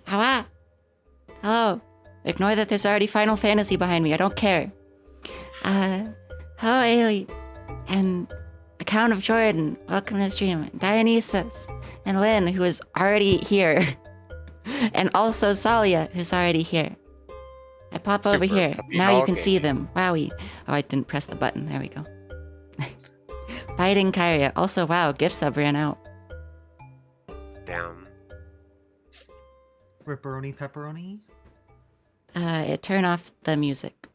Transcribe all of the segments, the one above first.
Hawa! Hello. Ignore that there's already Final Fantasy behind me. I don't care. Hello, Ailey. And Account of Jordan. Welcome to the stream. Dionysus. And Lynn, who is already here. And also Salia, who's already here. I pop over here. Now you can see them. Wowie. Oh, I didn't press the button. There we go. Fighting Kyria. Also, wow, gift sub ran out. Damn. Ripperoni pepperoni? Turn off the music.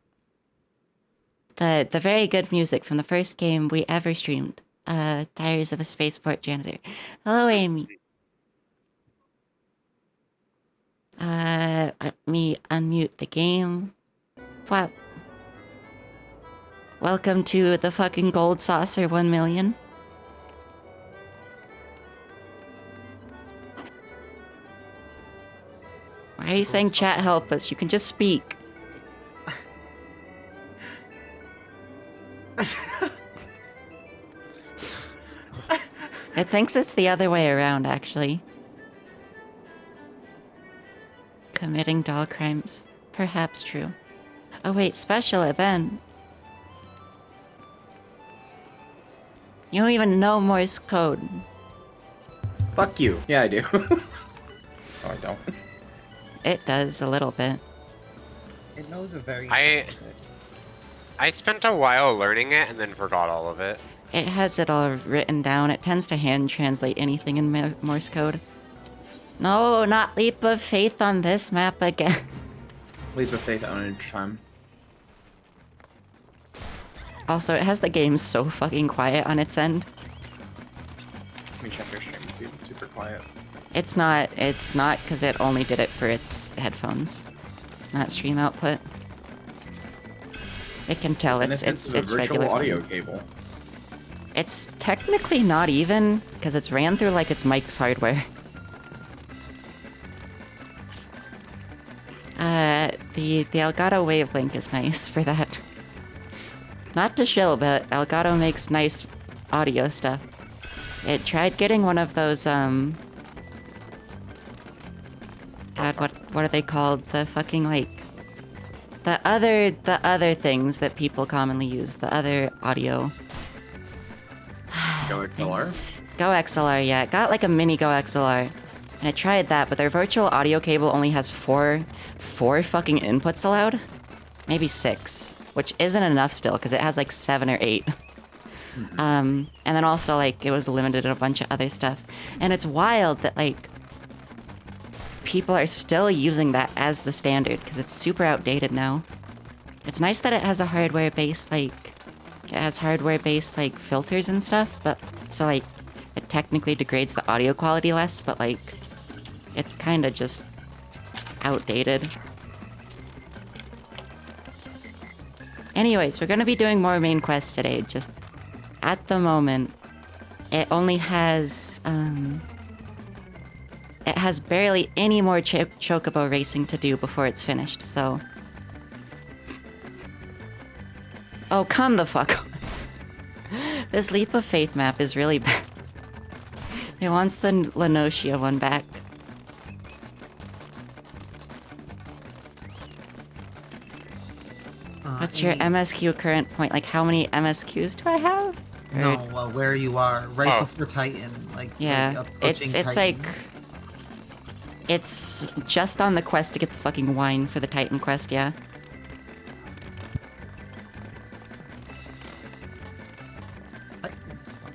The very good music from the first game we ever streamed. Diaries of a Spaceport Janitor. Hello, Amy. Let me unmute the game. Wow. Welcome to the fucking Gold Saucer 1 million. Why are you saying chat help us? You can just speak. It thinks it's the other way around, actually. Committing doll crimes. Perhaps true. Oh wait, special event. You don't even know Morse code. Fuck you. Yeah, I do. Oh, I don't. It does a little bit. It knows a very... I spent a while learning it and then forgot all of it. It has it all written down. It tends to hand translate anything in Morse code. No, not leap of faith on this map again. Leap of faith on each time. Also, it has the game so fucking quiet on its end. Let me check your stream and see if it's super quiet. It's not because it only did it for its headphones, not stream output. It can tell And it's if a virtual regular audio volume. cable. It's technically not even, because it's ran through like its mic's hardware. The Elgato Wavelink is nice for that. Not to shill, but Elgato makes nice audio stuff. It tried getting one of those, God, what are they called? The fucking, like, the other things that people commonly use, the other audio. Go XLR? Go XLR, yeah. It got like a mini Go XLR. And I tried that, but their virtual audio cable only has four fucking inputs allowed. Maybe 6, which isn't enough still, because it has like 7 or 8. And then also, like, it was limited in a bunch of other stuff. And it's wild that, like, people are still using that as the standard, because it's super outdated now. It's nice that it has a hardware-based, like, filters and stuff, but, so, like, it technically degrades the audio quality less, but, like, it's kind of just outdated. Anyways, we're gonna be doing more main quests today. Just at the moment, it only has, it has barely any more chocobo racing to do before it's finished, so. Oh, come the fuck on. This Leap of Faith map is really bad. It wants the Lenocia one back. What's your MSQ current point? Like, how many MSQs do I have? No, well, where you are, right before Titan, like yeah, like it's Titan. like it's just on the quest to get the fucking wine for the Titan quest. Yeah.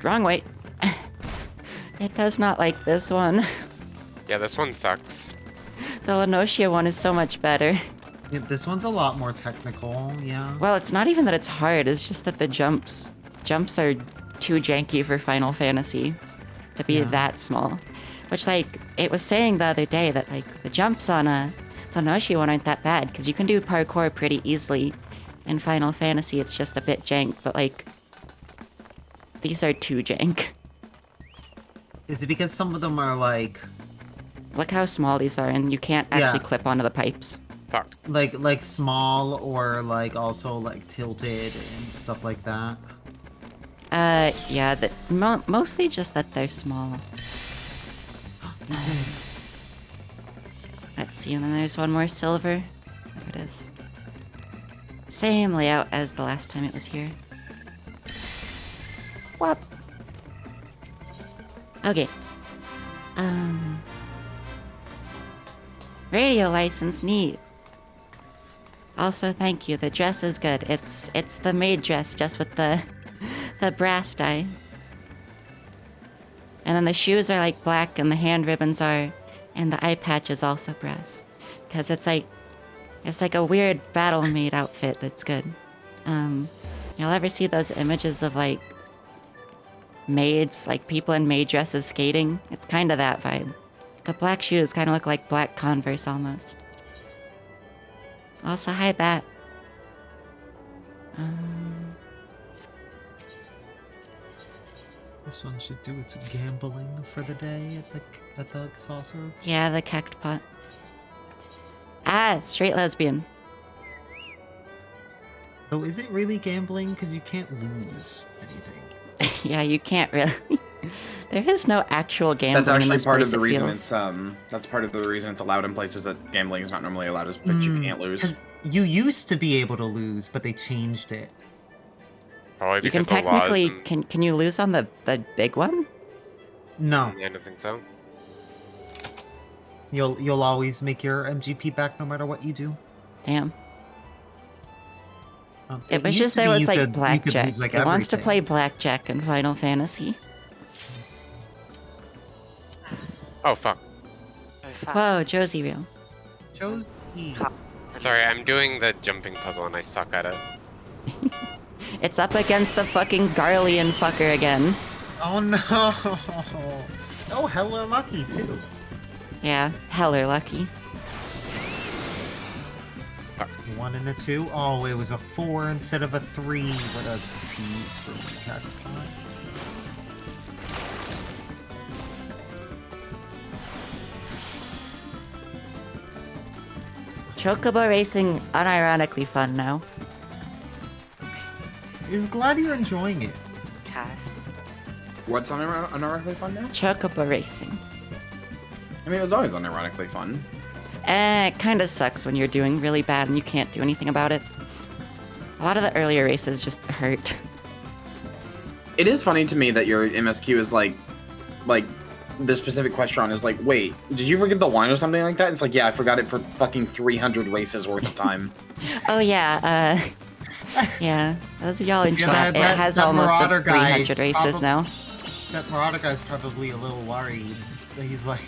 Wrong way. It does not like this one. Yeah, this one sucks. The Lenocia one is so much better. Yeah, this one's a lot more technical, yeah. Well, it's not even that it's hard, it's just that the jumps are too janky for Final Fantasy to be that small. Which, like, it was saying the other day that, like, the jumps on a Lenocia one aren't that bad, because you can do parkour pretty easily in Final Fantasy. It's just a bit jank, but, like, these are too jank. Is it because some of them are, like... Look how small these are, and you can't actually clip onto the pipes. Fuck. Like small, or, like, also, like, tilted and stuff like that? Yeah, mostly just that they're small. Let's see, and then there's one more silver. There it is. Same layout as the last time it was here. Whoop. Okay. Radio license, neat. Also, thank you. The dress is good. It's the maid dress, just with the brass dye. And then the shoes are like black, and the hand ribbons are, and the eye patch is also brass, because it's like a weird battle maid outfit that's good. You'll ever see those images of like maids, like people in maid dresses skating? It's kind of that vibe. The black shoes kind of look like black Converse almost. Also, hi, Bat. This one should do its gambling for the day at the saucer. Yeah, the kecked pot. Ah, straight lesbian. So is it really gambling? Because you can't lose anything. Yeah, you can't really. There is no actual gambling. That's actually in this part of place, the it reason feels. it's that's part of the reason it's allowed in places that gambling is not normally allowed, is but you can't lose. 'Cause you used to be able to lose, but they changed it. Probably You can because the laws technically and... can you lose on the big one? No, I don't think so. you'll always make your MGP back no matter what you do. Damn. It It wishes used to there be was you like could blackjack. lose, like, It wants to everything. play blackjack in Final Fantasy. Oh, fuck. Whoa, Josie real. Chose E. Sorry, I'm doing the jumping puzzle and I suck at it. It's up against the fucking Garlean fucker again. Oh no! Oh, hella lucky too. Yeah, heller lucky. 1 and a 2. Oh, it was a 4 instead of a 3. What a tease for me, Cactus. Chocobo racing unironically fun now. Is glad you're enjoying it. Cast. What's unironically fun now? Chocobo racing. I mean, it was always unironically fun. It kinda sucks when you're doing really bad and you can't do anything about it. A lot of the earlier races just hurt. It is funny to me that your MSQ is like the specific question is like, wait, did you forget the line or something like that? It's like, yeah, I forgot it for fucking 300 races worth of time. Oh yeah, yeah. Those of y'all in Yeah, chat, it that- has that almost Marauder guy 300 is races now. That Marauder guy's probably a little worried. He's like,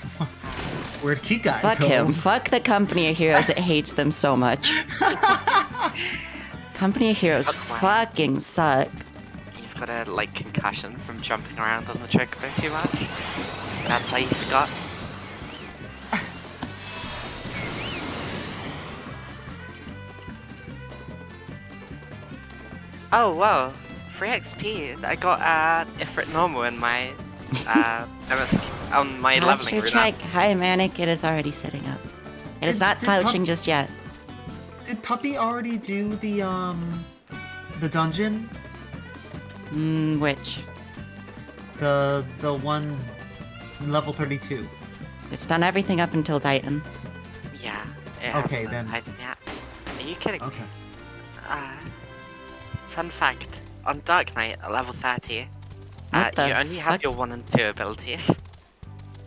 where'd Key Guy Fuck go? him. Fuck the Company of Heroes. It hates them so much. Company of Heroes fucking suck. You've got a like concussion from jumping around on the chocobo too much. That's why you forgot. Oh wow, free XP. I got Ifrit normal in my MS on my leveling Posture route. check. Hi, Manic. It is already sitting up. It is not Did slouching just yet. Did Puppy already do the dungeon? Which? The one level 32. It's done everything up until Titan. Yeah. It Okay, has then. Yeah. Are you kidding? Okay. Fun fact: on Dark Knight at level 30, What the you only have fuck? your 1 and 2 abilities.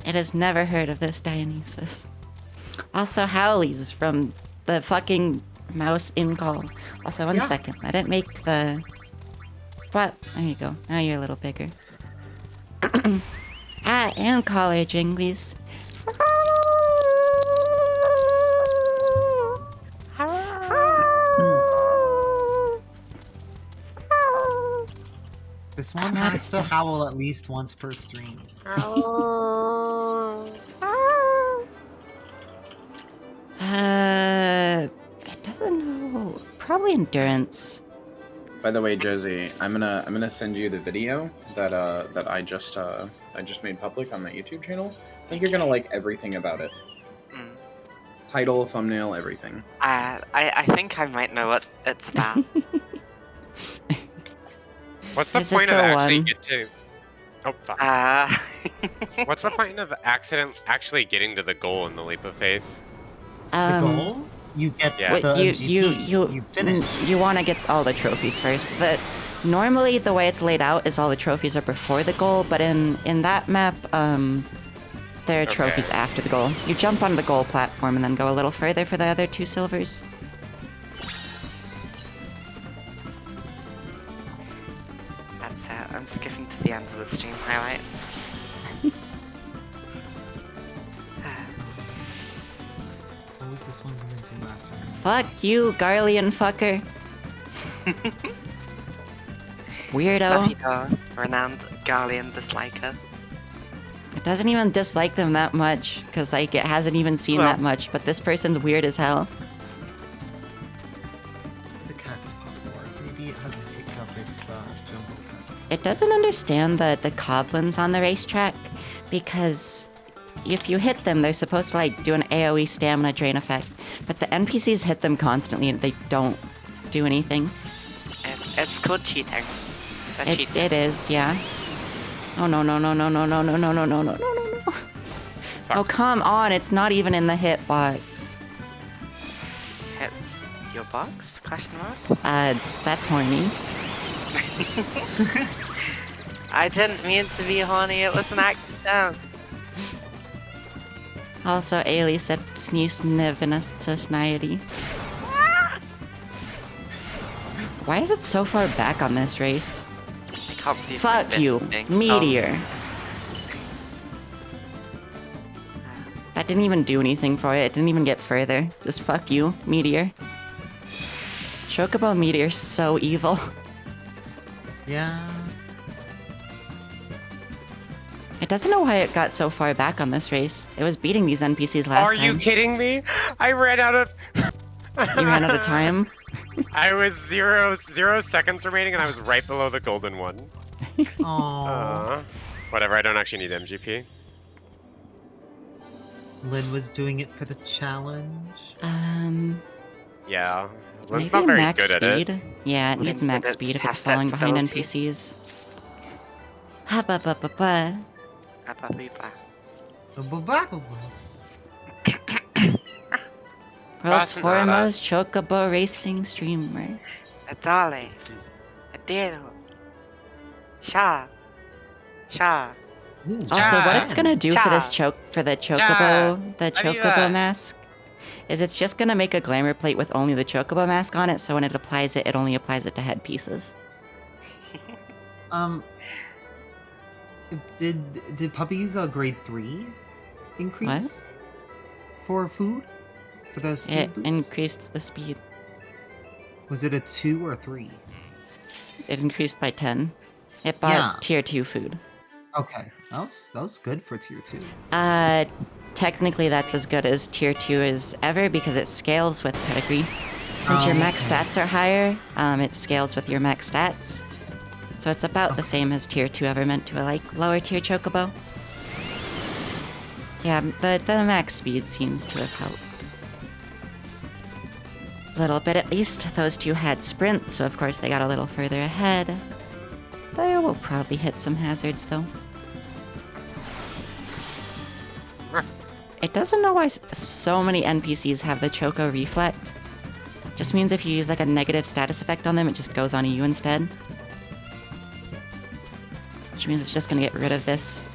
It has never heard of this Dionysus. Also, Howley's from the fucking mouse in call. Also, one second. Let it make the... What? There you go. Now you're a little bigger. And caller jinglies. This one has to howl at least once per stream. It doesn't know. Probably endurance. By the way, Josie, I'm gonna send you the video that I just made public on my YouTube channel. I think you're gonna like everything about it. Title, thumbnail, everything. I think I might know what it's about. What's the Is it point of the actually one? get to? Oh fuck. What's the point of actually getting to the goal in the leap of faith? The goal? You get Yeah. Wait, the you you finish. You want to get all the trophies first. Normally the way it's laid out is all the trophies are before the goal, but in that map, there are trophies after the goal. You jump on the goal platform and then go a little further for the other 2 silvers. That's it. I'm skipping to the end of the stream highlight. What was this one gonna do after? Fuck you, Garlean fucker. Weirdo. Davido, renowned Garlean disliker. It doesn't even dislike them that much, because like it hasn't even seen Well. that much, but this person's weird as hell. The cactus popcorn. Maybe it hasn't picked up its jumbo cactus. It doesn't understand the codlins on the racetrack, because if you hit them, they're supposed to like do an AoE stamina drain effect, but the NPCs hit them constantly and they don't do anything. It's called cheating. They're cheating. It is, yeah. Oh no no no no no no no no no no no no no. Oh come on, it's not even in the hitbox. Hits your box? Question mark? That's horny. I didn't mean to be horny, it was an accident. Also, Ailey said sneeze nivenous society. Why is it so far back on this race? I can't believe Fuck you, thing. meteor. That didn't even do anything for it. It didn't even get further. Just fuck you, Meteor. Chocobo Meteor's so evil. Yeah. It doesn't know why it got so far back on this race. It was beating these NPCs last Are time. you kidding me? I ran out of... You ran out of time? I was zero seconds remaining and I was right below the golden one. Aww. Whatever, I don't actually need MGP. Lynn was doing it for the challenge. Yeah. Lynn's Maybe not very max good speed. at it. Yeah, it needs max speed if it's falling behind NPCs. Ha ba ba ba ba. World's foremost chocobo racing streamer. Adale. Adero. Sha. Sha. Ooh, Also, what it's gonna do for this Cha. the chocobo mask, is it's just gonna make a glamour plate with only the chocobo mask on it. So when it applies it, it only applies it to headpieces. Did Puppy use a grade 3 increase for food? For the speed It boost? increased the speed. Was it a 2 or 3? It increased by 10. It bought tier 2 food. Okay, that was good for tier 2. Technically that's as good as tier 2 is ever because it scales with pedigree. Since your max stats are higher, it scales with your max stats. So it's about the same as tier 2 ever meant to a lower tier chocobo. Yeah, the max speed seems to have helped. A little bit at least. Those two had sprint, so of course they got a little further ahead. They will probably hit some hazards though. It doesn't know why so many NPCs have the Choco Reflect. Just means if you use like a negative status effect on them, it just goes on you instead. Which means it's just gonna get rid of this.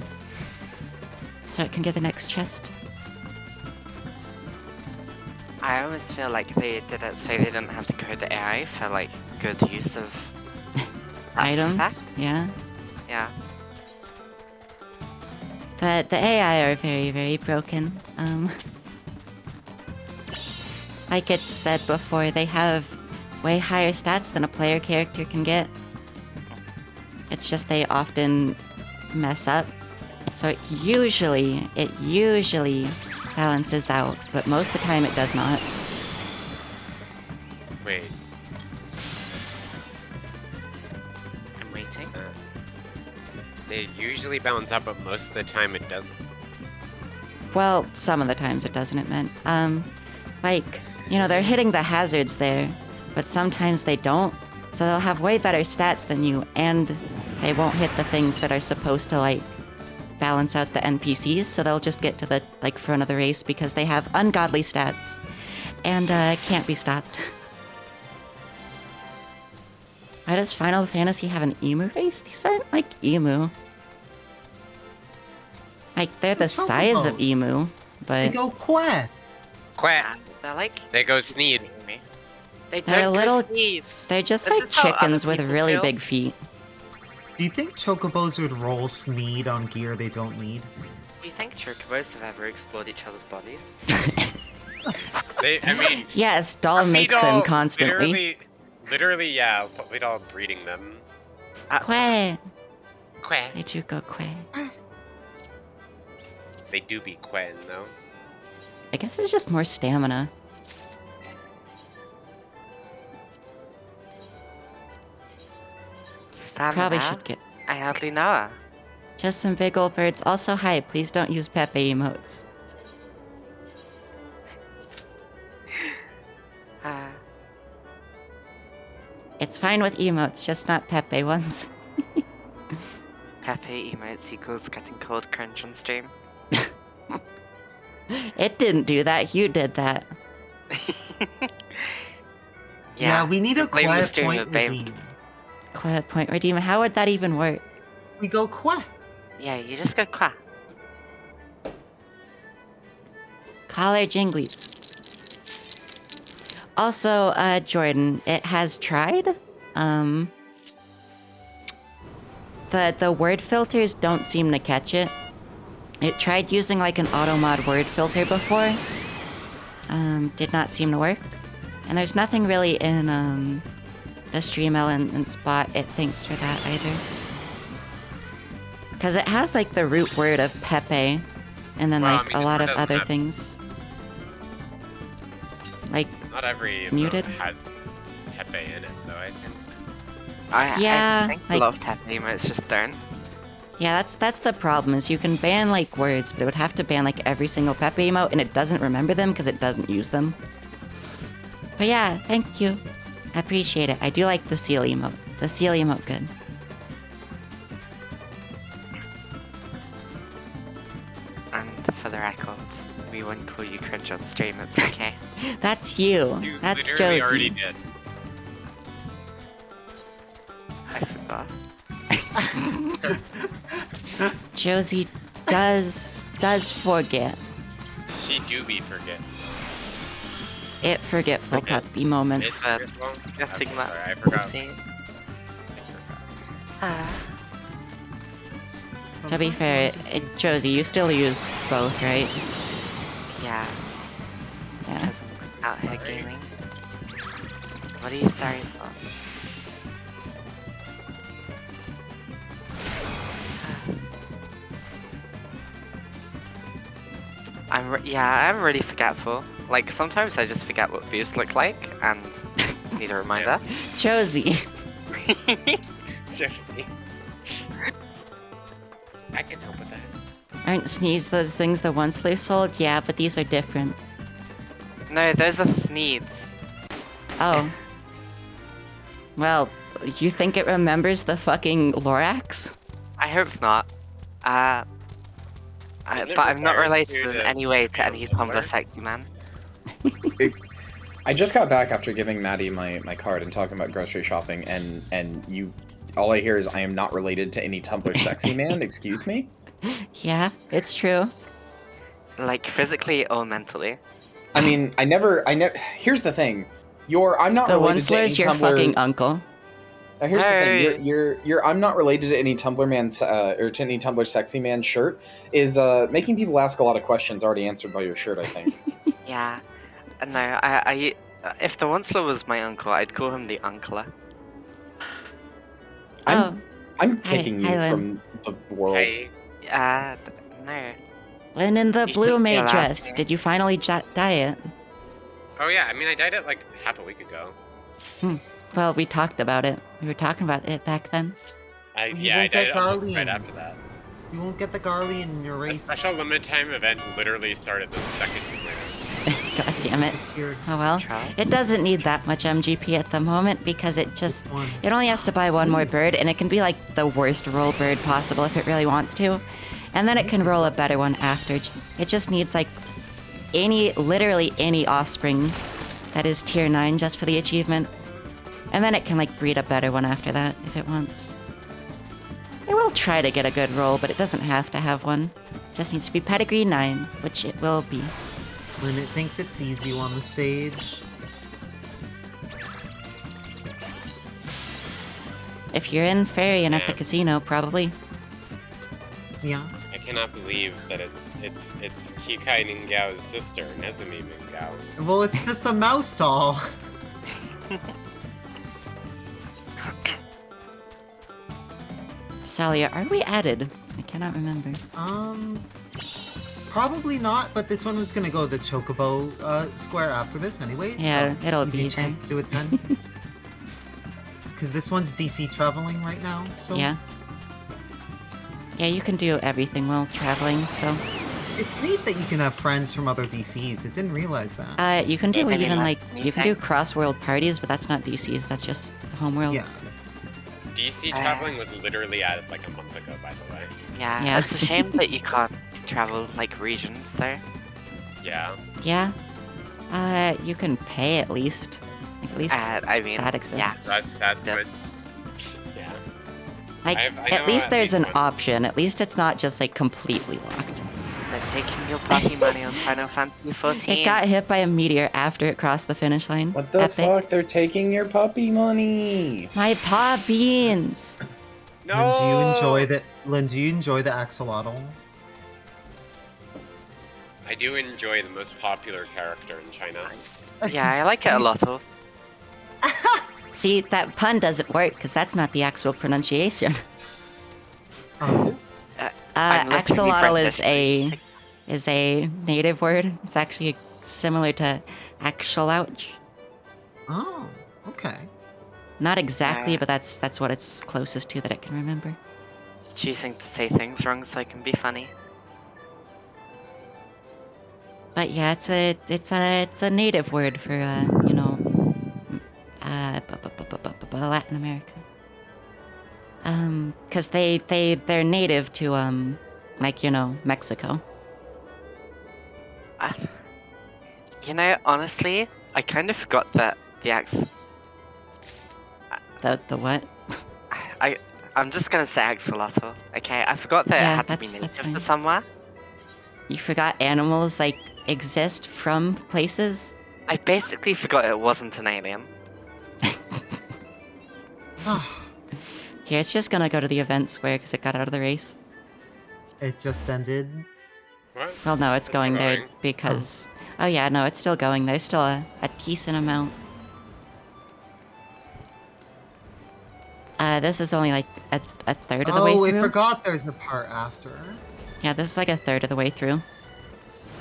So it can get the next chest. I always feel like they did it so they didn't have to code the AI for like good use of Items, effect. yeah. Yeah. The AI are very, very broken. Like it's said before, they have way higher stats than a player character can get. It's just they often mess up. So it usually balances out, but most of the time it does not. Wait. I'm waiting. They usually balance out, but most of the time it doesn't. Well, some of the times it doesn't, it meant. Like, you know, they're hitting the hazards there, but sometimes they don't. So they'll have way better stats than you, and they won't hit the things that are supposed to, like, balance out the NPCs, so they'll just get to the, like, front of the race because they have ungodly stats and can't be stopped. Why does Final Fantasy have an emu race? These aren't like emu. Like, they're the size of emu, They but go quack. Quack. They're like They go Sneed. they They're don't little- go Steve. they're just This like is how other chickens with people really feel. big feet. Do you think chocobos would roll Sneed on gear they don't need? Do you think chocobos have ever explored each other's bodies? I mean, Yes, Doll makes them constantly. Literally, yeah, but we'd all breeding them. Quack. Quack. They do go quack. They do be Quen, though. I guess it's just more stamina. Stamina? Probably should get I hardly know her. just some big old birds. Also, hi, please don't use Pepe emotes. It's fine with emotes, just not Pepe ones. Pepe emotes equals getting cold crunch on stream. It didn't do that, you did that. Yeah, we need a blame the quiet stream point of blame. redeem. Quiet point redeem. How would that even work? We go quack. Yeah, you just go quack. Collar jinglies. Also, Jordan, it has tried. The word filters don't seem to catch it. It tried using like an auto mod word filter before. Did not seem to work. And there's nothing really in the streaml and spot it thinks for that either. Because it has like the root word of Pepe, and then Well, like I mean, a this lot one of doesn't other have- things. Like, Not every Muted? emote has Pepe in it, though, I think. Yeah, I think like- a lot of Pepe emotes just don't. yeah, that's the problem, is you can ban like words, but it would have to ban like every single Pepe emote, and it doesn't remember them because it doesn't use them. But yeah, thank you. I appreciate it. I do like the seal emote. The seal emote good. And for the record, we won't call you cringe on stream, it's okay. That's you. You That's literally Josie. already did. I forgot. Josie does forget. She do be forget. It forgetful Okay. puppy moments. It's But forgetful? getting Okay, that sorry, I forgot. pussy. To be fair, Josie, you still use both, right? Yeah, Yeah. because I'm out here Sorry. gaming. What are you sorry for? I'm really forgetful. Like, sometimes I just forget what views look like, and need a reminder. Josie. Josie. I can help with that. Aren't sneeze those things the one slave sold? Yeah, but these are different. No, those are needs. Oh. Well, you think it remembers the fucking Lorax? I hope not. Isn't it But I'm not required related to in the- any way to to be a any Tumblr? Tumblr sexy man. I just got back after giving Maddie my card and talking about grocery shopping, and you, all I hear is I am not related to any Tumblr sexy man. Excuse me. Yeah, it's true. Like, physically or mentally. I mean, I never. Here's the thing. I'm not The one related to any slur's your Tumblr. fucking uncle. Here's the Hey. thing. I'm not related to any Tumblr man or to any Tumblr sexy man shirt. Is making people ask a lot of questions already answered by your shirt, I think. Yeah. No, if the Onceler was my uncle, I'd call him the Uncler. Oh, I'm Hi- kicking hi, you Lynn. from the world. Hey, No. and in the You blue should be maid allowed dress, to. did you finally dye it? oh yeah, I mean, I dyed it like half a week ago. Well, we talked about it. We were talking about it back then. I You yeah, I won't dyed get it almost Garlean. right after that. You won't get the Garly in your A race. special limited time event literally started the second you win. God damn it. Disappeared. Oh well. Try. It doesn't need that much MGP at the moment because it just... One. It only has to buy one more bird, and it can be like the worst roll bird possible if it really wants to. And then it can roll a better one after. It just needs like literally any offspring that is tier 9 just for the achievement. And then it can like breed a better one after that if it wants. It will try to get a good roll, but it doesn't have to have one. It just needs to be pedigree 9, which it will be. When it thinks it sees you on the stage. If you're in Fairy and at the Yeah. casino, probably. Yeah. I cannot believe that it's Kikai Ningao's sister, Nezumi Ningao. Well, it's just a mouse doll. Celia, are we added? I cannot remember. Probably not, but this one was gonna go the Chocobo square after this anyways. Yeah, so it'll easy be chance there. to do it then. Because this one's DC traveling right now, so... Yeah. Yeah, you can do everything while traveling, so... It's neat that you can have friends from other DCs. I didn't realize that. You can do Maybe even, that's like, you can do cross-world parties, but that's not DCs, that's just homeworlds. Yeah. DC traveling was literally added like a month ago, by the way. Yeah, Yeah. it's a shame that you can't travel, like, regions there. Yeah. Yeah. You can pay at least. Like, at least I mean, that exists. yeah. That's Yeah. what. Yeah. Like, I at know least at there's least an one. option. At least it's not just, like, completely locked. They're taking your puppy money on Final Fantasy 14. It got hit by a meteor after it crossed the finish line. What the Epic. fuck? They're taking your puppy money. My paw beans! No. Lynn, do you enjoy the axolotl? I do enjoy the most popular character in China. Yeah, I like it a lot. See, that pun doesn't work because that's not the actual pronunciation. Oh. I'm literally Axolotl British. is a native word. It's actually similar to axolotl. Oh, okay. Not exactly, Yeah. but that's what it's closest to that it can remember. Choosing to say things wrong so I can be funny. But yeah, it's a native word for Latin America. Because they're native to Mexico. You know, honestly, I kind of forgot that the The what? I'm just gonna say axolotl. Okay, I forgot that Yeah, it had to be that's native fine. to somewhere. You forgot animals exist from places? I basically forgot it wasn't an alien. Here, it's just gonna go to the event square because it got out of the race. It just ended. What? Well, no, it's still going there going. because... Oh yeah, no, it's still going. There's still a decent amount. This is only like a third of the way Oh, through. I forgot there's a part after. Yeah, this is like a third of the way through.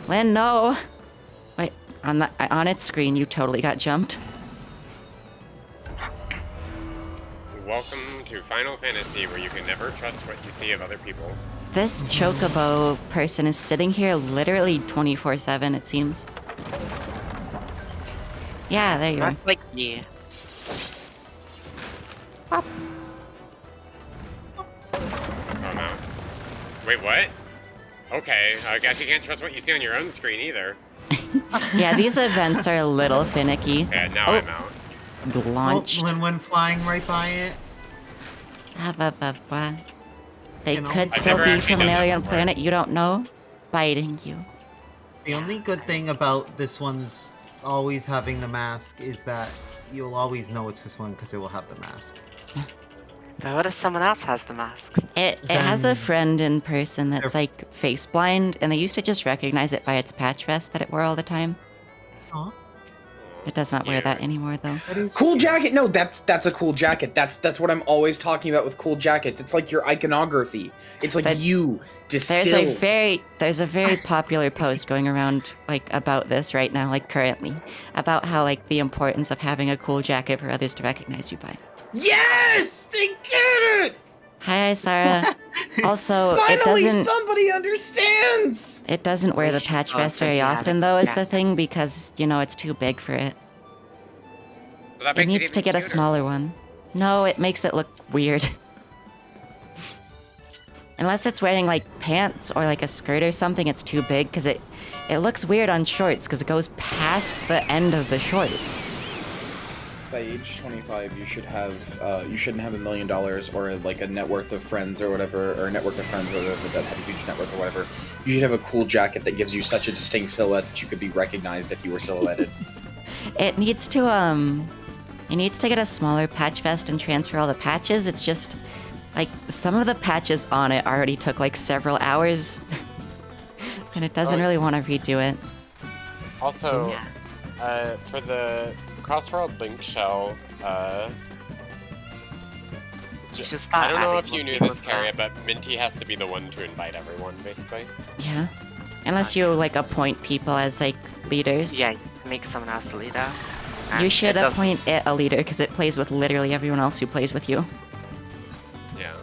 Lynn, no! Wait, on its screen, you totally got jumped. Welcome to Final Fantasy, where you can never trust what you see of other people. This chocobo person is sitting here literally 24/7, it seems. Yeah, there you are. Not like you. Pop. Oh no. Wait, what? Okay, I guess you can't trust what you see on your own screen either. Yeah, these events are a little finicky. Okay, now Oh. I'm out. Launched. Oh, when flying right by it. They You know, could I've still never be actually from an done this alien before. planet you don't know, biting you. The only good thing about this one's always having the mask is that you'll always know it's this one because it will have the mask. But what if someone else has the mask? It has a Then- friend in person that's They're- like face blind, and they used to just recognize it by its patch vest that it wore all the time. Aw, It does not wear that anymore though. that is Cool cute. jacket. No, that's a cool jacket. That's what I'm always talking about with cool jackets. It's like your iconography. It's like But you distilled. There's a very popular post going around like about this right now, like currently, about how like the importance of having a cool jacket for others to recognize you by. Yes, they get it. Hi, Sarah. Also, Finally, somebody understands. it doesn't wear the patch vest very often though, is the thing, because it's too big for it. Well, that It makes needs to even get a cuter. smaller one. No, it makes it look weird. Unless it's wearing like pants or like a skirt or something, it's too big because it looks weird on shorts because it goes past the end of the shorts. By age 25, you should have you shouldn't have $1 million or like a net worth of friends or whatever, or a network of friends or whatever that have a huge network or whatever. You should have a cool jacket that gives you such a distinct silhouette that you could be recognized if you were silhouetted. It needs to get a smaller patch vest and transfer all the patches. It's just like some of the patches on it already took like several hours. And it doesn't really want to redo it. Also, for the Crossworld Link shell, You should start I don't know having if you more knew people this, with Carrie, that. but Minty has to be the one to invite everyone, basically. Yeah. Unless you like appoint people as like leaders. Yeah, make someone else the leader. You And should it doesn't- appoint it a leader because it plays with literally everyone else who plays with you. Yeah.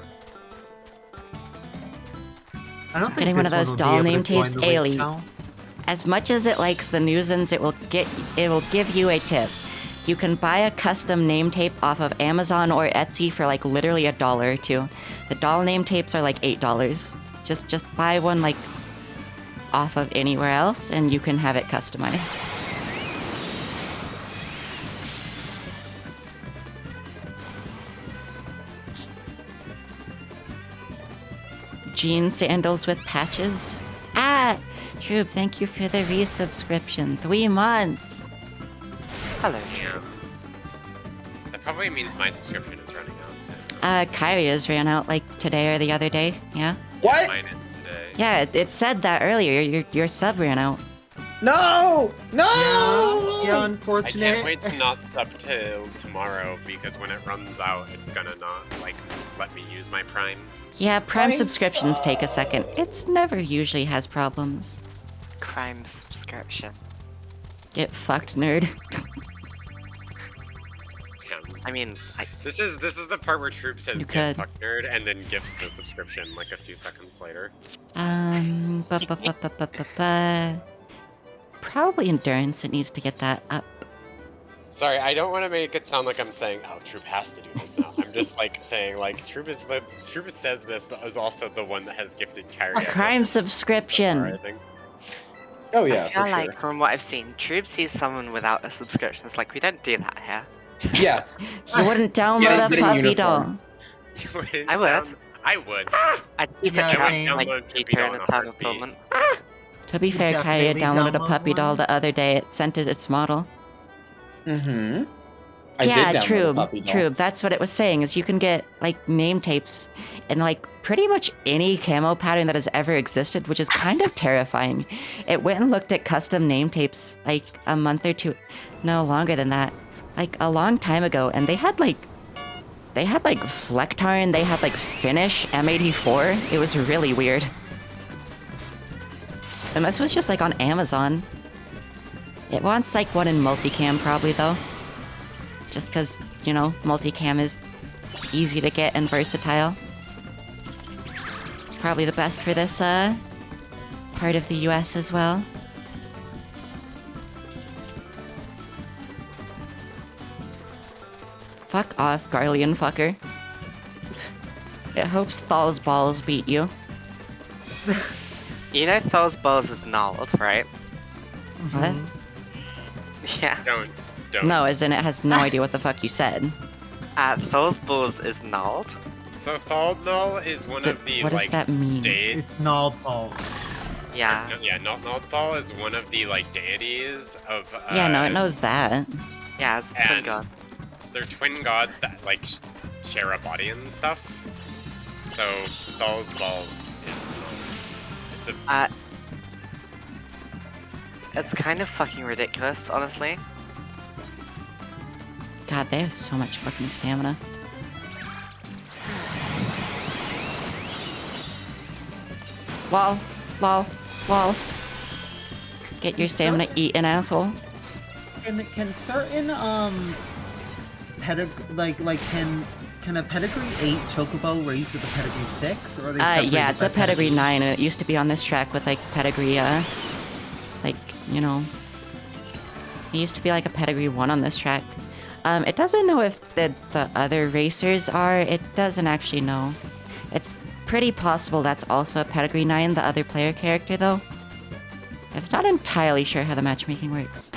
I don't think Getting one of this those will be doll able to name join tapes, the link Ailey. now. As much as it likes the nuisance, it will give you a tip. You can buy a custom name tape off of Amazon or Etsy for like literally $1 or $2. The doll name tapes are like $8. Just buy one like off of anywhere else and you can have it customized. Jean sandals with patches. Ah! Troop, thank you for the resubscription. 3 months. Hello. Yeah. That probably means my subscription is running out soon. Kyria's ran out like today or the other day. Yeah. What? Mine is today. today. Yeah, it said that earlier. Your sub ran out. No! No! Yeah, I unfortunate. can't wait to not sub till tomorrow because when it runs out, it's gonna not like let me use my Prime. Yeah, Prime My subscriptions take a second. It's never usually has problems. Crime subscription. Get fucked, nerd. Yeah. I mean, This is the part where Troop says You "get could. fuck nerd" and then gifts the subscription like a few seconds later. Probably endurance. It needs to get that up. Sorry, I don't want to make it sound like I'm saying, "Oh, Troop has to do this now." I'm just like saying, like Troop says this, but is also the one that has gifted Kyrie A Prime subscription. I think. Oh yeah, I feel for like from what I've seen, Troop sees someone without a subscription. It's like, we don't do that here. sure. Yeah. You wouldn't download Yeah, a get a puppy uniform. doll. I would. I would. I'd keep Yeah, it track same. like Download Puppy Peter Doll in in a Eternal heartbeat. Torment. To be You fair, Kaya definitely downloaded a download puppy doll one. the other day. It sent it its model. Mm-hmm. I Yeah, did download a true, puppy doll. true. That's what it was saying, is you can get, like, name tapes in, like, pretty much any camo pattern that has ever existed, which is kind of terrifying. It went and looked at custom name tapes, like, a month or two, no, longer than that, like, a long time ago, and they had, like, Flecktarn, they had, like, Finnish M84. It was really weird. And this was just, like, on Amazon. It wants, like, one in multicam, probably, though. Just because, you know, multicam is easy to get and versatile. Probably the best for this, part of the US as well. Fuck off, Garlean fucker. It hopes Thal's balls beat you. You know Thor's balls is gnarled, right? What? Yeah. Don't. No, as in it has no idea what the fuck you said. Thor's balls is gnarled. So Thaldnal is one of the What does like that mean? It's Naldthal. Yeah. Naldthal is one of the like deities of. Yeah, no, it knows that. Yeah, it's twin And- god. They're twin gods that like share a body and stuff. So Thal's balls is. It's a. It's kind of fucking ridiculous, honestly. God, they have so much fucking stamina. Lol, lol, lol. Get your stamina eaten, asshole. Can certain can a pedigree 8 chocobo raise with a pedigree 6, or are they separated Yeah, it's by a pedigree 9, and it used to be on this track with, like, pedigree, like, you know... It used to be, like, a pedigree 1 on this track. It doesn't know if the other racers are. It doesn't actually know. It's pretty possible that's also a pedigree 9, the other player character, though. It's not entirely sure how the matchmaking works.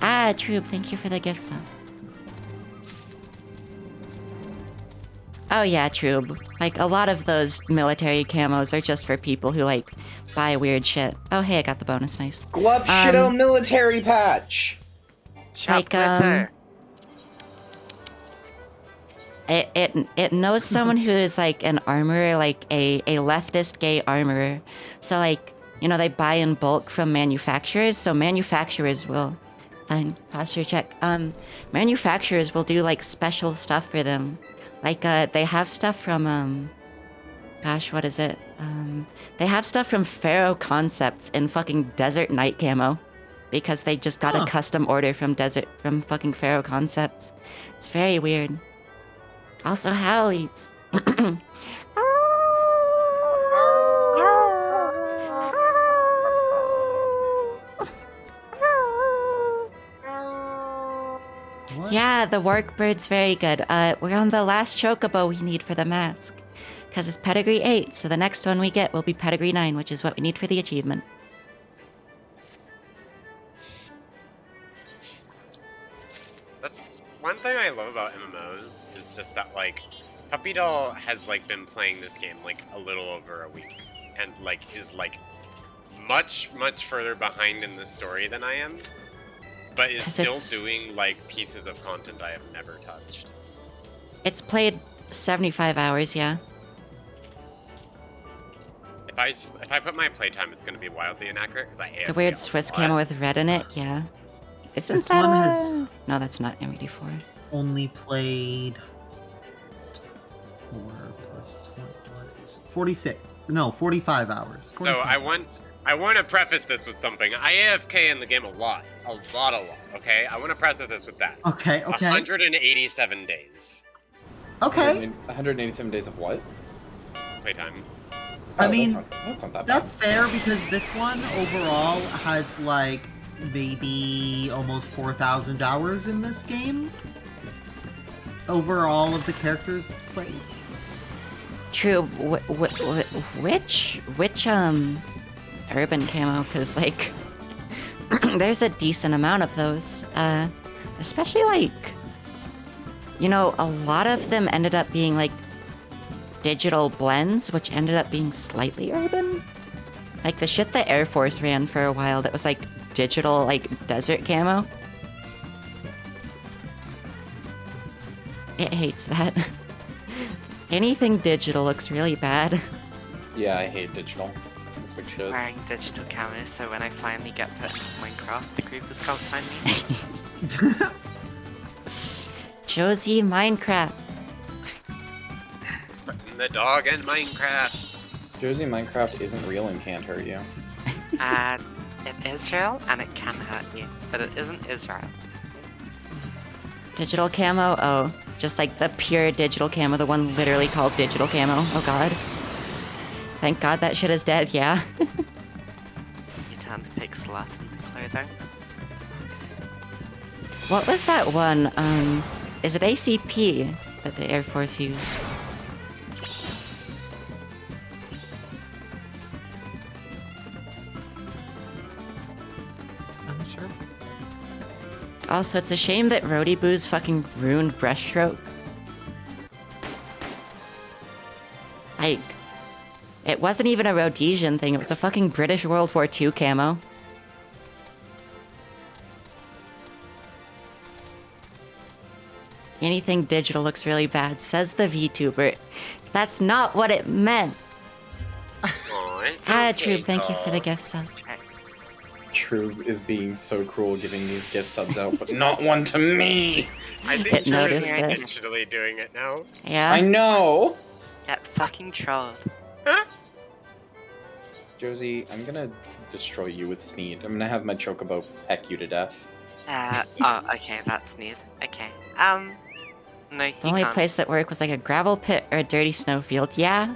Ah, Troop, thank you for the gift sub. Oh yeah, Troob. Like, a lot of those military camos are just for people who, like, buy weird shit. Oh, hey, I got the bonus, nice. Glup Shido military patch. Like, It knows someone who is, like, an armorer, like, a leftist gay armorer. So, like, you know, they buy in bulk from manufacturers, so manufacturers will... Fine, posture check. Manufacturers will do, like, special stuff for them. Like, they have stuff from, gosh, what is it? They have stuff from Pharaoh Concepts in fucking Desert Night camo. Because they just got a custom order from fucking Pharaoh Concepts. It's very weird. Also, Howlies. What? Yeah, the workbird's very good. We're on the last chocobo we need for the mask. Because it's pedigree 8, so the next one we get will be pedigree 9, which is what we need for the achievement. That's one thing I love about MMOs is just that like Puppy Doll has like been playing this game like a little over a week and like is like much further behind in the story than I am, but is 'Cause still it's- doing like pieces of content I have never touched. It's played 75 hours, yeah. if I put my playtime, it's gonna be wildly inaccurate because I AFK The weird a Swiss lot. camo with red in it, yeah. Isn't This that one a... has- No, that's not MED4. Only played 4 plus 20, what is it? 46. No, 45 hours. So 45 hours. I want to preface this with something. I AFK in the game a lot. Okay, I want to preface this with that. Okay. 187 days Okay. 187 days of what? playtime. I Oh, mean, that's not that bad. That's fair because this one overall has like maybe almost 4,000 hours in this game. Over all of the characters it's played. True. Which urban camo? Because like, there's a decent amount of those. Especially like, you know, a lot of them ended up being like digital blends, which ended up being slightly urban. Like the shit the Air Force ran for a while that was like digital, like desert camo. It hates that. Anything digital looks really bad. Yeah, I hate digital. Looks like shit. Wearing digital cameras, so when I finally get put into Minecraft, the group is called Find Me. Josie Minecraft. Putting the dog in Minecraft. Josie, Minecraft isn't real and can't hurt you. It is real, and it can hurt you, but it isn't Israel. Digital camo? Oh, just like the pure digital camo, the one literally called digital camo. Oh god. Thank god that shit is dead, yeah. You turn the pixel art into clothing. What was that one? Is it ACP that the Air Force used? I'm not sure. Also, it's a shame that Roadie Boo's fucking ruined Breaststroke. Like, it wasn't even a Rhodesian thing, it was a fucking British World War II camo. Anything digital looks really bad, says the VTuber. That's not what it meant. Aw, it's Ah, okay, Troob, thank you for the Carl. gift sub. True is being so cruel giving these gift subs out, but not one to me! I think It True noticed is this. intentionally doing it now. Yeah? I know! Get fucking trolled. Josie, I'm gonna destroy you with Sneed. I'm gonna have my chocobo peck you to death. Oh, okay, that's neat. Okay. No, you The only can't. place that worked was like a gravel pit or a dirty snowfield. Yeah.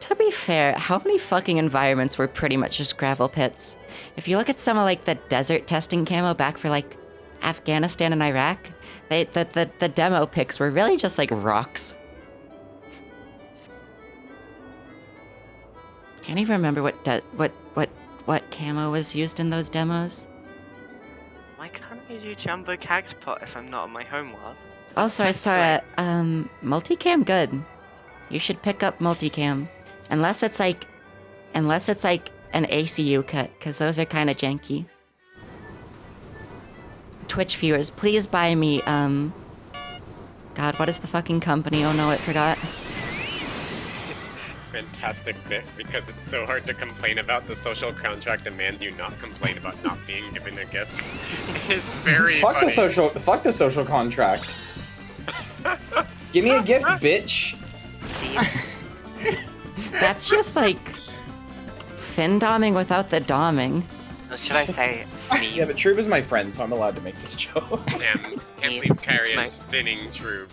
To be fair, how many fucking environments were pretty much just gravel pits? If you look at some of like the desert testing camo back for like Afghanistan and Iraq, the demo pics were really just like rocks. Can't even remember what camo was used in those demos. Why can't I do Jumbo Cactpot if I'm not on my home world? Also, I saw a multicam good. You should pick up multicam, unless it's like an ACU cut, because those are kind of janky. Twitch viewers, please buy me God, what is the fucking company? Oh no, I forgot. It's a fantastic bit because it's so hard to complain about the social contract demands you not complain about not being given a gift. It's very Fuck funny. Fuck the social contract. Give me a gift, bitch. See? That's just like fin doming without the doming. Or should I say sneeze? Yeah, but Trube is my friend, so I'm allowed to make this joke. Damn, can't believe Carrie is spinning True.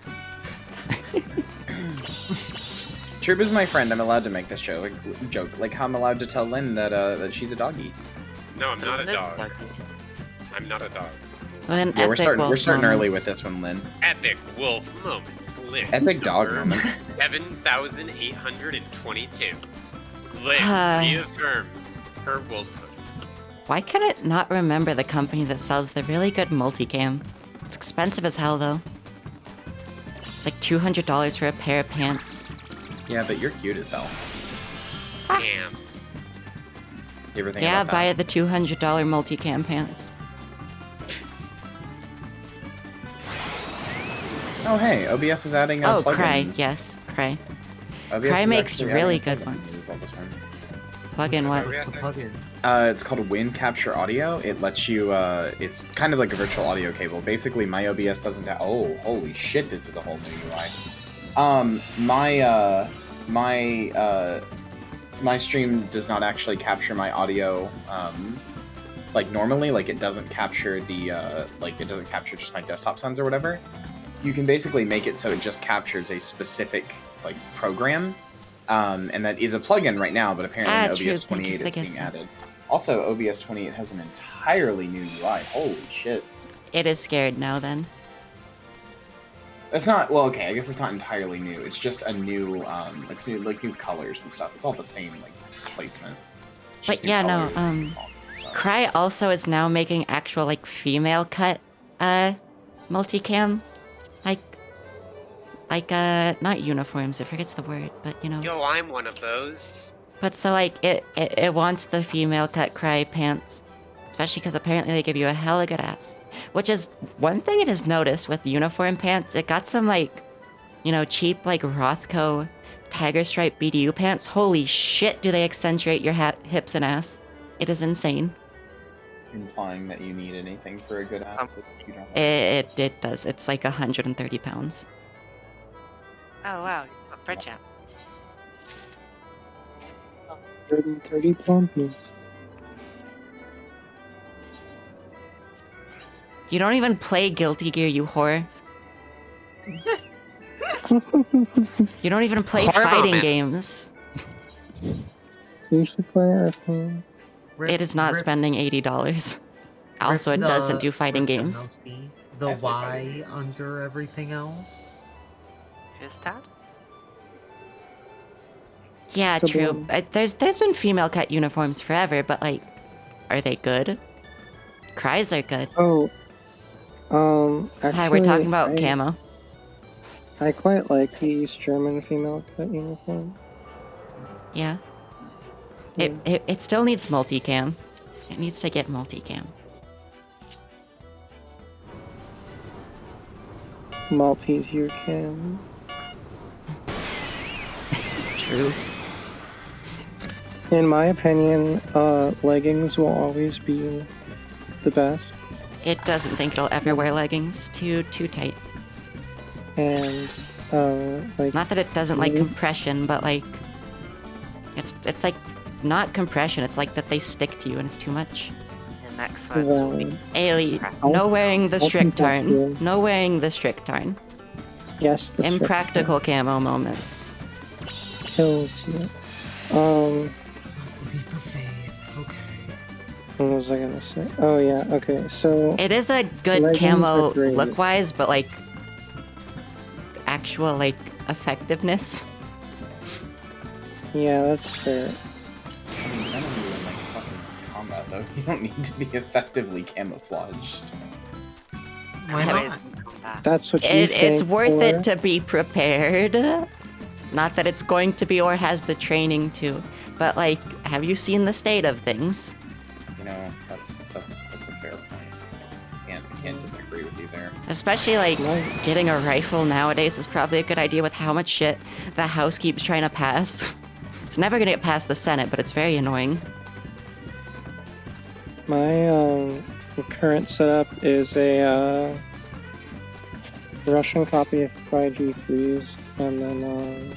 Trube is my friend. I'm allowed to make this joke. Like how I'm allowed to tell Lynn that she's a doggy. No, I'm not a This dog. doggy. I'm not a dog. When Yeah, we're epic starting wolf early moments. with this one, Lynn. Epic wolf moments. Lynn. Epic dog number moment. 7,822. Lynn reaffirms her wolfhood. Why can it not remember the company that sells the really good multicam? It's expensive as hell though. It's like $200 for a pair of pants. Yeah, but you're cute as hell. Damn. You ever think Yeah, about buy that? the $200 multicam pants. Oh hey, OBS is adding a Oh, plugin. Cry, yes, Cry. OBS Cry is makes actually really adding a good plugin ones. to use all the time. Plug-in what? What's the plugin? It's called Wind Capture Audio. It lets you, it's kind of like a virtual audio cable. Basically, my OBS doesn't have, oh, holy shit, this is a whole new UI. My stream does not actually capture my audio, like normally, like it doesn't capture the, like it doesn't capture just my desktop sounds or whatever. You can basically make it so it just captures a specific, like, program. And that is a plugin right now, but apparently in OBS 28 it's being added. Also, OBS 28 has an entirely new UI. Holy shit. It is scared now then. It's not, well, okay, I guess it's not entirely new. It's just a new, it's new, like, new colors and stuff. It's all the same, like, placement. It's just But new yeah, no, colors and fonts and stuff. Cry also is now making actual, like, female cut, multicam. Like, not uniforms, I forget the word, but, you know. Yo, I'm one of those. But so, like, it wants the female cut Cry pants. Especially because apparently they give you a hella good ass. Which is one thing it has noticed with uniform pants. It got some, like, you know, cheap, like, Rothko tiger stripe BDU pants. Holy shit, do they accentuate your hips and ass. It is insane. Implying that you need anything for a good ass if you don't have It does. It's like 130 pounds. Oh wow, a bridge out. 130 pounds. You don't even play Guilty Gear, you whore. You don't even play Horrible, fighting man. games. You should play Arcane. It is not spending $80. Also, it doesn't do fighting games. The Y under everything else. Who's that? Yeah, The true. one. There's been female cut uniforms forever, but like, are they good? Cries are good. Oh, actually, Hi, we're talking about I, camo. I quite like the East German female cut uniform. Yeah. It still needs multicam. It needs to get multicam. Maltese UCAM. True. In my opinion, leggings will always be the best. It doesn't think it'll ever wear leggings. Too tight. And, like, Not that it doesn't like Mhm. compression, but like, it's like not compression. It's like that they stick to you and it's too much. The next words will be well, Ailey, I'll- no wearing the I'll strict confess tarn. to- No wearing the strict tarn. yes, the strict Impractical camo moments. kills you. Leap of faith. Okay. What was I gonna say? Oh yeah, okay, so It is a good Leggings camo are great. look-wise, but like actual like effectiveness. yeah, that's fair. I mean, none of you in like fucking combat though. You don't need to be effectively camouflaged. Why Anyways, not? That's what you It's think worth for. it to be prepared. Not that it's going to be or has the training to, but like, have you seen the state of things? You know, that's a fair point. Can't disagree with you there. Especially like getting a rifle nowadays is probably a good idea with how much shit the House keeps trying to pass. It's never gonna get past the Senate, but it's very annoying. My current setup is a Russian copy of Cry G3s, and then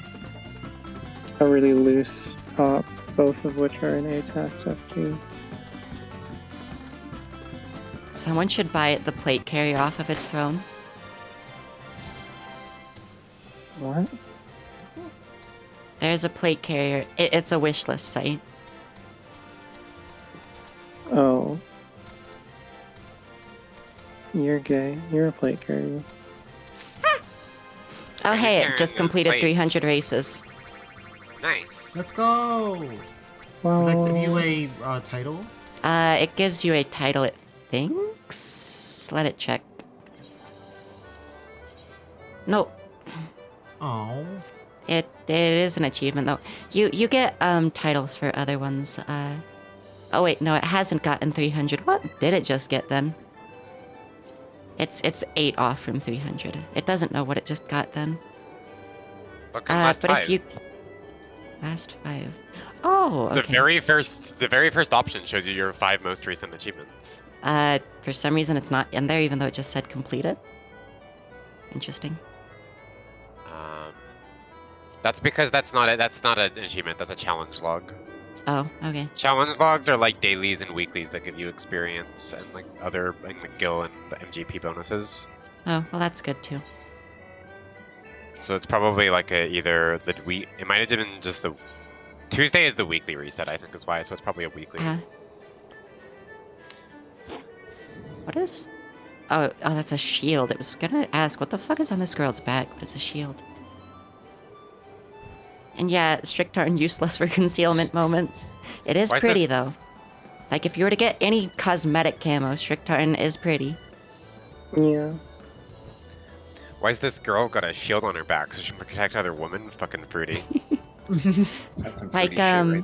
a really loose top, both of which are in ATAX FG. Someone should buy it the plate carrier off of its throne. What? There's a plate carrier. It's a wish list site. Oh. You're gay. You're a plate carrier. Oh hey, it carrying just those completed plates. 300 races. Nice. Let's go. Do Well, that give you a title? It gives you a title, it thinks. Let it check. No, Oh. it is an achievement though. You get titles for other ones. Oh wait, no, it hasn't gotten 300. What did it just get then? It's 8 off from 300. It doesn't know what it just got then. But could last But five. if you Last 5. Oh, okay. The very first option shows you your 5 most recent achievements. For some reason it's not in there, even though it just said completed. Interesting. That's because that's not an achievement. That's a challenge log. Oh, okay. Challenge logs are like dailies and weeklies that give you experience and like other like Gil and MGP bonuses. Oh, well, that's good too. So it's probably like either the week. It might have been just the Tuesday is the weekly reset. I think is why. So it's probably a weekly. What is? Oh, that's a shield. It was gonna ask, what the fuck is on this girl's back? What is a shield? And yeah, strict are useless for concealment moments. It is pretty though. Like if you were to get any cosmetic camo, strict tartan is pretty. Yeah. Why is this girl got a shield on her back so she can protect other women? Fucking fruity. That's some Like fruity shit right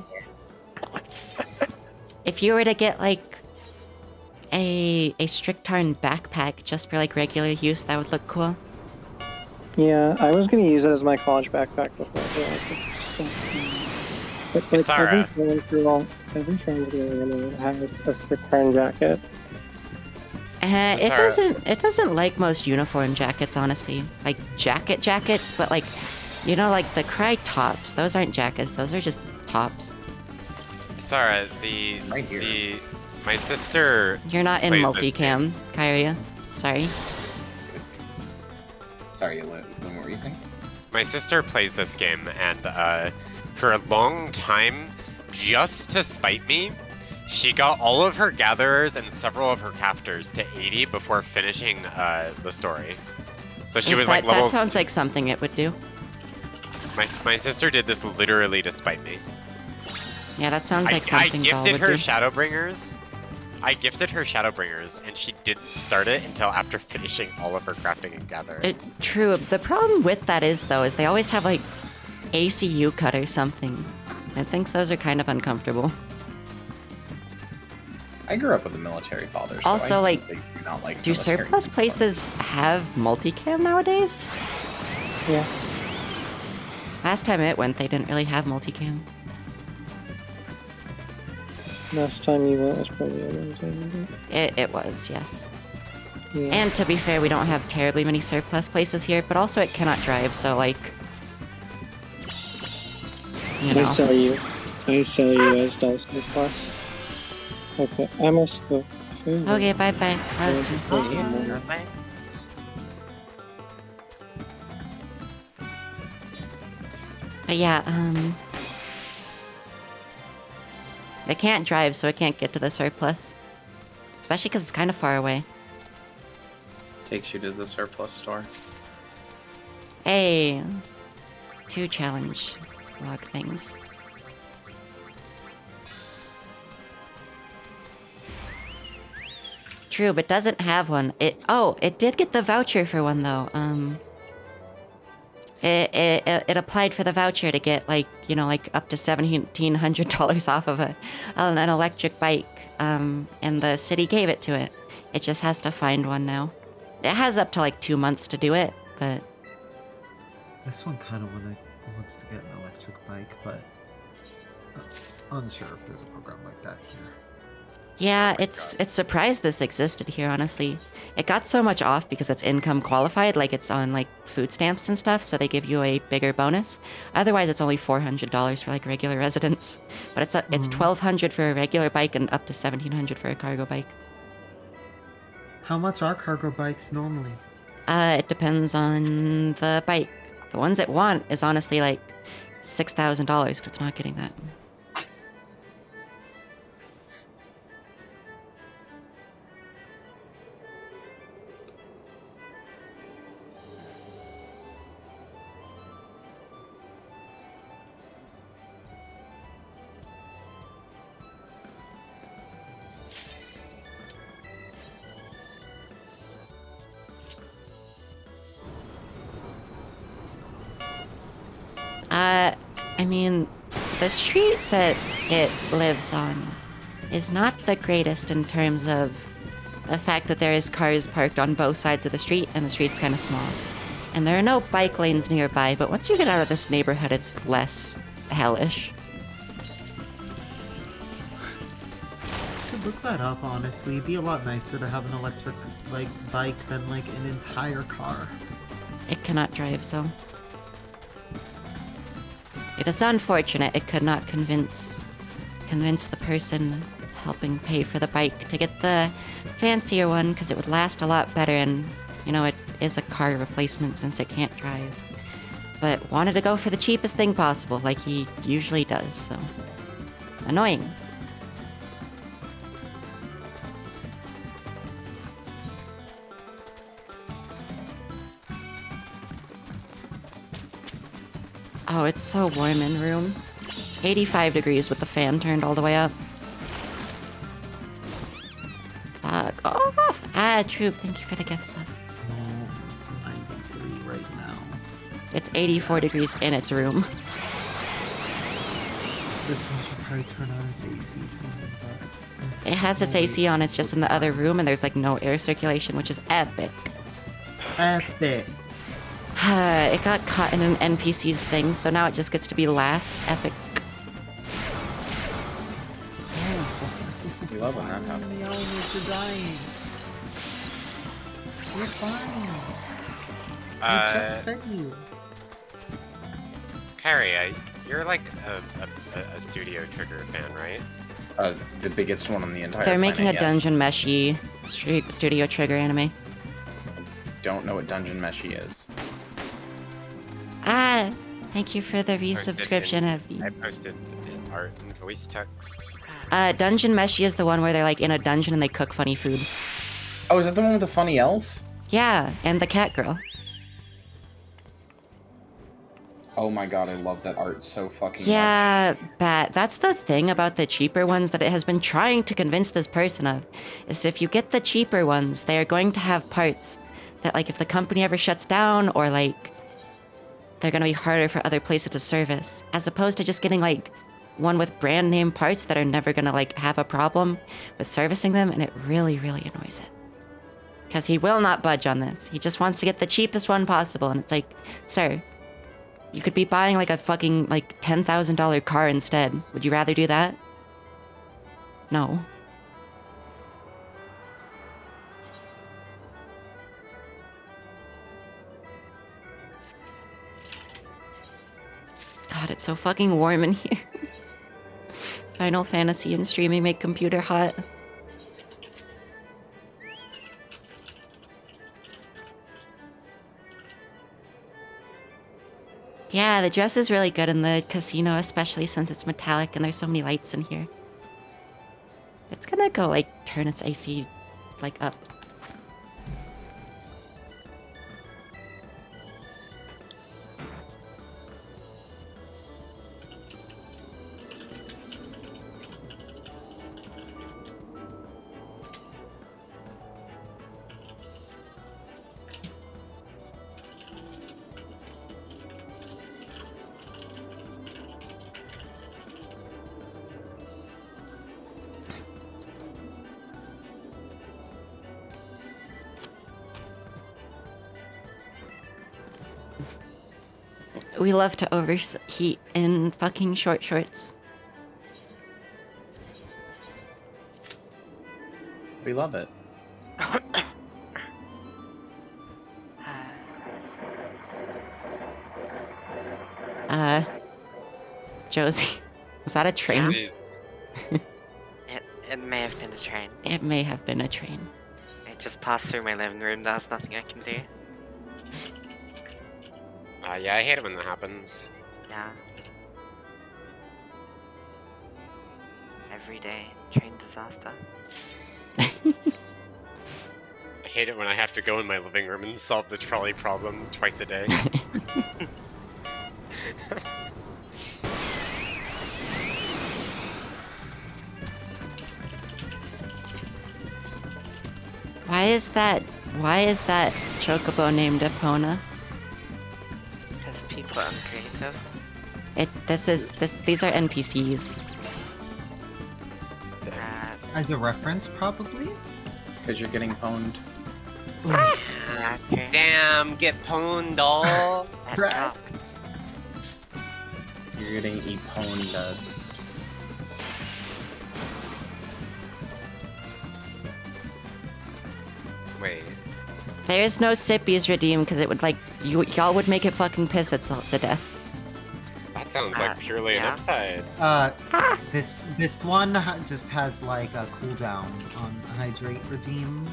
there. if you were to get like a strict tartan backpack just for like regular use, that would look cool. Yeah, I was gonna use it as my college backpack before. But like Sarah. every trans girl has a strict turn jacket. It doesn't like most uniform jackets, honestly. Like jackets, but like, you know, like the cry tops. Those aren't jackets. Those are just tops. Sarah, Right here. my sister. You're not in plays this multicam, Kyria. Sorry. Sorry, what were you saying? My sister plays this game, and for a long time, just to spite me, she got all of her gatherers and several of her cafters to 80 before finishing the story. So she was like That level. sounds like something it would do. My sister did this literally to spite me. Yeah, that sounds like I something Doll gifted would her do. Shadowbringers. And she didn't start it until after finishing all of her crafting and gathering. True. The problem with that is they always have like ACU cut or something. I think those are kind of uncomfortable. I grew up with a military father. So Also, I like, simply do not like Do military surplus people. places have multicam nowadays? Yeah. Last time it went, they didn't really have multicam. Last time you went was probably a long time ago. It was, yes. Yeah. And to be fair, we don't have terribly many surplus places here, but also it cannot drive, so like... You I know. sell you as Doll Surplus. Okay, I must go. Okay, bye-bye. Bye. But yeah, it can't drive, so it can't get to the surplus. Especially because it's kind of far away. Takes you to the surplus store. Hey, 2 challenge log things. True, but doesn't have one. It did get the voucher for one though. It applied for the voucher to get like up to $1,700 off of an electric bike. And the city gave it to it. It just has to find one now. It has up to like 2 months to do it, but This one kind of wants to get an electric bike, but unsure if there's a program like that here. yeah, it's surprised this existed here, honestly. It got so much off because it's income qualified, like it's on like food stamps and stuff, so they give you a bigger bonus. Otherwise, it's only $400 for like regular residents, but it's $1,200 for a regular bike and up to $1,700 for a cargo bike. How much are cargo bikes normally? It depends on the bike. The ones it want is honestly like $6,000, but it's not getting that. I mean, the street that it lives on is not the greatest in terms of the fact that there is cars parked on both sides of the street and the street's kind of small. And there are no bike lanes nearby, but once you get out of this neighborhood, it's less hellish. Should look that up, honestly. It'd be a lot nicer to have an electric, like, bike than, like, an entire car. It cannot drive, so... It is unfortunate it could not convince the person helping pay for the bike to get the fancier one, because it would last a lot better, and, you know, it is a car replacement since it can't drive. But wanted to go for the cheapest thing possible, like he usually does, so... Annoying. Oh, it's so warm in room. It's 85 degrees with the fan turned all the way up. Fuck off! Ah, Troop, thank you for the gift sub. No, it's 93 right now. It's 84 degrees in its room. This one should probably turn on its AC soon, but... It has its AC on, it's just in the other room, and there's like no air circulation, which is epic. Epic. It got caught in an NPC's thing, so now it just gets to be last. Epic. We love when that happens. The elements are dying. You're fine. I just fed you. Carrie, you're like a Studio Trigger fan, right? The biggest one on the entire They're making a planet, yes. Dungeon Meshy Studio Trigger anime. Don't know what Dungeon Meshy is. Ah, thank you for the resubscription, Abby. I posted in art and voice text. Dungeon Meshy is the one where they're like in a dungeon and they cook funny food. Oh, is that the one with the funny elf? Yeah, and the cat girl. Oh my god, I love that art so fucking Yeah, Bat. That's the thing about the cheaper ones that it has been trying to convince this person of, is if you get the cheaper ones, they are going to have parts that, like, if the company ever shuts down, or, like, they're going to be harder for other places to service, as opposed to just getting, like, one with brand name parts that are never going to, like, have a problem with servicing them, and it really, really annoys it. Because he will not budge on this. He just wants to get the cheapest one possible, and it's like, sir, you could be buying, like, a fucking, like, $10,000 car instead. Would you rather do that? No. God, it's so fucking warm in here. Final Fantasy and streaming make computer hot. Yeah, the dress is really good in the casino, especially since it's metallic and there's so many lights in here. It's gonna go, like, turn its AC, like, up. We love to overheat in fucking short shorts. We love it. Josie, was that a train? Jeez. It may have been a train. It may have been a train. It just passed through my living room. There's nothing I can do. Yeah, I hate it when that happens. Yeah. Every day, train disaster. I hate it when I have to go in my living room and solve the trolley problem twice a day. Why is that chocobo named Epona? Because people are uncreative. These are NPCs. As a reference, probably? Because you're getting pwned. Okay. Damn, get pwned all. Right. You're getting e-pwned. Wait. There's no Sippies redeemed because it would like y'all would make it fucking piss itself to death. That sounds like purely an yeah. upside. This one just has like a cooldown on hydrate redeem.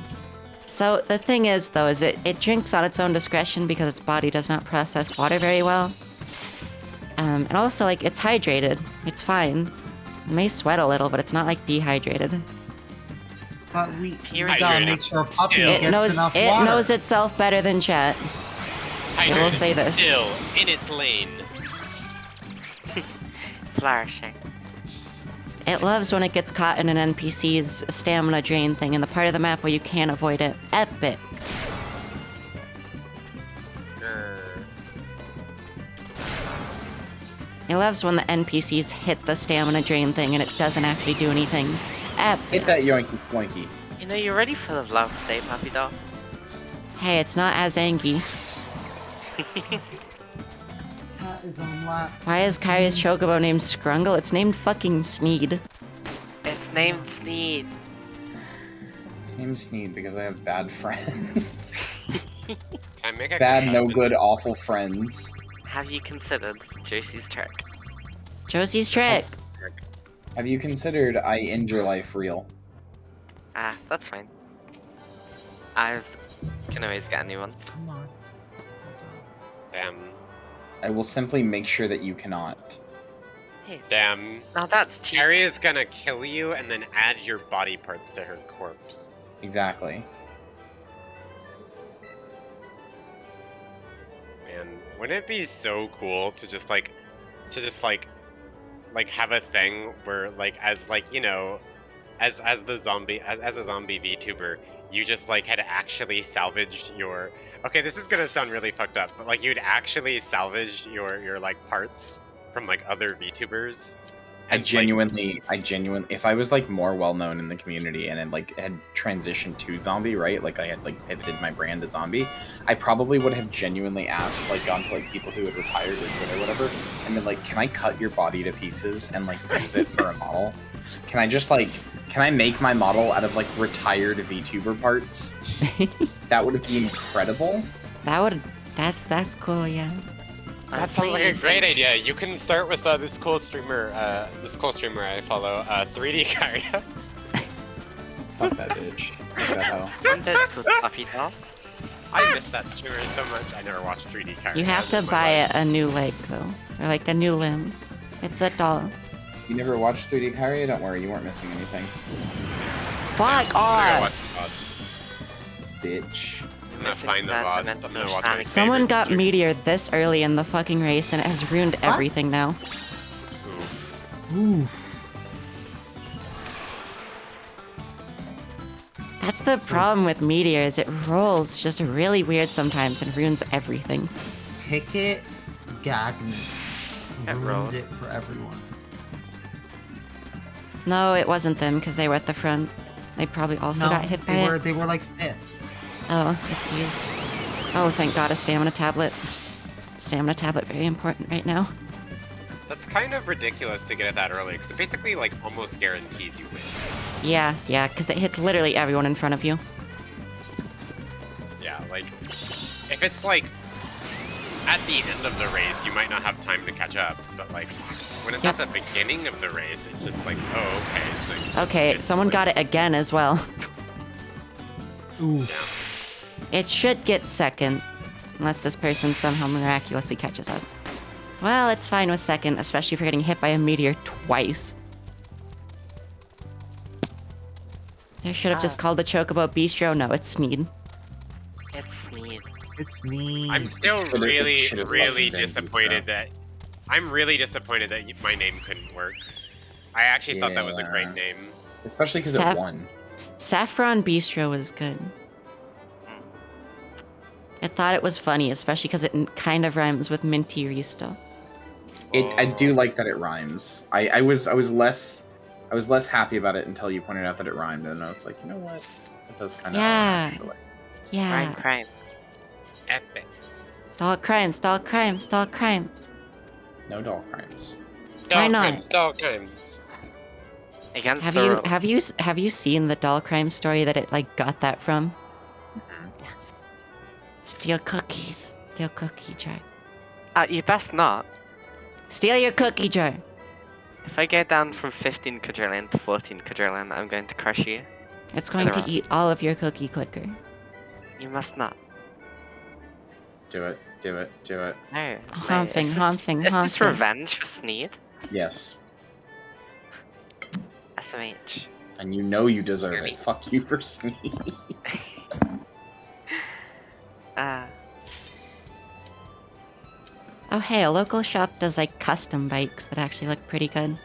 So the thing is though, is it drinks on its own discretion because its body does not process water very well. And also like it's hydrated. It's fine. It may sweat a little, but it's not like dehydrated. But we Hydrated. gotta make sure Puppy Still. gets enough It water. knows itself better than chat. I will say this. Still in its lane. Flourishing. It loves when it gets caught in an NPC's stamina drain thing in the part of the map where you can't avoid it. Epic. It loves when the NPCs hit the stamina drain thing and it doesn't actually do anything. Epic. Hit that yoinky swanky. You know, you're really full of love today, puppy dog. Hey, it's not as angy. Cat is on lap. Why is Kyrie's chocobo named Scrungle? It's named fucking Sneed. It's named Sneed. It's named Sneed because I have bad friends. Can I make a Bad, no comment? good, awful friends. Have you considered Josie's trick? Josie's trick. Have you considered I end your life real? Ah, that's fine. Can always get a new one. Come on. Damn. I will simply make sure that you cannot. Hey, Damn. now that's cheating. Carrie is gonna kill you and then add your body parts to her corpse. Exactly. Man, wouldn't it be so cool to just like have a thing where like as like, you know, as a zombie VTuber, you just like had actually salvaged your okay, this is gonna sound really fucked up, but like you'd actually salvaged your like parts from like other VTubers. I and, genuinely, if I was like more well known in the community and had transitioned to zombie, right? Like I had like pivoted my brand to zombie, I probably would have genuinely asked, like gone to like people who had retired or whatever, and been like, can I cut your body to pieces and like use it for a model? Can I just like, can I make my model out of like retired VTuber parts? That would be incredible. That's cool, yeah. That sounds like a great idea. You can start with this cool streamer I follow, 3D Karya. Fuck that bitch. Fuck that hell. I'm dead to puppy dog. I miss that streamer so much. I never watched 3D Karya. You have to buy a new leg though, or like a new limb. It's a doll. You never watched 3D Kyrie? Don't worry, you weren't missing anything. Fuck off! Bitch. I'm gonna find the VODs. I'm gonna watch my Someone favorite got stream. Meteor this early in the fucking race and it has ruined everything now. Oof. That's the problem with Meteor, is it rolls just really weird sometimes and ruins everything. Ticket gag me. It Ruined rolled. it for everyone. No, it wasn't them because they were at the front. They probably also got hit by it. they were like 5th. Oh, let's use... Oh, thank God, a stamina tablet. Stamina tablet, very important right now. That's kind of ridiculous to get it that early, because it basically like almost guarantees you win. Yeah, because it hits literally everyone in front of you. Yeah, like if it's like at the end of the race, you might not have time to catch up, but like when it's Yep. at the beginning of the race, it's just like, oh, okay. So you just Okay, get someone like- got it again as well. Oof. Yeah. It should get second, unless this person somehow miraculously catches up. Well, it's fine with second, especially if you're getting hit by a meteor twice. They should have just called the Chocobo Bistro. No, it's Sneed. It's Sneed. It's neat. I'm still Should've- really, should've really fucking been disappointed Bistro. that I'm really disappointed that my name couldn't work. I actually thought that was a great Yeah. name. Especially because Sap- it won. Saffron Bistro was good. I thought it was funny, especially because it kind of rhymes with Minty Risto. I do like that it rhymes. I was less happy about it until you pointed out that it rhymed, and I was like, you know what? It does kind of. Yeah. Yeah. Crimes. Epic. Stall crimes, stall crimes, stall crimes. No doll crimes. Why not? Doll crimes. Against Have the you rules. have you seen the doll crime story that it like got that from? Steal cookies. Steal cookie jar. You best not. Steal your cookie jar. If I go down from 15 quadrillion to 14 quadrillion, I'm going to crush you. It's going to eat all of your cookie clicker. You must not. Do it. Do it. Do it. No. Humping, Is humping, this humping. revenge for Sneed? Yes. SMH. And you know you deserve it. Fuck you for sneak. Oh hey, a local shop does like custom bikes that actually look pretty good.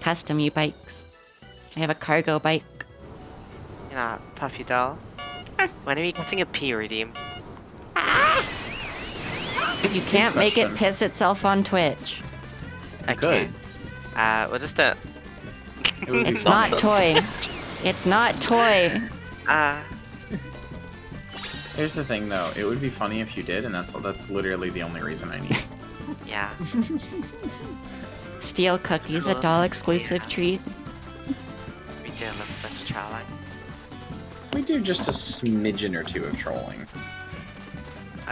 Custom e-bikes. I have a cargo bike. You know, Puppy Doll. When are we getting a P redeem? You can't make it piss itself on Twitch. Okay. We'll just do it. It's not toy. It's not toy. Here's the thing, though. It would be funny if you did, and that's literally the only reason I need. Yeah. Steal cookies, a doll exclusive treat. We do a little bit of trolling. We do just a smidgen or two of trolling.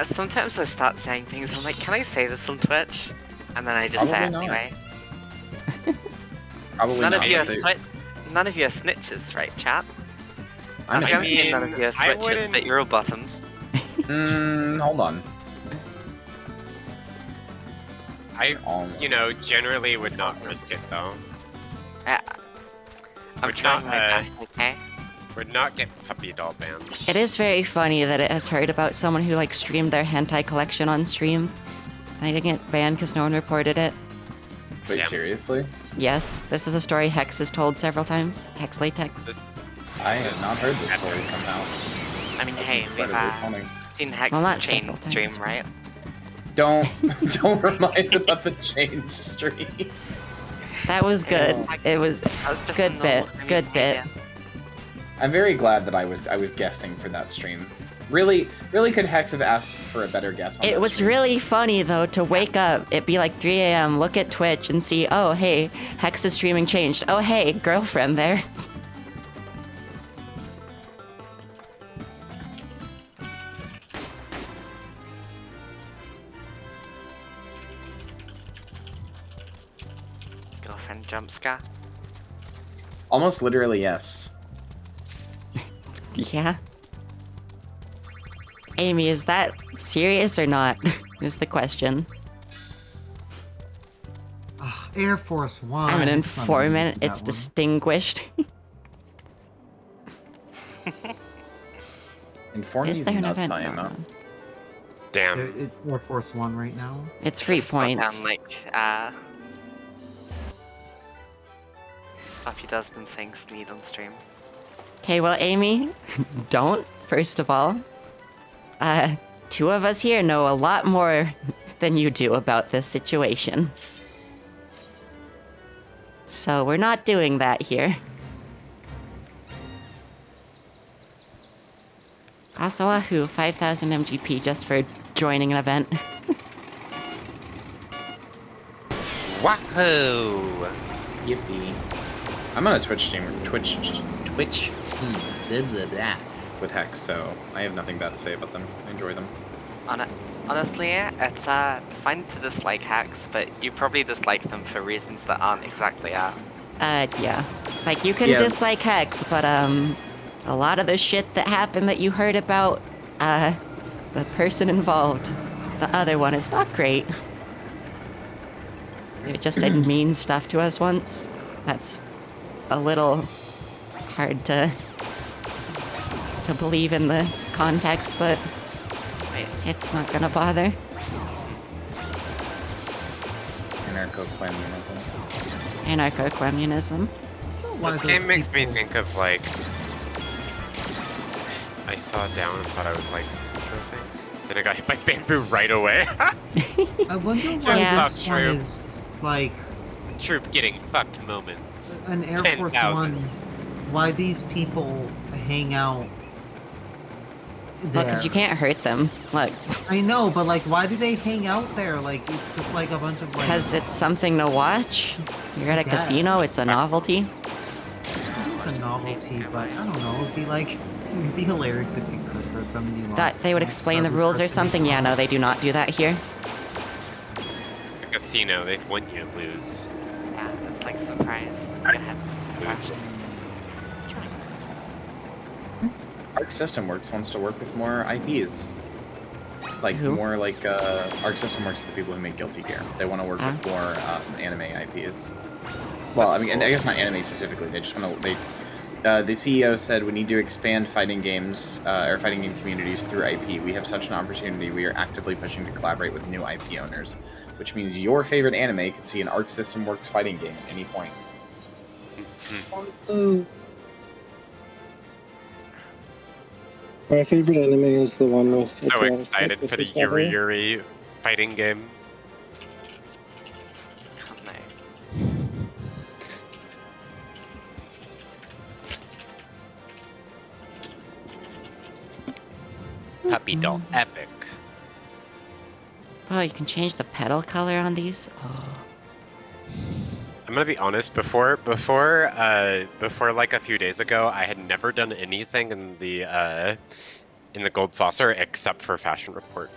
Sometimes I start saying things, I'm like, can I say this on Twitch? And then I just say it Probably not. anyway. Probably None not. of you are none of you are snitches, right, chat? I was know. gonna say none of you are switches, wouldn't- but you're all bottoms. Hold on. You know, generally would not risk it though. I'm trying my best, okay? Would not get puppy doll banned. It is very funny that it has heard about someone who like streamed their hentai collection on stream. They didn't get banned because no one reported it. Wait, Yeah. seriously? Yes, this is a story Hex has told several times. Hex Latex. I have not heard this story somehow. I mean, hey, we've Incredibly funny. seen Well, Hex's not chain several times. stream, right? Don't remind about the change stream. That was good. It was That was just good a bit. normal- Good bit. I'm very glad that I was guessing for that stream. Really could Hex have asked for a better guess on It that was stream. really funny though to wake up, it'd be like 3 a.m., look at Twitch and see, oh hey, Hex's streaming changed. Oh hey, girlfriend there. Girlfriend jump scare. Almost literally, yes. Yeah. Amy, is that serious or not? Is the question. Ugh, Air Force One. I'm an It's not informant. that It's one. distinguished. Inform Is these there an nuts event? I am No, not. no. Damn. It's Air Force One right now. It's free Just spot points. Down, like, Puppy Doll's been saying Sneed on stream. Okay, well, Amy, don't, first of all. Two of us here know a lot more than you do about this situation. So we're not doing that here. Also, Wahoo, 5,000 MGP just for joining an event. Wahoo! Yippee. I'm on a Twitch stream. Twitch. Blah, blah, blah, with Hex, so I have nothing bad to say about them. I enjoy them. Honestly, it's fine to dislike hacks, but you probably dislike them for reasons that aren't exactly Yeah. Like, you can Yeah. dislike Hex, but, a lot of the shit that happened that you heard about, the person involved, the other one, is not great. They just said mean stuff to us once. That's a little hard to believe in the context, but it's not gonna bother. Anarcho-Kwehmunnism. Anarcho-Kwehmunnism. Why This those game makes me people- think of like. I saw it down and thought I was like, something. Then I got hit by bamboo right away. I wonder why Yeah. this one True. is like Troop getting fucked moments. an Air Force 10,000. One. Why these people hang out there. Because you can't hurt them. Look, I know, but like, why do they hang out there? Like, it's just like a bunch of like. because it's something to watch. You're at a Yeah. casino, it's a novelty. It is a novelty, but I don't know. It'd be hilarious if you could hurt them. And you That lost they would points explain for the every rules or person you something. Yeah, no, fought. they do not do that here. The casino, they want you to lose. Yeah, it's like surprise. Go ahead. Lose. Arc System Works wants to work with more IPs. Like, Who? more like, Arc System Works with the people who make Guilty Gear. They want to work with more anime IPs. Well, That's I mean, cool. I guess not anime specifically. They just want to. The CEO said we need to expand fighting games or fighting game communities through IP. We have such an opportunity. We are actively pushing to collaborate with new IP owners, which means your favorite anime could see an Arc System Works fighting game at any point. My favorite anime is the one with. So excited for the Yuri Yuri fighting game. Can't know. Puppy doll epic. Oh, you can change the pedal color on these. Oh, I'm gonna be honest. Before like a few days ago, I had never done anything in the Gold Saucer except for Fashion Report.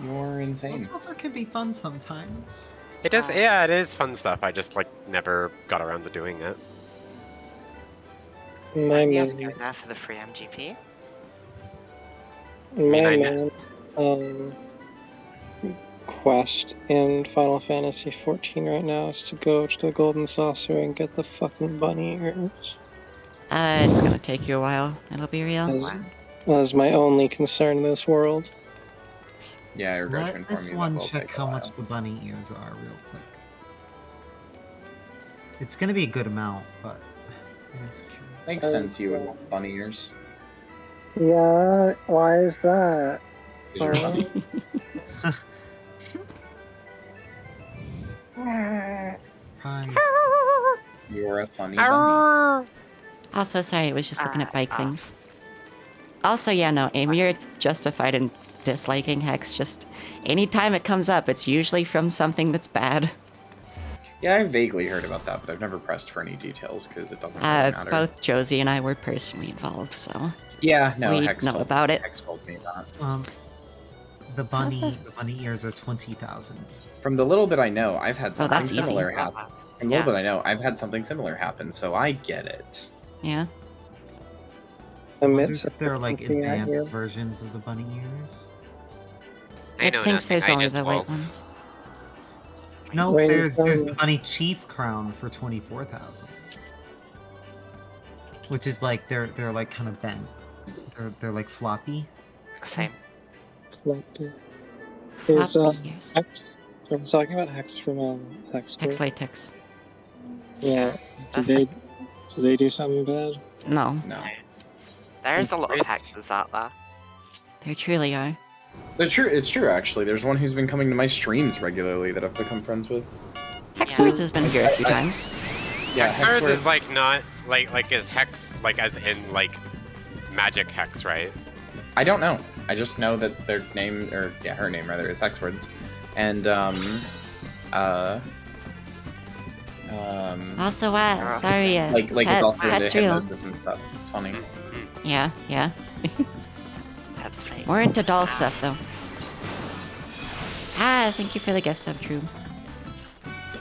You're insane. Well, saucer can be fun sometimes. It is, yeah, it is fun stuff. I just like never got around to doing it. My I'd be able to man, go there for the free MGP. my I man, quest in Final Fantasy XIV right now is to go to the Golden Saucer and get the fucking bunny ears. it's gonna take you a while. It'll be real. That is my only concern in this world. Yeah, I regret to Let inform this you that one will check take a how while. much the bunny ears are real quick. It's gonna be a good amount, but it is curious. Makes sense, you would want bunny ears. Yeah, why is that? 'Cause you're bunny. Prize. You're a funny bunny. Also, sorry, I was just looking at bike things. Also, yeah, no, Amy, you're justified in disliking Hex. Just anytime it comes up, it's usually from something that's bad. Yeah, I vaguely heard about that, but I've never pressed for any details because it doesn't really matter. Both Josie and I were personally involved, so Yeah, no, we Hex know told about it. Hex told me that. The bunny ears are 20,000. From the little bit I know, I've had something that's easy. similar happen. From the little bit I know, I've had something similar happen, so I get it. Yeah. I wonder Admits if they're like looking at advanced you. versions of the bunny ears. I It know thinks nothing. there's I only just the white wolf. ones. No, Wait, there's the bunny chief crown for 24,000. Which is like they're like kind of bent. They're like floppy. Same. Floppy. Is Floppy ears. Hex? Are we talking about Hex from Hex? Hex latex. Yeah. That's Did they do something bad? No, No. There's a lot of hackers out there. there truly are. It's true, actually. There's one who's been coming to my streams regularly that I've become friends with. Hexwords has been here a few times. Yeah, Hexwords Hexword- is like not like is hex like as in like magic hex, right? I don't know. I just know that their name, or yeah, her name rather, is Hexwords. And, Also, what? Sorry, like pet, it's also into pet's real. hypnosis and stuff. It's funny. Yeah, yeah. That's fake. More into doll stuff, though. Thank you for the gift sub, True.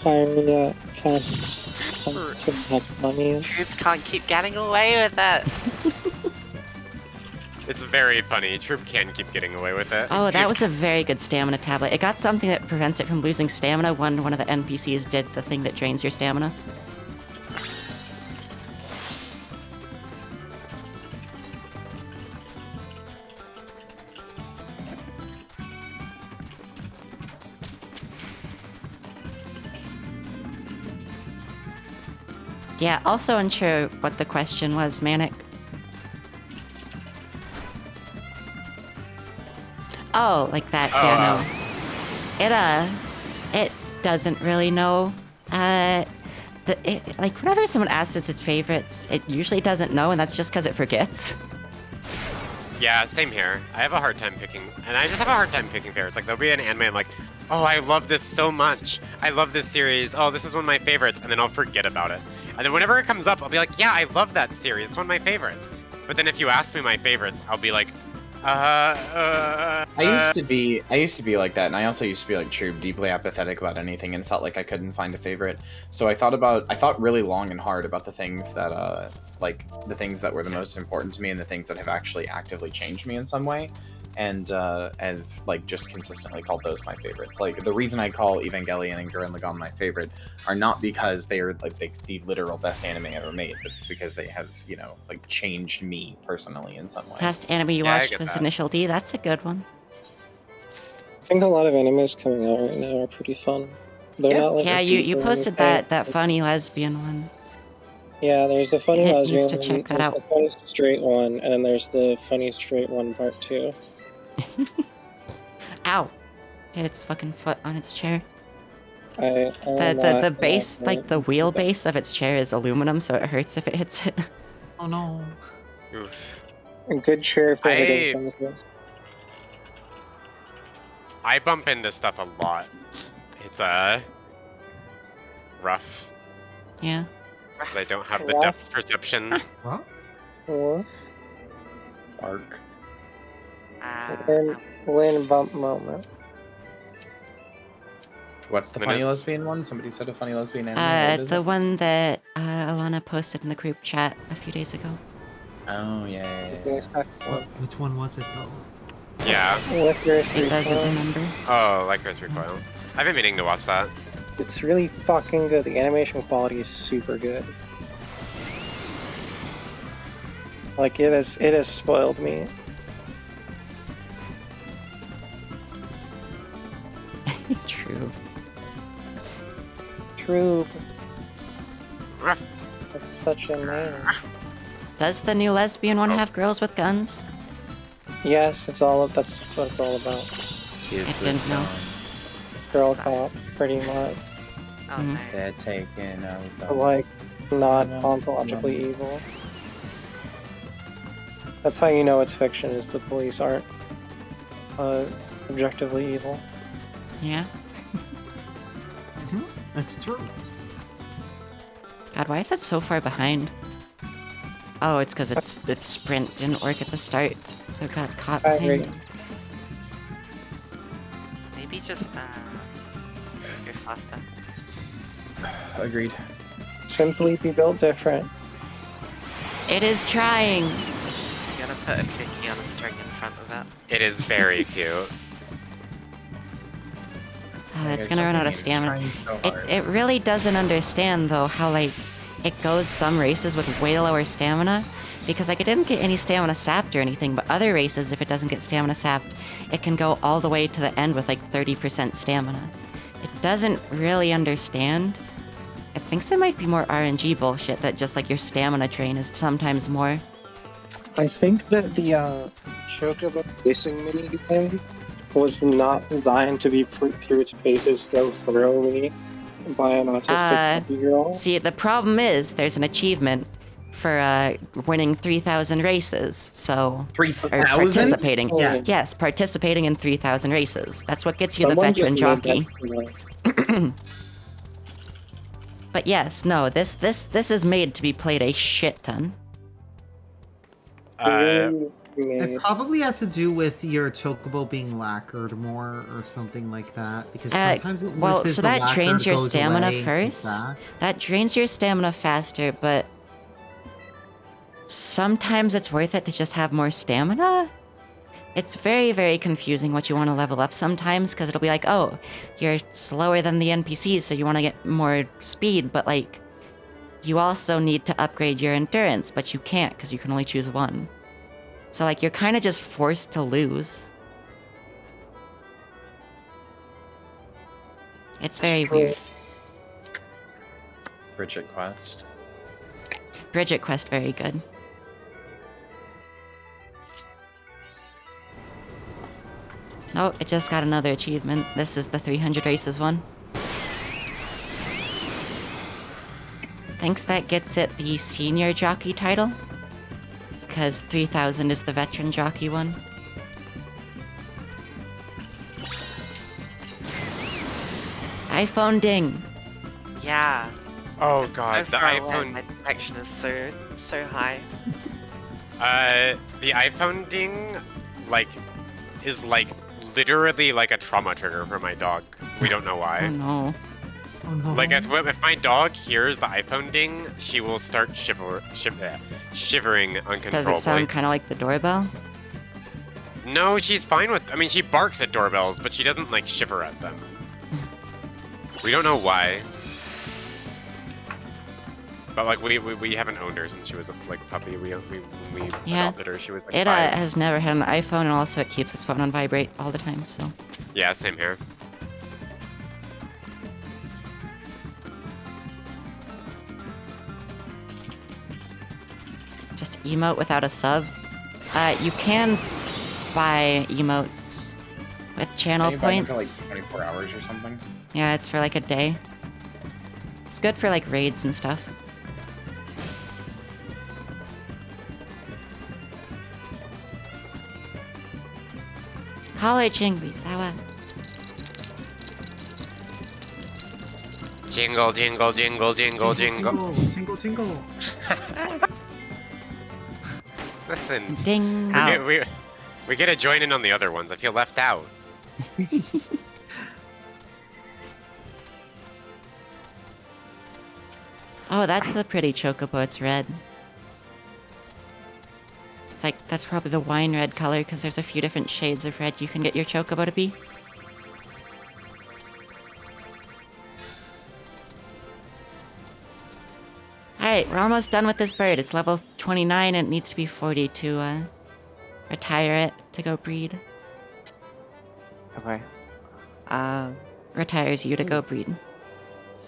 I cast to have money. Troop can't keep getting away with it. It's very funny. Troop can keep getting away with it. Oh, that was a very good stamina tablet. It got something that prevents it from losing stamina when one of the NPCs did the thing that drains your stamina. Yeah, also unsure what the question was, Manic. Oh, like that, yeah, no. It doesn't really know. Like, whenever someone asks its favorites, it usually doesn't know, and that's just because it forgets. Yeah, same here. I have a hard time picking, and I just have a hard time picking favorites. Like, there'll be an anime I'm like, oh, I love this so much. I love this series. Oh, this is one of my favorites, and then I'll forget about it. And then whenever it comes up, I'll be like, yeah, I love that series. It's one of my favorites. But then if you ask me my favorites, I'll be like, I used to be like that, and I also used to be like true deeply apathetic about anything and felt like I couldn't find a favorite. So I thought really long and hard about the things that like the things that were the most important to me and the things that have actually actively changed me in some way. And like just consistently called those my favorites. Like the reason I call Evangelion and Gurren Lagann my favorite are not because they are like the literal best anime ever made, but it's because they have, you know, like changed me personally in some way. Last anime you Yeah, I watched get was that. Initial D. That's a good one. I think a lot of animes coming out right now are pretty fun. They're not like Yeah, you deep or posted anything. that funny lesbian one. Yeah, there's the funny It needs lesbian to one, check that there's out. the funny straight one, and then there's the funny straight one part 2. Ow! Hit its fucking foot on its chair. The The base, like the wheelbase of its chair is aluminum, so it hurts if it hits it. Oh no. oof. A good chair for I- hitting things. I bump into stuff a lot. It's rough Yeah. because I don't have the Rough. depth perception. What? Woof. Arc. Lynn bump moment. What's the Then funny is- lesbian one? Somebody said a funny lesbian anime. What is The it? one that Alana posted in the group chat a few days ago. Oh yeah. Which one was it though? Yeah. Licorice It doesn't Recoil. remember. Oh, Licorice Recoil. I've been meaning to watch that. It's really fucking good. The animation quality is super good. Like it has spoiled me. True. True. Ruff. That's such a name. Does the new lesbian one have girls with guns? Yes, that's what it's all about. Kids I didn't with know. guns. Girl cops, pretty much. Oh, Mhm. no. They're taking out the... But like, not No, ontologically no. evil. That's how you know it's fiction, is the police aren't objectively evil. Yeah. That's true. God, why is it so far behind? Oh, it's because its sprint didn't work at the start, so it got caught I behind. agree. Maybe just go faster. Agreed. Simply be built different. It is trying. You gotta put a cookie on a string in front of it. It is very cute. It's gonna run out of stamina. So It really doesn't understand though how like it goes some races with way lower stamina because like it didn't get any stamina sapped or anything, but other races if it doesn't get stamina sapped, it can go all the way to the end with like 30% stamina. It doesn't really understand. It thinks it might be more RNG bullshit that just like your stamina train is sometimes more. I think that the Chocobo racing minigame was not designed to be put through its paces so thoroughly by an autistic puppy girl. See, the problem is there's an achievement for winning 3,000 races, so... Or 3,000? participating. Yeah. Yes, participating in 3,000 races. That's what gets you the Someone veteran just made jockey. that, But yes, this is made to be played a shit ton. really It made- probably has to do with your chocobo being lacquered more or something like that. Because sometimes it well, loses so the that lacquer drains your goes stamina away and first. comes back. That drains your stamina faster, but sometimes it's worth it to just have more stamina. It's very, very confusing what you want to level up sometimes, because it'll be like, oh, you're slower than the NPCs, so you want to get more speed, but like, you also need to upgrade your endurance, but you can't, because you can only choose one. So like, you're kind of just forced to lose. It's very weird. Bridget Quest. Bridget Quest, very good. Oh, it just got another achievement. This is the 300 races one. Thinks that gets it the senior jockey title. because 3000 is the veteran jockey one. iPhone ding. Yeah. Oh god, the iPhone. My detection is so high. The iPhone ding, like, is like literally like a trauma trigger for my dog. We don't know Oh why. no. Oh no. Like, if my dog hears the iPhone ding, she will start shivering uncontrollably. Does it sound kind of like the doorbell? No, she's fine with. I mean, she barks at doorbells, but she doesn't like shiver at them. We don't know why. But like we haven't owned her since she was like a puppy. We Yeah. adopted her. She was like It 5. has never had an iPhone, and also it keeps its phone on vibrate all the time, so. Yeah, same here. Just emote without a sub. You can buy emotes with channel Can you buy them points. for like 24 hours or something? Yeah, it's for like a day. It's good for like raids and stuff. College English, sawa. Jingle, jingle, jingle, jingle, jingle. Tingle, tingle. Listen, Ding. we get to join in on the other ones. I feel left out. Oh, that's a pretty chocobo. It's red. It's like, that's probably the wine red color because there's a few different shades of red you can get your chocobo to be. Alright, we're almost done with this bird. It's level 29 and it needs to be 40 to retire it to go breed. Okay. Retires you to go breed.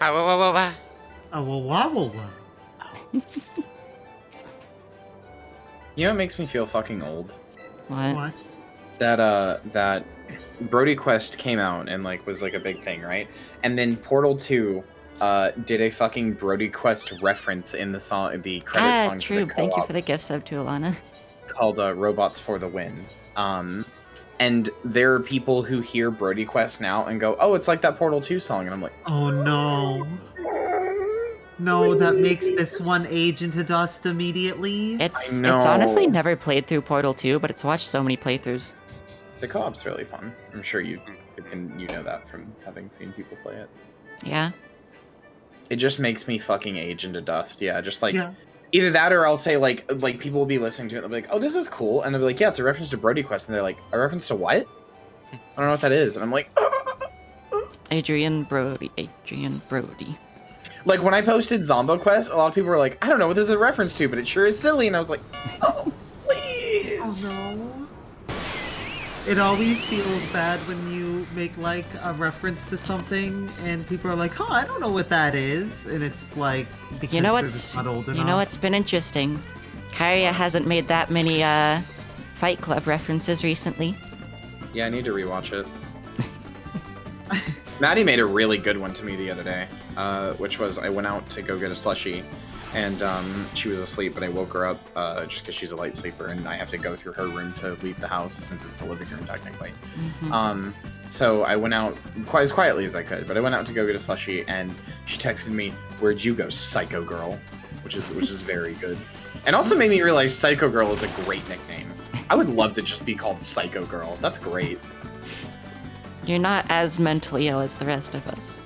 Ah, wah, wah, wah, wah. Oh, well, wobble one. You know what makes me feel fucking old? What? What? That Brody Quest came out and like was like a big thing, right? And then Portal 2 did a fucking Brody Quest reference in the song, the credit song. True. For the Thank you co-op for the gift sub to Alana. called Robots for the Win. And there are people who hear Brody Quest now and go, "Oh, it's like that Portal 2 song," and I'm like, Oh no. No, that makes this one age into dust immediately. It's know. honestly never played through Portal 2, but it's watched so many playthroughs. "The co-op's really fun." I'm sure you know that from having seen people play it. Yeah. It just makes me fucking age into dust. Yeah, just like Yeah. either that or I'll say like people will be listening to it. They'll be like, "Oh, this is cool," and they'll be like, "Yeah, it's a reference to Brody Quest," and they're like, "A reference to what? I don't know what that is." And I'm like, Adrian Brody. like when I posted Zombo Quest, a lot of people were like, "I don't know what this is a reference to, but it sure is silly," and I was like, "Oh, please." Oh no. It always feels bad when you make like a reference to something and people are like, "Huh, I don't know what that is," and it's like because You know they're what's just not old enough. you know what's been interesting? Karya hasn't made that many Fight Club references recently. Yeah, I need to rewatch it. Maddie made a really good one to me the other day, which was I went out to go get a slushie, and she was asleep, but I woke her up just because she's a light sleeper, and I have to go through her room to leave the house since it's the living room technically. So I went out quite as quietly as I could, but I went out to go get a slushie, and she texted me, "Where'd you go, Psycho Girl?" which is very good, and also made me realize Psycho Girl is a great nickname. I would love to just be called Psycho Girl. That's great. You're not as mentally ill as the rest of us.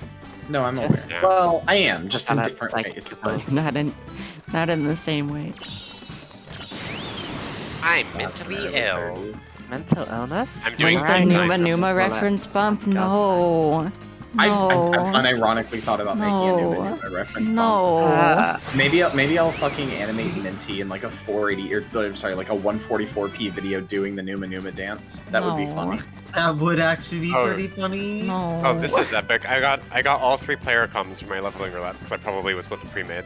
No, I'm aware. Just- Yeah. Well, I am, just in That's different like- ways. Not in the same way. I'm mentally ill. Mental illness? I'm doing When's the things Numa like Numa Well, reference bump? God. No. I've No. unironically thought about making a new No. reference. No. Maybe I'll fucking animate Minty in like a 480 or I'm sorry, like a 144p video doing the Numa Numa dance. That would be No. funny. That would actually be Oh. pretty funny. No. Oh, this is epic. I got all 3 player comes for my leveling roulette because I probably was with the pre-made.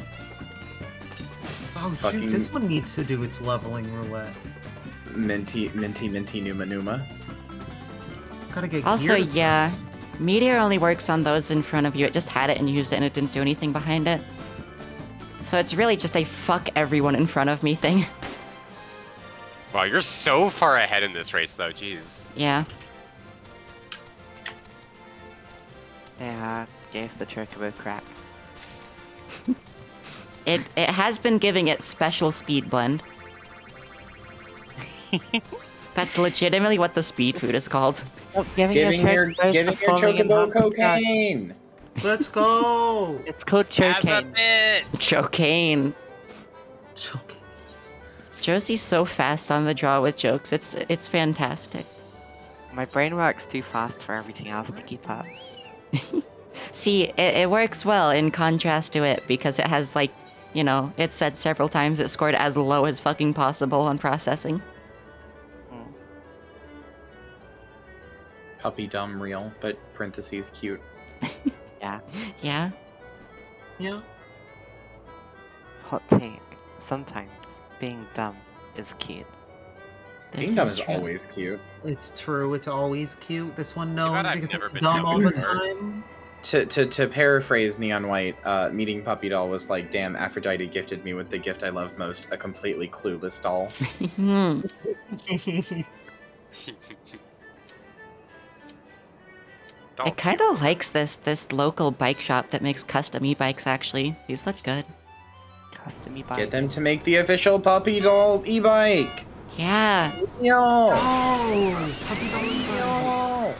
Oh shoot, Fucking- this one needs to do its leveling roulette. Minty Numa Numa. Gotta get Also, gear to- yeah, Meteor only works on those in front of you. It just had it and used it and it didn't do anything behind it. So it's really just a fuck everyone in front of me thing. Wow, you're so far ahead in this race, though. Jeez. Yeah. Yeah, gave the chocobo crack. It has been giving it special speed blend. That's legitimately what the speed food is called. Stop giving Giving your chocobo cocaine. cocaine. Let's go! It's called As a chocaine. bit. Chocaine. Okay. Josie's so fast on the draw with jokes. It's fantastic. My brain works too fast for everything else to keep up. See, it works well in contrast to it because it has, like, you know, it's said several times it scored as low as fucking possible on processing. Puppy dumb real, but parentheses cute. Yeah. Yeah. Yeah. Hot take. Sometimes being dumb is cute. This Being dumb is is true. always cute. It's true, it's always cute. This one knows bad I've because never it's been dumb dumb all the before. time. To paraphrase Neon White, meeting Puppy Doll was like, damn, Aphrodite gifted me with the gift I love most, a completely clueless doll. Hmm. It kind of likes this local bike shop that makes custom e-bikes, actually. These look good. Custom e-bike. Get them to make the official Puppy Doll e-bike! Yeah. Yo! Oh! Puppy dog. Yo!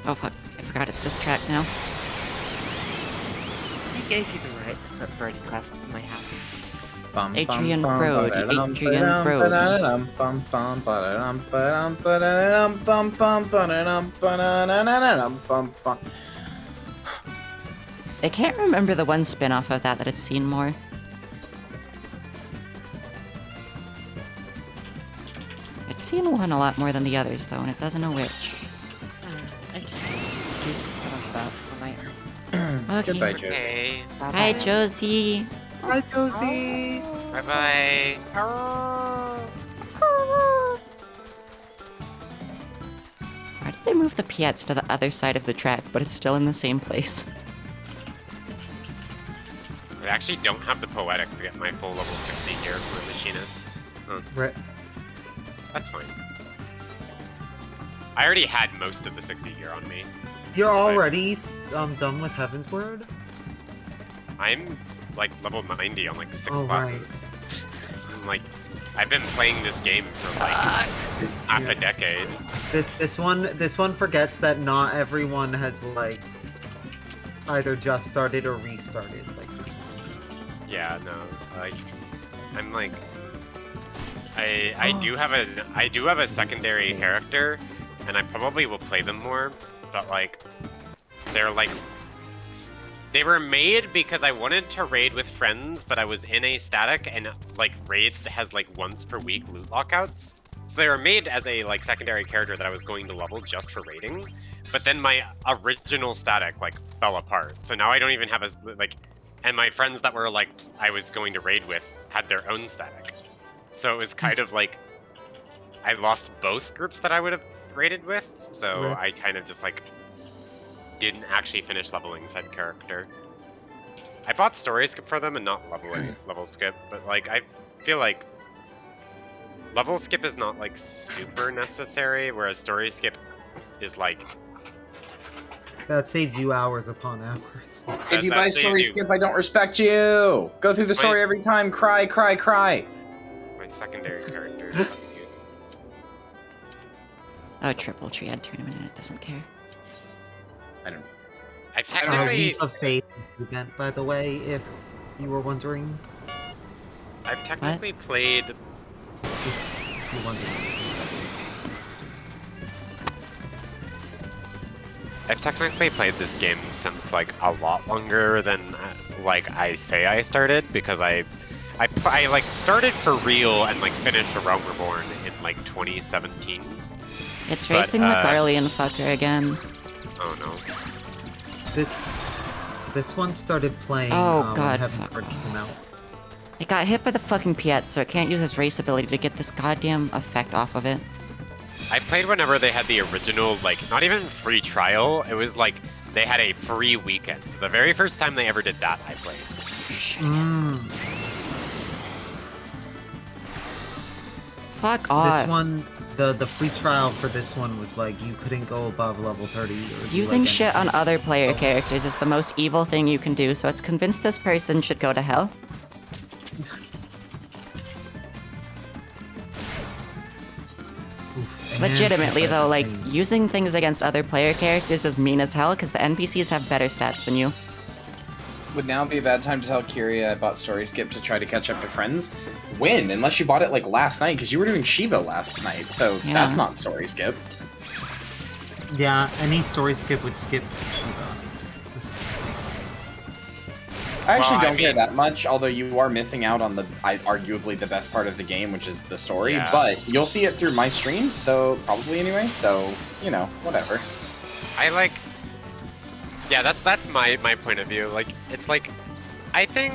Oh, fuck. I forgot it's this track now. Who gave you the right to put Birdie Quest in my hat? Bum, Adrian bum, Brody, ba-da-dum, Adrian ba-dum, Brody. ba-da-dum, bum, bum, ba-da-dum, ba-dum, ba-da-dum, bum, bum, ba-da-dum, ba-da-da-da-dum, bum, bum. I can't remember the one spin-off of that it's seen more. It's seen one a lot more than the others, though, and it doesn't know which. Okay. Goodbye, Joe. Okay. Hi, Josie. Hi, Josie! Bye bye. Why did they move the Piets to the other side of the track, but it's still in the same place? I actually don't have the poetics to get my full level 60 gear for a machinist. Huh. Right. That's fine. I already had most of the 60 gear on me. You're Because already done with Heaven's Word? I'm like level 90 on like 6 Oh, classes. I'm like, I've been playing this game for like half a decade. This one forgets that not everyone has like either just started or restarted like this one. Yeah, no, like, I'm like, I do have a secondary character, and I probably will play them more, but like, they're like, they were made because I wanted to raid with friends, but I was in a static, and like raid has like once per week loot lockouts. So they were made as a like secondary character that I was going to level just for raiding, but then my original static like fell apart. So now I don't even have a like, and my friends that were like I was going to raid with had their own static. So it was kind of like I lost both groups that I would have raided with. So Right. I kind of just like didn't actually finish leveling said character. I bought story skip for them and not level skip, but like I feel like level skip is not like super necessary, whereas story skip is like That saves you hours upon hours. If you that buy saves story you- skip, I don't respect you! Go through the story every time, cry, cry, cry! my secondary character. Oh, Triple Triad tournament, and it doesn't care. I don't. I technically, Leap of Faith is the event, by the way, if you were wondering. I've technically played. If you're wondering. I've technically played this game since like a lot longer than like I say I started, because I like started for real and like finished A Realm Reborn in like 2017. It's But, racing the Garlean fucker again. Oh no. This one started playing Oh, when God, Heaven's fuck Word off. came out. It got hit by the fucking Piet, so it can't use its race ability to get this goddamn effect off of it. I played whenever they had the original, like, not even free trial, it was like they had a free weekend. The very first time they ever did that, I played. Fuck off. This one, the free trial for this one was like you couldn't go above level 30. Or do, Using like, shit on other player characters is the most evil thing you can do, so it's convinced this person should go to hell. Oof, Legitimately and- though, like, using things against other player characters is mean as hell because the NPCs have better stats than you. Would now be a bad time to tell Kyria I bought Story Skip to try to catch up to friends? When? Unless you bought it like last night, because you were doing Shiva last night, so Yeah. that's not Story Skip. Yeah, any story skip would skip Shiva. I actually Well, I don't care mean- that much, although you are missing out on the arguably the best part of the game, which is the story. Yeah. But you'll see it through my streams, so probably anyway. So you know, whatever. I like. Yeah, that's my point of view. Like, it's like, I think.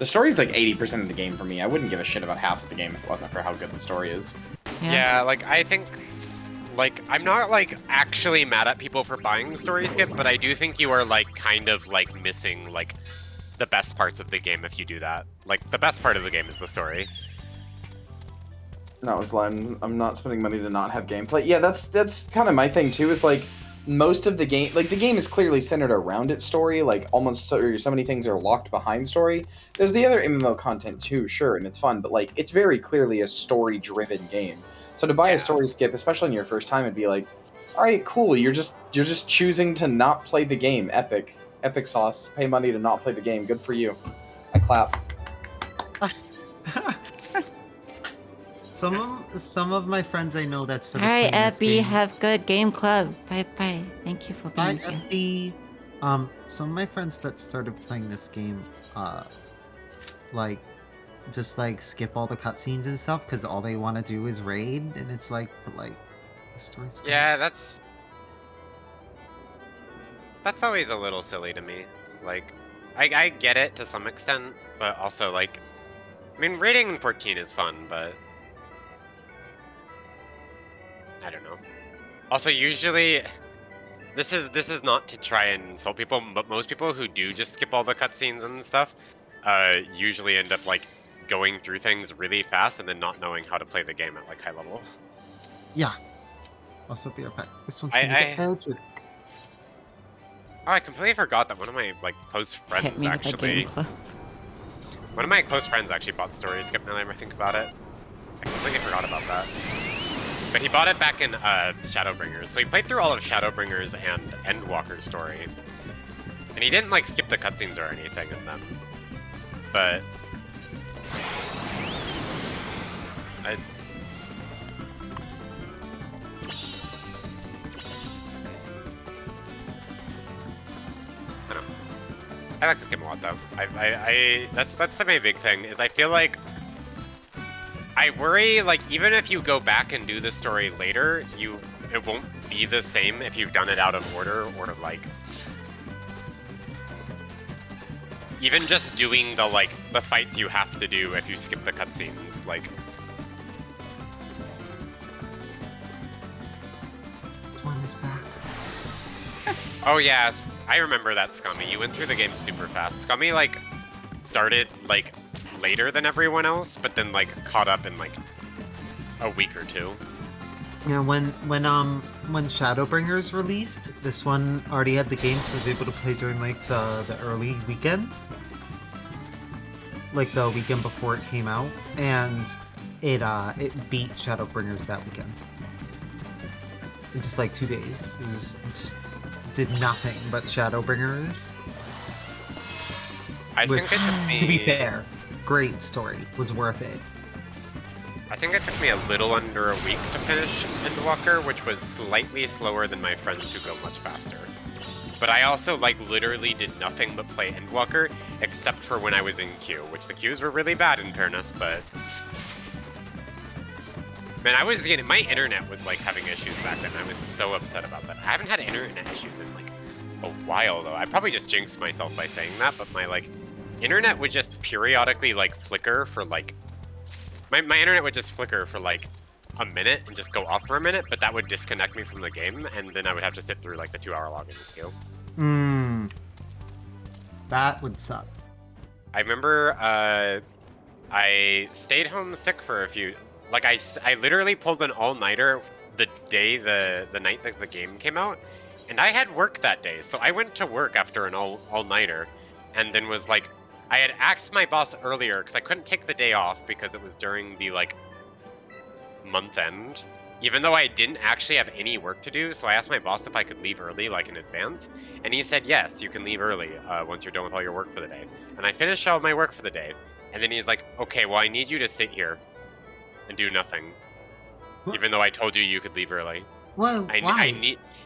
The story's like 80% of the game for me. I wouldn't give a shit about half of the game if it wasn't for how good the story is. Yeah, like, I think. Like, I'm not, like, actually mad at people for buying the story skip, but I do think you are, like, kind of, like, missing, like, the best parts of the game if you do that. Like, the best part of the game is the story. No, I'm not spending money to not have gameplay. Yeah, that's kind of my thing too. Is like most of the game, like the game is clearly centered around its story. Like almost so many things are locked behind story. There's the other MMO content too, sure, and it's fun, but like it's very clearly a story-driven game. So to buy a story skip, especially in your first time, it'd be like, all right, cool. You're just choosing to not play the game. Epic sauce. Pay money to not play the game. Good for you. I clap. Some of my friends I know that started Alright, playing this Abby, game. have good game club. Bye bye. Thank you for Bye, being here. Abby. Some of my friends that started playing this game, like, just like skip all the cutscenes and stuff because all they want to do is raid, and it's like, but like, the story's good. Yeah, that's always a little silly to me. Like, I get it to some extent, but also, like, I mean, raiding in 14 is fun, but I don't know. Also, usually, this is not to try and insult people, but most people who do just skip all the cutscenes and stuff, usually end up like going through things really fast and then not knowing how to play the game at like high level. Yeah. Also, be right back. This one's I- gonna get Eldritch. Oh, I completely forgot that one of my like close Hit friends me with a actually. game club. One of my close friends actually bought Story Skip now that I ever think about it. I completely forgot about that. But he bought it back in Shadowbringers. So he played through all of Shadowbringers and Endwalker's story. And he didn't like skip the cutscenes or anything in them. But I like this game a lot, though. That's my big thing, is I feel like I worry, like, even if you go back and do the story later, it won't be the same if you've done it out of order, or, like, even just doing the fights you have to do if you skip the cutscenes, like... One is back. Oh, yes. I remember that, Scummy. You went through the game super fast. Scummy, like, started, like, later than everyone else, but then, like, caught up in, like, a week or two. Yeah, when Shadowbringers released, this one already had the game, so I was able to play during like the early weekend, like the weekend before it came out, and it beat Shadowbringers that weekend. In just like 2 days, it just did nothing but Shadowbringers. I Which, think it took me... to be fair, great story, was worth it. I think it took me a little under a week to finish Endwalker, which was slightly slower than my friends who go much faster. But I also, like, literally did nothing but play Endwalker, except for when I was in queue, which the queues were really bad in fairness, but... Man, I was getting... My internet was, like, having issues back then. I was so upset about that. I haven't had internet issues in, like, a while, though. I probably just jinxed myself by saying that, but my, like, internet would just periodically, like, flicker for, like... My internet would just flicker for, like, a minute and just go off for a minute, but that would disconnect me from the game, and then I would have to sit through like the 2-hour login queue. That would suck. I remember I stayed home sick for a few. Like I literally pulled an all-nighter the night that the game came out, and I had work that day, so I went to work after an all-nighter, and then was like, I had asked my boss earlier because I couldn't take the day off because it was during the like month end, even though I didn't actually have any work to do. So I asked my boss if I could leave early, like in advance, and he said yes, you can leave early once you're done with all your work for the day. And I finished all my work for the day, and then he's like, okay, well I need you to sit here and do nothing, even though I told you could leave early. Well, why?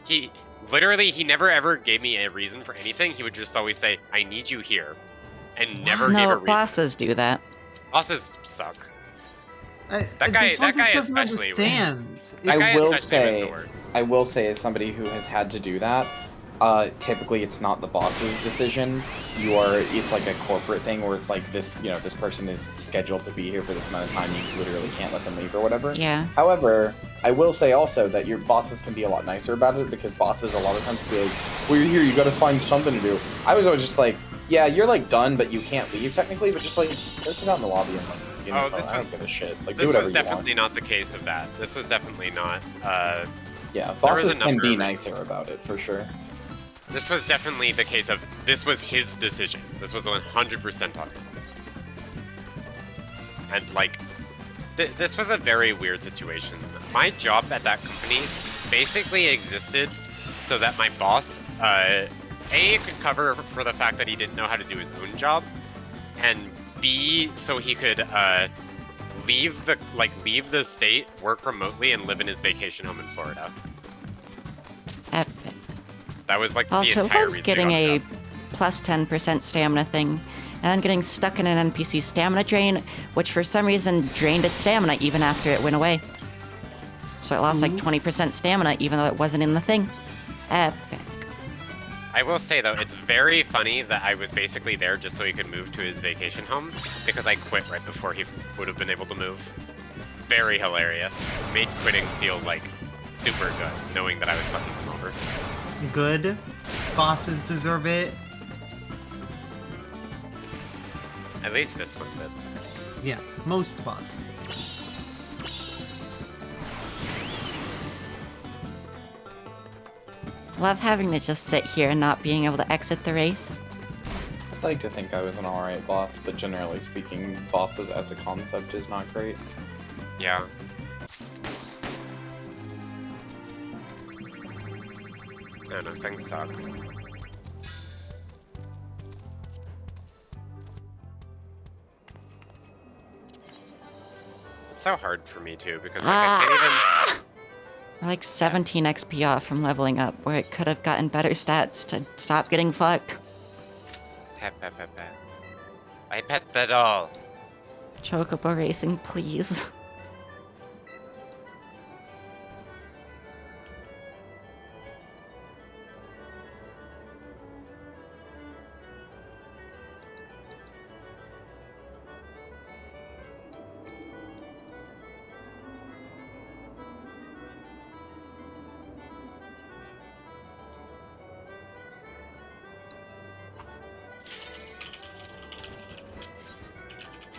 He never ever gave me a reason for anything. He would just always say, I need you here, and never gave a No, reason. bosses do that. Bosses suck. That guy just doesn't especially- understand. That guy I will especially was the say, worst. as somebody who has had to do that, typically it's not the boss's decision. It's like a corporate thing where it's like this person is scheduled to be here for this amount of time. You literally can't let them leave or whatever. Yeah. However, I will say also that your bosses can be a lot nicer about it, because bosses a lot of times be like, well, you're here, you gotta find something to do. I was always just like, yeah, you're like done, but you can't leave technically, but just like, go sit out in the lobby and like, I don't give a shit. Like, do This whatever was you want. definitely not the case of that. This was definitely not. Yeah, There was bosses a can number be of nicer about it, for sure. This was definitely the case of this was his decision. This was 100% on him. And like, this was a very weird situation. My job at that company basically existed so that my boss, A, could cover for the fact that he didn't know how to do his own job, and B, so he could leave the state, work remotely, and live in his vacation home in Florida. Epic. That was like Also, the entire was reason getting I a got the job. plus 10% stamina thing, and then getting stuck in an NPC stamina drain, which for some reason drained its stamina even after it went away. So it lost like 20% stamina even though it wasn't in the thing. Epic. I will say though, it's very funny that I was basically there just so he could move to his vacation home, because I quit right before he would have been able to move. Very hilarious. Made quitting feel like super good, knowing that I was fucking him over. Good. Bosses deserve it. At least this one did. Yeah, most bosses. Love having to just sit here and not being able to exit the race. I'd like to think I was an alright boss, but generally speaking, bosses as a concept is not great. Yeah. No, things suck. It's so hard for me too, because like, I can't even... We're like 17 XP off from leveling up, where it could have gotten better stats to stop getting fucked. Pet. I pet the doll. Chocobo racing, please.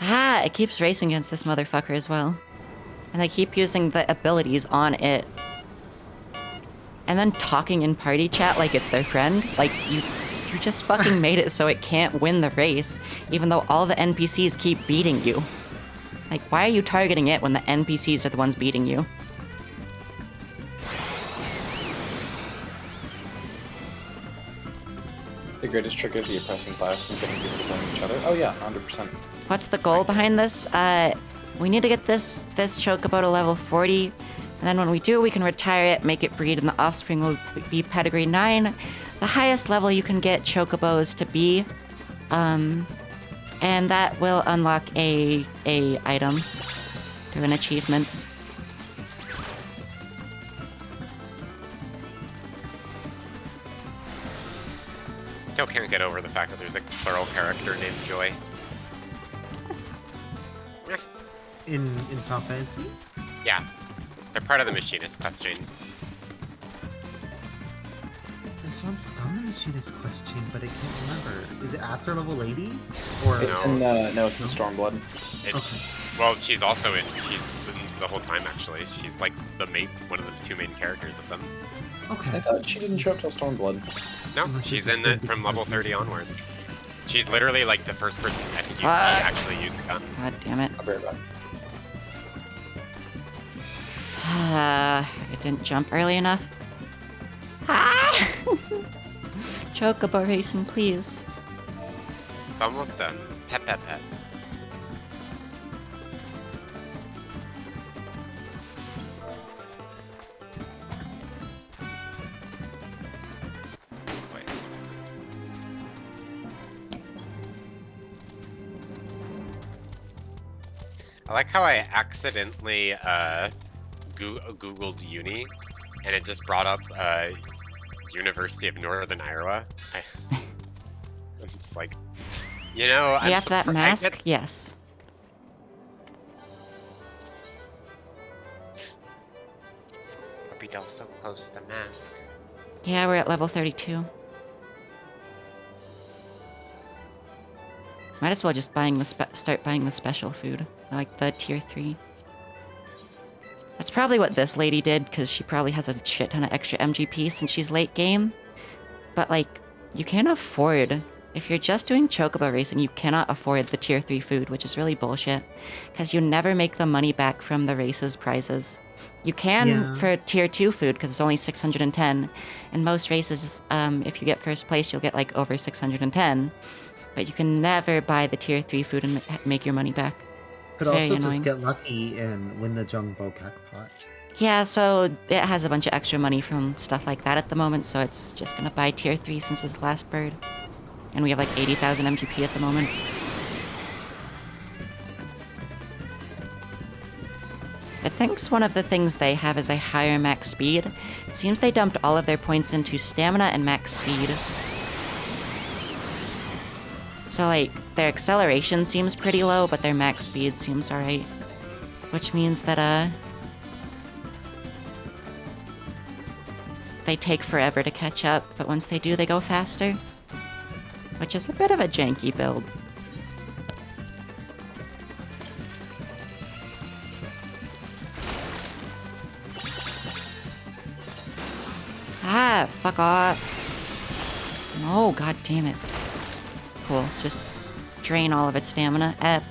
Ah, it keeps racing against this motherfucker as well. And they keep using the abilities on it. And then talking in party chat like it's their friend. Like, you just fucking made it so it can't win the race, even though all the NPCs keep beating you. Like, why are you targeting it when the NPCs are the ones beating you? The greatest trick of the oppressing class is getting people to blame each other. Oh yeah, 100%. What's the goal behind this? We need to get this chocobo to level 40, and then when we do, we can retire it, make it breed, and the offspring will be pedigree 9, the highest level you can get chocobos to be, and that will unlock a item through an achievement. Still can't get over the fact that there's a plural character named Joy. In Final Fantasy? Yeah. They're part of the machinist question. This one's done the machinist question, but I can't remember. Is it after level 80? Or It's in it's in Stormblood. It's well, she's also in. She's in the whole time actually. She's like one of the two main characters of them. okay. I thought she didn't show up till Stormblood. No, Unless she's it's in been it from because level of 30 music. onwards. She's literally like the first person I think you see Fuck. actually use the gun. God damn it. I'll be right back. It didn't jump early enough. Ah! Chocobo racing, please. It's almost done. Pet, pet, pet. Wait. I like how I accidentally Googled uni, and it just brought up University of Northern Iowa. I'm just like, you know, I'm Yes, that surprised- mask? Yes. Puppy doll so close to mask. Yeah, we're at level 32. Might as well just start buying the special food, like the tier 3. That's probably what this lady did, because she probably has a shit ton of extra MGP since she's late game. But, like, you can't afford... If you're just doing Chocobo racing, you cannot afford the tier 3 food, which is really bullshit. Because you never make the money back from the race's prizes. You can Yeah. for tier 2 food, because it's only 610. In most races, if you get first place, you'll get, like, over 610. But you can never buy the tier 3 food and make your money back. Could It's very also annoying. just get lucky and win the Jungbo Jackpot. Yeah, so it has a bunch of extra money from stuff like that at the moment, so it's just gonna buy tier 3 since it's the last bird. And we have like 80,000 MGP at the moment. It thinks one of the things they have is a higher max speed. It seems they dumped all of their points into stamina and max speed. So like, their acceleration seems pretty low, but their max speed seems alright. Which means that, they take forever to catch up, but once they do, they go faster. Which is a bit of a janky build. Ah, fuck off. No, god damn it. Cool, just drain all of its stamina. Epic.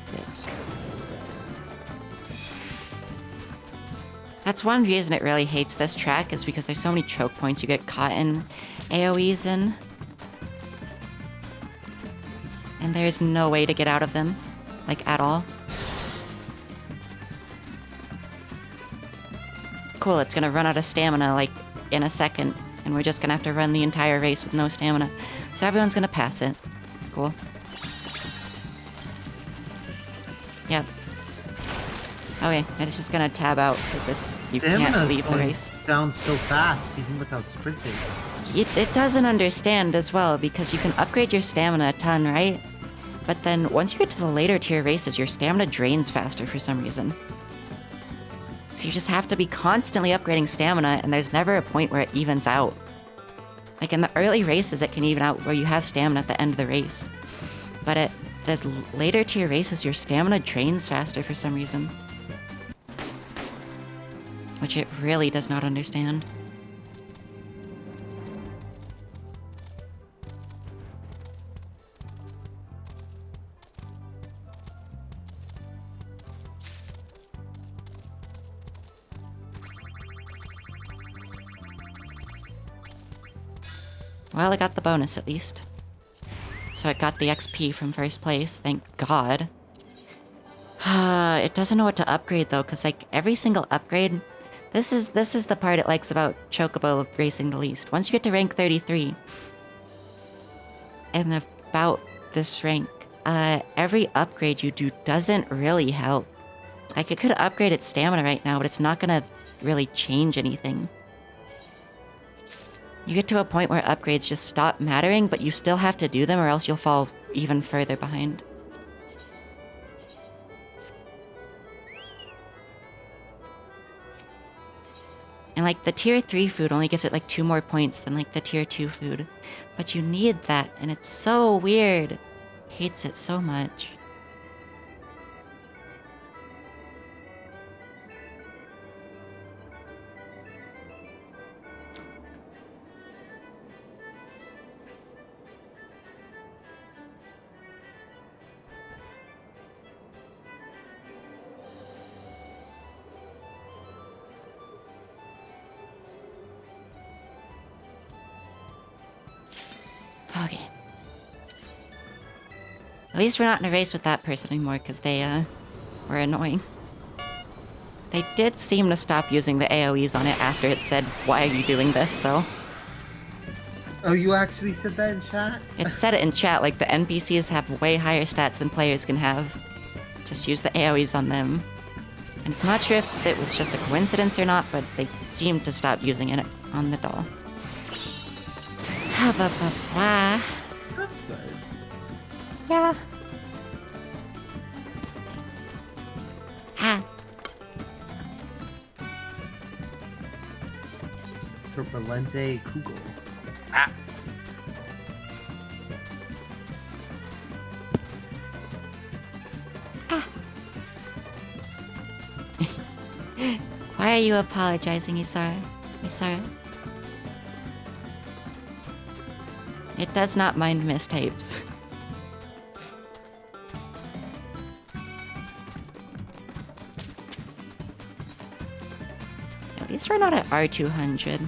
That's one reason it really hates this track, is because there's so many choke points you get caught in AoEs in. And there's no way to get out of them. Like, at all. Cool, it's gonna run out of stamina, like, in a second. And we're just gonna have to run the entire race with no stamina. So everyone's gonna pass it. Cool. Yep. Okay, it's just gonna tab out, because this, you can't Stamina's leave the going race. down so fast, even without sprinting. It doesn't understand as well, because you can upgrade your stamina a ton, right? But then once you get to the later tier races, your stamina drains faster for some reason. So you just have to be constantly upgrading stamina, and there's never a point where it evens out. Like in the early races, it can even out where you have stamina at the end of the race. But at the later tier races, your stamina drains faster for some reason. Which it really does not understand. Well, I got the bonus at least. So I got the XP from first place, thank God. It doesn't know what to upgrade though, because like every single upgrade, this is the part it likes about Chocobo racing the least. Once you get to rank 33, and about this rank, every upgrade you do doesn't really help. Like it could upgrade its stamina right now, but it's not gonna really change anything. You get to a point where upgrades just stop mattering, but you still have to do them or else you'll fall even further behind. And like the tier 3 food only gives it like 2 more points than like the tier 2 food. But you need that, and it's so weird. Hates it so much. Okay. At least we're not in a race with that person anymore, because they, were annoying. They did seem to stop using the AoEs on it after it said, "Why are you doing this," though? Oh, you actually said that in chat? It said it in chat, like the NPCs have way higher stats than players can have. Just use the AoEs on them. And it's not sure if it was just a coincidence or not, but they seemed to stop using it on the doll. That's good. Yeah. Ah. Purpalente Kugel. Ah. Why are you apologizing, Isara? Isara? It does not mind mistypes. At least we're not at R200.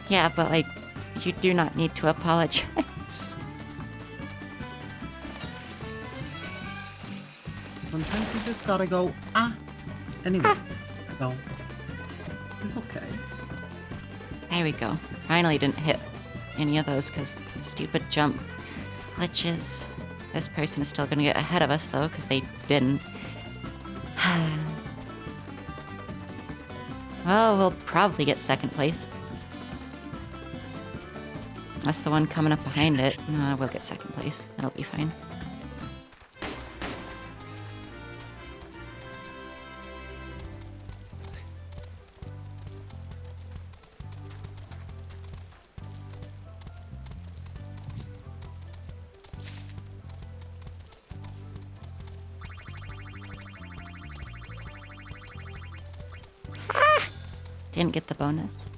Yeah, but like, you do not need to apologize. Sometimes you just gotta go, ah. Anyways, no. It's okay. There we go. Finally didn't hit any of those because stupid jump glitches. This person is still gonna get ahead of us though because they didn't. Well, we'll probably get second place. That's the one coming up behind it. No, we'll get second place. It'll be fine. Didn't get the bonus.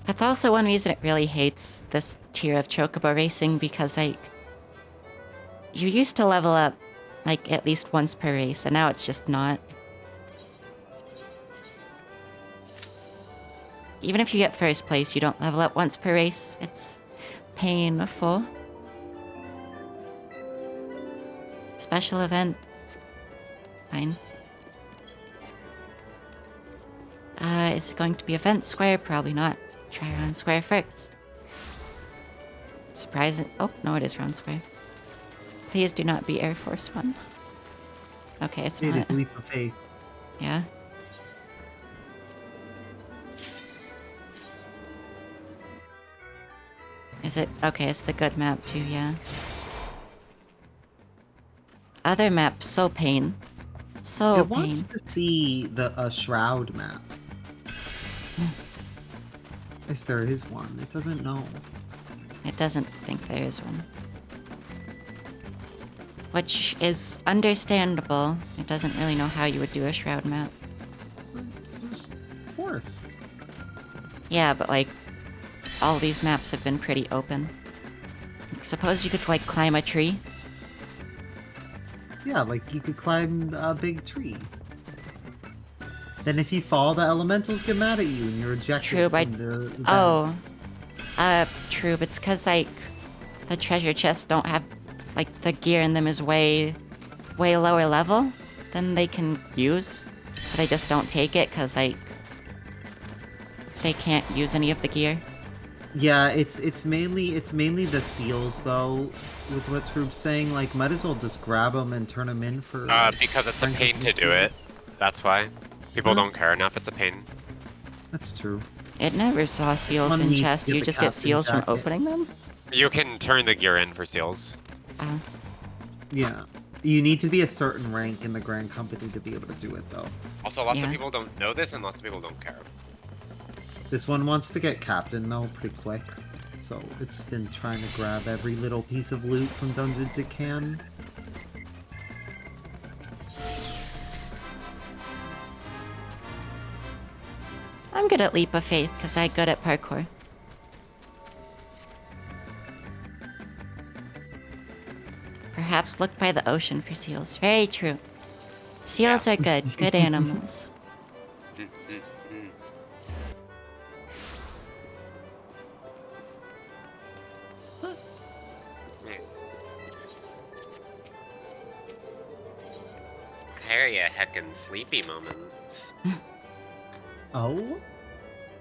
That's also one reason it really hates this tier of Chocobo racing because, like, you used to level up, like, at least once per race, and now it's just not. Even if you get first place, you don't level up once per race. It's painful. Special event. Fine. Is it going to be event square? Probably not. Try round square first. Surprising. Oh, no, it is round square. Please do not be Air Force One. Okay, it's It not. is leap of faith. Yeah. Is it? Okay, it's the good map too, yeah. Other map, so pain. So It pain. wants to see the Shroud map. If there is one. It doesn't know. It doesn't think there is one. Which is understandable. It doesn't really know how you would do a shroud map. Just forest. Yeah, but like, all these maps have been pretty open. Suppose you could like climb a tree. Yeah, like you could climb a big tree. Then if you fall, the elementals get mad at you and you're ejected True, but from the event. oh, true. But it's because like the treasure chests don't have like the gear in them is way lower level than they can use, so they just don't take it because like they can't use any of the gear. Yeah, it's mainly the seals though. With what Troop's saying, like might as well just grab them and turn them in for. Because it's a pain to do seals. it. That's why. People don't care enough, it's a pain. That's true. It never saw seals one in needs to chests. get You the just get captain seals from jacket. opening them. You can turn the gear in for seals. Yeah. You need to be a certain rank in the Grand Company to be able to do it, though. Also, lots of Yeah. people don't know this, and lots of people don't care. This one wants to get captain, though, pretty quick. So it's been trying to grab every little piece of loot from dungeons it can. I'm good at Leap of Faith because I'm good at parkour. Perhaps look by the ocean for seals. Very true. Seals are good. Good animals. Carry a heckin' sleepy moment. Oh?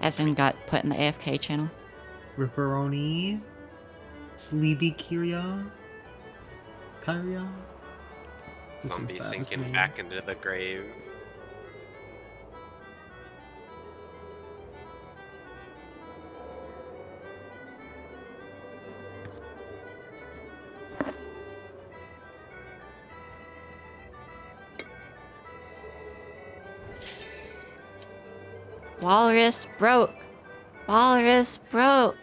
As in got put in the AFK channel. Ripperoni? Sleepy Kyria? Kyria? This one's Zombie bad with sinking names. back into the grave. Walrus broke. Walrus broke.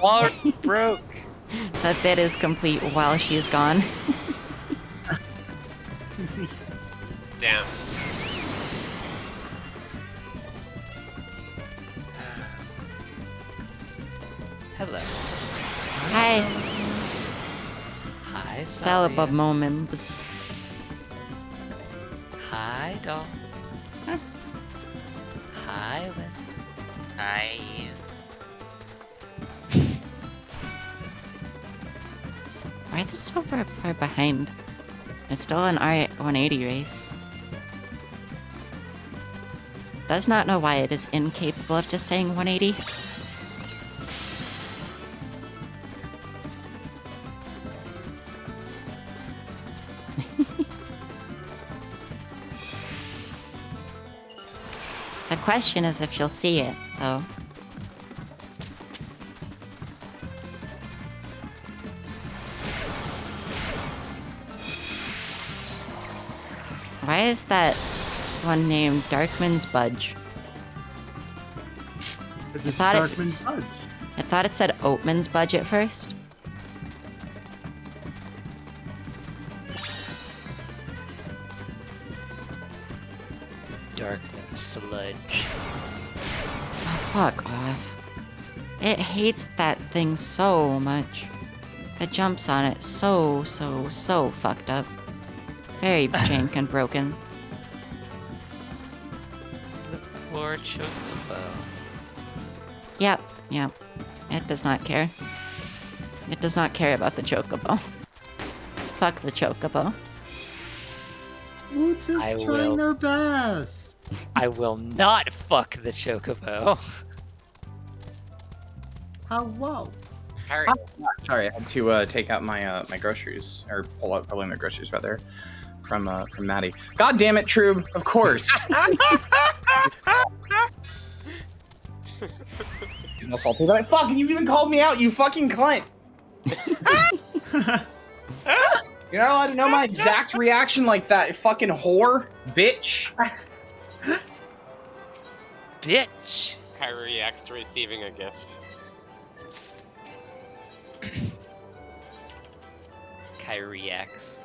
Walrus broke. That bit is complete while she's gone. Damn. Hello. Hi. Hi, Celibate Sally. moments. Hi, doll. Hi, Lynn. Hi. Why is it so far behind? It's still an R180 race. Does not know why it is incapable of just saying 180. The question is if you'll see it, though. Why is that one named Darkman's Budge? It's I thought it's- Darkman's Budge. I thought it said Oatman's Budge at first. Darkman sludge. Oh, fuck off. It hates that thing so much. The jumps on it so fucked up. Very jank and broken. The poor chocobo. Yep. It does not care. It does not care about the chocobo. Fuck the chocobo. Who's just I trying will. their best? I will not fuck the chocobo. Hello. Harry. Sorry, I had to take out my my groceries, or pulling my groceries rather, from Maddie. God damn it, Troob! Of course. He's not salty, but fuck! You even called me out, you fucking cunt! You're not allowed to know my exact reaction like that, you fucking whore, bitch. Bitch! Kyrie reacts to receiving a gift. Kyrie X.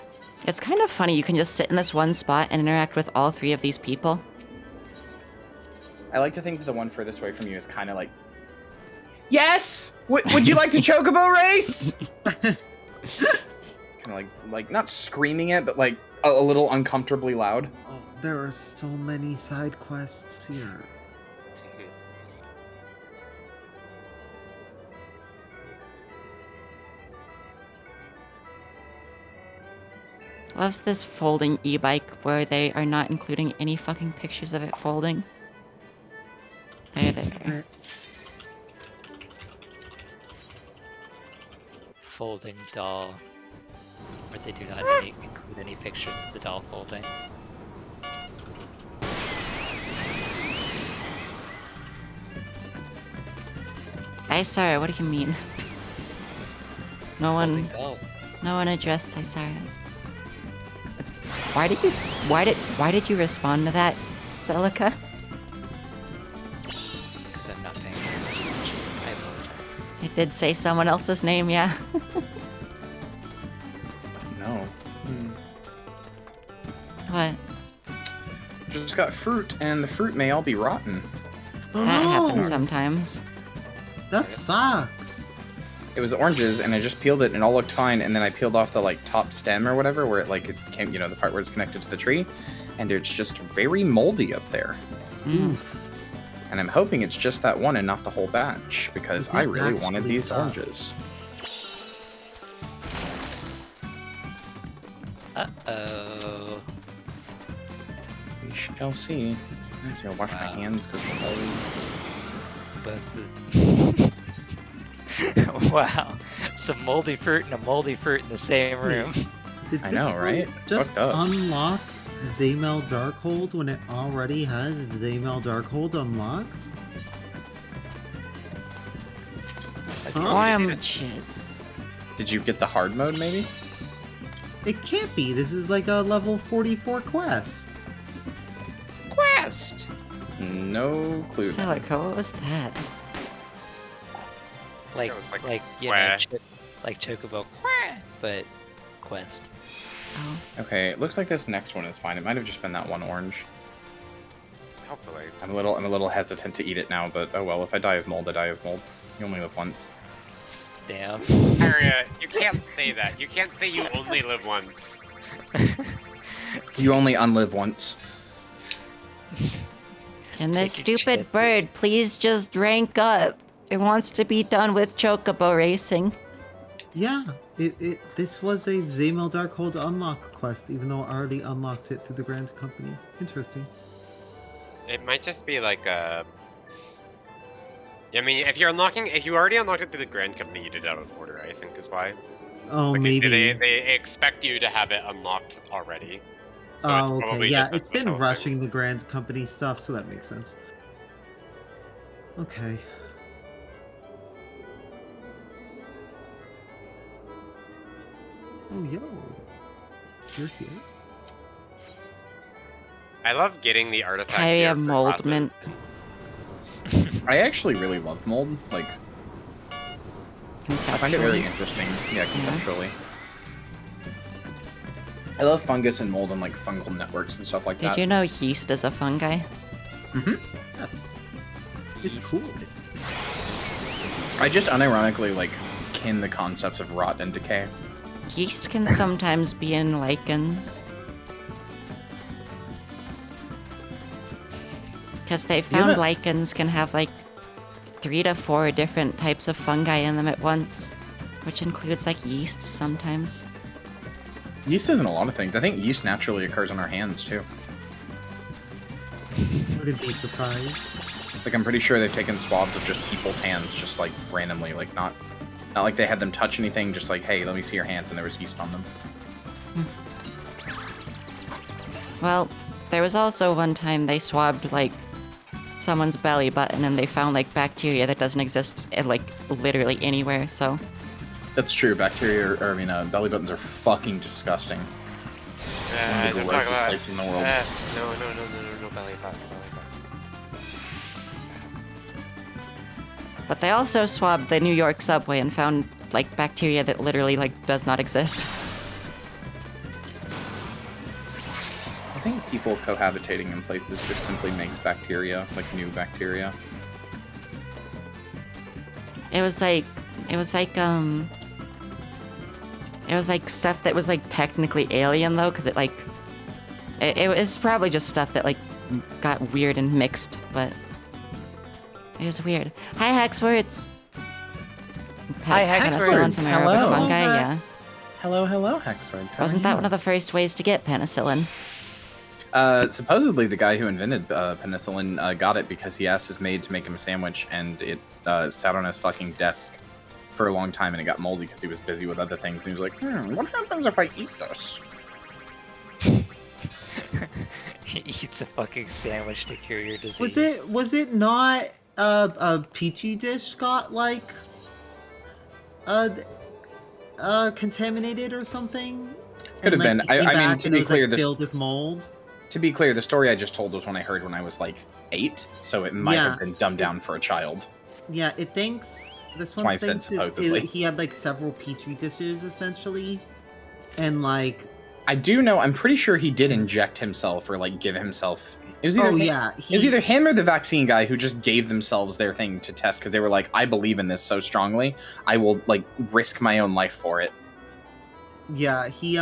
It's kind of funny you can just sit in this one spot and interact with all three of these people. I like to think that the one furthest away from you is kind of like, yes. Would you like to chocobo race? Kind of like not screaming it, but like a little uncomfortably loud. Oh, there are so many side quests here. Loves this folding e-bike where they are not including any fucking pictures of it folding. There. Folding doll. Where they do not include any pictures of the doll folding. Isara, what do you mean? No Holding one, doll. no one addressed Isara. Why did you respond to that, Celica? Because I'm not paying attention. I apologize. It did say someone else's name, yeah. No. What? Just got fruit, and the fruit may all be rotten. Oh, That no! happens sometimes. That sucks. It was oranges, and I just peeled it, and it all looked fine. And then I peeled off the like top stem or whatever, where it came, the part where it's connected to the tree, and it's just very moldy up there. Oof. And I'm hoping it's just that one and not the whole batch, because I really wanted actually these suck. oranges. Uh-oh. We shall see. I have to go wash my Wow. hands because Both the... wow. Some moldy fruit and a moldy fruit in the same room. Did I this know, one right? just Fucked up. unlock Zaymel Darkhold when it already has Zaymel Darkhold unlocked? Oranges. Did you get the hard mode, maybe? It can't be. This is like a level 44 quest. Quest! No clue. Celica, what was that? Like, It was like like quest. like Chocobo, quah, but quest. Oh. Okay, it looks like this next one is fine. It might have just been that one orange. Hopefully. I'm a little hesitant to eat it now, but oh well. If I die of mold, I die of mold. You only live once. Damn. Harriet, you can't say that. You can't say you only live once. You only unlive once. Can this Taking stupid chances. bird please just rank up? It wants to be done with chocobo racing. Yeah, this was a Zaymel Darkhold unlock quest, even though I already unlocked it through the Grand Company. Interesting. It might just be like a. I mean, if you already unlocked it through the Grand Company, you did it out of order. I think is why. Oh, Like, maybe. they expect you to have it unlocked already. So it's Oh, okay. probably Yeah, just a it's been special thing. rushing the Grand Company stuff, so that makes sense. Okay. Oh, yo. You're here? I love getting the artifact. Carry gear a for moldment. classes. I actually really love mold. Like, I find it very Conceptually. interesting. Yeah, conceptually. I love fungus and mold and like fungal networks and stuff like Did that. you know yeast is a fungi? Yes. It's Yeast cool. is the- I just unironically like kin the concepts of rot and decay. Yeast can sometimes be in lichens. Because they found haven't- lichens can have like 3 to 4 different types of fungi in them at once, which includes like yeast sometimes. Yeast isn't a lot of things. I think yeast naturally occurs on our hands too. Wouldn't be surprised. Like I'm pretty sure they've taken swabs of just people's hands, just like randomly, like not like they had them touch anything, just like, hey, let me see your hands, and there was yeast on them. Well, there was also one time they swabbed like someone's belly button and they found like bacteria that doesn't exist at like literally anywhere, so. That's true. Bacteria, belly buttons are fucking disgusting. One of the don't talk grossest about it. places in the world. No, belly button. But they also swabbed the New York subway and found like bacteria that literally like does not exist. I think people cohabitating in places just simply makes bacteria, like new bacteria. It was like stuff that was like technically alien though, because it was probably just stuff that like got weird and mixed, but it was weird. Hi Hexwords. Hi, Hexwords. Penicillin from aerobic Hello. fungi, yeah. Hello, Hexwords. Wasn't that one of the first ways to get penicillin? Supposedly the guy who invented penicillin got it because he asked his maid to make him a sandwich, and it sat on his fucking desk for a long time, and it got moldy because he was busy with other things. And he was like, what happens if I eat this? He eats a fucking sandwich to cure your disease. Was it not a Petri dish got, like, contaminated or something. Could have like, been. he came I mean, back to and be it was, clear, like, filled with mold. To be clear, the story I just told was one I heard when I was like 8, so it might have been dumbed down for a child. Yeah, it thinks this That's why I one said thinks supposedly. he had like several petri dishes essentially, and like I do know. I'm pretty sure he did inject himself or like give himself. It was either it was either him or the vaccine guy who just gave themselves their thing to test because they were like, I believe in this so strongly, I will like risk my own life for it. Yeah, he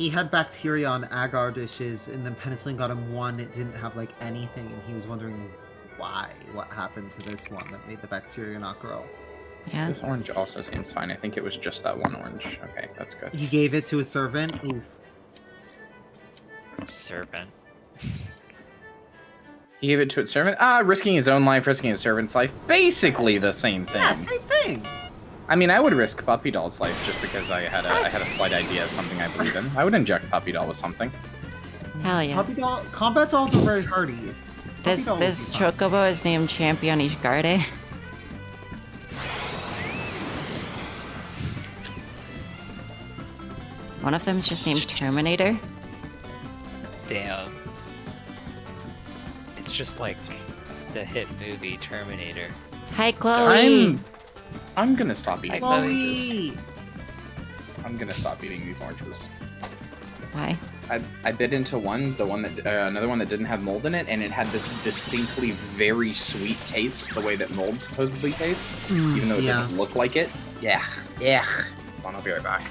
had bacteria on agar dishes, and then penicillin got him one. It didn't have like anything, and he was wondering why. What happened to this one that made the bacteria not grow? Yeah. This orange also seems fine. I think it was just that one orange. Okay, that's good. He gave it to a servant. Oof. Servant. He gave it to its servant. Risking his own life, risking his servant's life. Basically the same thing. Yeah, same thing. I mean, I would risk Puppy Doll's life just because I had a slight idea of something I believe in. I would inject Puppy Doll with something. Hell yeah. Puppy Doll, combat dolls are very hardy. This chocobo is named Champion Ishgarde. One of them's just named Terminator. Damn. It's just like the hit movie Terminator. Hi, Chloe. I'm gonna stop eating these oranges. Chloe. I'm gonna stop eating these oranges. Why? I bit into another one that didn't have mold in it, and it had this distinctly very sweet taste, the way that mold supposedly tastes, even though it doesn't look like it. Yeah. Come on, I'll be right back.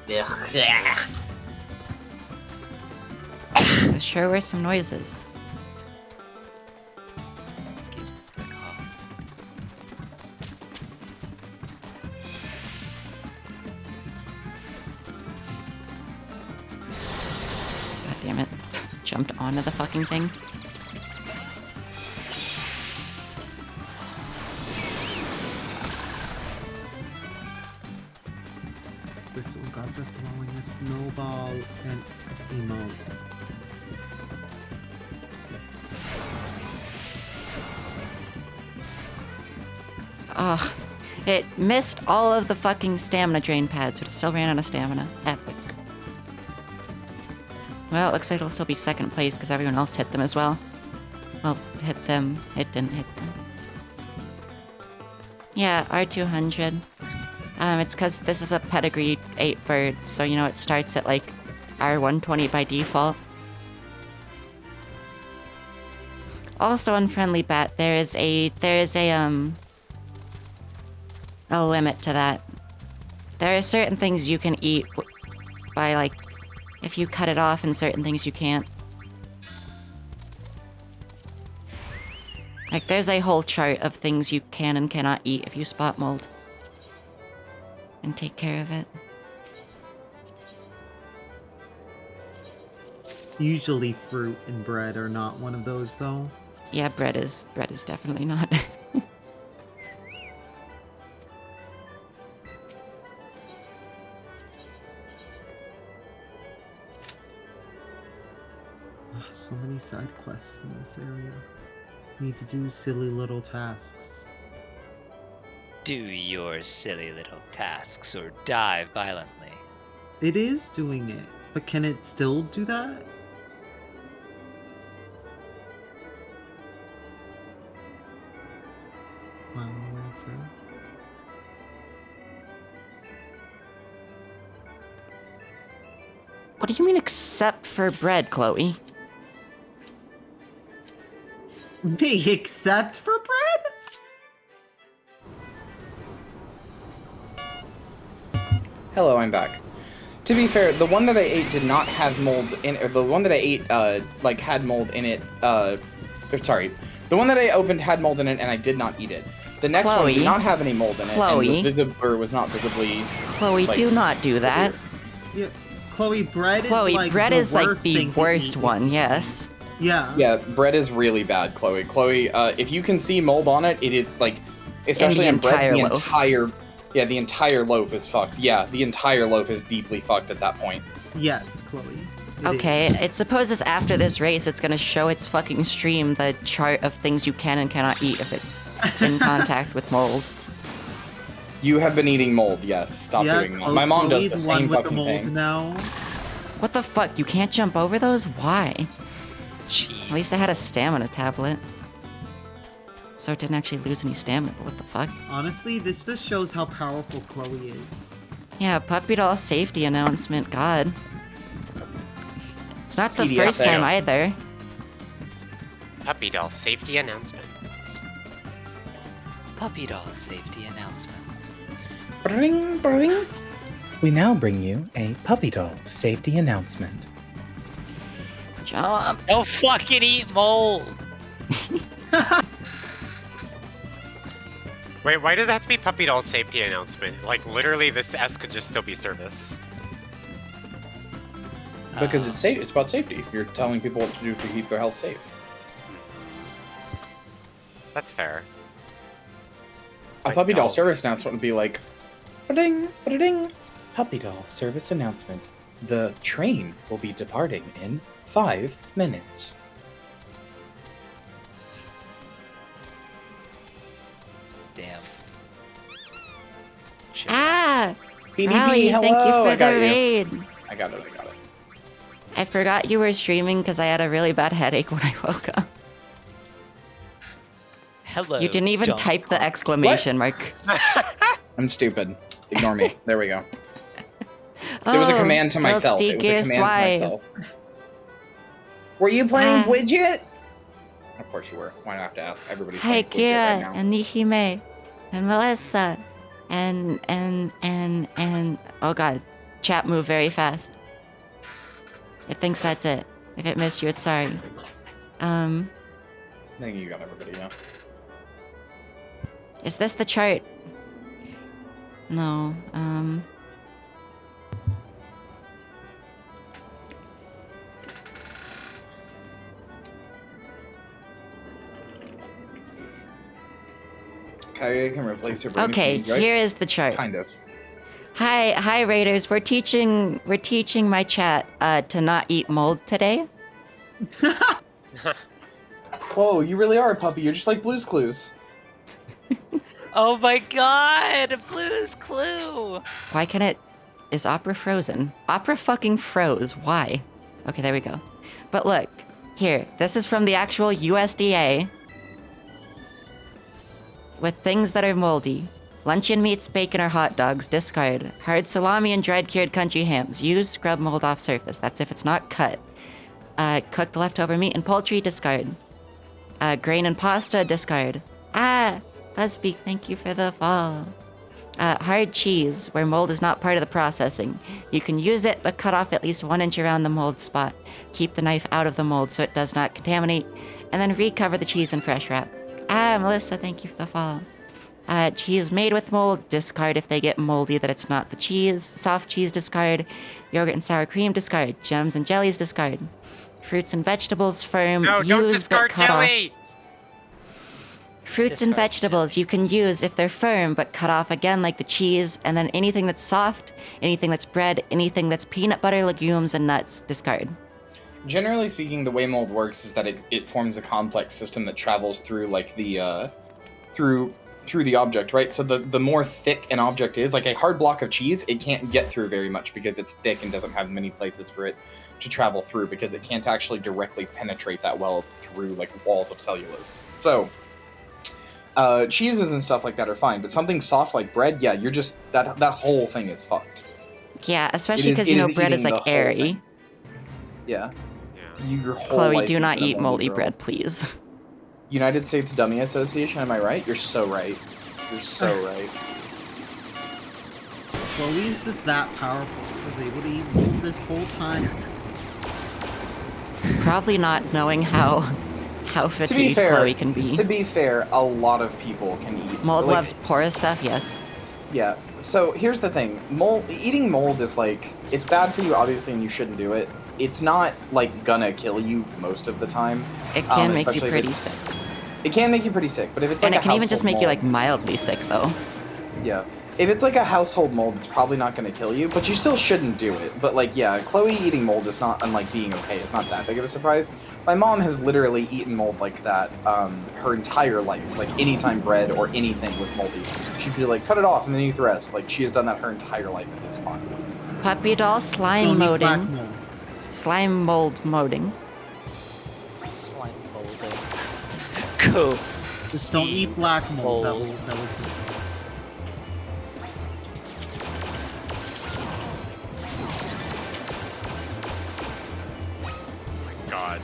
Yeah. There sure were some noises. Excuse me. The cough. God damn it. Jumped onto the fucking thing. This one got the throwing a snowball and emote. Ugh. It missed all of the fucking stamina drain pads, but it still ran out of stamina. Epic. Well, it looks like it'll still be second place because everyone else hit them as well. Well, hit them. It didn't hit them. Yeah, R200. It's because this is a pedigree 8 bird, so you know it starts at like R120 by default. Also, unfriendly bat, there is a limit to that. There are certain things you can eat by like, if you cut it off, and certain things you can't. Like, there's a whole chart of things you can and cannot eat if you spot mold. And take care of it. Usually fruit and bread are not one of those, though. Yeah, bread is definitely not. So many side quests in this area. Need to do silly little tasks. Do your silly little tasks or die violently. It is doing it, but can it still do that? Wow, no answer. What do you mean except for bread, Chloe? Except for bread? Hello, I'm back. To be fair, the one that I ate did not have mold in it, or the one that I ate, like, had mold in it, sorry. The one that I opened had mold in it, and I did not eat it. The next one did not have any mold in it, and was not visibly... Chloe, like, do not do that. Yeah, Chloe, bread Chloe, is like bread the is like worst the thing to worst eat one, with yes. Yeah. Yeah, bread is really bad, Chloe. Chloe, if you can see mold on it, it is, like, especially in bread, the entire loaf is fucked. Yeah, the entire loaf is deeply fucked at that point. Yes, Chloe. Okay, it supposes after this race, it's gonna show its fucking stream the chart of things you can and cannot eat if it's in contact with mold. You have been eating mold, yes. Stop doing that. My mom does the Chloe's same one with the fucking mold thing. now. What the fuck? You can't jump over those? Why? Jeez. At least I had a stamina tablet. So it didn't actually lose any stamina, but what the fuck? Honestly, this just shows how powerful Chloe is. Yeah, puppy doll safety announcement, god. It's not the PDF first there. time either. Puppy doll safety announcement. Puppy doll safety announcement. Bring, bring. We now bring you a puppy doll safety announcement. Jump. Don't fucking eat mold! Wait, why does it have to be puppy doll safety announcement? Like, literally, this S could just still be service. Because it's safe. It's about safety. You're telling people what to do to keep their health safe. That's fair. A Like, puppy doll no. service announcement would be like, ba-ding, ba-ding. Puppy doll service announcement. The train will be departing in 5 minutes. Damn. Shit. Ah! PDP, Allie, hello. thank you I for got the you. raid. I got it. I forgot you were streaming because I had a really bad headache when I woke up. Hello. You didn't even dumb type the cock. exclamation mark. I'm stupid. Ignore me. There we go. It was a Oh, command to myself. It was a Gears command Why? to myself. Were you playing Ah. Widget? Of course you were. Why not have to ask? Everybody's Hi, playing Widget right Kira, now. and Nihime, and Melissa, and oh god, chat move very fast. It thinks that's it. If it missed you, it's sorry. I think you got everybody, yeah. Is this the chart? No, Kaya can replace her brain okay, machine, right? here is the chart. Kind of. Hi Raiders, we're teaching my chat to not eat mold today. Whoa, you really are a puppy. You're just like Blue's Clues. Oh my god! Blue's Clue! Why can it... Is Opera frozen? Opera fucking froze. Why? Okay, there we go. But look, here, this is from the actual USDA. With things that are moldy. Luncheon meats, bacon, or hot dogs, discard. Hard salami and dried cured country hams. Use, scrub mold off surface. That's if it's not cut. Cooked leftover meat and poultry, discard. Grain and pasta, discard. Ah! Buzzbeak, thank you for the follow. Hard cheese, where mold is not part of the processing. You can use it, but cut off at least 1 inch around the mold spot. Keep the knife out of the mold so it does not contaminate, and then recover the cheese in fresh wrap. Ah, Melissa, thank you for the follow. Cheese made with mold, discard if they get moldy that it's not the cheese. Soft cheese, discard. Yogurt and sour cream, discard. Gems and jellies, discard. Fruits and vegetables, firm, No, don't use but discard cut off. jelly! Fruits and Discard vegetables you can use if they're firm, but cut off again like the cheese, and then anything that's soft, anything that's bread, anything that's peanut butter, legumes, and nuts, discard. Generally speaking, the way mold works is that it forms a complex system that travels through like the through the object, right? So the more thick an object is, like a hard block of cheese, it can't get through very much because it's thick and doesn't have many places for it to travel through because it can't actually directly penetrate that well through like walls of cellulose. So cheeses and stuff like that are fine, but something soft like bread, yeah, you're just that whole thing is fucked. Yeah, especially It is- because it you know is bread is eating the like whole airy. thing. Yeah. Yeah. Your whole Chloe, life do you've not been a eat moldy girl. bread, please. United States Dummy Association, am I right? You're so right. You're so right. Chloe's just that powerful. Was able to eat mold this whole time. Probably not knowing how To be fatigued fair, Chloe can be. to be fair, a lot of people can eat Mold like, loves porous stuff, yes. Yeah. So here's the thing: eating mold is like it's bad for you, obviously, and you shouldn't do it. It's not like gonna kill you most of the time. It can make you especially if pretty it's- sick. It can make you pretty sick, but if it's And like it can even just make you like mold, mildly sick though. yeah. If it's like a household mold, it's probably not going to kill you, but you still shouldn't do it. But like, yeah, Chloe eating mold is not, unlike being okay, it's not that big of a surprise. My mom has literally eaten mold like that her entire life. Like, anytime bread or anything was moldy, she'd be like, cut it off and then eat the rest. Like, she has done that her entire life, and it's fine. Puppy doll slime Don't eat black molding. mold. Slime mold molding. Slime molding. Cool. Just don't eat black mold. That Mold. will God.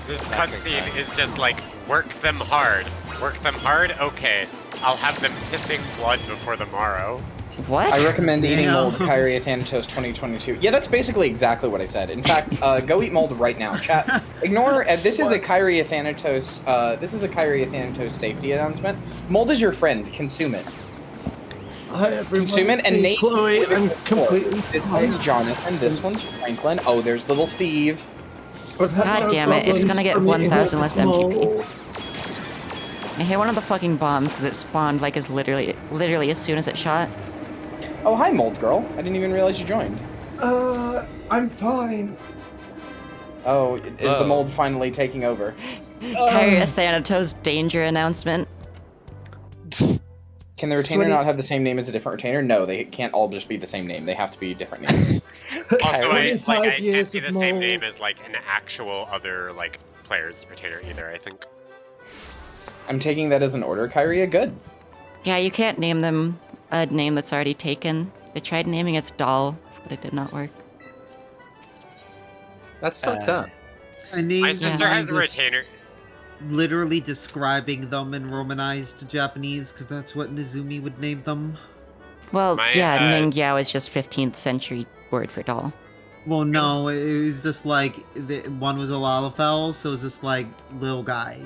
This cutscene is just like, work them hard. Work them hard? Okay. I'll have them pissing blood before the morrow. What? I recommend eating Yeah. mold, Kyrie Thanatos 2022. Yeah, that's basically exactly what I said. In fact, go eat mold right now. Chat, ignore, this is a Kyrie Thanatos, safety announcement. Mold is your friend, consume it. Hi everyone. Consume it, and Nate. Chloe, I'm completely This fine. one's Jonathan, this one's Franklin. Oh, there's little Steve. I've had God no damn it, it's problems gonna get from eating 1,000 this less MGP. mold. I hit one of the fucking bombs because it spawned like as literally as soon as it shot. Oh, hi, mold girl. I didn't even realize you joined. I'm fine. Oh, is the mold finally taking over? Kyrie Thanatos danger announcement. Can the retainer not have the same name as a different retainer? No, they can't all just be the same name. They have to be different names. Also, I 25 can't years see of the same mold. name as like an actual other like player's retainer either, I think. I'm taking that as an order, Kyria. Good. Yeah, you can't name them a name that's already taken. I tried naming its doll, but it did not work. That's fucked up. I named My sister mine has a just retainer. literally describing them in Romanized Japanese, because that's what Nezumi would name them. Well, My, yeah, Ningyao is just 15th century word for doll. Well, no, it was just like, one was a Lalafell, so it was just like, little guy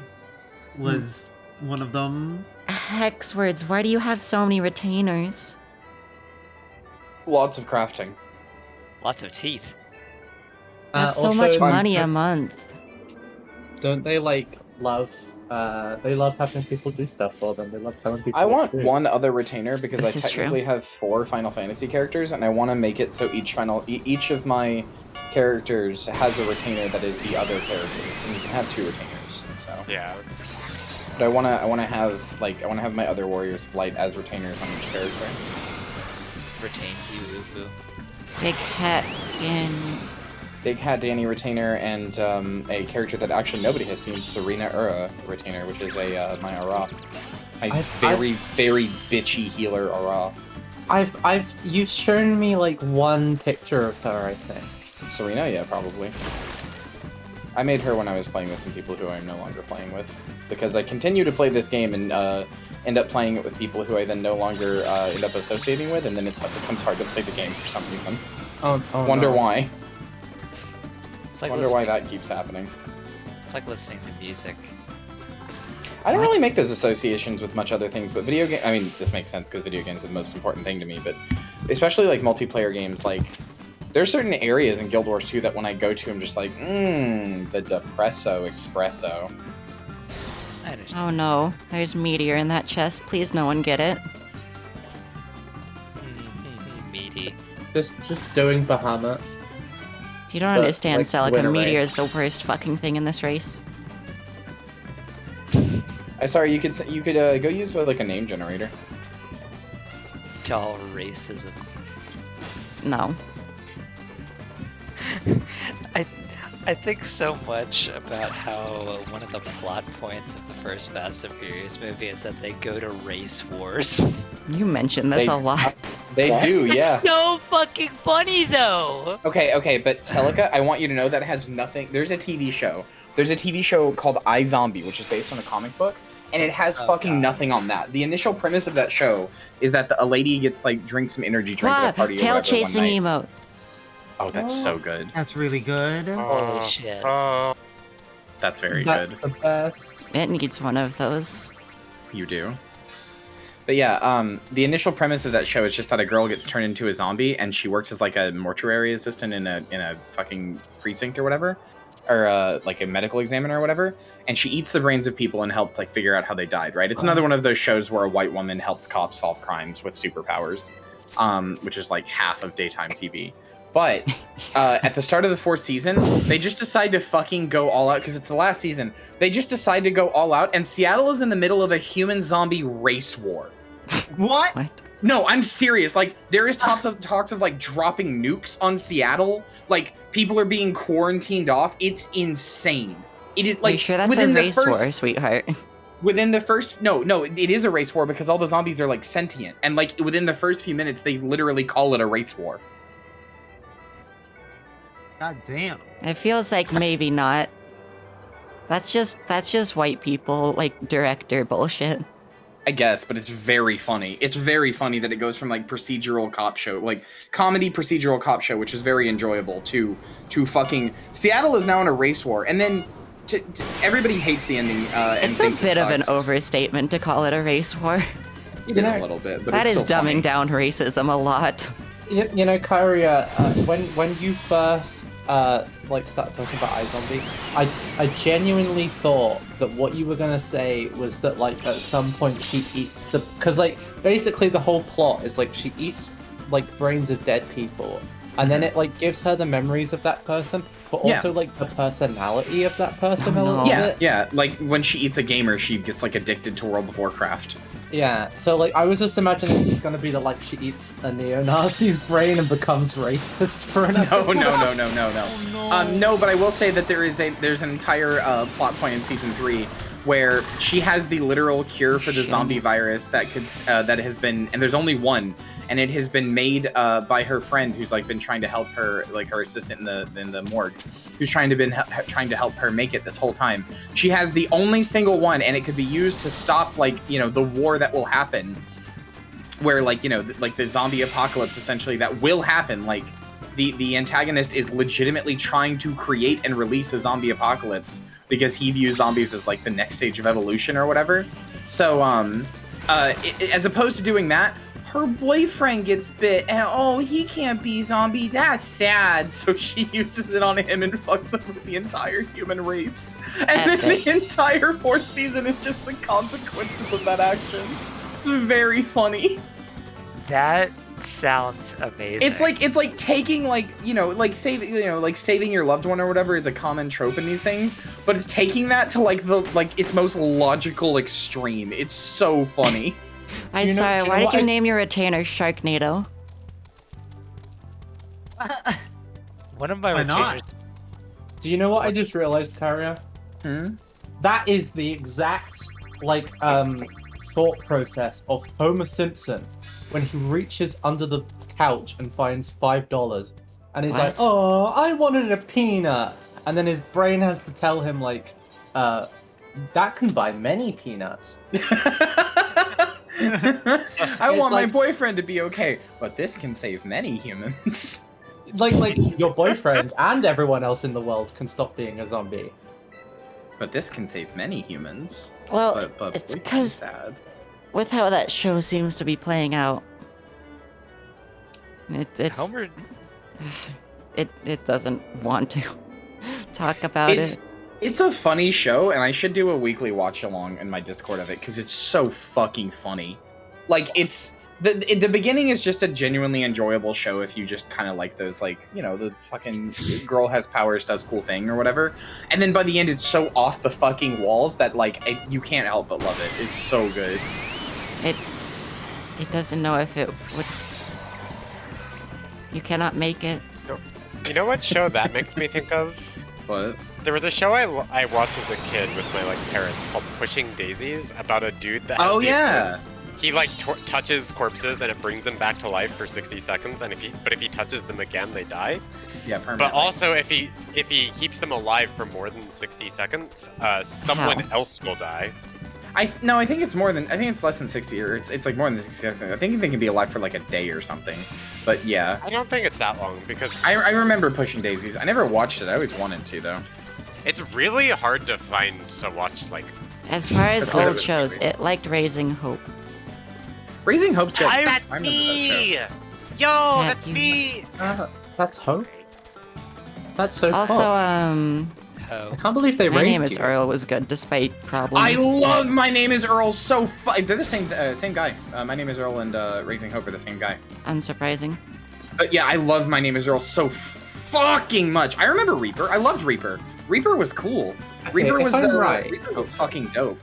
was one of them. Hex words, why do you have so many retainers? Lots of crafting. Lots of teeth. That's so Also, much money a month. Don't they like love? They love having people do stuff for them. They love telling people. I what want to do. one other retainer because This I is true. technically have 4 Final Fantasy characters, and I want to make it so each of my characters has a retainer that is the other characters, and you can have 2 retainers. So, Yeah. but I wanna have my other warriors of light as retainers on each character. Retains you, Ubu. Big hat, Dan. Big Hat Danny retainer, and a character that actually nobody has seen, Serena Ura retainer, which is my Ara. My very bitchy healer Ara. You've shown me like one picture of her, I think. Serena, yeah, probably. I made her when I was playing with some people who I'm no longer playing with, because I continue to play this game and end up playing it with people who I then no longer end up associating with, and then it becomes hard to play the game for some reason. Oh Wonder no. why. It's like Wonder why listening, that keeps happening. It's like listening to music. I don't really make those associations with much other things, but video game. I mean, this makes sense because video games are the most important thing to me. But especially like multiplayer games, like there's certain areas in Guild Wars 2 that when I go to, I'm just like, the depresso espresso. I understand. Oh no, there's meteor in that chest. Please, no one get it. Meaty. Just doing Bahamut. You don't But, understand, like, Celica. win a Meteor race. is the worst fucking thing in this race. Sorry, you could go use like a name generator. Doll racism. No. I think so much about how one of the plot points of the first Fast and Furious movie is that they go to race wars. You mentioned this They- a lot. They do, yeah. It's so fucking funny though. Okay, but Celica, I want you to know that has nothing. There's a TV show. There's a TV show called iZombie, which is based on a comic book, and it has fucking nothing on that. The initial premise of that show is that a lady gets like drink some energy drink at Wow, a party or tail whatever chasing one night. emote. Oh, that's so good. That's really good. Holy shit. That's very That's good. the best. It needs one of those. You do. But yeah, the initial premise of that show is just that a girl gets turned into a zombie and she works as like a mortuary assistant in a fucking precinct or whatever. or like a medical examiner or whatever, and she eats the brains of people and helps like figure out how they died. Right? It's another one of those shows where a white woman helps cops solve crimes with superpowers, which is like half of daytime TV. But at the start of the 4th season, they just decide to fucking go all out because it's the last season. They just decide to go all out, and Seattle is in the middle of a human-zombie race war. What? No, I'm serious. Like, there is talks of like dropping nukes on Seattle. Like, people are being quarantined off. It's insane. It is like, are you sure that's a race war, sweetheart? Within the first, no, it is a race war because all the zombies are like sentient, and like within the first few minutes, they literally call it a race war. God damn. It feels like maybe not. That's just white people, like, director bullshit. I guess, but it's very funny. It's very funny that it goes from like procedural cop show, like comedy procedural cop show, which is very enjoyable, to fucking Seattle is now in a race war, and then everybody hates the ending. And it's a bit of an overstatement to call it a race war. It is a little bit, but that it's is still dumbing funny. down racism a lot. You know, Kyria, when you first like started talking about iZombie, I genuinely thought that what you were gonna say was that like at some point she eats because like basically the whole plot is like she eats like brains of dead people, and then it like gives her the memories of that person, but also like the personality of that person a little bit. Yeah, like when she eats a gamer, she gets like addicted to World of Warcraft. Yeah, so like I was just imagining it's gonna be like she eats a neo-Nazi's brain and becomes racist for an episode. No. No, but I will say that there's an entire plot point in season 3 where she has the literal cure for the zombie virus that has been, and there's only one, and it has been made by her friend who's like been trying to help her, like her assistant in the morgue, who's trying to help her make it this whole time. She has the only single one, and it could be used to stop like, you know, the war that will happen, where like, you know, like the zombie apocalypse essentially that will happen. Like the antagonist is legitimately trying to create and release a zombie apocalypse because he views zombies as like the next stage of evolution or whatever. So as opposed to doing that, her boyfriend gets bit, and oh, he can't be zombie. That's sad. So she uses it on him and fucks up with the entire human race. And then the entire 4th season is just the consequences of that action. It's very funny. That sounds amazing. It's like taking like, you know, like saving your loved one or whatever is a common trope in these things, but it's taking that to like its most logical extreme. It's so funny. Why did you name your retainer Sharknado? One of my Why not? retainers. Do you know what I just realized, Kyria? That is the exact like thought process of Homer Simpson when he reaches under the couch and finds $5, and he's like, "Oh, I wanted a peanut," and then his brain has to tell him like, "That can buy many peanuts." I want my boyfriend to be okay, but this can save many humans. like your boyfriend and everyone else in the world can stop being a zombie. But this can save many humans. Well, but it's because with how that show seems to be playing out, it's Homer. it doesn't want to talk about it. It's a funny show, and I should do a weekly watch along in my Discord of it because it's so fucking funny. Like it's the beginning is just a genuinely enjoyable show if you just kind of like those, like, you know, the fucking girl has powers, does cool thing or whatever. And then by the end, it's so off the fucking walls that like you can't help but love it. It's so good. It doesn't know if it would. You cannot make it. You know what show that makes me think of? What? There was a show I watched as a kid with my like parents called Pushing Daisies about a dude that has he like touches corpses and it brings them back to life for 60 seconds, and if he touches them again, they die. Yeah, permanently. But also if he keeps them alive for more than 60 seconds, someone else will die. I think it's more than, I think it's less than 60, or it's like more than 60 seconds. I think they can be alive for like a day or something. But yeah. I don't think it's that long because I remember Pushing Daisies. I never watched it. I always wanted to though. It's really hard to find to watch like. As far as old shows, it liked Raising Hope. Raising Hope's good. That's me! Yo, that's me! That's Hope? That's so Also, cool. Oh. I can't believe they My raised Name is you. Earl was good despite problems. I love My Name is Earl so they're the same guy. My Name is Earl and Raising Hope are the same guy. Unsurprising. But yeah, I love My Name is Earl so fucking much. I remember Reaper. I loved Reaper. Reaper was cool. Reaper if was I'm right- Reaper was fucking dope.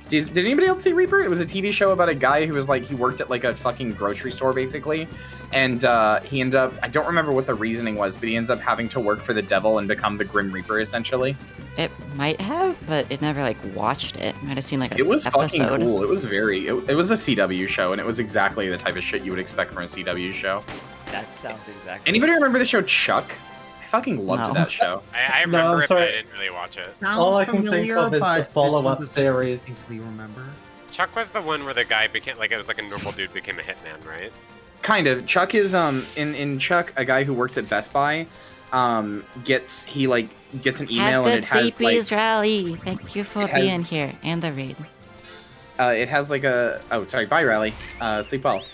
Did anybody else see Reaper? It was a TV show about a guy who was like, he worked at like a fucking grocery store basically. And he ended up, I don't remember what the reasoning was, but he ends up having to work for the devil and become the Grim Reaper essentially. It might have, but it never like watched it. Might have seen like an It was episode. fucking cool. It was it was a CW show and it was exactly the type of shit you would expect from a CW show. That sounds exactly. Anybody remember the show Chuck? I fucking loved No. that show. I No, remember I'm it, but sorry. I didn't really watch it. Sounds All I can think familiar, of is the but this follow-up one doesn't series. distinctly remember. Chuck was the one where the guy became like it was like a normal dude became a hitman, right? Kind of. Chuck is in Chuck, a guy who works at Best Buy, gets an email Have and good it has sleepies, Rally. Thank you for it being has- here and the raid. it has like a bye Rally. Sleep well.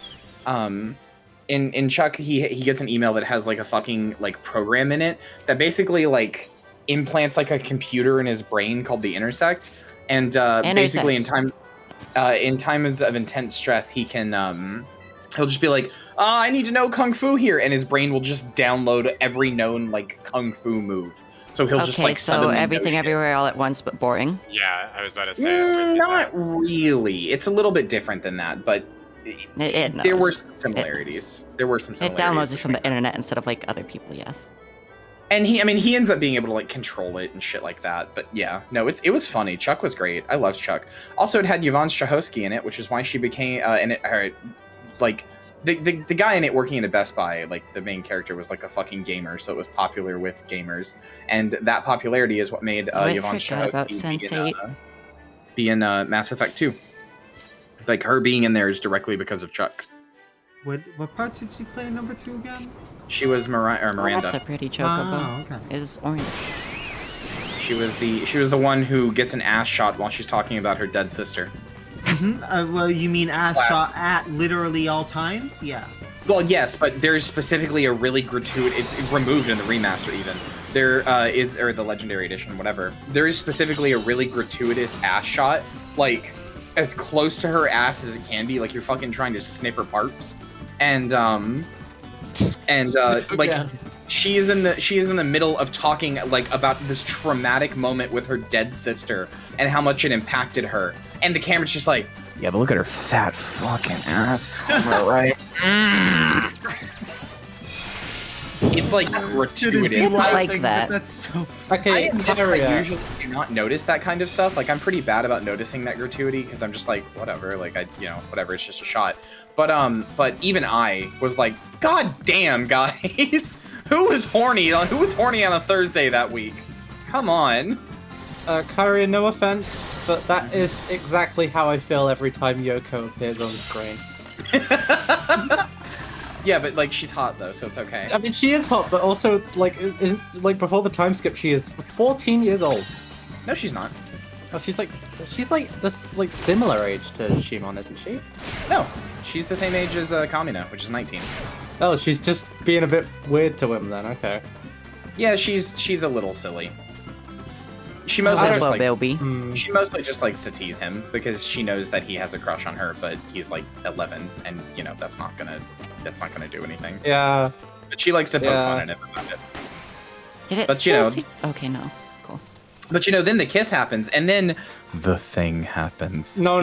In Chuck he gets an email that has like a fucking like program in it that basically like implants like a computer in his brain called the Intersect. And basically in times of intense stress, he can he'll just be like, I need to know kung fu here, and his brain will just download every known like kung fu move. So he'll just like so suddenly know everything shit. everywhere all at once, but boring. Yeah, I was about to say. Not really. It's a little bit different than that, but It knows. there were some similarities. There were some It similarities. downloads it from the internet instead of like other people. Yes. And he ends up being able to like control it and shit like that. But yeah, no, it was funny. Chuck was great. I loved Chuck. Also, it had Yvonne Strahovski in it, which is why she became like the guy in it working at a Best Buy. Like the main character was like a fucking gamer, so it was popular with gamers, and that popularity is what made I Yvonne forgot about Strahovski be in Mass Effect 2. Like her being in there is directly because of Chuck. What part did she play in number 2 again? She was Miranda. That's a pretty chocobo. Oh, okay. It is orange. She was the one who gets an ass shot while she's talking about her dead sister. Well, you mean ass shot at literally all times? Yeah. Well, yes, but there's specifically a really gratuitous. It's removed in the remaster even. There is, or the Legendary Edition, whatever. There is specifically a really gratuitous ass shot, like as close to her ass as it can be, like you're fucking trying to sniff her parts, and like she is in the middle of talking like about this traumatic moment with her dead sister and how much it impacted her, and the camera's just like, yeah, but look at her fat fucking ass, right? It's like gratuitous. I like that. That's so. Okay, I usually do not notice that kind of stuff. Like I'm pretty bad about noticing that gratuity because I'm just like whatever. Like whatever. It's just a shot. But even I was like, God damn, guys, who was horny on a Thursday that week? Come on. Kyria, no offense, but that is exactly how I feel every time Yoko appears on screen. Yeah, but like she's hot though, so it's okay. I mean, she is hot, but also like before the time skip, she is 14 years old. No, she's not. Oh, she's like this like similar age to Shimon, isn't she? No, she's the same age as Kamina, which is 19. Oh, she's just being a bit weird to him then. Okay. Yeah, she's a little silly. She mostly she mostly just likes to tease him because she knows that he has a crush on her, but he's like 11, and that's not gonna do anything. Yeah. But she likes to poke fun at him about it. Did it? But Okay, no. Cool. But then the kiss happens, and then the thing happens. No.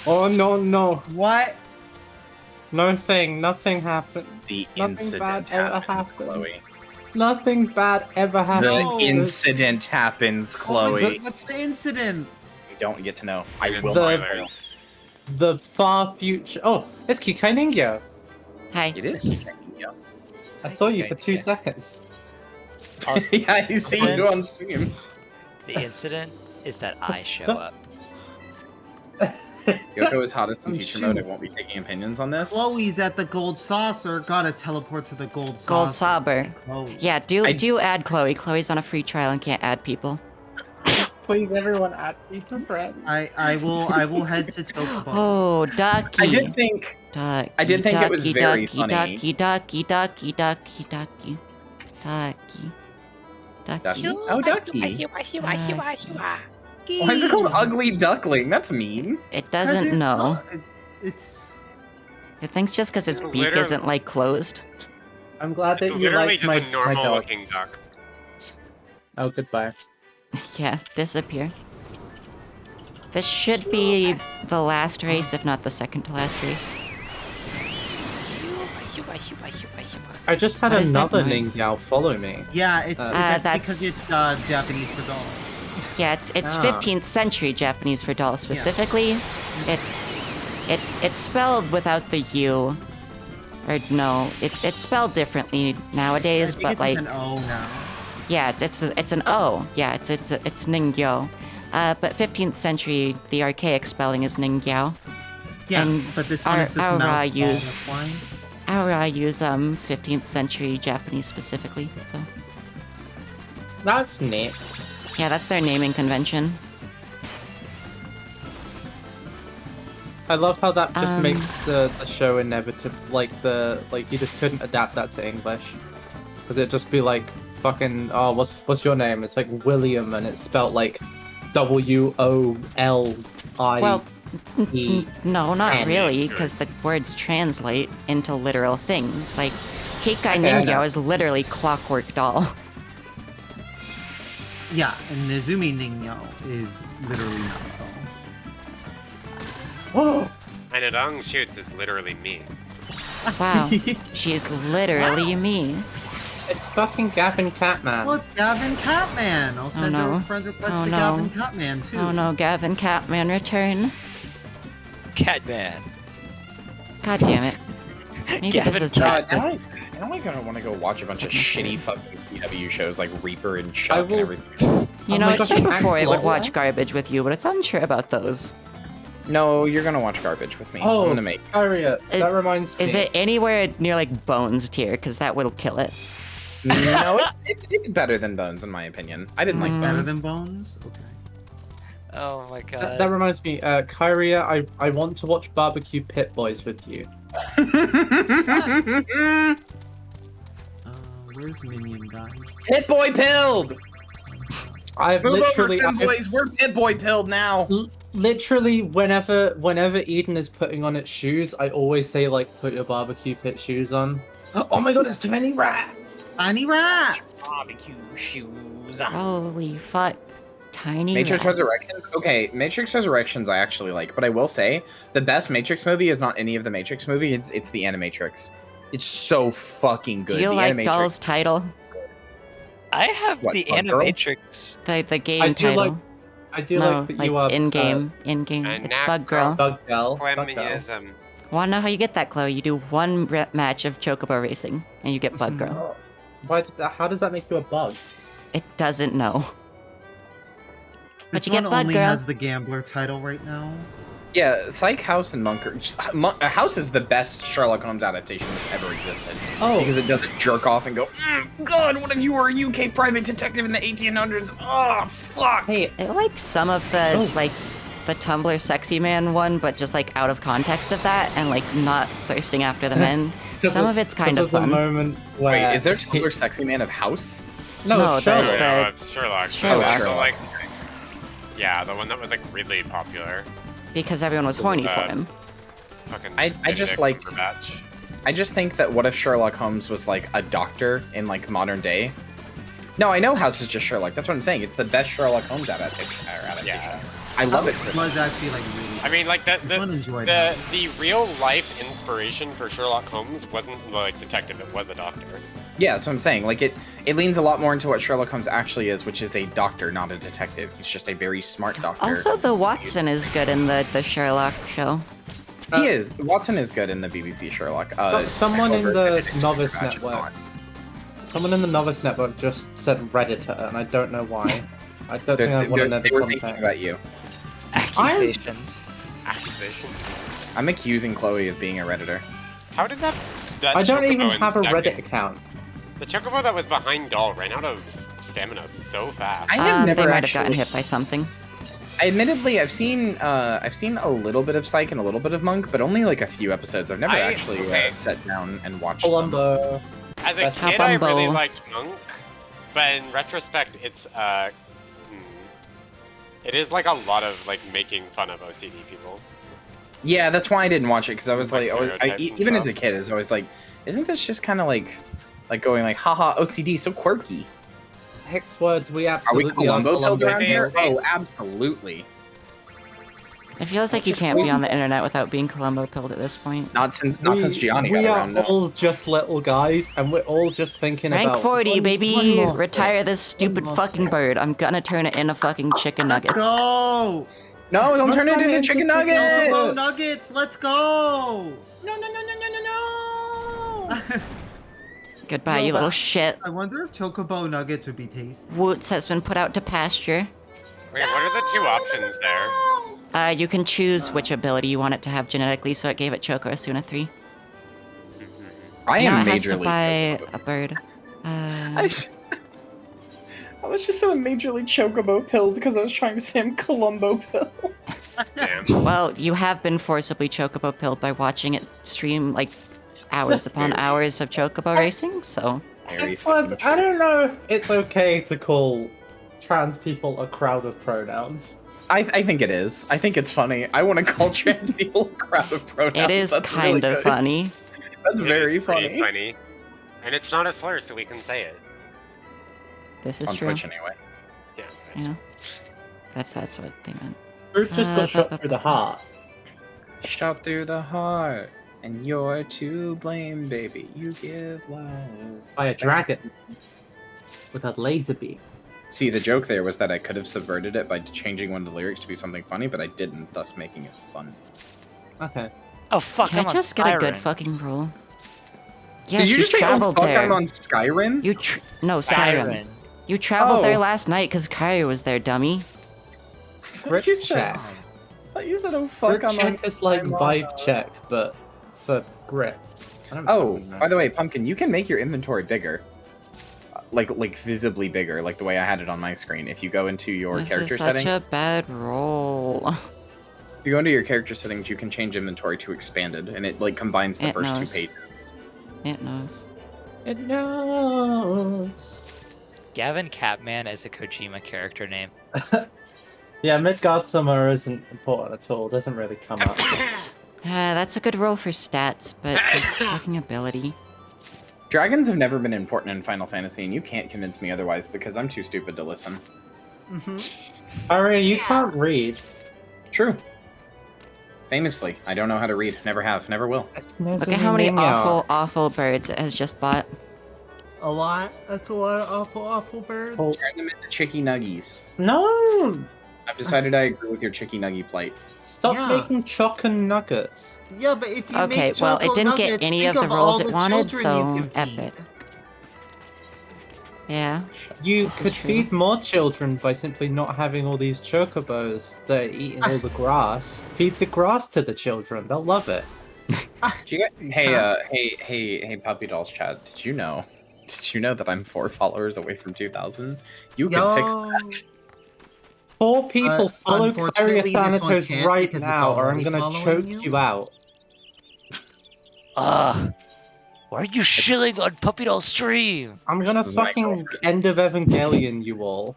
Oh no. What? Nothing happened. The Nothing incident bad ever happens, happened. Chloe. Nothing bad ever happened. The incident happens, Chloe. What's the incident? You don't get to know. I will The- not spoil. The far future. Oh, it's Kikai Ningyo. Hi. It is. Yeah. I saw you for 2 seconds. Also, Yeah, I see you on stream. the incident is that I show up. Yoko is hottest in Oh, teacher shoot. mode. I won't be taking opinions on this. Chloe's at the gold saucer. Gotta teleport to the gold saucer. Gold Sauber. Chloe. Yeah, do add Chloe. Chloe's on a free trial and can't add people. Please, everyone, add me to friends. I will head to Chocobo. Oh, ducky. I did think Ducky, I did think it was very ducky, funny. Ducky. Ducky? Oh, Ducky. Uh, Why is it called Ugly Duckling? That's mean. it doesn't know. It's It thinks just because its It's beak literally- isn't like closed. I'm glad that It's you literally like just my, a my normal dog. looking duck. Oh, goodbye. Yeah, disappear. This should be the last race, if not the second to last race. I just had What is that another noise? Ningyao follow me. yeah, it's Uh, that's because it's Japanese for doll. Yeah, it's Ah. 15th century Japanese for doll specifically. It's spelled without the U. Or no, it's spelled differently I nowadays, think but it's like an O now. yeah, it's an O. Yeah, it's Ningyao. But 15th century, the archaic spelling is Ningyao. Yeah, And but this one is this our mouse ball use- that's flying. I use 15th century Japanese specifically. So That's neat. yeah, that's their naming convention. I love how that just Um, makes the show inevitable. Like you just couldn't adapt that to English, because it'd just be like fucking what's your name? It's like William, and it's spelt like WOLI. Well, no, not And- really, because the words translate into literal things. Like, Keikai Okay, I know. Ningyao is literally clockwork doll. Yeah, and Nezumi Ningyo is literally mouse doll. Oh, And Adong Shoots is literally me. Wow, she's literally me. it's fucking Gavin Catman. Well, it's Gavin Catman. I'll send no. a friend request Oh, to no. Gavin Catman too. Oh no, Gavin Catman return. Catman. God damn it. Maybe Gavin this is God, not now the... now I kind of want to go watch a bunch of shitty fucking CW shows like Reaper and I Chuck and will- everything else. You Oh know, my I gosh, said Max before I would Lord. watch garbage with you, but it's unsure about those. No, you're gonna watch garbage with me. I'm Oh, gonna make. Aria, It- that reminds me. Is it anywhere near like Bones tier? Because that will kill it. No, it's better than Bones in my opinion. I didn't like Mm. Better Bones. than Bones? Okay. Oh my god. That reminds me, Kyria, I want to watch Barbecue Pit Boys with you. Where's Minion guy? Pit Boy pilled. I've Move literally, over, boys. We're Pit Boy pilled now. literally, whenever Eden is putting on its shoes, I always say like, put your barbecue pit shoes on. Oh my god, it's Tiny Rat. Tiny Rat! Barbecue shoes. Holy fuck. Tiny Matrix rat. Resurrections. Okay, Matrix Resurrections I actually like, but I will say the best Matrix movie is not any of the Matrix movie. It's the Animatrix. It's so fucking good. Do you The like Animatrix- Doll's title? I have What, the Bug Girl? Animatrix. The game I do title. like- I do no, like that you are in-game. In-game. It's Bug Girl. Bug Girl. Kwehmunnism. Wanna know how you get that, Chloe? You do one match of Chocobo Racing, and you get Bug Girl. How does that make you a bug? It doesn't know. But This you one get Bug only Girl. has the Gambler title right now. Yeah, Psych House and House is the best Sherlock Holmes adaptation that's ever existed. Oh. Because it doesn't jerk off and go, God, what if you were a UK private detective in the 1800s? Oh, fuck. Hey, I like some of the, Oh. like, the Tumblr sexy man one, but just, like, out of context of that, and, like, not thirsting after the men. Some of it's kind of the fun. moment where Wait, is there Tumblr Sexy Man of House? No, No, Sherlock. No, it's Sherlock. Sherlock. The, like, yeah, the one that was like really popular. Because everyone was horny for Uh, him. Fucking I just Benedict like- Cumberbatch. I just think that what if Sherlock Holmes was like a doctor in like modern day? No, I know House is just Sherlock. That's what I'm saying. It's the best Sherlock Holmes adaptation. Yeah. I love it. It Chris. was actually like really. I mean, like This one enjoyed the real life inspiration for Sherlock Holmes wasn't like detective; it was a doctor. Yeah, that's what I'm saying. Like it leans a lot more into what Sherlock Holmes actually is, which is a doctor, not a detective. He's just a very smart doctor. Also, the Watson is good in the Sherlock show. He is. Watson is good in the BBC Sherlock. Someone in however, the Benedict Novice Cumberbatch is Network. not. Someone in the Novice Network just said Redditor, and I don't know why. I don't think I want to know They the were thinking context. about you. Accusations. Accusation. I'm accusing Chloe of being a Redditor. How did that I don't Chocobo even in have a second- Reddit account. The Chocobo that was behind Doll ran out of stamina so fast. I have They never might have actually. gotten hit by something. Admittedly, I've seen a little bit of Psych and a little bit of Monk, but only like a few episodes. I've never actually okay. sat down and watched them. Columbo. As a That's kid, I really Habumbo. liked Monk, But in retrospect, it's it is like a lot of like making fun of OCD people. Yeah, that's why I didn't watch it, because I was Like like, stereotypes and even as a stuff. kid, I was always like, isn't this just kind of like going like, haha, OCD, so quirky. Hex words, we Are we absolutely are Columbo pilled around Columbo here? pilled. Oh, absolutely. It feels like you can't be on the internet without being Columbo pilled at this point. Not since Gianni We got are around. No. all just little guys, and we're all just thinking Rank about 40, one baby! more Retire thing. this stupid more fucking thing. bird. I'm gonna turn it into fucking chicken nuggets. Go! No, don't turn it turn into it chicken into chicken nuggets! Chocobo nuggets, let's go! No. Goodbye, No, you little but- shit. I wonder if Chocobo nuggets would be tasty. Woots has been put out to pasture. Wait, what are the two options there? You can choose which ability you want it to have genetically, so it gave it Choco Asuna 3. I now am it has to majorly. buy Chocobo. a bird. I was just majorly chocobo pilled because I was trying to say I'm Columbo pilled. Damn. Well, you have been forcibly Chocobo pilled by watching it stream, like, hours upon hours of Chocobo racing, so... Hex words, I don't know if it's okay to call trans people a crowd of pronouns. I think it is. I think it's funny. I want to call trans people a crowd of pronouns. It is That's kind really of good. funny. That's It very is pretty funny. And it's not a slur, so we can say it. This is On true. Twitch anyway. Yeah. Yeah. That's what they meant. Bruce just got shot through the heart. Shot through the heart, and you're to blame, baby. You give love. By a dragon. With a laser beam. See, the joke there was that I could have subverted it by changing one of the lyrics to be something funny, but I didn't, thus making it fun. Okay. Oh fuck! Can I'm I on just get a good Siren. fucking roll? Yes, Did you just say, oh traveled fuck, there. I'm on Skyrim? You no, Siren. You traveled there last night because Kairi was there, dummy. What you said? check. I thought you said, oh fuck, Grip I'm on check is like I'm on, vibe check, but for grip. I don't Oh, fucking know. by the way, Pumpkin, you can make your inventory bigger. Like visibly bigger, like the way I had it on my screen. If you go into your This character is such settings, a bad roll. if you go into your character settings, you can change inventory to expanded, and it like combines the It first knows. two pages. It knows. It knows. Gavin Catman is a Kojima character name. Yeah, Midgard Summer isn't important at all. Doesn't really come up. That's a good roll for stats, but fucking ability. Dragons have never been important in Final Fantasy, and you can't convince me otherwise because I'm too stupid to listen. Ari, you can't read. True. Famously, I don't know how to read. Never have. Never will. Look at how many awful birds it has just bought. A lot. That's a lot of awful birds. Oh. Turn them into chicky nuggies. No! I've decided I agree with your chicky nuggy plight. Stop Yeah. making choc and nuggets. Yeah, but if you Okay, make well, it choco didn't get nuggets, any think of the all rolls it the wanted, children you so can feed. epic. Yeah. You This is could true. feed more children by simply not having all these chocobos that are eating all the grass. Feed the grass to the children; they'll love it. Hey, Puppy Dolls chat. Did you know? Did you know that I'm 4 followers away from 2,000? You can fix that. 4 people follow Kyria unfortunately, this one Thanatos can't right because it's now, or I'm already gonna following choke you. you out. Why are you shilling on Puppy Doll stream? I'm gonna This is my fucking girlfriend. end of Evangelion you all.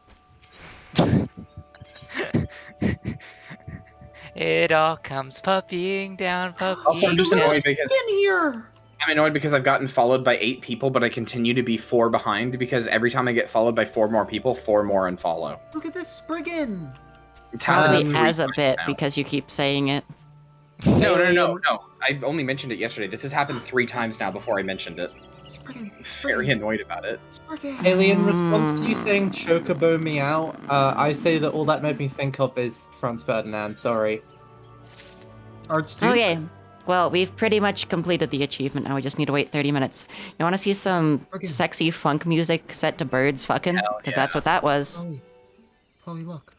It all comes puppying down, puppying Also, I'm just down. annoyed because In here. I'm annoyed because I've gotten followed by 8 people, but I continue to be 4 behind because every time I get followed by 4 more people, 4 more unfollow. Look at this Spriggan. It's happened Probably 3 as a times bit now. because you keep saying it. No. I've only mentioned it yesterday. This has happened 3 times now before I mentioned it. Spriggan. I'm very annoyed about it. Spriggan. Haley, in response to you saying chocobo me out, I say that all that made me think of is Franz Ferdinand, sorry. Archduke. Okay. Well, we've pretty much completed the achievement. Now we just need to wait 30 minutes. You want to see some sexy funk music set to birds fucking? Because that's what that was. Chloe. Chloe, look.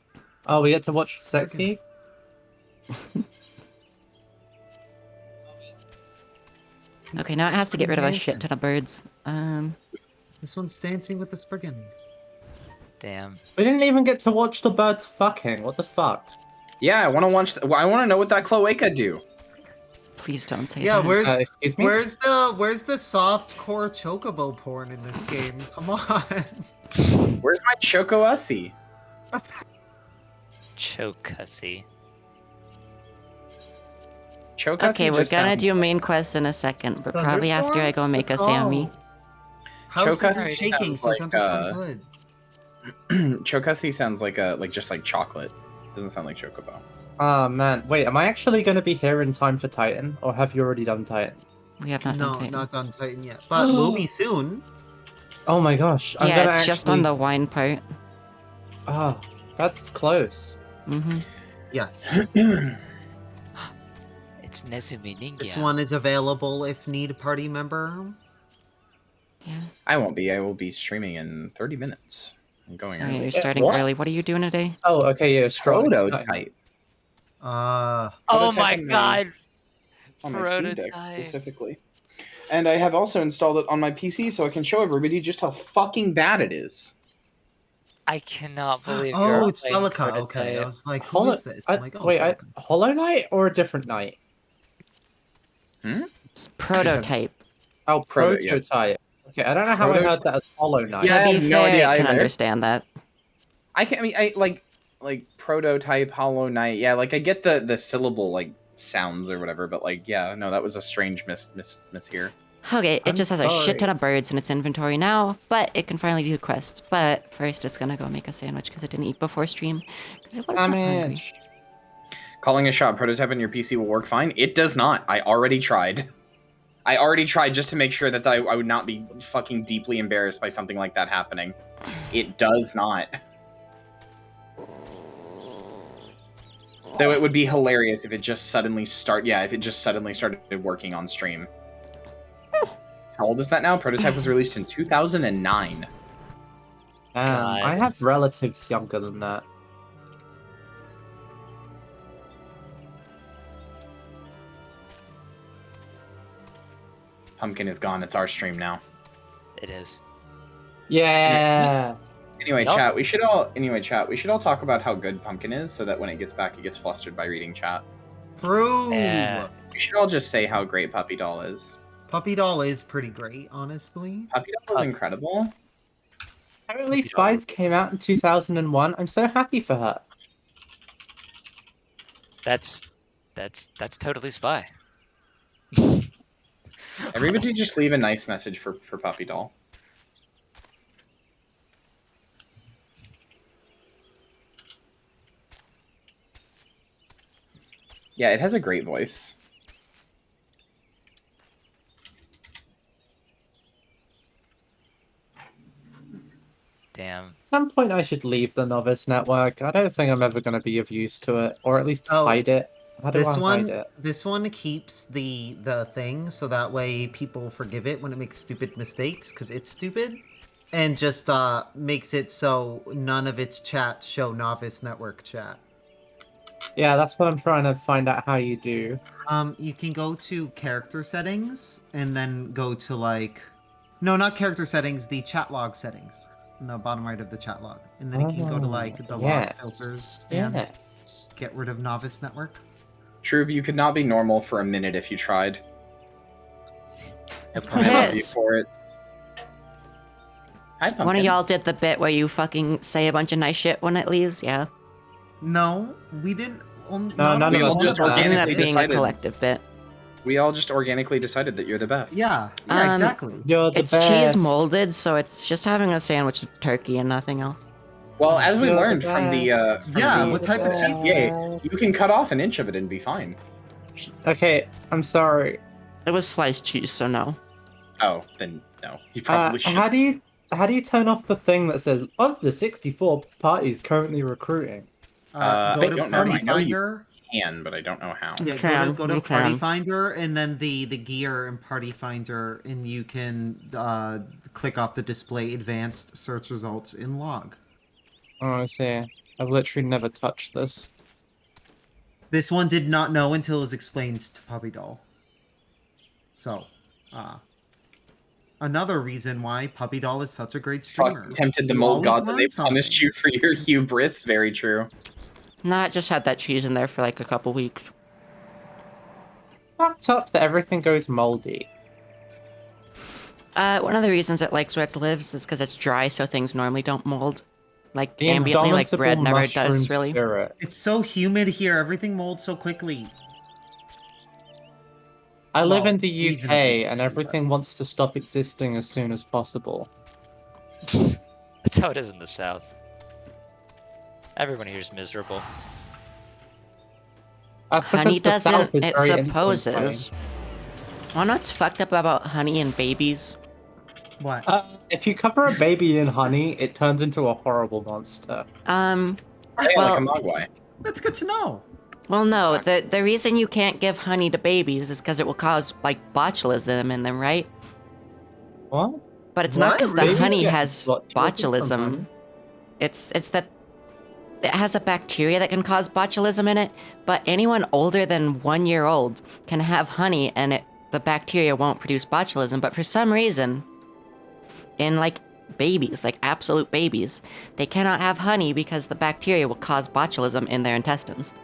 Oh, we get to watch sexy? Okay, now it has to get rid of a shit ton of birds. This one's dancing with the Spriggan. Damn. We didn't even get to watch the birds fucking, what the fuck? Yeah, I want to watch. I want to know what that cloaca do. Please don't say Yeah, that. Excuse me? where's the soft core chocobo porn in this game? Come on. Where's my Choco Ussy? Chocussy. Choco Okay, we're gonna do main quest in a second, but probably after I go make a Sammy. House Choco isn't shaking, so sounds Thunder's pretty good. Chocussy sounds like just like chocolate. Doesn't sound like Chocobo. Oh man, wait, am I actually going to be here in time for Titan, or have you already done Titan? We have not done Titan. Not done Titan yet, but we'll be soon. Oh my gosh, I'm Yeah, gonna it's actually... just on the wine part. Oh, that's close. Mm-hmm. Yes. It's Nezumi Ninja. This one is available if need a party member. Yeah. I won't be. I will be streaming in 30 minutes. I'm going Alright, early. you're starting what? early. What are you doing today? Oh, okay, yeah, strong. Prototype. Oh Prototype my on god! on my Steam Deck Prototype. specifically. And I have also installed it on my PC so I can show everybody just how fucking bad it is. I cannot believe Oh, you're it's playing Celica. Okay, I Prototype. was like, who is this? I'm like, oh, wait, Celica. Hollow Knight or a different Knight? It's prototype. Oh, Proto- yeah. prototype. Okay, I don't know how I heard that as Hollow Knight. Yeah, I To be have no fair, idea I can either. understand that. I like prototype, Hollow Knight. Yeah, like I get the syllable like sounds or whatever, but like yeah, no, that was a strange miss here. Okay, it I'm just has a sorry. shit ton of birds in its inventory now, but it can finally do quests. But first, it's gonna go make a sandwich because it didn't eat before stream. Because it was not hungry. Damage. Calling a shot prototype on your PC will work fine. It does not. I already tried. I already tried just to make sure that I would not be fucking deeply embarrassed by something like that happening. It does not. Though it would be hilarious if it just suddenly started working on stream. How old is that now? Prototype was released in 2009. I have relatives younger than that. Pumpkin is gone. It's our stream now. It is. Yeah. Anyway, Yup. chat, we should all talk about how good Pumpkin is so that when it gets back, it gets flustered by reading chat. True. Yeah. We should all just say how great Puppy Doll is. Puppy Doll is pretty great, honestly. Puppy Doll is incredible. Apparently Spies came out in 2001. I'm so happy for her. That's totally Spy. Everybody just leave a nice message for Puppy Doll. Yeah, it has a great voice. Damn. At some point I should leave the Novice Network. I don't think I'm ever going to be of use to it, or at least hide it. How do I hide it? This one keeps the thing, so that way people forgive it when it makes stupid mistakes, because it's stupid, and just makes it so none of its chats show Novice Network chat. Yeah, that's what I'm trying to find out how you do. You can go to character settings, and then go to like... No, not character settings, the chat log settings. In the bottom right of the chat log. And then you can go to like the log filters and get rid of Novice Network. True, you could not be normal for a minute if you tried. Of I love you for it. Hi, Pumpkin. One of y'all did the bit where you fucking say a bunch of nice shit when it leaves, yeah? No, we didn't. No, none of us It ended up being a collective bit. We all just organically decided that you're the best. Yeah, exactly. You're the It's best. cheese molded, so it's just having a sandwich with turkey and nothing else. Well, as we You're the learned from the Yeah, what type of cheese? Yeah, you can cut off an inch of it and be fine. Okay, I'm sorry. It was sliced cheese, so no. Oh, then no. You probably should. How do you turn off the thing that says of the 64 parties currently recruiting? Go I to don't know. Party I know you Finder. can, but I don't know how. Yeah, go to you Party can. Finder, and then the gear in Party Finder, and you can click off the display advanced search results in log. Oh, I see. I've literally never touched this. This one did not know until it was explained to Puppy Doll. So, another reason why Puppy Doll is such a great streamer. Fuck, tempted the You mold always gods and learn they punished something. you for your hubris. Very true. Nah, it just had that cheese in there for like a couple weeks. Fucked up that everything goes moldy. One of the reasons it likes where it lives is because it's dry, so things normally don't mold. Like, The ambiently, like indomitable bread never mushroom does, really. spirit. It's so humid here. Everything molds so quickly. I live Well, in the UK, reasonably, and everything wants to stop existing as soon as possible. That's how it is in the South. Everyone here is miserable. That's Honey because the South doesn't, is it very influenced by it. supposes. Well, what's fucked up about honey and babies? What? If you cover a baby in honey, it turns into a horrible monster. Yeah, Well, like a mogwai. That's good to know. well, no, the reason you can't give honey to babies is because it will cause, like, botulism in them, right? What? But it's not What? because the Babies honey get has botulism from honey? botulism. It's that it has a bacteria that can cause botulism in it, but anyone older than 1 year old can have honey and the bacteria won't produce botulism. But for some reason, in like babies, like absolute babies, they cannot have honey because the bacteria will cause botulism in their intestines.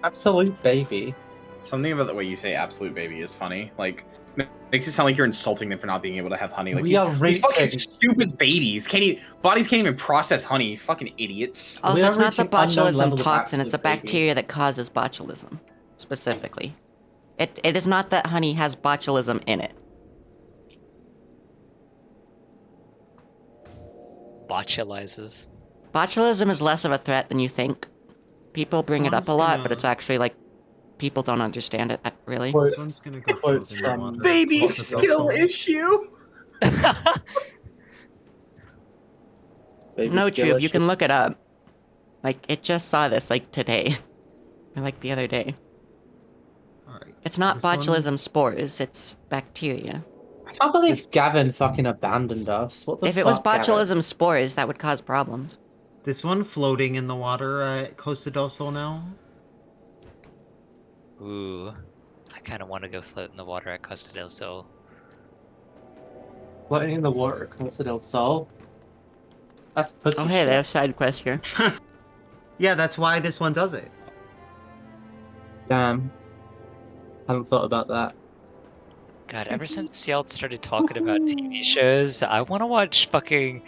Absolute baby. Something about the way you say "absolute baby" is funny. Like, makes it sound like you're insulting them for not being able to have honey. Like, We are these fucking reaching- stupid babies bodies can't even process honey. Fucking idiots. Also, are it's not the reaching unknown botulism levels of toxin, it's a absolute baby. bacteria that causes botulism, specifically. It is not that honey has botulism in it. Botulizes. Botulism is less of a threat than you think. People bring it up a Someone's lot, gonna- but it's actually like people don't understand it really. Quote- This one's gonna go quotes float in the from water. Baby What's the skill soul? issue. Baby No, skill Trube, you issue. can look it up. Like, it just saw this, like, today. Or, like, the other day. Alright. It's not This one- botulism spores, it's bacteria. I can't believe Gavin fucking abandoned us. What the If it was fuck, Gavin? botulism spores, that would cause problems. This one floating in the water at Costa del Sol now. Ooh. I kind of want to go float in the water at Costa del Sol. Floating in the water at Costa del Sol? That's pussy Oh, hey, they shit. have side quest here. Yeah, that's why this one does it. Damn. Hadn't thought about that. God, ever since y'all started talking about TV shows, I want to watch fucking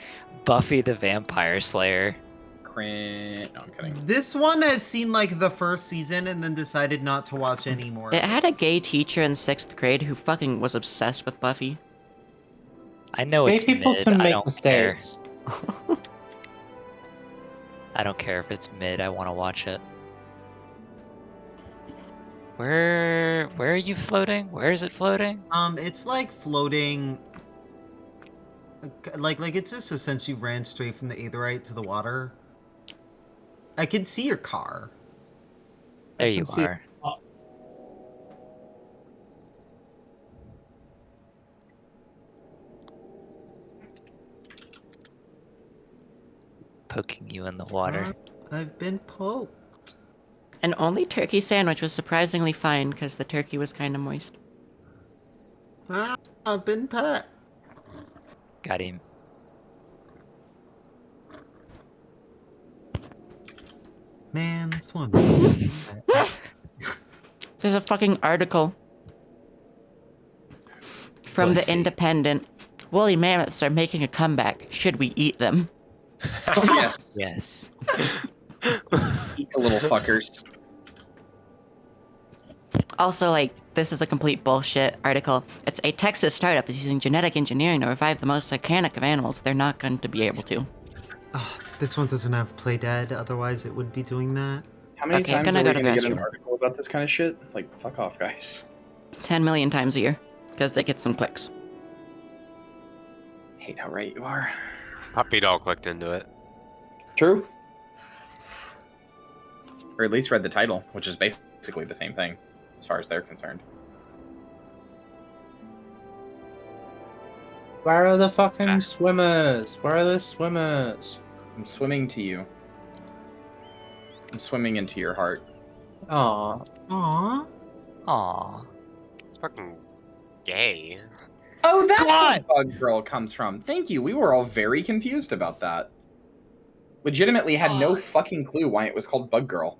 Buffy the Vampire Slayer. No, I'm kidding. This one has seen like the first season and then decided not to watch anymore. It had a gay teacher in 6th grade who fucking was obsessed with Buffy. I know Gay it's people mid. can I make don't mistakes. care. I don't care if it's mid. I want to watch it. Where are you floating? Where is it floating? It's like floating. Like it just essentially ran straight from the aetherite to the water. I can see your car. There you can see- are. Poking you in the water. I've been poked. An only turkey sandwich was surprisingly fine because the turkey was kind of moist. I've been pet. Got him. Man, this one. There's a fucking article from Pussy. The Independent. Woolly mammoths are making a comeback. Should we eat them? Yes. Yes. Eat the little fuckers. Also, like, this is a complete bullshit article. It's a Texas startup is using genetic engineering to revive the most iconic of animals. They're not going to be able to. This one doesn't have play dead, otherwise it would be doing that. How many Okay, times gonna are go we to gonna the get an restroom. article about this kind of shit? Like, fuck off, guys. 10 million times a year. Because they get some clicks. Hate how right you are. Puppy doll clicked into it. True. Or at least read the title, which is basically the same thing, as far as they're concerned. Where are the fucking swimmers? Where are the swimmers? I'm swimming to you. I'm swimming into your heart. Aw. Aww. Aw. Fucking gay. Oh, that's where Bug Girl comes from. Thank you. We were all very confused about that. Legitimately had no fucking clue why it was called Bug Girl.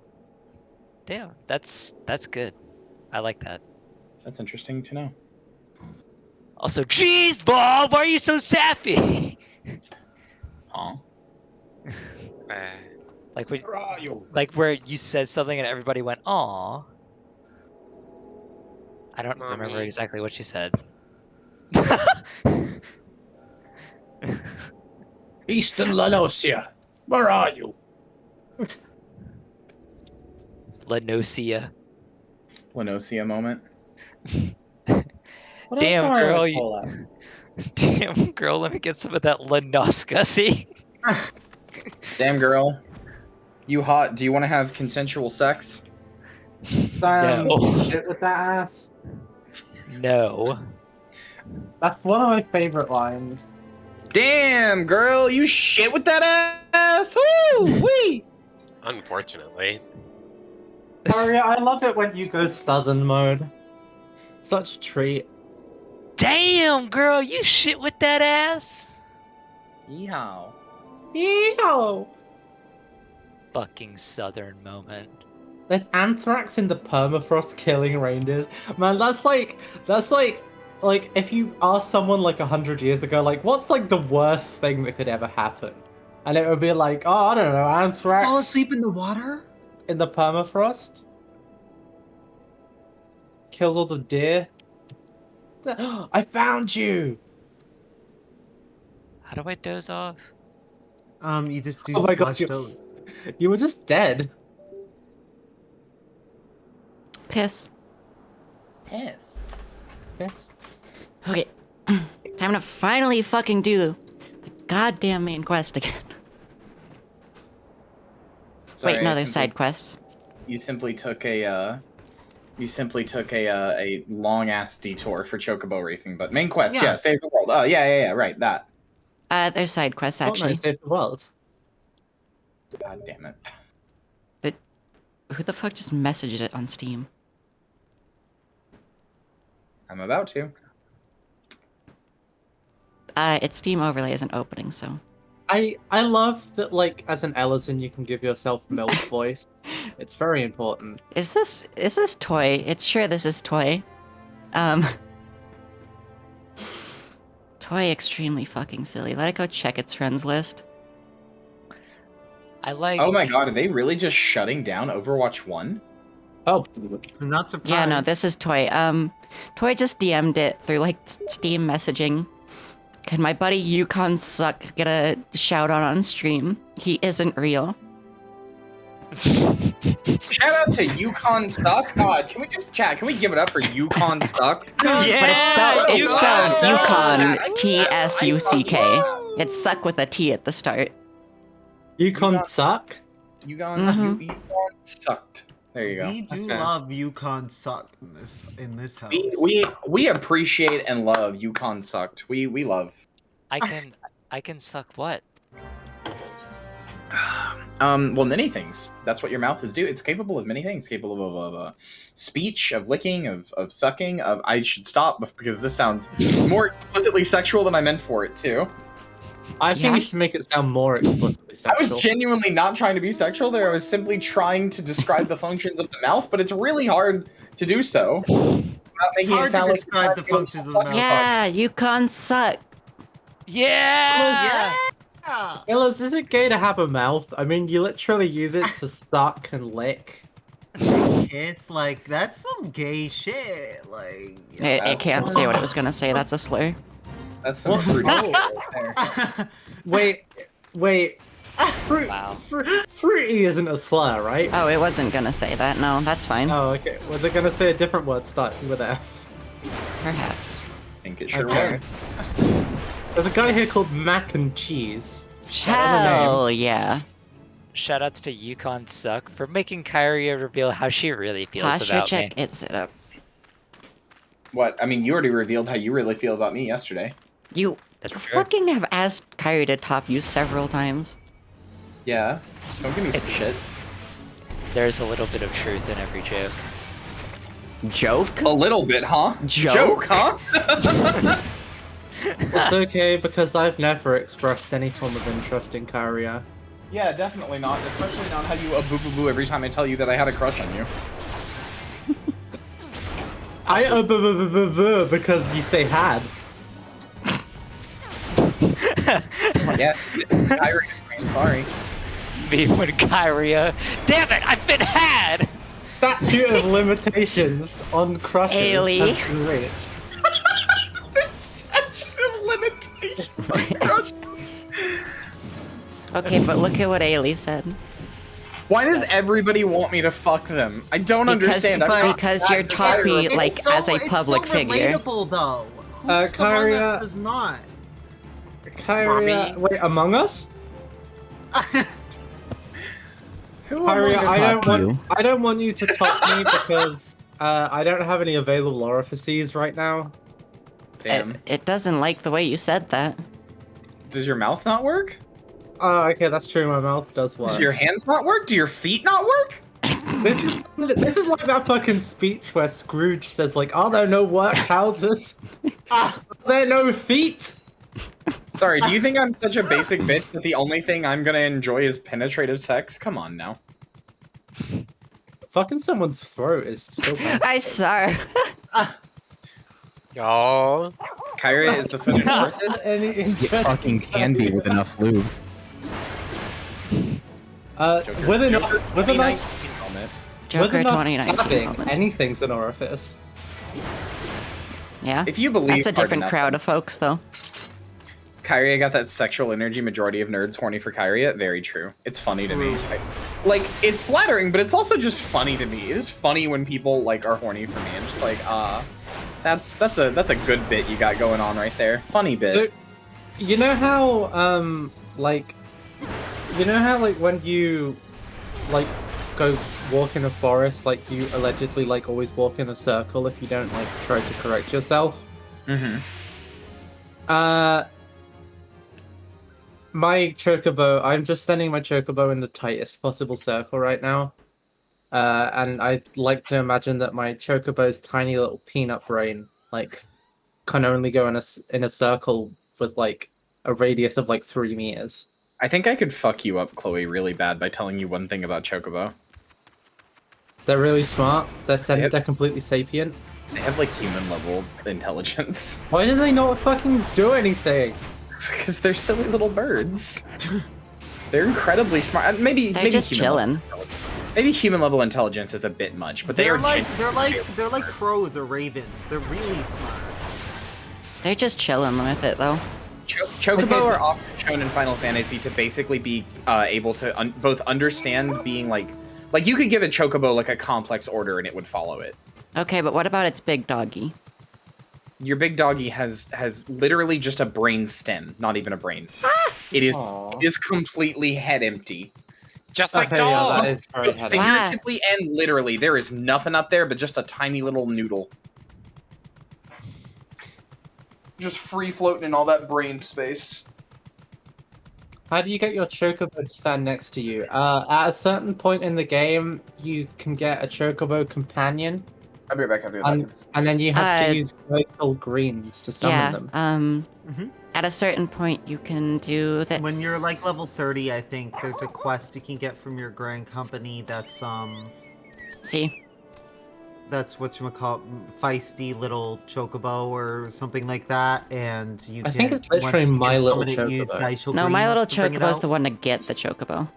Damn, that's good. I like that. That's interesting to know. Also, jeez, ball, why are you so sappy? Huh? Eh. Like where you said something and everybody went, "Aw." I don't remember Mommy. exactly what you said. Eastern Lanosia, where are you? Lanosia. Lanosia moment. What else Damn, do I want girl, to call out? damn, girl, let me get some of that Lanosca, see? Damn girl. You hot? Do you want to have consensual sex? No. Shit with that ass. No. That's one of my favorite lines. Damn girl, you shit with that ass. Woo wee. Unfortunately. Aria, I love it when you go southern mode. Such a treat. Damn, girl, you shit with that ass? Yeehaw. Yeehaw! Fucking southern moment. There's anthrax in the permafrost killing reindeers. Man, that's like if you asked someone like 100 years ago, like, what's like the worst thing that could ever happen? And it would be like, oh, I don't know, anthrax. Fall asleep in the water? In the permafrost? Kills all the deer. I found you! How do I doze off? You just do Oh my god, slash toes. you were just dead. Piss. Piss. Yes. Okay. Time to finally fucking do the goddamn main quest again. Sorry, Wait, no, I there's simply- side quests. You simply took a long ass detour for chocobo racing, but main quest, Yeah. yeah, save the world. Oh yeah, right, that. There's side quests actually. Fortnite saved the world. God damn it. Who the fuck just messaged it on Steam? I'm about to. Its Steam overlay isn't opening, so. I love that, like, as an Ellison, you can give yourself MILF voice. It's very important. Is this Toy? It's sure this is Toy. Toy extremely fucking silly. Let it go check its friends list. I like. Oh my god, are they really just shutting down Overwatch 1? Oh, I'm not surprised. Yeah, no, this is Toy. Toy just DM'd it through like Steam messaging. Can my buddy Yukon Suck get a shout out on stream? He isn't real. Shout out to Yukon Suck. God, can we just chat? Can we give it up for Yukon Suck? Yeah, But it's spelled Yukon Suck. T-S-U-C-K. It's Suck with a T at the start. Yukon suck? Yukon sucked. There you go. We do Okay. love Yukon Suck in this house. We appreciate and love Yukon Sucked. We love. I can suck what? Well, many things. That's what your mouth is do. It's capable of many things. Capable of speech, of licking, of sucking. Of I should stop because this sounds more explicitly sexual than I meant for it to. I think Yeah. you should make it sound more explicitly I sexual. was genuinely not trying to be sexual there. I was simply trying to describe the functions of the mouth, but it's really hard to do so. Without It's making it hard sound to like describe the functions of the mouth. Yeah, Yukon Suck. Yeah. Yeah. Ellis, is it gay to have a mouth? I mean, you literally use it to suck and lick. It's like, that's some gay shit. Like, It can't say what it was gonna say. That's a slur. That's some What? fruity Oh. shit right there. Wait. Wow. Fruity isn't a slur, right? Oh, it wasn't gonna say that. No, that's fine. Oh, okay. Was it gonna say a different word starting with F? Perhaps. I think it sure Okay. was. There's a guy here called Mac and Cheese. Hell yeah. Shoutouts to Yukon Suck for making Kyrie reveal how she really feels Posture about check. me. It set up. What? I mean, you already revealed how you really feel about me yesterday. You That's true. fucking have asked Kyrie to top you several times. Yeah. Don't give me some shit. There's a little bit of truth in every joke. Joke? A little bit, huh? Joke? huh? It's okay because I've never expressed any form of interest in Karia. Yeah, definitely not. Especially not how you boo boo boo every time I tell you that I had a crush on you. I because you say had. Yeah, Kyrie, I'm sorry. Me when Kyria. Damn it! I've been had. Statute of limitations on crushes Ailey. has been reached. The statute of limitations. Okay, but look at what Ailey said. Why does everybody want me to fuck them? I don't understand. Because you're talking like as a public figure. It's so relatable, though. Who's Among Kyria- Us does not? Kyria, wait, Among Us? Who Kyria, among us- I don't want you to top me because I don't have any available orifices right now. Damn. It doesn't like the way you said that. Does your mouth not work? Oh, okay, that's true. My mouth does work. Does your hands not work? Do your feet not work? This is like that fucking speech where Scrooge says like, "Are there no workhouses? Are there no feet?" Sorry, do you think I'm such a basic bitch that the only thing I'm gonna enjoy is penetrative sex? Come on now. Fucking someone's throat is still bad. I saw. Y'all. Kyria is the fetish artist. Any It interest? fucking can be with enough lube. With enough 29 Joker 2019 stabbing, moment. anything's an orifice. Yeah. If you believe That's a different crowd of folks, though. Kyria got that sexual energy majority of nerds horny for Kyria. Very true. It's funny to me. Like, it's flattering, but it's also just funny to me. It is funny when people like are horny for me. I'm just like, that's a good bit you got going on right there. Funny bit. So, you know how like when you like go walk in a forest, like you allegedly like always walk in a circle if you don't like try to correct yourself. Mm-hmm. My chocobo, I'm just sending my chocobo in the tightest possible circle right now. And I'd like to imagine that my chocobo's tiny little peanut brain, like, can only go in a circle with, like, a radius of, like, 3 meters. I think I could fuck you up, Chloe, really bad by telling you one thing about Chocobo. They're really smart. They're completely sapient. They have, like, human-level intelligence. Why do they not fucking do anything? Because they're silly little birds. They're incredibly smart. Maybe just chilling. Maybe human-level intelligence is a bit much, but they're like crows or ravens. They're really smart. They're just chilling with it, though. Chocobo are often shown in Final Fantasy to basically be able to both understand being like you could give a Chocobo like a complex order and it would follow it. Okay, but what about its big doggy? Your big doggy has literally just a brain stem, not even a brain. It is completely head empty. Just like Yeah, dog. that is very heavy. Figuratively and literally, there is nothing up there but just a tiny little noodle. Just free floating in all that brain space. How do you get your chocobo to stand next to you? At a certain point in the game, you can get a chocobo companion. I'll be right back after that. And then you have to use coastal greens to summon them. At a certain point, you can do this. When you're like level 30, I think there's a quest you can get from your grand company that's See? That's whatchamacallit, feisty little chocobo or something like that, and you I can. think it's literally once you My can Little summon it, use Chocobo. Geishel No, My Greens Little to bring it Chocobo is out. the one to get the chocobo.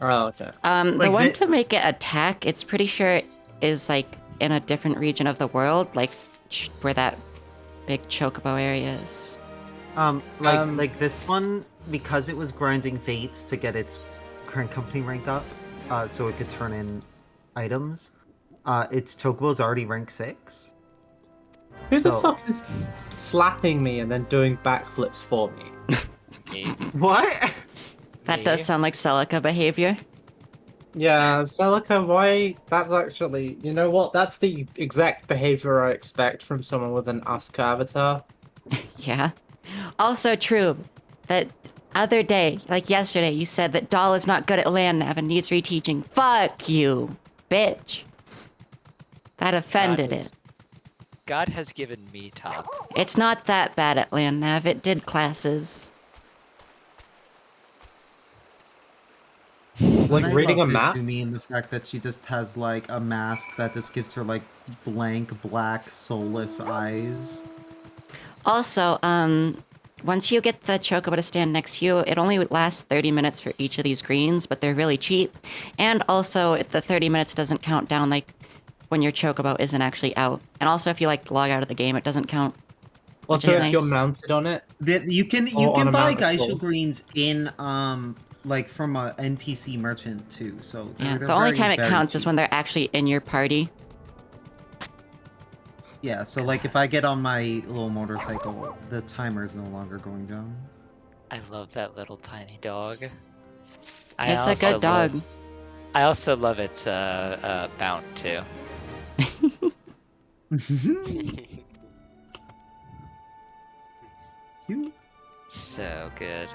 Oh, okay. The Like one the- to make it attack, it's pretty sure it is like in a different region of the world, like where that big chocobo area is. Like this one, because it was grinding fates to get its current company rank up, so it could turn in items. Its chocobo's already rank 6. Who the So- fuck is slapping me and then doing backflips for me? What? That does sound like Celica behavior. Yeah, Celica, why? That's actually, you know what? That's the exact behavior I expect from someone with an Asuka avatar. Yeah. Also true that other day, like yesterday, you said that Doll is not good at land nav and needs reteaching. Fuck you, bitch. That offended it. God has given me top. It's not that bad at land nav. It did classes. Like I reading a love map? Izumi and the fact that she just has like a mask that just gives her like blank, black, soulless eyes. Also, once you get the chocobo to stand next to you, it only lasts 30 minutes for each of these greens, but they're really cheap. And also, the 30 minutes doesn't count down like when your chocobo isn't actually out. And also, if you like log out of the game, it doesn't count. Also, is if you're nice. mounted on it, You can Or on a buy mounted Geisha pole. greens in like from a NPC merchant too. So Yeah, they're the only very, time it very counts is cheap. when they're actually in your party. Yeah, so like if I get on my little motorcycle, the timer is no longer going down. I love that little tiny dog. It's a good dog. I also love its mount too. Cute. So good.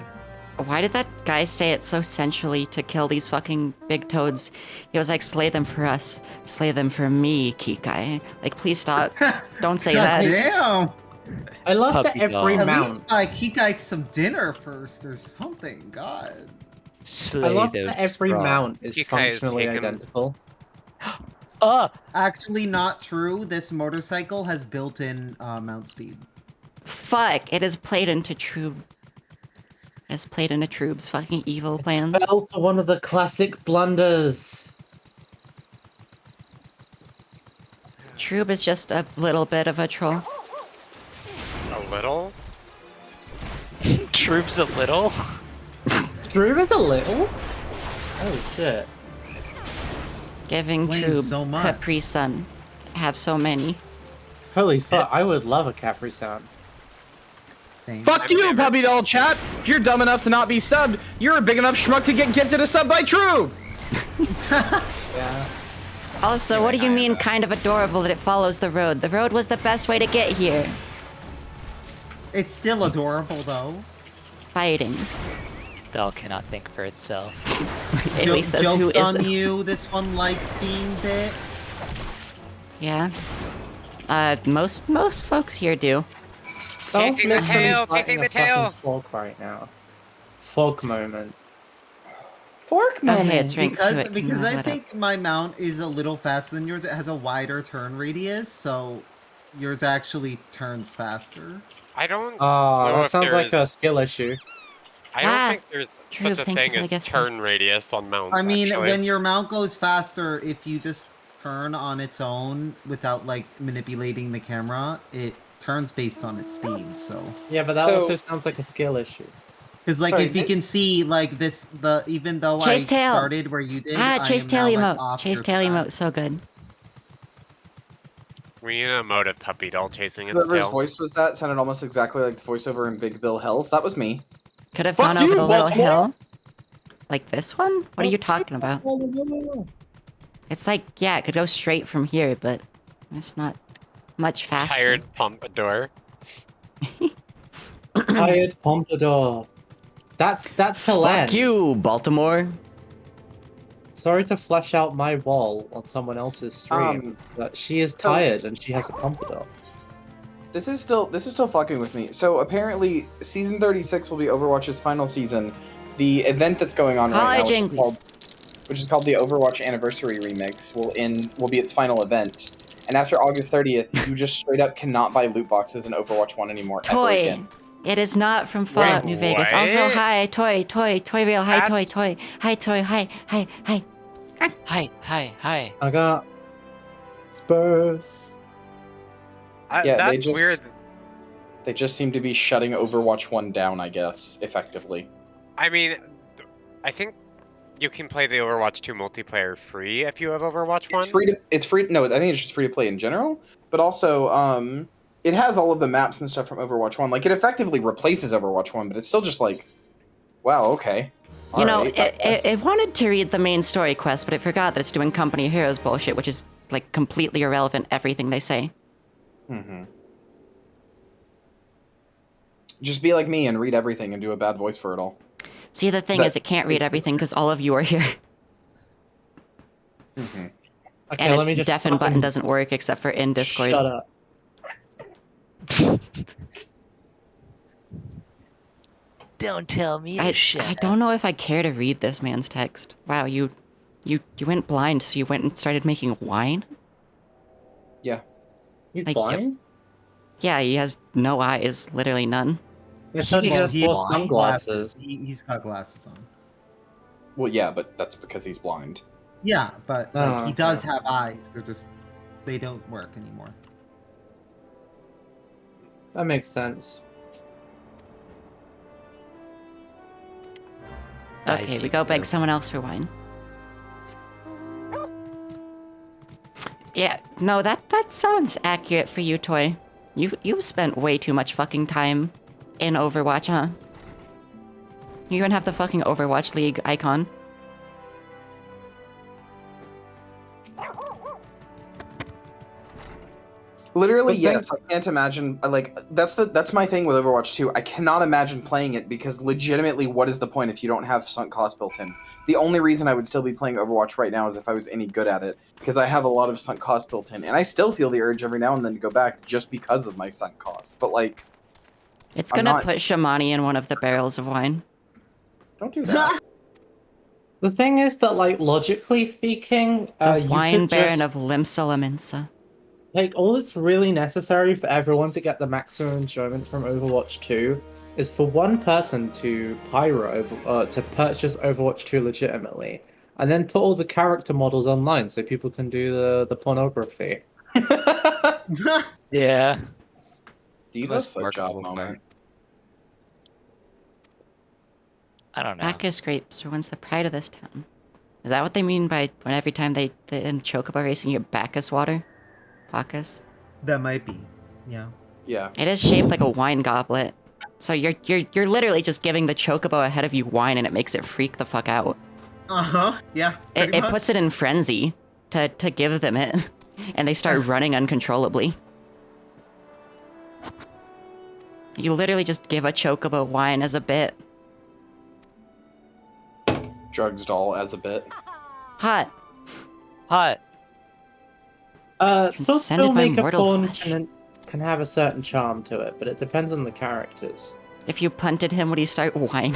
Why did that guy say it so sensually to kill these fucking big toads? He was like, slay them for us, slay them for me, Kikai. Like, please stop. Don't say God that. damn! I love that Puppy every dog. At mount. least buy Kikai some dinner first or something. God. Slay I love those that every straw. mount is Kikai is functionally taken. identical. Actually, not true. This motorcycle has built-in mount speed. Fuck, it is played into Troob. It is played into Troob's fucking evil plans. Fell for one of the classic blunders. Troob is just a little bit of a troll. A little? Troops a little? Drew is a little? Oh shit. Giving Playing Troob so much. Capri Sun. Have so many. Holy fuck, I would love a Capri Sun. Same. Fuck I've you, never- puppy doll chat! If you're dumb enough to not be subbed, you're a big enough schmuck to get gifted a sub by True! Yeah. Also, what do you higher mean that. kind of adorable that it follows the road? The road was the best way to get here. It's still adorable though. Fighting. Dog cannot think for itself. Haley says, who Joke's on isn't? you. This one likes being bit. Yeah. Most folks here do. Chasing the Dolph tail, literally chasing fighting the a fucking tail. Fork right now. Fork moment. Fork Oh, hey, moment. it's rank 2. It can Because I let up. think my mount is a little faster than yours. It has a wider turn radius, so yours actually turns faster. I don't Oh, know that if sounds like there's- a skill issue. I don't Ah, think there's true, such a thank you thing for the as gift, sir. turn radius on mounts. I mean, actually. when your mount goes faster, if you just turn on its own without like manipulating the camera, it turns based on its speed. So, Yeah, but that So- also sounds like a skill issue. because like Sorry, if you this- can see like this, even though Chase I tail. started where you did, Ah, I chase am tail now, like, emote. off Chase your tail track. emote, so good. We need an emote of puppy doll chasing its Whoever's tail. voice was that sounded almost exactly like the voiceover in Big Bill Hells. That was me. Could have Fuck gone over you, the little Baltimore! hill. Like this one? What are you talking about? It's like, yeah, it could go straight from here, but it's not much faster. Tired pompadour. Tired Pompadour. That's Helene. Fuck you, Baltimore. Sorry to flesh out my wall on someone else's stream, but she is so- tired and she has a pompadour. This is still fucking with me. So apparently, season 36 will be Overwatch's final season. The event that's going on right now, which is called the Overwatch Anniversary Remix, will be its final event. And after August 30th, you just straight up cannot buy loot boxes in Overwatch 1 anymore ever Toy. again. It is not from Fallout New Vegas. what? Also, hi, Toy Real. Hi, That's- Toy. Hi, Toy. Hi. Hi. I got Spurs. Yeah, they That's just- weird. They just seem to be shutting Overwatch 1 down, I guess, effectively. I mean, I think you can play the Overwatch 2 multiplayer free if you have Overwatch 1. It's free. No, I think it's just free to play in general. But also, it has all of the maps and stuff from Overwatch 1. Like, it effectively replaces Overwatch 1, but it's still just like, wow, okay. You know, Alright, that's- it wanted to read the main story quest, but it forgot that it's doing Company of Heroes bullshit, which is, like, completely irrelevant, everything they say. Mhm. Just be like me and read everything and do a bad voice for it all. See, the thing But- is, it can't read everything because all of you are here. Mm-hmm. Okay, And let me its just deafen button fucking doesn't work except for in Discord. Shut up. Don't tell me to I shut don't know if I care to read this man's text. Wow, you went blind, so you went and started making wine? Yeah. You Like, blind? Yeah, he has no eyes, literally none. I thought he He's just wore blind. sunglasses. He's got glasses on. Well, yeah, but that's because he's blind. Yeah, but like Oh, he does yeah. have eyes. They don't work anymore. That makes sense. Okay, Nice, we you go beg do. someone else for wine. Yeah, no, that sounds accurate for you, Toy. You've spent way too much fucking time in Overwatch, huh? You even have the fucking Overwatch League icon. Literally, But yes. I can't imagine. Like that's my thing with Overwatch 2. I cannot imagine playing it because legitimately, what is the point if you don't have sunk cost built in? The only reason I would still be playing Overwatch right now is if I was any good at it, because I have a lot of sunk cost built in, and I still feel the urge every now and then to go back just because of my sunk cost. But like, It's I'm gonna not- put Shamani in one of the barrels of wine. don't do that. The thing is that, like, logically speaking, The you wine could baron just, of Limsa. like, all that's really necessary for everyone to get the maximum enjoyment from Overwatch 2 is for one person to to purchase Overwatch 2 legitimately, and then put all the character models online so people can do the pornography. Yeah. Diva Most foot job marketable moment. I don't know. Bacchus grapes are once the pride of this town. Is that what they mean by when every time they in Chocobo racing you get Bacchus water? Bacchus? That might be. Yeah. Yeah. It is shaped like a wine goblet. So you're literally just giving the Chocobo ahead of you wine and it makes it freak the fuck out. Yeah. It puts it in frenzy to give them it. And they start running uncontrollably. You literally just give a Chocobo wine as a bit. Drugs doll as a bit. Hot. Hot. Consented Still by make a mortal pawn flesh. can have a certain charm to it, but it depends on the characters. If you punted him, would he start whining?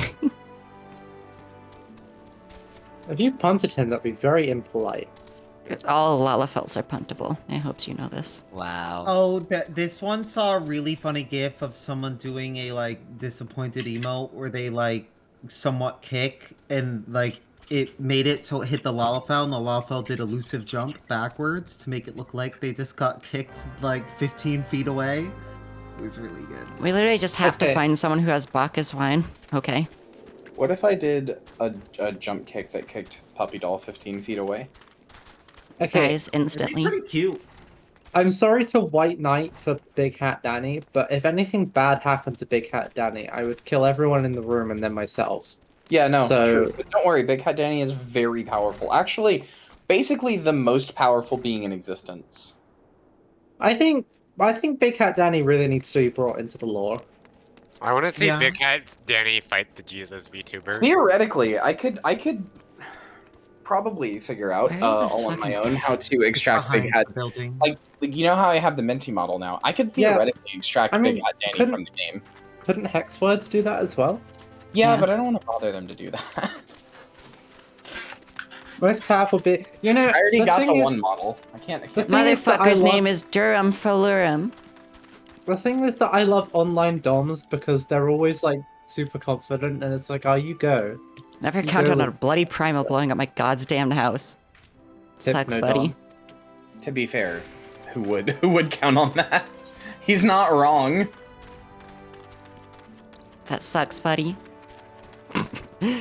If you punted him, that'd be very impolite. All Lalafels are puntable. I hope you know this. Wow. Oh, this one saw a really funny gif of someone doing a like disappointed emote where they like somewhat kick and like it made it so it hit the Lalafell and the Lalafell did elusive jump backwards to make it look like they just got kicked like 15 feet away. It was really good. We literally just have to Okay. find someone who has Bacchus wine. Okay. What if I did a jump kick that kicked Puppy Doll 15 feet away? Okay, Guys, It'd be instantly. pretty cute. I'm sorry to White Knight for Big Hat Danny, but if anything bad happened to Big Hat Danny, I would kill everyone in the room and then myself. Yeah, no, So- true. But don't worry, Big Hat Danny is very powerful. Actually, basically the most powerful being in existence. I think Big Hat Danny really needs to be brought into the lore. I want to see Yeah. Big Hat Danny fight the Jesus VTuber. Theoretically, I could probably figure out Where is this all on my fucking own how to extract Big Behind Hat. the building. Like you know how I have the Minty model now. I could Yeah. theoretically extract I mean, Big Hat Danny couldn't- from the game. Couldn't Hex Words do that as well? Yeah, Yeah. but I don't want to bother them to do that. Most powerful bit. You know, I already the got thing the is- one model. I can't. The thing is that I Motherfucker's love- name is Durham Falurum. The thing is that I love online DOMs because they're always like super confident, and it's like, oh, you go. Never You counted go- on a bloody primal blowing up my goddamn house. Sucks, Hypno buddy. Dom. To be fair, who would count on that? He's not wrong. That sucks, buddy.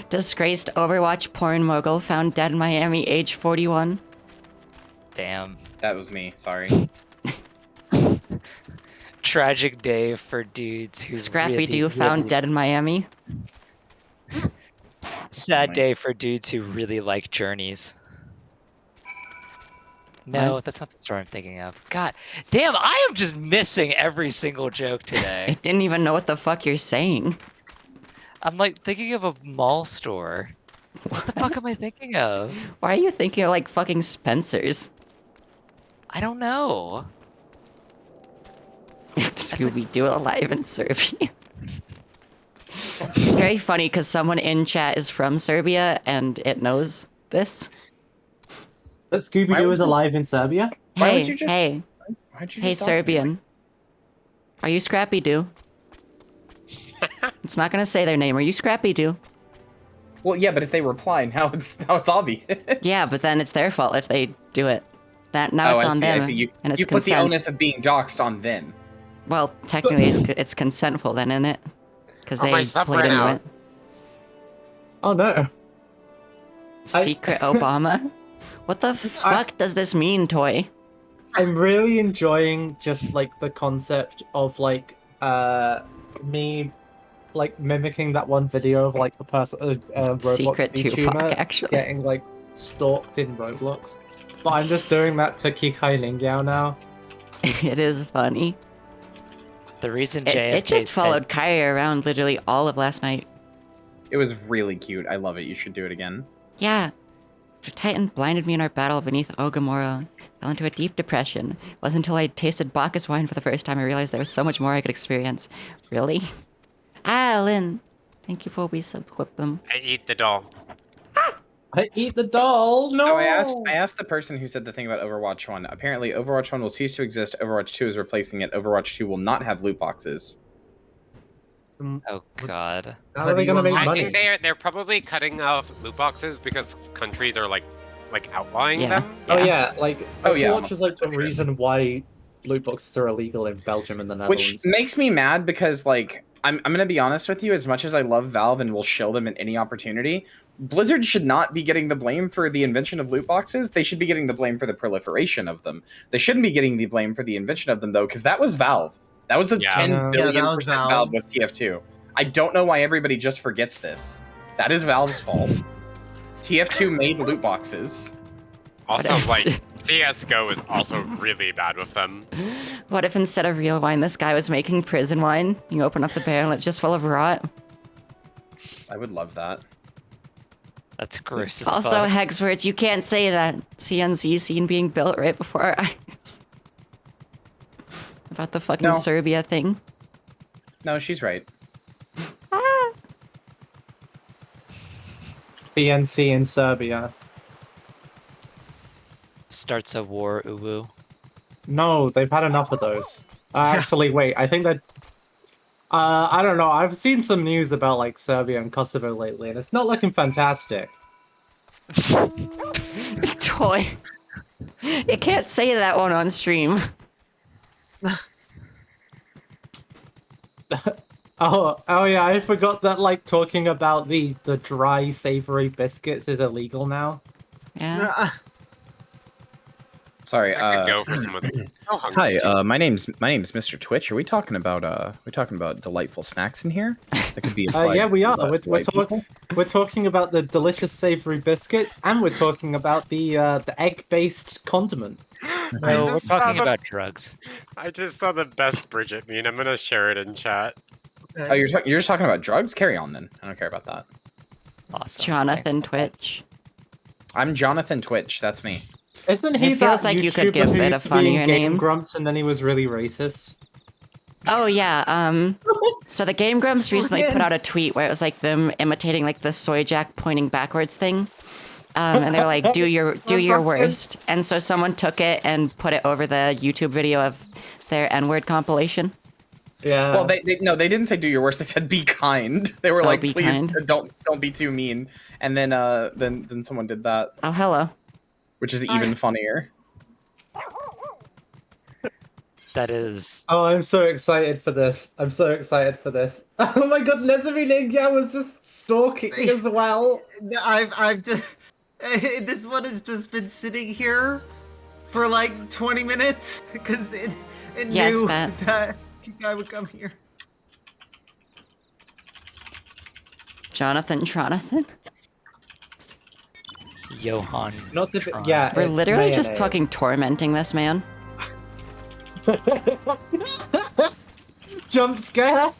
Disgraced Overwatch porn mogul found dead in Miami, age 41. Damn. That was me. Sorry. Tragic day for dudes who Scrappy really, Doo found really- dead in Miami. Sad Right. day for dudes who really like journeys. No, What? that's not the story I'm thinking of. God damn, I am just missing every single joke I today. didn't even know what the fuck you're saying. I'm like thinking of a mall store. What the fuck am I thinking of? Why are you thinking of like fucking Spencer's? I don't know. Scooby-Doo alive in Serbia. It's very funny because someone in chat is from Serbia and it knows this. But Scooby Why Doo would is you- alive in Serbia? Why Hey, would you just- hey, Why'd you hey, just dox me like Serbian. Are you Scrappy Doo? It's not gonna say their name. Are you Scrappy Doo? Well, yeah, but if they reply, now it's obvious. Yeah, but then it's their fault if they do it. Now it's on them, I see. You, and it's you put the consent. onus of being doxxed on them. Well, technically, it's consentful then, isn't it? Because Oh, my they sub played ran into out. it. Oh no. Secret Obama? What the fuck does this mean, Toy? I'm really enjoying just like the concept of like me like mimicking that one video of like the person Roblox Secret Tupac, VTuber actually. getting like stalked in Roblox. But I'm just doing that to Kikai Lingyao now. It is funny. The reason It just followed Kyrie around literally all of last night. It was really cute. I love it. You should do it again. Yeah. Titan blinded me in our battle beneath Ogamoro. Fell into a deep depression. It wasn't until I tasted Bacchus wine for the first time I realized there was so much more I could experience. Really? Alan! Thank you for resub them. I eat the doll. I eat the doll. No. So I asked the person who said the thing about Overwatch 1. Apparently, Overwatch 1 will cease to exist. Overwatch 2 is replacing it. Overwatch 2 will not have loot boxes. Oh god. How are they gonna make I money? think they're probably cutting off loot boxes because countries are like outlawing Yeah. them. Oh yeah, like Oh, yeah. Overwatch is like the reason why loot boxes are illegal in Belgium and the Netherlands. Which makes me mad because, like, I'm gonna be honest with you, as much as I love Valve and will shill them at any opportunity, Blizzard should not be getting the blame for the invention of loot boxes. They should be getting the blame for the proliferation of them. They shouldn't be getting the blame for the invention of them, though, because that was Valve. That was a Yeah. 10 Yeah, billion that was percent Valve. Valve with TF2. I don't know why everybody just forgets this. That is Valve's fault. TF2 made loot boxes. Also, What like, if- CSGO is also really bad with them. What if instead of real wine, this guy was making prison wine? You open up the barrel and it's just full of rot. I would love that. That's gross as Also, fuck. hex words, you can't say that. CNC scene being built right before our eyes. About the fucking No. Serbia thing. No, she's right. PNC in Serbia. Starts a war, uwu. No, they've had enough of those. Actually, wait, I think that... I don't know, I've seen some news about, like, Serbia and Kosovo lately, and it's not looking fantastic. Toy. You can't say that one on stream. Oh yeah, I forgot that, like, talking about the dry, savory biscuits is illegal now. Yeah. Sorry. I could go for some of them. So hungry. Hi, my name's Mr. Twitch. Are we talking about delightful snacks in here? That could be. Yeah, we are. applied to We're talking about the delicious savory biscuits, and we're talking about the egg-based condiment. No, we're just saw talking the- about drugs. I just saw the best Bridget meme. I'm gonna share it in chat. Oh, you're just talking about drugs? Carry on then. I don't care about that. Awesome. Jonathan Twitch. I'm Jonathan Twitch. That's me. Isn't he It feels that like you could YouTuber give who it a used to be funnier in Game name. Grumps and then he was really racist? Oh yeah, so the Game Grumps recently put out a tweet where it was like them imitating like the soy jack pointing backwards thing. And they were like, do your worst. And so someone took it and put it over the YouTube video of their N-word compilation. Yeah. Well, they didn't say do your worst. They said be kind. They were Oh, like, be please kind. don't be too mean. And then someone did that, Oh, hello. which is even funnier. That is. Oh, I'm so excited for this. I'm so excited for this. Oh my god, Nezumi Lingyao was just stalking as well. I've just this one has just been sitting here for like 20 minutes because it Yes, knew Matt. that guy would come here. Jonathan. Johan. Not to Tron. yeah. We're literally just mayonnaise. fucking tormenting this man. Jump scare.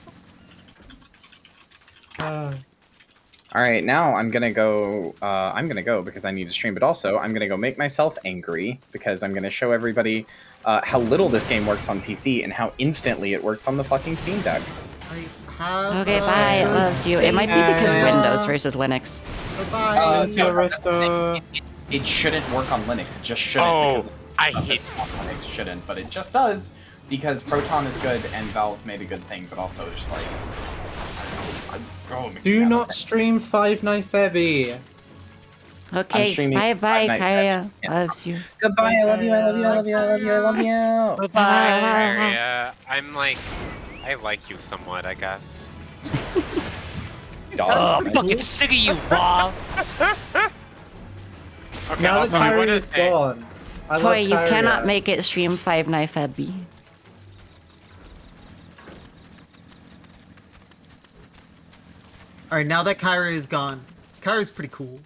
All right, now I'm gonna go. I'm gonna go because I need to stream, but also I'm gonna go make myself angry because I'm gonna show everybody how little this game works on PC and how instantly it works on the fucking Steam Deck. Okay, bye. It loves you. It might be because Windows versus Linux. Bye. No, it shouldn't work on Linux. It just shouldn't. Oh, because I stuff hate. that's on Linux shouldn't, but it just does because Proton is good and Valve made a good thing, but also just like Do not stream Five Nights Febby. Okay, streaming bye bye, Five Nights Kyria. Yeah. Loves you. Goodbye. I love you. I love you. I love you. I love you. I love you. Bye-bye. Kyria, I'm like, I like you somewhat, I guess. I'm fucking sick of you, Bob. Okay, Now that also, I want Kyrie to is say, gone. I Toy, love you Kyria. cannot make it stream Five Nights Febby. Alright, now that Kyra is gone, Kyra's pretty cool.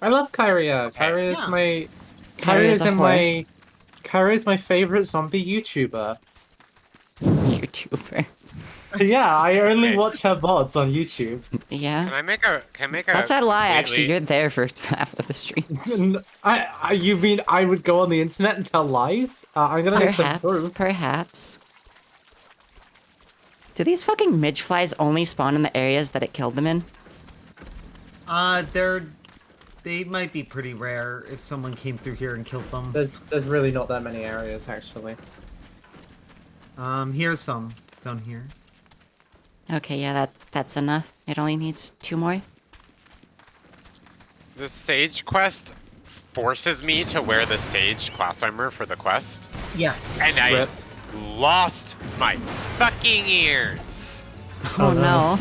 I love Kyria. Okay. Kyria is Yeah. my. Kyria's Kyria's a in whore. my. Kyria's my favorite zombie YouTuber. YouTuber. Yeah, I only Okay. watch her VODs on YouTube. Yeah. can I make a That's a lie, actually. completely- You're there for half of the streams. You mean I would go on the internet and tell lies? I'm gonna need some Perhaps. proof. Perhaps. Do these fucking midge flies only spawn in the areas that it killed them in? They might be pretty rare if someone came through here and killed them. There's really not that many areas, actually. Here's some down here. Okay, yeah, that's enough. It only needs 2 more. The Sage quest forces me to wear the Sage class armor for the quest, Yes. and I Rip. lost my fucking ears. Oh no.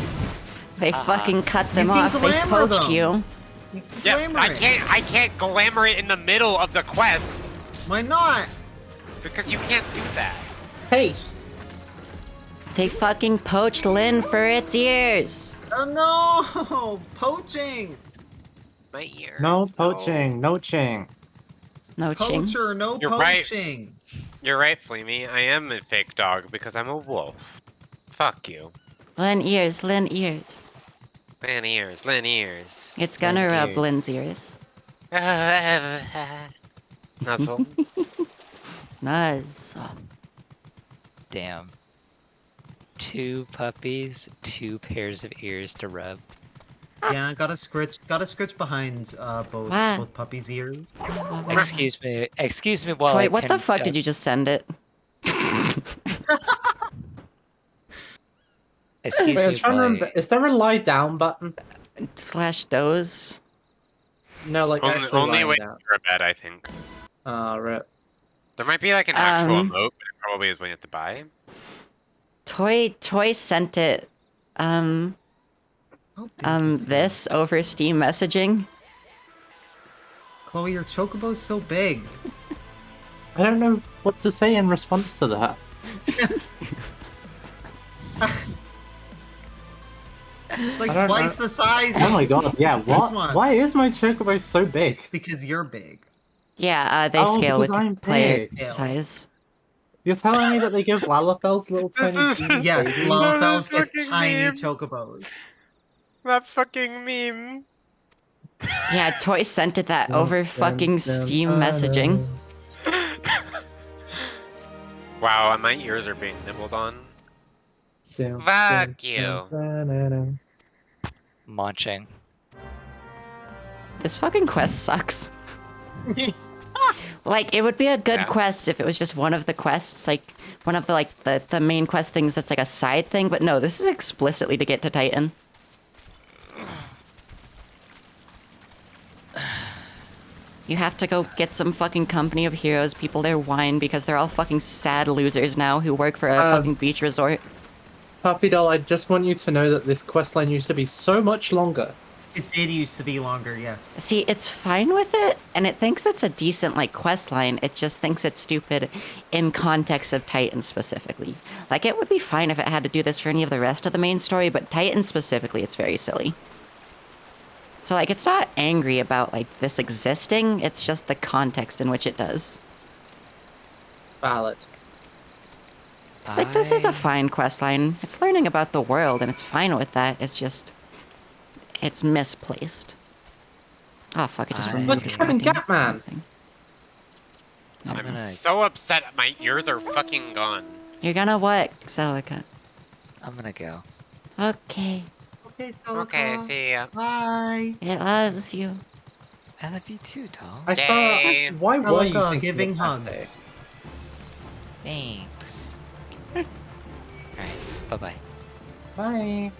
They fucking cut them You can off. They glamour poached them. you. You can Yeah, glamour I it. can't glamour it in the middle of the quest Why not? because you can't do that. Hey! They fucking poached Lynn for its ears. Oh no! Poaching! My ears. No poaching, no ching. No ching. Poacher, no You're right. poaching. You're right, Fleemy. I am a fake dog because I'm a wolf. Fuck you. Lynn ears, Lynn ears. Lynn ears, Lynn ears. It's gonna Lynn rub ears. Lynn's ears. Nuzzle. Nuzzle. Damn. 2 puppies, 2 pairs of ears to rub. Yeah, gotta scritch behind both Wow. both puppies' ears. Excuse me while Toy, I what the can, fuck did you just send it? Excuse Wait, I'm me trying to while remember. I... Is there a lie down button? / doze. No, like only actually only lying way down. you're a bed, I think. Rip. There might be like an actual Um, emote, but it probably is when you have to buy. Toy sent it. How big is it? This over Steam messaging. Chloe, your chocobo's so big. I don't know what to say in response to that. Like I don't twice know. the size. Oh my god, yeah, what? one. Why is my chocobo so big? Because you're big. Yeah, they Oh, scale with because I'm player big. size. You're telling me that they give Lalafels little This tiny is- teeny Yes, babies? Lalafels this get fucking tiny meme. chocobos. That fucking meme. Yeah, Toy sent it that over fucking Steam messaging. Wow, and my ears are being nibbled on. Fuck you. Munching. This fucking quest sucks. Like, it would be a good Yeah. quest if it was just one of the quests, like, one of the main quest things that's like a side thing, but no, this is explicitly to get to Titan. You have to go get some fucking company of heroes, people their wine, because they're all fucking sad losers now who work for a fucking beach resort. Puppy doll, I just want you to know that this questline used to be so much longer. It did used to be longer, yes. See, it's fine with it, and it thinks it's a decent, like, quest line. It just thinks it's stupid in context of Titan specifically. Like, it would be fine if it had to do this for any of the rest of the main story, but Titan specifically, it's very silly. So, like, it's not angry about, like, this existing, it's just the context in which it does. Valid. It's like, this is a fine quest line. It's learning about the world, and it's fine with that. It's just... it's misplaced. Oh, fuck, it just removed Let's the Kevin goddamn Gatman. thing. I'm I'm gonna, so upset my ears are fucking gone. You're gonna what, Celica? I'm gonna go. Okay. Okay, so Okay, see ya. bye. It loves you. I love you too, doll. I Yay. saw. Why were you Celica thinking giving of that hugs. Thanks. Alright, bye-bye. day? Bye.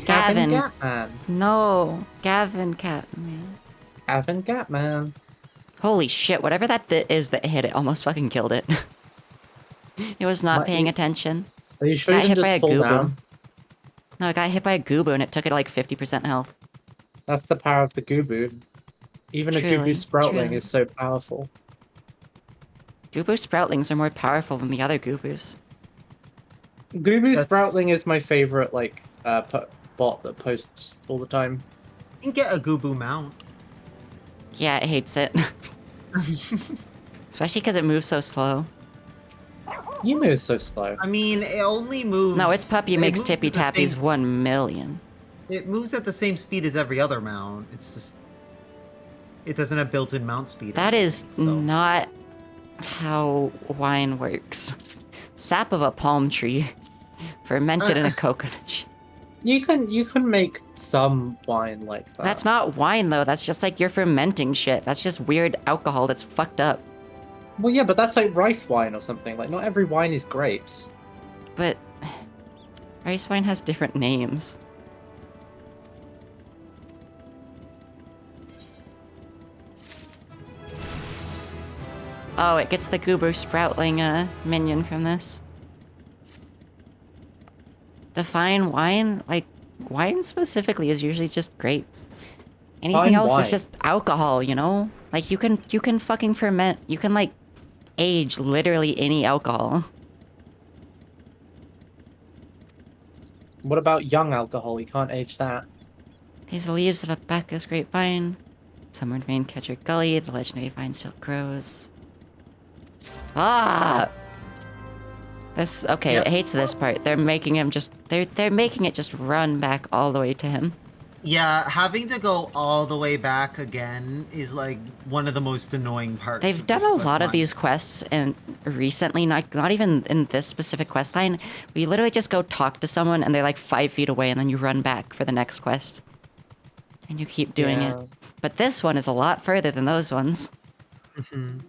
Gavin. Gatman. No, Gavin Catman. Gavin Gatman. Holy shit, whatever that is that hit it almost fucking killed it. It was not paying attention. Are you sure Got you hit didn't by just a fall goober. down? No, it got hit by a goobo and it took it like 50% health. That's the power of the Goobu. Even a Truly, Goobu Sproutling truly. is so powerful. Goobo Sproutlings are more powerful than the other goobers. Goobu That's- Sproutling is my favorite, like, bot that posts all the time. You can get a Goobu mount. Yeah, it hates it. Especially because it moves so slow. You move so slow. I mean, it only moves. No, its puppy it makes moves tippy at the tappies same- 1 million. It moves at the same speed as every other mount. It's just. It doesn't have built-in mount speed. That is so. not how wine works. Sap of a palm tree, fermented in a coconut. You can make some wine like that. That's not wine though. That's just like you're fermenting shit. That's just weird alcohol that's fucked up. Well, yeah, but that's like rice wine or something. Like, not every wine is grapes. But rice wine has different names. Oh, it gets the Goober Sproutling minion from this. Define wine? Like, wine specifically is usually just grapes. Anything Fine else is wine. just alcohol, you know? Like, you can fucking ferment. You can, like, age literally any alcohol. What about young alcohol? You can't age that. These are the leaves of a Bacchus grapevine. Somewhere in Raincatcher Gully, the legendary vine still grows. Ah! This, okay, Yep. it hates this part. They're making him just, they're making it just run back all the way to him. Yeah, having to go all the way back again is like one of the most annoying parts. They've of done this a quest lot of line. these quests and recently, not even in this specific quest line, where you literally just go talk to someone and they're like 5 feet away and then you run back for the next quest. And you keep doing Yeah. it. But this one is a lot further than those ones. Mhm.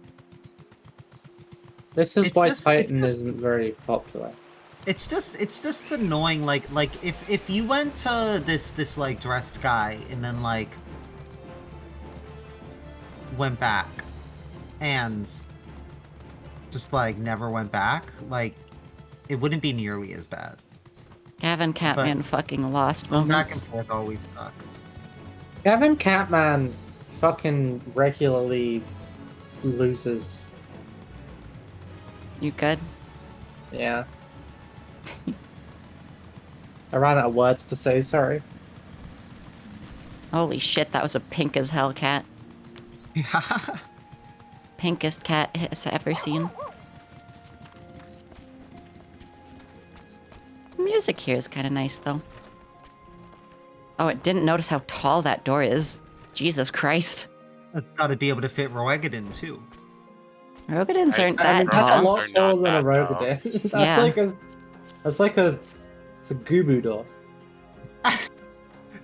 This is It's why just- Titan it's just- isn't very popular. It's just annoying. Like if you went to this like dressed guy and then like went back and just like never went back, like it wouldn't be nearly as bad. Gavin Catman fucking lost Going back and moments. forth always sucks. Gavin Catman fucking regularly loses. You good? Yeah. I ran out of words to say, sorry. Holy shit, that was a pink as hell cat. Pinkest cat has ever seen. The music here is kind of nice, though. Oh, it didn't notice how tall that door is. Jesus Christ. That's got to be able to fit Roegadin too. Rogadins aren't I that mean, that's a tall. lot Are not taller than a that tall. Rogadin. Yeah. That's like a it's a Goobu door.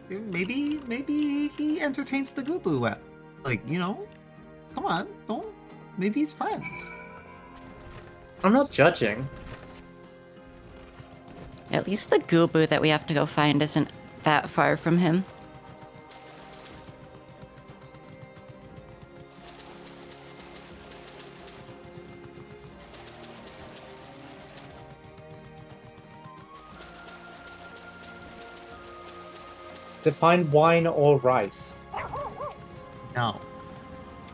Maybe he entertains the Goobu at, like, you know, come on, don't. Maybe he's friends. I'm not judging. At least the Goobu that we have to go find isn't that far from him. Define wine or rice. No.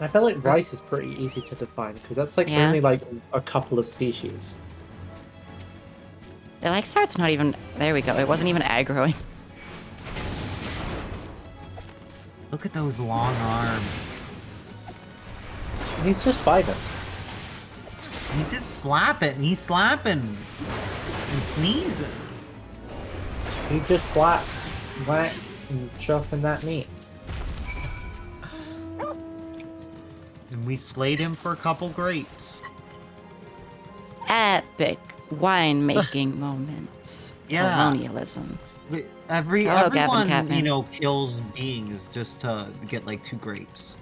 I feel like rice is pretty easy to define because that's like Yeah. only like a couple of species. The like start's not even. There we go. It wasn't even aggroing. Look at those long arms. He's just fighting. He just slap it, and he's slapping and sneezing. He just slaps, whacks, and chopping that meat. And we slayed him for a couple grapes. Epic wine-making moments. Yeah. Colonialism. Everyone, Gavin Catman. you know, kills beings just to get like 2 grapes.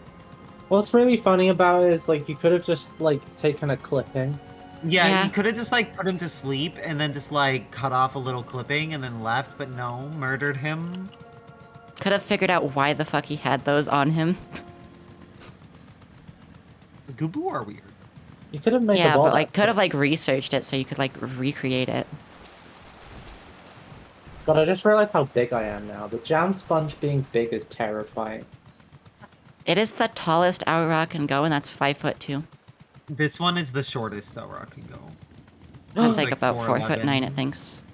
What's really funny about it is like you could have just like taken a clipping Yeah, he could have just like put him to sleep and then just like cut off a little clipping and then left, but no, murdered him. Could have figured out why the fuck he had those on him. The Goobu are weird. You could have made Yeah, a ball but like out could of have it. like researched it so you could like recreate it. God, I just realized how big I am now. The jam sponge being big is terrifying. It is the tallest Aurora can go, and that's 5'2". This one is the shortest Aurora can go. That's It's like about 4'9", 4'11". it thinks.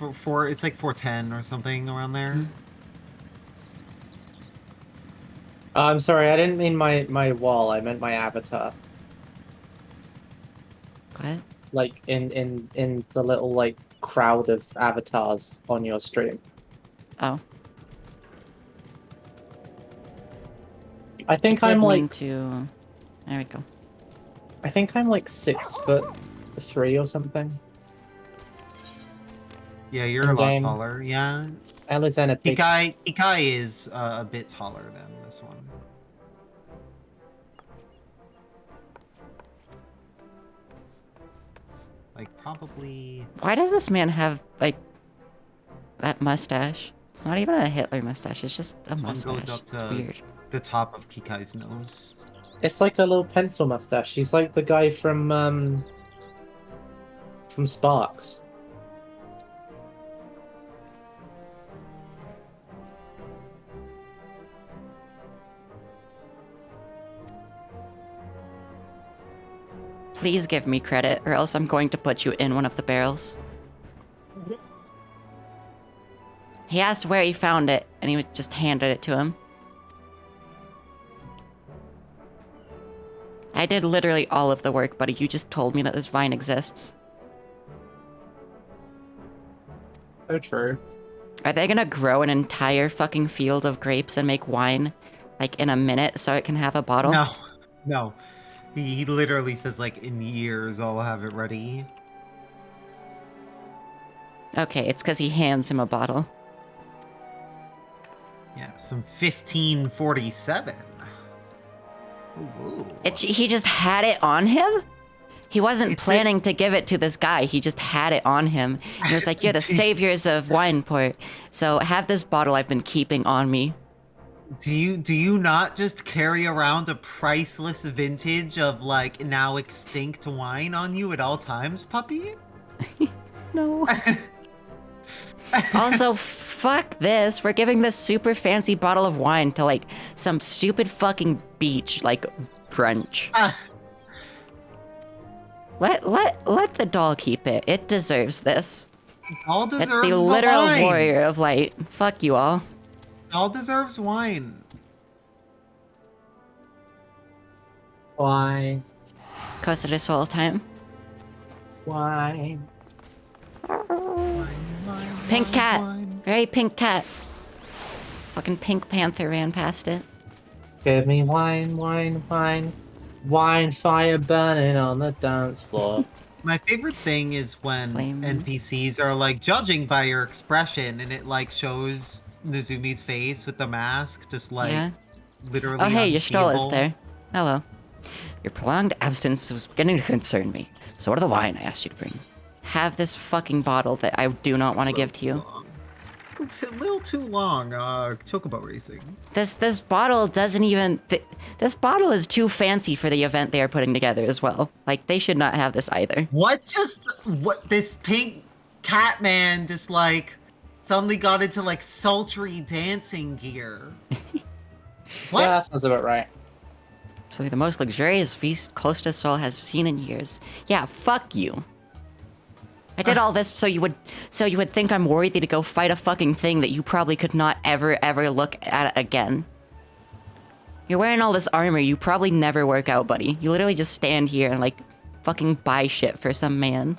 It's like 4'10" or something around there. Mm. I'm sorry, I didn't mean my wall. I meant my avatar. What? Like in the little like crowd of avatars on your stream. Oh. I think I did I'm mean like to... There we go. I think I'm like 6'3" or something. Yeah, you're a lot In-game. taller. Yeah. Alexander big. Kikai is a bit taller than this one. Like probably. Why does this man have like that mustache? It's not even a Hitler mustache. It's just a One mustache. goes up It's to weird. the top of Kikai's nose. It's like a little pencil mustache. He's like the guy from Sparks. Please give me credit, or else I'm going to put you in one of the barrels. He asked where he found it, and he just handed it to him. I did literally all of the work, buddy. You just told me that this vine exists. So true. Are they gonna grow an entire fucking field of grapes and make wine, like, in a minute so it can have a bottle? No, no. He literally says like in years I'll have it ready. Okay, it's because he hands him a bottle. Yeah, some 1547. Ooh. He just had it on him? He wasn't It's planning to give it to this guy. He just had it on him. And he was like, you're the saviors of wine port. So have this bottle I've been keeping on me. Do you not just carry around a priceless vintage of like now extinct wine on you at all times, puppy? No. Also, fuck this. We're giving this super fancy bottle of wine to like some stupid fucking beach, like brunch. Let the doll keep it. It deserves this. All deserves It's the literal wine. warrior of light. Fuck you all. All deserves wine. Why? Costa de Sol time. Why? Pink cat. Very pink cat. Fucking Pink Panther ran past it. Give me wine, wine, wine. Wine fire burning on the dance floor. My favorite thing is when Flame. NPCs are like judging by your expression and it like shows Nozumi's face with the mask just like Yeah. literally Oh hey, your stole is unseeable. there. Hello. Your prolonged absence was beginning to concern me. So what of the wine I asked you to bring? Have this fucking bottle that I do not want to give to you. It's a little too long, Chocobo racing. This bottle doesn't even... this bottle is too fancy for the event they are putting together as well. Like, they should not have this either. What this pink cat man just like suddenly got into like sultry dancing gear. What? Yeah, that sounds about right. So the most luxurious feast Costa Sol has seen in years. Yeah, fuck you. I did all this so you would think I'm worthy to go fight a fucking thing that you probably could not ever look at again. You're wearing all this armor, you probably never work out, buddy. You literally just stand here and like fucking buy shit for some man.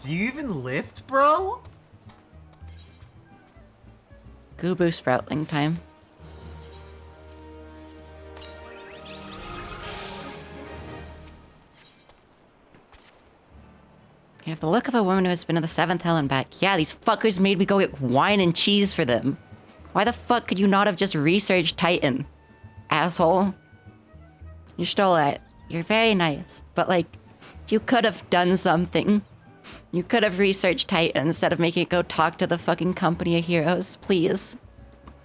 Do you even lift, bro? Goobu Sproutling time. You have the look of a woman who has been to the 7th hell and back. Yeah, these fuckers made me go get wine and cheese for them. Why the fuck could you not have just researched Titan? Asshole. You stole that. You're very nice. But like, You could have done something. You could have researched Titan instead of making it go talk to the fucking Company of Heroes, please.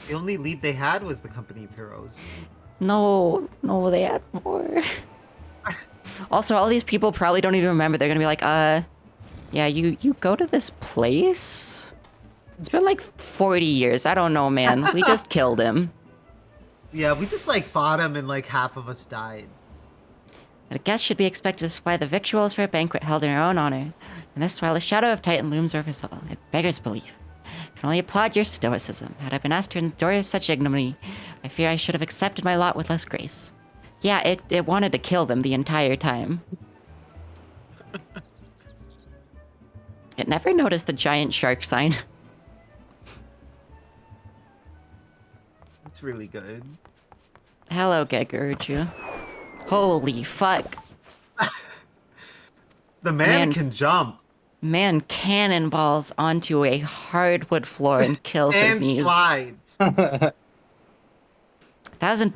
The only lead they had was the Company of Heroes. No, they had more. Also, all these people probably don't even remember. They're gonna be like, yeah, you go to this place? It's been like 40 years. I don't know, man. We just killed him. Yeah, we just like fought him and like half of us died. A guest should be expected to supply the victuals for a banquet held in her own honor. And this while the shadow of Titan looms over us all. It beggars belief. I can only applaud your stoicism. Had I been asked to endure such ignominy, I fear I should have accepted my lot with less grace. Yeah, it wanted to kill them the entire time. It never noticed the giant shark sign. It's really good. Hello, Geguruchu. Holy fuck. The man can jump. Man cannonballs onto a hardwood floor and kills his knees. And slides. 1,000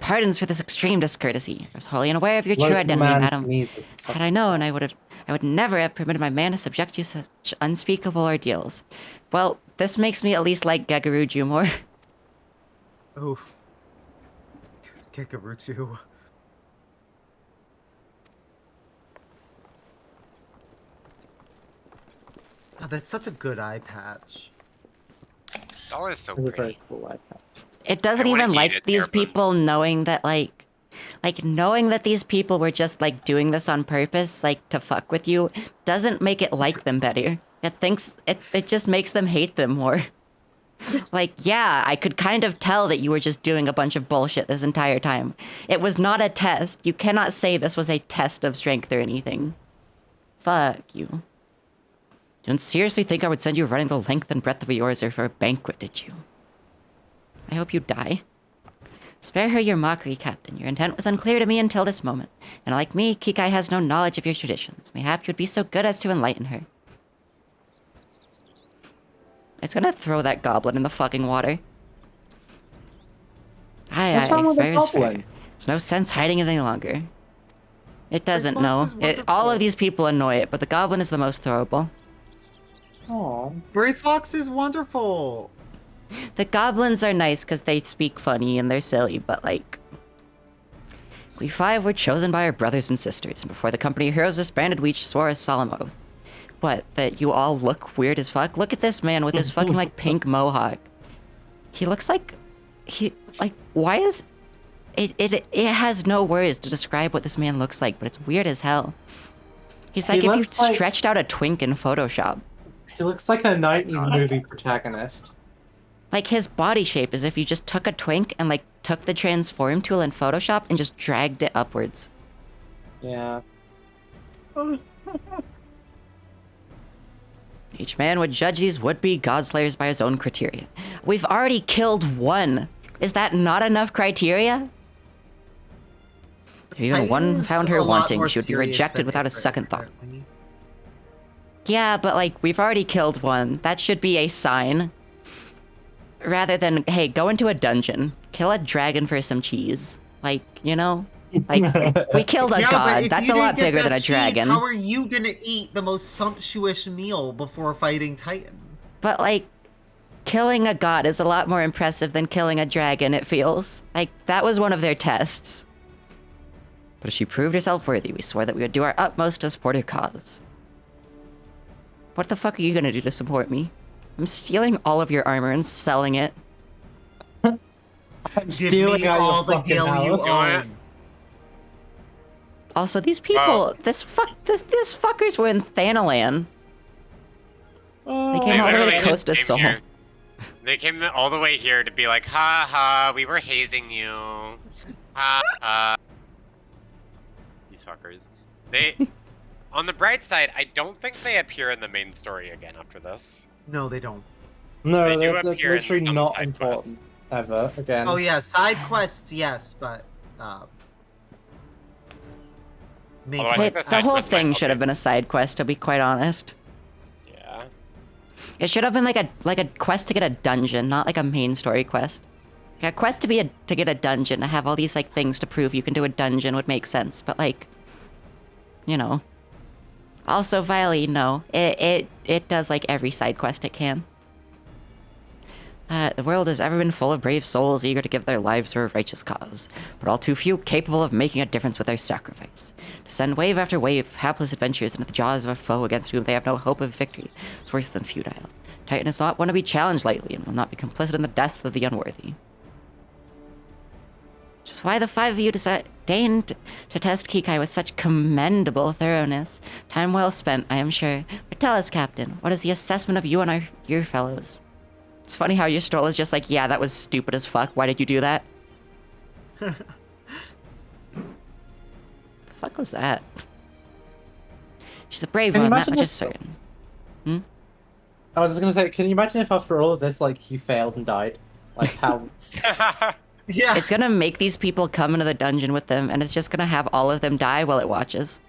pardons for this extreme discourtesy. I was wholly unaware of your true Like identity, man's madam. knees. Had I known, I would never have permitted my man to subject you to such unspeakable ordeals. Well, this makes me at least like Geguruchu more. Ooh. Geguruchu. Oh, that's such a good eye patch. Doll is so It's a pretty. very cool eye patch. It doesn't I wanna even eat like its these earbuds. people knowing that like knowing that these people were just like doing this on purpose, like to fuck with you, doesn't make it like them better. It just makes them hate them more. Like, yeah, I could kind of tell that you were just doing a bunch of bullshit this entire time. It was not a test. You cannot say this was a test of strength or anything. Fuck you. You didn't seriously think I would send you running the length and breadth of yours or for a banquet, did you? I hope you die. Spare her your mockery, Captain. Your intent was unclear to me until this moment. And like me, Kikai has no knowledge of your traditions. Mayhap you'd be so good as to enlighten her. It's gonna throw that goblin in the fucking water. Aye, What's wrong with the fair is fair. goblin? There's no sense hiding it any longer. It doesn't Fox know. is wonderful. All of these people annoy it, but the goblin is the most throwable. Aw. Gray Fox is wonderful. The goblins are nice because they speak funny and they're silly, but like... We five were chosen by our brothers and sisters, and before the Company of Heroes disbanded, we each swore a solemn oath. What, that you all look weird as fuck? Look at this man with his fucking, like, pink mohawk. He looks like... why is... It has no words to describe what this man looks like, but it's weird as hell. He's like He if you looks like- stretched out a twink in Photoshop. He looks like a 90s movie protagonist. Like, his body shape is if you just took a twink and, like, took the transform tool in Photoshop and just dragged it upwards. Yeah. Each man would judge these would-be godslayers by his own criteria. We've already killed one. Is that not enough criteria? If even one Titan's found a her lot wanting, more she would be serious rejected than without a Ifrit, second thought. apparently. Yeah, but, like, we've already killed one. That should be a sign. Rather than, hey, go into a dungeon, kill a dragon for some cheese. Like, you know? Like, we killed a Yeah, but god. if That's you a lot didn't get bigger than that a cheese, dragon. How are you gonna eat the most sumptuous meal before fighting Titan? But, like, killing a god is a lot more impressive than killing a dragon, it feels. Like, that was one of their tests. But if she proved herself worthy, we swore that we would do our utmost to support her cause. What the fuck are you gonna do to support me? I'm stealing all of your armor and selling it. I'm Give stealing me out all your the fucking gil you house. own. Also, these people, Wow. this fuckers were in Thanalan. They came They all the way literally to just Coast of came Sol. here. They came all the way here to be like, ha ha, we were hazing you. Ha ha. These fuckers. They, on the bright side, I don't think they appear in the main story again after this. No, they don't. No, They do they're appear in literally some not side important quests. ever again. Oh yeah, side quests, yes, but main Although I think Wait, the the side whole quest might thing help should have you. been a side quest, to be quite honest. Yeah. It should have been like a quest to get a dungeon, not like a main story quest. Like a quest to get a dungeon, to have all these like things to prove you can do a dungeon would make sense, but like, you know. Also, Viley, no. It does like every side quest it can. The world has ever been full of brave souls eager to give their lives for a righteous cause, but all too few capable of making a difference with their sacrifice. To send wave after wave of hapless adventurers into the jaws of a foe against whom they have no hope of victory is worse than futile. Titan does not want to be challenged lightly and will not be complicit in the deaths of the unworthy. Which is why the 5 of you deigned to test Kikai with such commendable thoroughness. Time well spent, I am sure. But tell us, Captain, what is the assessment of you and your fellows? It's funny how your stroll is just like, yeah, that was stupid as fuck. Why did you do that? The fuck was that? She's a brave one, that much is certain. Hmm? I was just gonna say, can you imagine if after all of this, like, he failed and died? Like, how... Yeah. It's gonna make these people come into the dungeon with them, and it's just gonna have all of them die while it watches.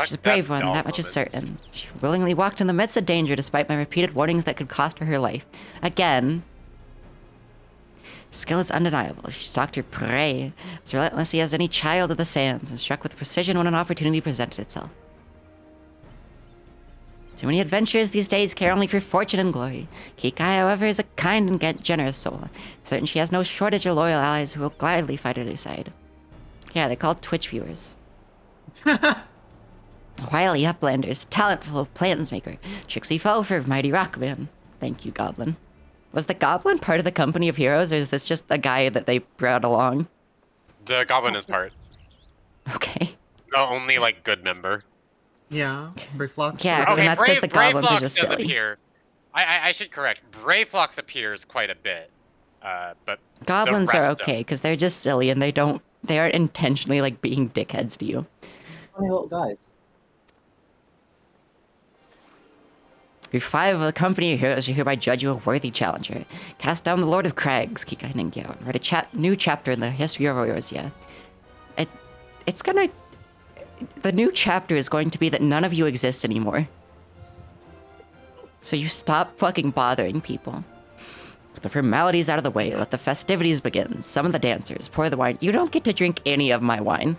She's a brave one, that much is certain. She willingly walked in the midst of danger despite my repeated warnings that could cost her life. Again. Skill is undeniable. She stalked her prey as relentlessly as any child of the sands and struck with precision when an opportunity presented itself. Too many adventurers these days care only for fortune and glory. Kikai, however, is a kind and generous soul. Certain she has no shortage of loyal allies who will gladly fight at her side. Yeah, they're called Twitch viewers. Wily uplanders, talentful plansmaker, tricksy foe for mighty rockman. Thank you, Goblin. Was the Goblin part of the company of heroes, or is this just a guy that they brought along? The Goblin is part. Okay. The only, like, good member. Yeah, Brayflox. Yeah, Okay, and that's because the goblins are Brayflox just does silly. appear. I should correct. Brayflox appears quite a bit, but Goblins the are rest okay, because they're just silly, and they aren't intentionally, like, being dickheads to you. Funny little guys. You 5 of the company of heroes, you hereby judge you a worthy challenger. Cast down the Lord of Crags, Kikai Ningyao, and write a new chapter in the history of Eorzea. It's gonna... The new chapter is going to be that none of you exist anymore. So you stop fucking bothering people. With the formalities out of the way, let the festivities begin. Summon the dancers, pour the wine. You don't get to drink any of my wine.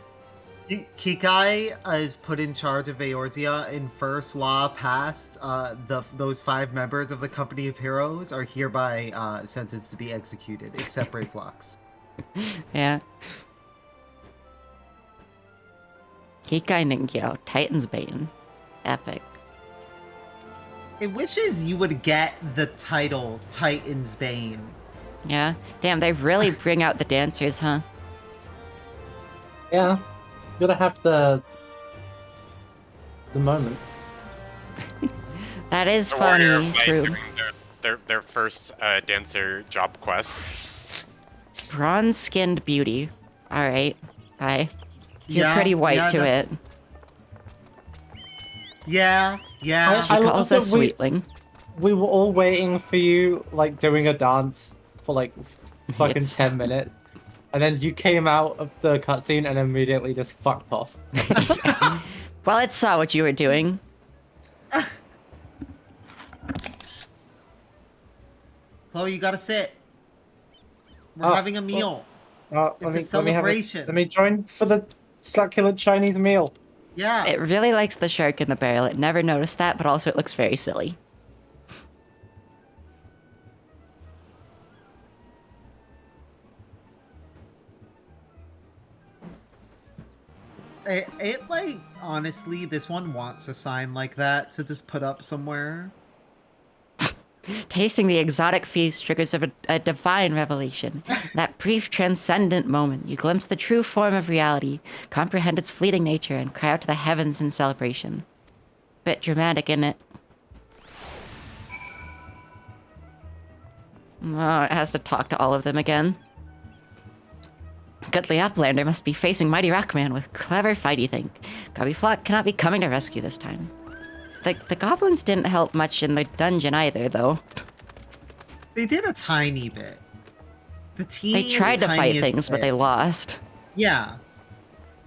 Kikai is put in charge of Eorzea, and first law passed. Those 5 members of the Company of Heroes are hereby sentenced to be executed, except Brayflox. Yeah. Kikai Ningyao, Titan's Bane. Epic. It wishes you would get the title Titan's Bane. Yeah. Damn, they really bring out the dancers, huh? Yeah. Gotta have the moment. That is the warrior funny, fight true. during their first dancer job quest. Bronze-skinned beauty. Alright, bye. You're Yeah, pretty white yeah, to that's- it. Yeah. She I love calls that us sweetling. We were all waiting for you, like, doing a dance for, like, fucking It's- 10 minutes. And then you came out of the cutscene and immediately just fucked off. Well, it saw what you were doing. Chloe, you gotta sit. We're Oh, having a meal. It's a Let celebration. me join for the succulent Chinese meal. Yeah. It really likes the shark in the barrel. It never noticed that, but also it looks very silly. It like, honestly, this one wants a sign like that to just put up somewhere. Tasting the exotic feast triggers a divine revelation. That brief transcendent moment, you glimpse the true form of reality, comprehend its fleeting nature, and cry out to the heavens in celebration. Bit dramatic, isn't it? Oh, it has to talk to all of them again. Goodly Uplander must be facing Mighty Rockman with clever fighty think. Gobby Flock cannot be coming to rescue this time. The goblins didn't help much in the dungeon either, though. They did a tiny bit. The team. They tried to fight things, but they lost. Yeah.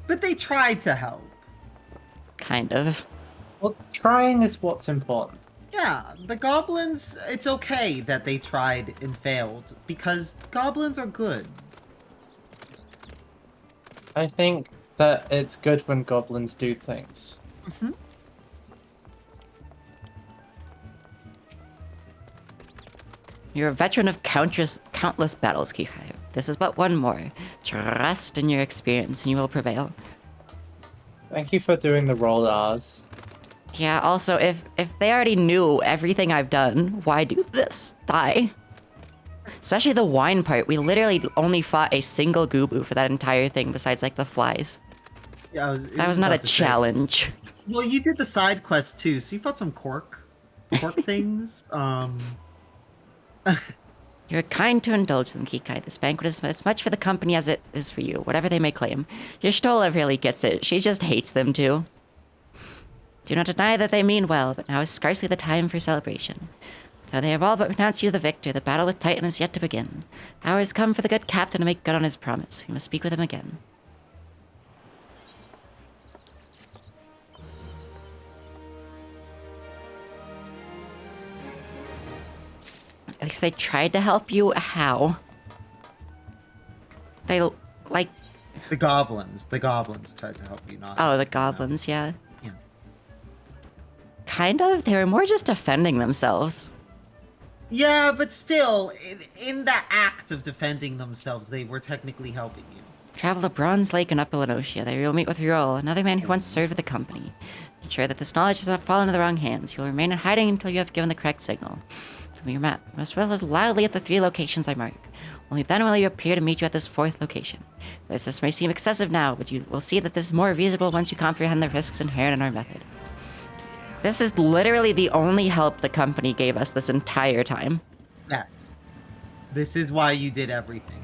But they tried to help. Kind of. Well, trying is what's important. Yeah, the goblins, it's okay that they tried and failed, because goblins are good. I think that it's good when goblins do things. You're a veteran of countless battles, Kikai. This is but one more. Trust in your experience and you will prevail. Thank you for doing the roll R's. Yeah, also, if they already knew everything I've done, why do this? Die. Especially the wine part. We literally only fought a single Gubu for that entire thing besides, like, the flies. Yeah, that was not a challenge. Well, you did the side quest too, so you fought some cork things. You're kind to indulge them, Kikai. This banquet is as much for the company as it is for you, whatever they may claim. Your Stola really gets it. She just hates them too. Do not deny that they mean well, but now is scarcely the time for celebration. Though they have all but pronounced you the victor, the battle with Titan is yet to begin. The hour has come for the good captain to make good on his promise. We must speak with him again. At least they tried to help you. How? They, like... The goblins tried to help you, not... Oh, the goblins, yeah. Yeah. Kind of. They were more just defending themselves. Yeah, but still, in the act of defending themselves, they were technically helping you. Travel to Bronze Lake in Upper Lenosia. There you will meet with Riol, another man who once served with the company. Ensure that this knowledge does not fall into the wrong hands. You will remain in hiding until you have given the correct signal. Give me your map. You must whistle loudly at the 3 locations I mark. Only then will he appear to meet you at this 4th location. This may seem excessive now, but you will see that this is more reasonable once you comprehend the risks inherent in our method. This is literally the only help the company gave us this entire time. Yes. This is why you did everything.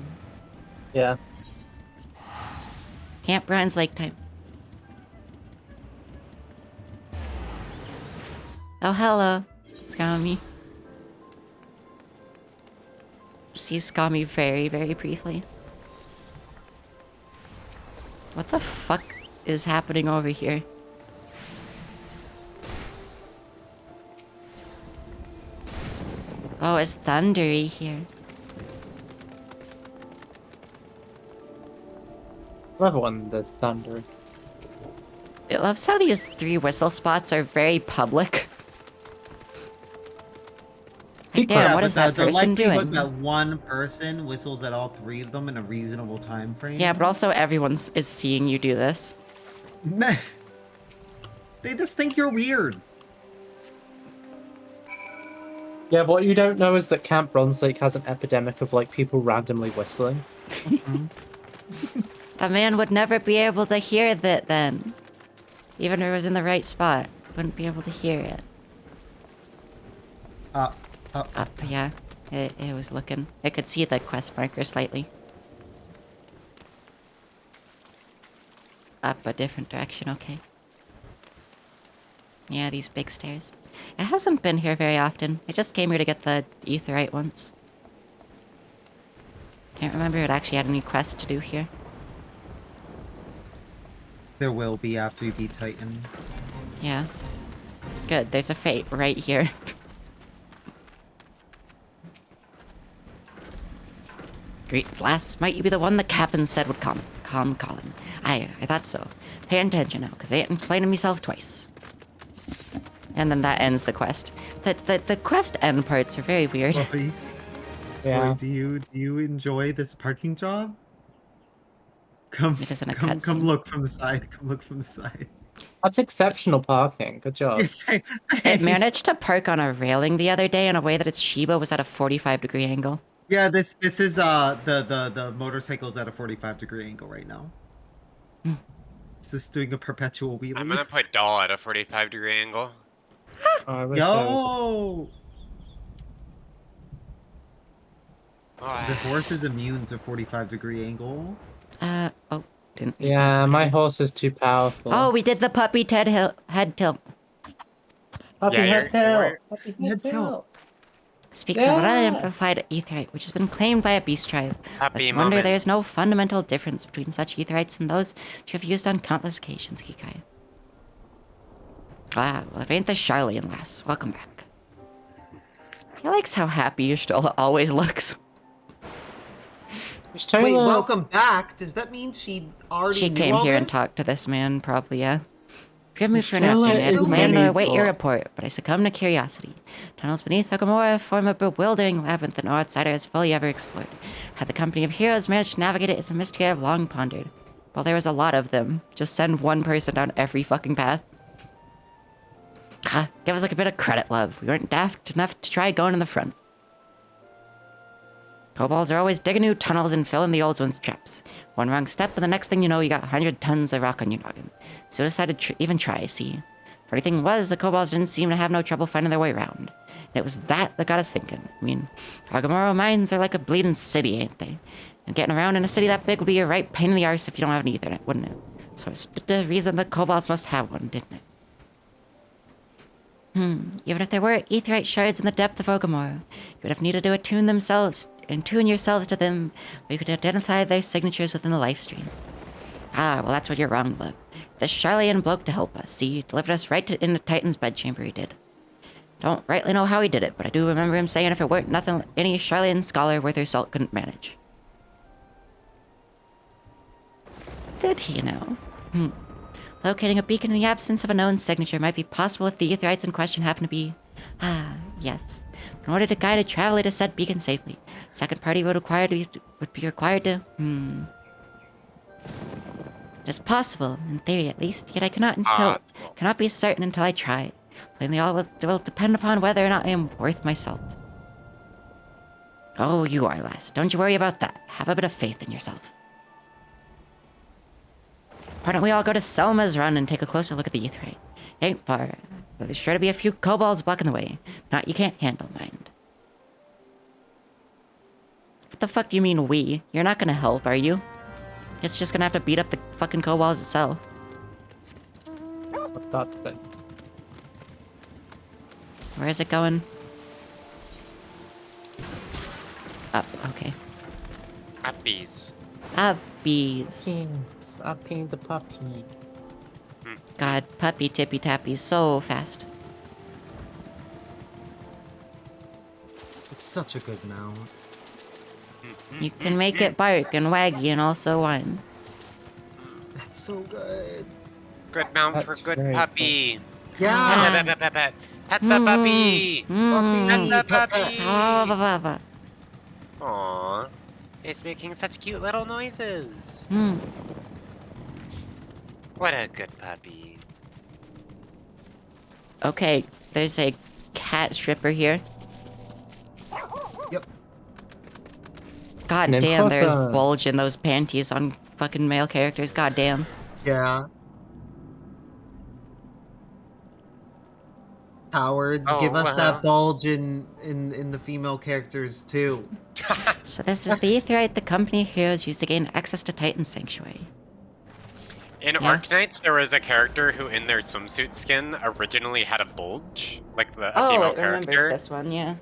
Yeah. Camp Bronze Lake time. Oh, hello, Skami. See Skami very, very briefly. What the fuck is happening over here? Oh, it's thundery here. Love one that's thunder. I love how these 3 whistle spots are very public. Damn, what is that person doing? That one person whistles at all 3 of them in a reasonable time frame. Yeah, but also everyone is seeing you do this. They just think you're weird. Yeah, what you don't know is that Camp Bronze Lake has an epidemic of, like, people randomly whistling. The man would never be able to hear that then. Even if it was in the right spot, wouldn't be able to hear it. Up, yeah. It was looking. I could see the quest marker slightly. Up a different direction, okay. Yeah, these big stairs. It hasn't been here very often. I just came here to get the Aetheryte once. Can't remember if it actually had any quests to do here. There will be after you beat Titan. Yeah. Good, there's a fate right here. Greetings, lass. Might you be the one the captain said would come? Calm Colin. I thought so. Pay attention now, because I ain't complaining myself twice. And then that ends the quest. The quest end parts are very weird. Yeah. Boy, do you enjoy this parking job? Come look from the side. Come look from the side. That's exceptional parking. Good job. It managed to park on a railing the other day in a way that its Shiba was at a 45-degree angle. Yeah, this is the motorcycle's at a 45-degree angle right now. It's just doing a perpetual wheelie. I'm gonna put Doll at a 45-degree angle. Yo! Oh, The horse is immune to 45-degree angle. Oh, didn't. Yeah, my horse is too powerful. Oh, we did the puppy head tilt. Puppy Yeah, head tail. you're- Puppy Head head tilt. tail. Speaks of an unamplified Aetheryte, which has been claimed by a beast tribe. Happy Lest wonder moment. there is no fundamental difference between such Aetherites and those which you have used on countless occasions, Kikai. Ah, well, it ain't the Charlian lass. Welcome back. He likes how happy your Stola always looks. Wait, welcome back. Does that mean she already She knew came all here and this? talked to this man, probably, yeah. Forgive me for Michelle announcing is I had still planned to married await your to- report, but I succumbed to curiosity. Tunnels beneath Ogamora form a bewildering labyrinth that no outsider has fully ever explored. How the company of heroes managed to navigate it is a mystery I've long pondered. Well, there was a lot of them. Just send one person down every fucking path. Give us like a bit of credit, love. We weren't daft enough to try going in the front. Kobolds are always digging new tunnels and filling the old ones' traps. One wrong step, and the next thing you know, you got 100 tons of rock on your noggin. So I decided to even try, see? Funny thing was, the kobolds didn't seem to have no trouble finding their way around. And it was that got us thinking. I mean, Agamoro mines are like a bleeding city, ain't they? And getting around in a city that big would be a right pain in the arse if you don't have an Ethernet, wouldn't it? So it's the reason that kobolds must have one, didn't it? Even if there were aetheryte shards in the depth of Ogamoro, you would have needed to attune yourselves to them, where you could identify their signatures within the life stream. Well, that's what you're wrong, love. This Charlian bloke to help us, see, delivered us right into Titan's bedchamber, he did. Don't rightly know how he did it, but I do remember him saying if it weren't nothing any Charlian scholar worth her salt couldn't manage. Did he know? Locating a beacon in the absence of a known signature might be possible if the aetherites in question happen to be... yes. In order to guide a traveler to said beacon safely, second party would be required to... It is possible, in theory at least, yet I cannot be certain until I try. Plainly all will depend upon whether or not I am worth my salt. Oh, you are, lass. Don't you worry about that. Have a bit of faith in yourself. Why don't we all go to Selma's Run and take a closer look at the aetherite? It ain't far, but there's sure to be a few kobolds blocking the way. Not you can't handle, mind. What the fuck do you mean, we? You're not gonna help, are you? It's just gonna have to beat up the fucking kobolds itself. What that thing? Where is it going? Up, okay. Uppies. Uppies. Upping the puppy. God, puppy tippy tappy so fast. It's such a good mount. You can make it bark and waggy and also whine. That's so good. Good mount for That's good very puppy. Yeah. Pet, pet, pet, pet, pet the puppy. Puppy, Pet the pet, puppy. pet. Aww. It's making such cute little noises. What a good puppy. Okay, there's a cat stripper here. Yep. God And damn, plus, there's bulge in those panties on fucking male characters. God damn. Yeah. Cowards, give us that bulge in the female characters too. So this is the aetherite the company of heroes used to gain access to Titan's sanctuary. In Yeah. Arknights, there was a character who, in their swimsuit skin, originally had a bulge, like a Oh, female it remembers character, this one, yeah.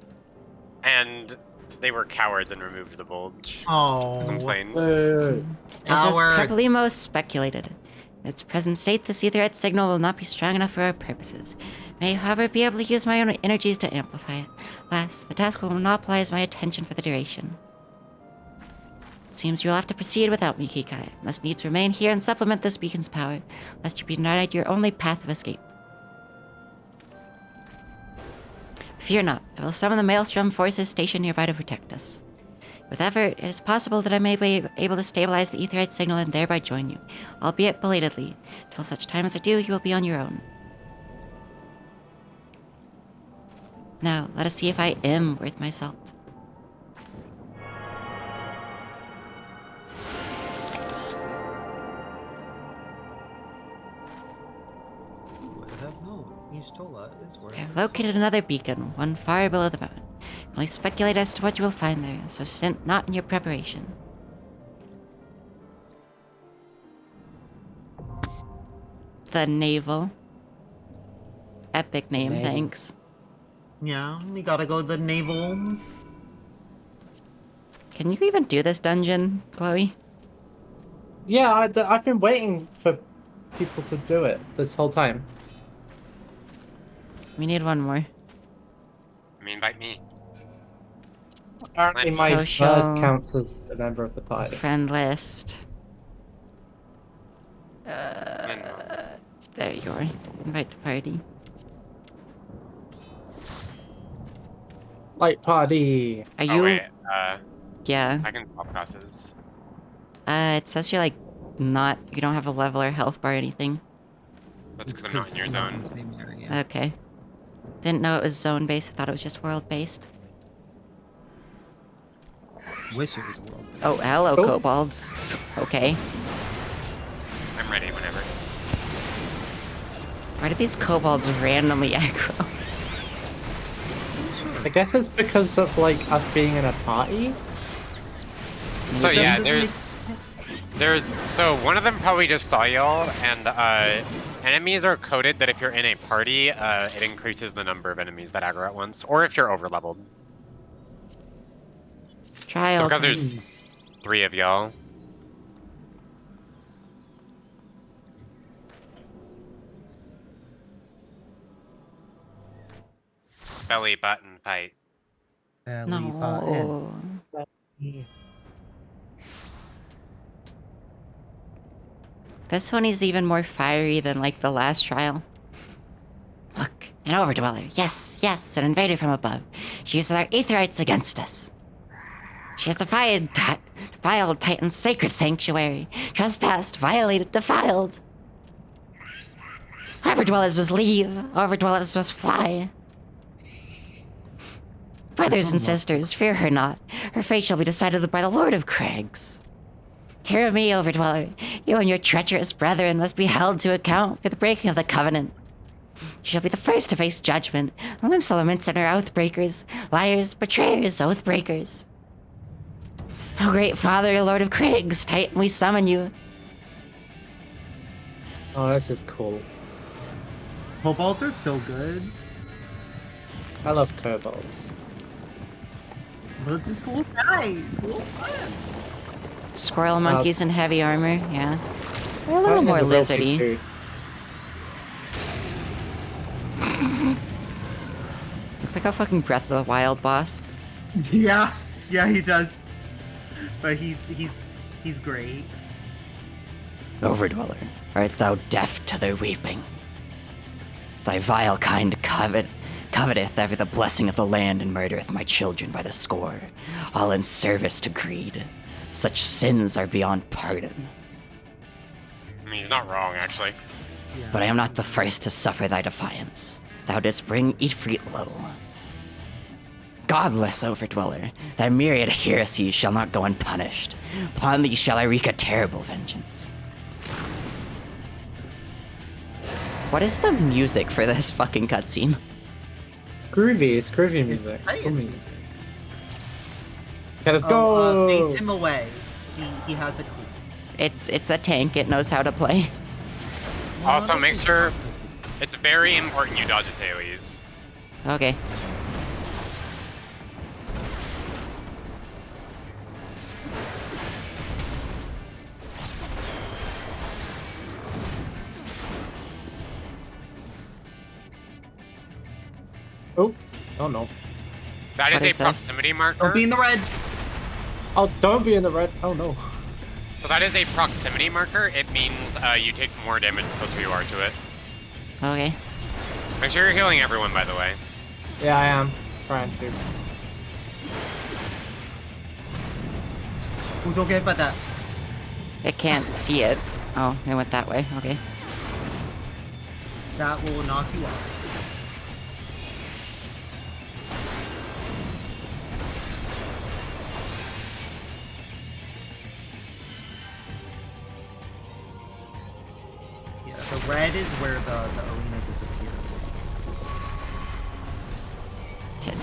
and they were cowards and removed the bulge. Oh. Complained. As is Cowards. probably most speculated. In its present state, this aetherite signal will not be strong enough for our purposes. May, however, be able to use my own energies to amplify it. Last, the task will monopolize my attention for the duration. It seems you'll have to proceed without me, Kikai. Must needs remain here and supplement this beacon's power, lest you be denied your only path of escape. Fear not, I will summon the Maelstrom forces stationed nearby to protect us. With effort, it is possible that I may be able to stabilize the aetherite signal and thereby join you, albeit belatedly. Till such time as I do, you will be on your own. Now, let us see if I am worth my salt. Would have known. Ishtola is where I have located another beacon, one far below the mountain. I can only speculate as to what you will find there, so stint not in your preparation. The Navel. Epic name, Navel. thanks. Yeah, we gotta go to the naval. Can you even do this dungeon, Chloe? Yeah, I've been waiting for people to do it this whole time. We need one more. I mean, invite me. Apparently Let's my social- bird counts as a member of the party. Friend list. Then- There you are. Invite to party. Light party! Are Oh you? wait, Yeah. I can swap classes. It says you're like not. You don't have a level or health bar or anything. That's It's because I'm not in your I'm not in zone. the same area. Okay. Didn't know it was zone based. I thought it was just world based. Wish it was world. Oh, hello, Oh. kobolds. Okay. I'm ready whenever. Why did these kobolds randomly aggro? I guess it's because of like us being in a party. So Then yeah, doesn't so one of them probably just saw y'all, and enemies are coded that if you're in a party, it increases the number of enemies that aggro at once, or if you're over leveled. So Child. because there's 3 of y'all. Belly button fight. Belly button. No. This one is even more fiery than like the last trial. Look, an overdweller. Yes, yes, an invader from above. She uses our aetherites against us. She has defiled Titan's sacred sanctuary. Trespassed, violated, defiled. Overdwellers must leave. Overdwellers must fly. Brothers and sisters, fear her not. Her fate shall be decided by the Lord of Crags. Hear me, Overdweller. You and your treacherous brethren must be held to account for the breaking of the covenant. You shall be the first to face judgment. The Limps Elements and our Oathbreakers, liars, betrayers, Oathbreakers. O great Father, Lord of Crags, Titan, we summon you. Oh, this is cool. Kobolds are so good. I love kobolds. They're just little guys, little friends. Squirrel monkeys in heavy armor, yeah. They're a little more lizardy. Looks like a fucking Breath of the Wild boss. Yeah, he does. But he's great. Overdweller, art thou deaf to their weeping? Thy vile kind coveteth ever the blessing of the land and murdereth my children by the score, all in service to greed. Such sins are beyond pardon. I mean, he's not wrong, actually. Yeah. But I am not the first to suffer thy defiance. Thou didst bring Ifrit low. Godless Overdweller, thy myriad heresies shall not go unpunished. Upon thee shall I wreak a terrible vengeance. What is the music for this fucking cutscene? It's groovy music. Hey, Cool it's music. music. Okay, let's go! Face him away. He has a clue. It's a tank, it knows how to play. Also, make sure it's very important you dodge its AoEs. Okay. Oh no. That is What a is this? proximity marker. Don't be in the red. Oh, don't be in the red. Oh no. So that is a proximity marker. It means you take more damage the closer you are to it. Okay. Make sure you're healing everyone, by the way. Yeah, I am. Trying to. Oh, don't get hit by that. It can't see it. Oh, it went that way. Okay. That will knock you off. Yeah, the red is where the arena disappears.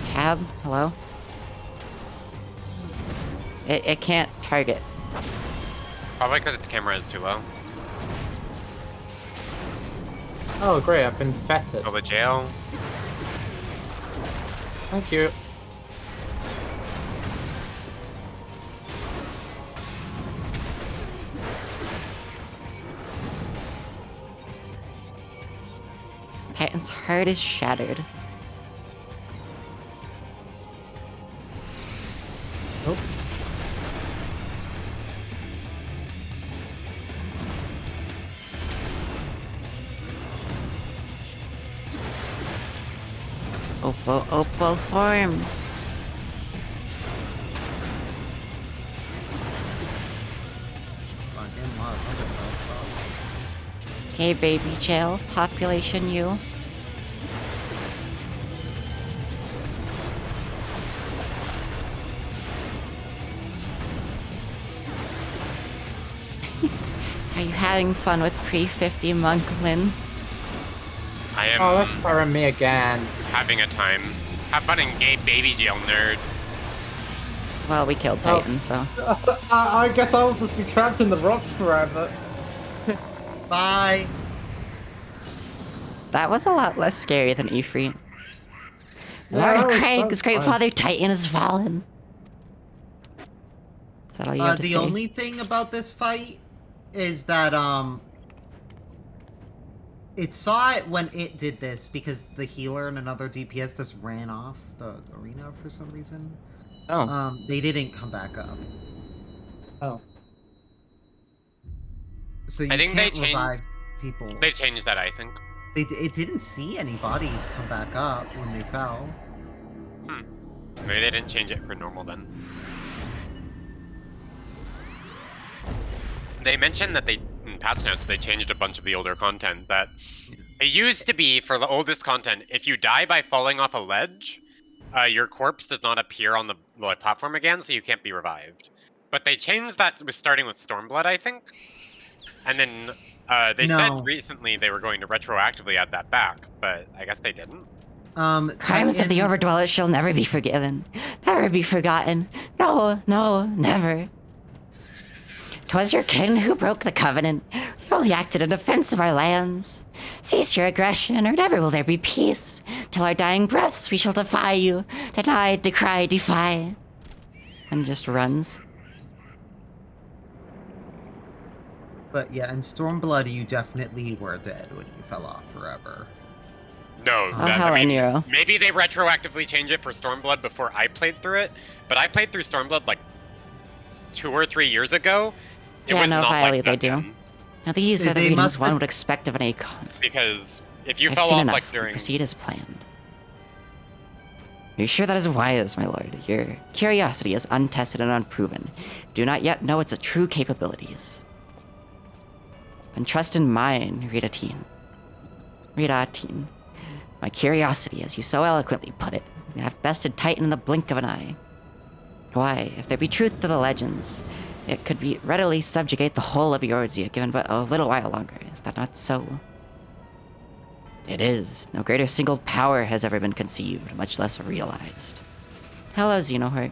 Tab? Hello? It can't target. Probably because its camera is too low. Oh great, I've been fettered. Go to jail. Thank you. Titan's heart is shattered. Oh. Opal form. Okay, baby jail, population you. Are you having fun with pre-50 Monklin? I am Oh, that's firing me again. having a time. Have fun in gay baby jail, nerd. Well, we killed Titan, so. I guess I'll just be trapped in the rocks forever. Bye. That was a lot less scary than Ifrit. Yeah, Lord that was Craig's great fine. father Titan has fallen. Is that all you have to The say? only thing about this fight is that it saw it when it did this because the healer and another DPS just ran off the arena for some reason. Oh. They didn't come back up. Oh. So you I think can't they changed. revive people. They changed that, I think. It didn't see any bodies come back up when they fell. Maybe they didn't change it for normal then. They mentioned that in patch notes they changed a bunch of the older content. That it used to be for the oldest content, if you die by falling off a ledge, your corpse does not appear on the platform again, so you can't be revived. But they changed that with starting with Stormblood, I think. And then they said recently they were going to retroactively add that back, but I guess they didn't. Crimes of the Overdwellers shall never be forgiven, never be forgotten. No, no, never. 'Twas your kin who broke the covenant. You only acted in defense of our lands. Cease your aggression, or never will there be peace. Till our dying breaths we shall defy you. Deny, decry, defy. And just runs. But yeah, in Stormblood, you definitely were dead when you fell off forever. No, Oh, hell, Nero. maybe they retroactively change it for Stormblood before I played through it, but I played through Stormblood like 2 or 3 years ago. It was not Viley, like that they do. then. Now these are the readings one would expect of an Acon. Because if you I've fell seen off enough. like during... Proceed as planned. Are you sure that is wise, my lord? Your curiosity is untested and unproven. Do not yet know its true capabilities. Then trust in mine, Ridatin. My curiosity, as you so eloquently put it, hath bested Titan in the blink of an eye. Why, if there be truth to the legends, it could be readily subjugate the whole of Eorzea given but a little while longer. Is that not so? It is. No greater single power has ever been conceived, much less realized. Hello, Xenoheart.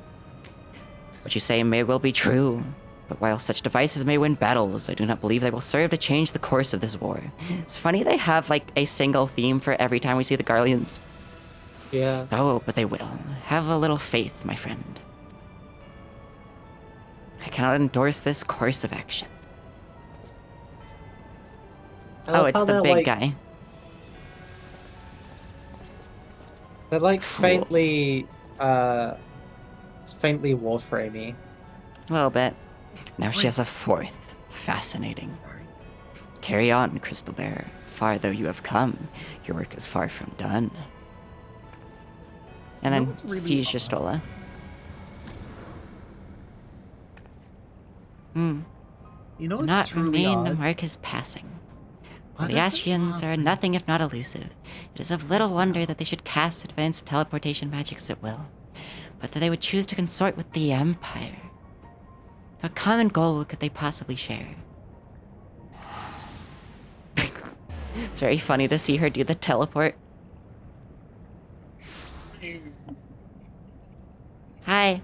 What you say may well be true, but while such devices may win battles, I do not believe they will serve to change the course of this war. It's funny they have, like, a single theme for every time we see the Garleans. Yeah. Oh, but they will. Have a little faith, my friend. I cannot endorse this course of action. Oh, it's the big guy. They're like faintly Warframey. A little bit. Now she has a fourth. Fascinating. Carry on, Crystal Bearer. Far though you have come, your work is far from done. And then sees Jistola. You know what's Not truly remain, the odd? mark is passing. While the What is it? Ashians are nothing if not elusive, it is of little wonder that they should cast advanced teleportation magics at will, but that they would choose to consort with the Empire. What common goal could they possibly share? It's very funny to see her do the teleport. Hi.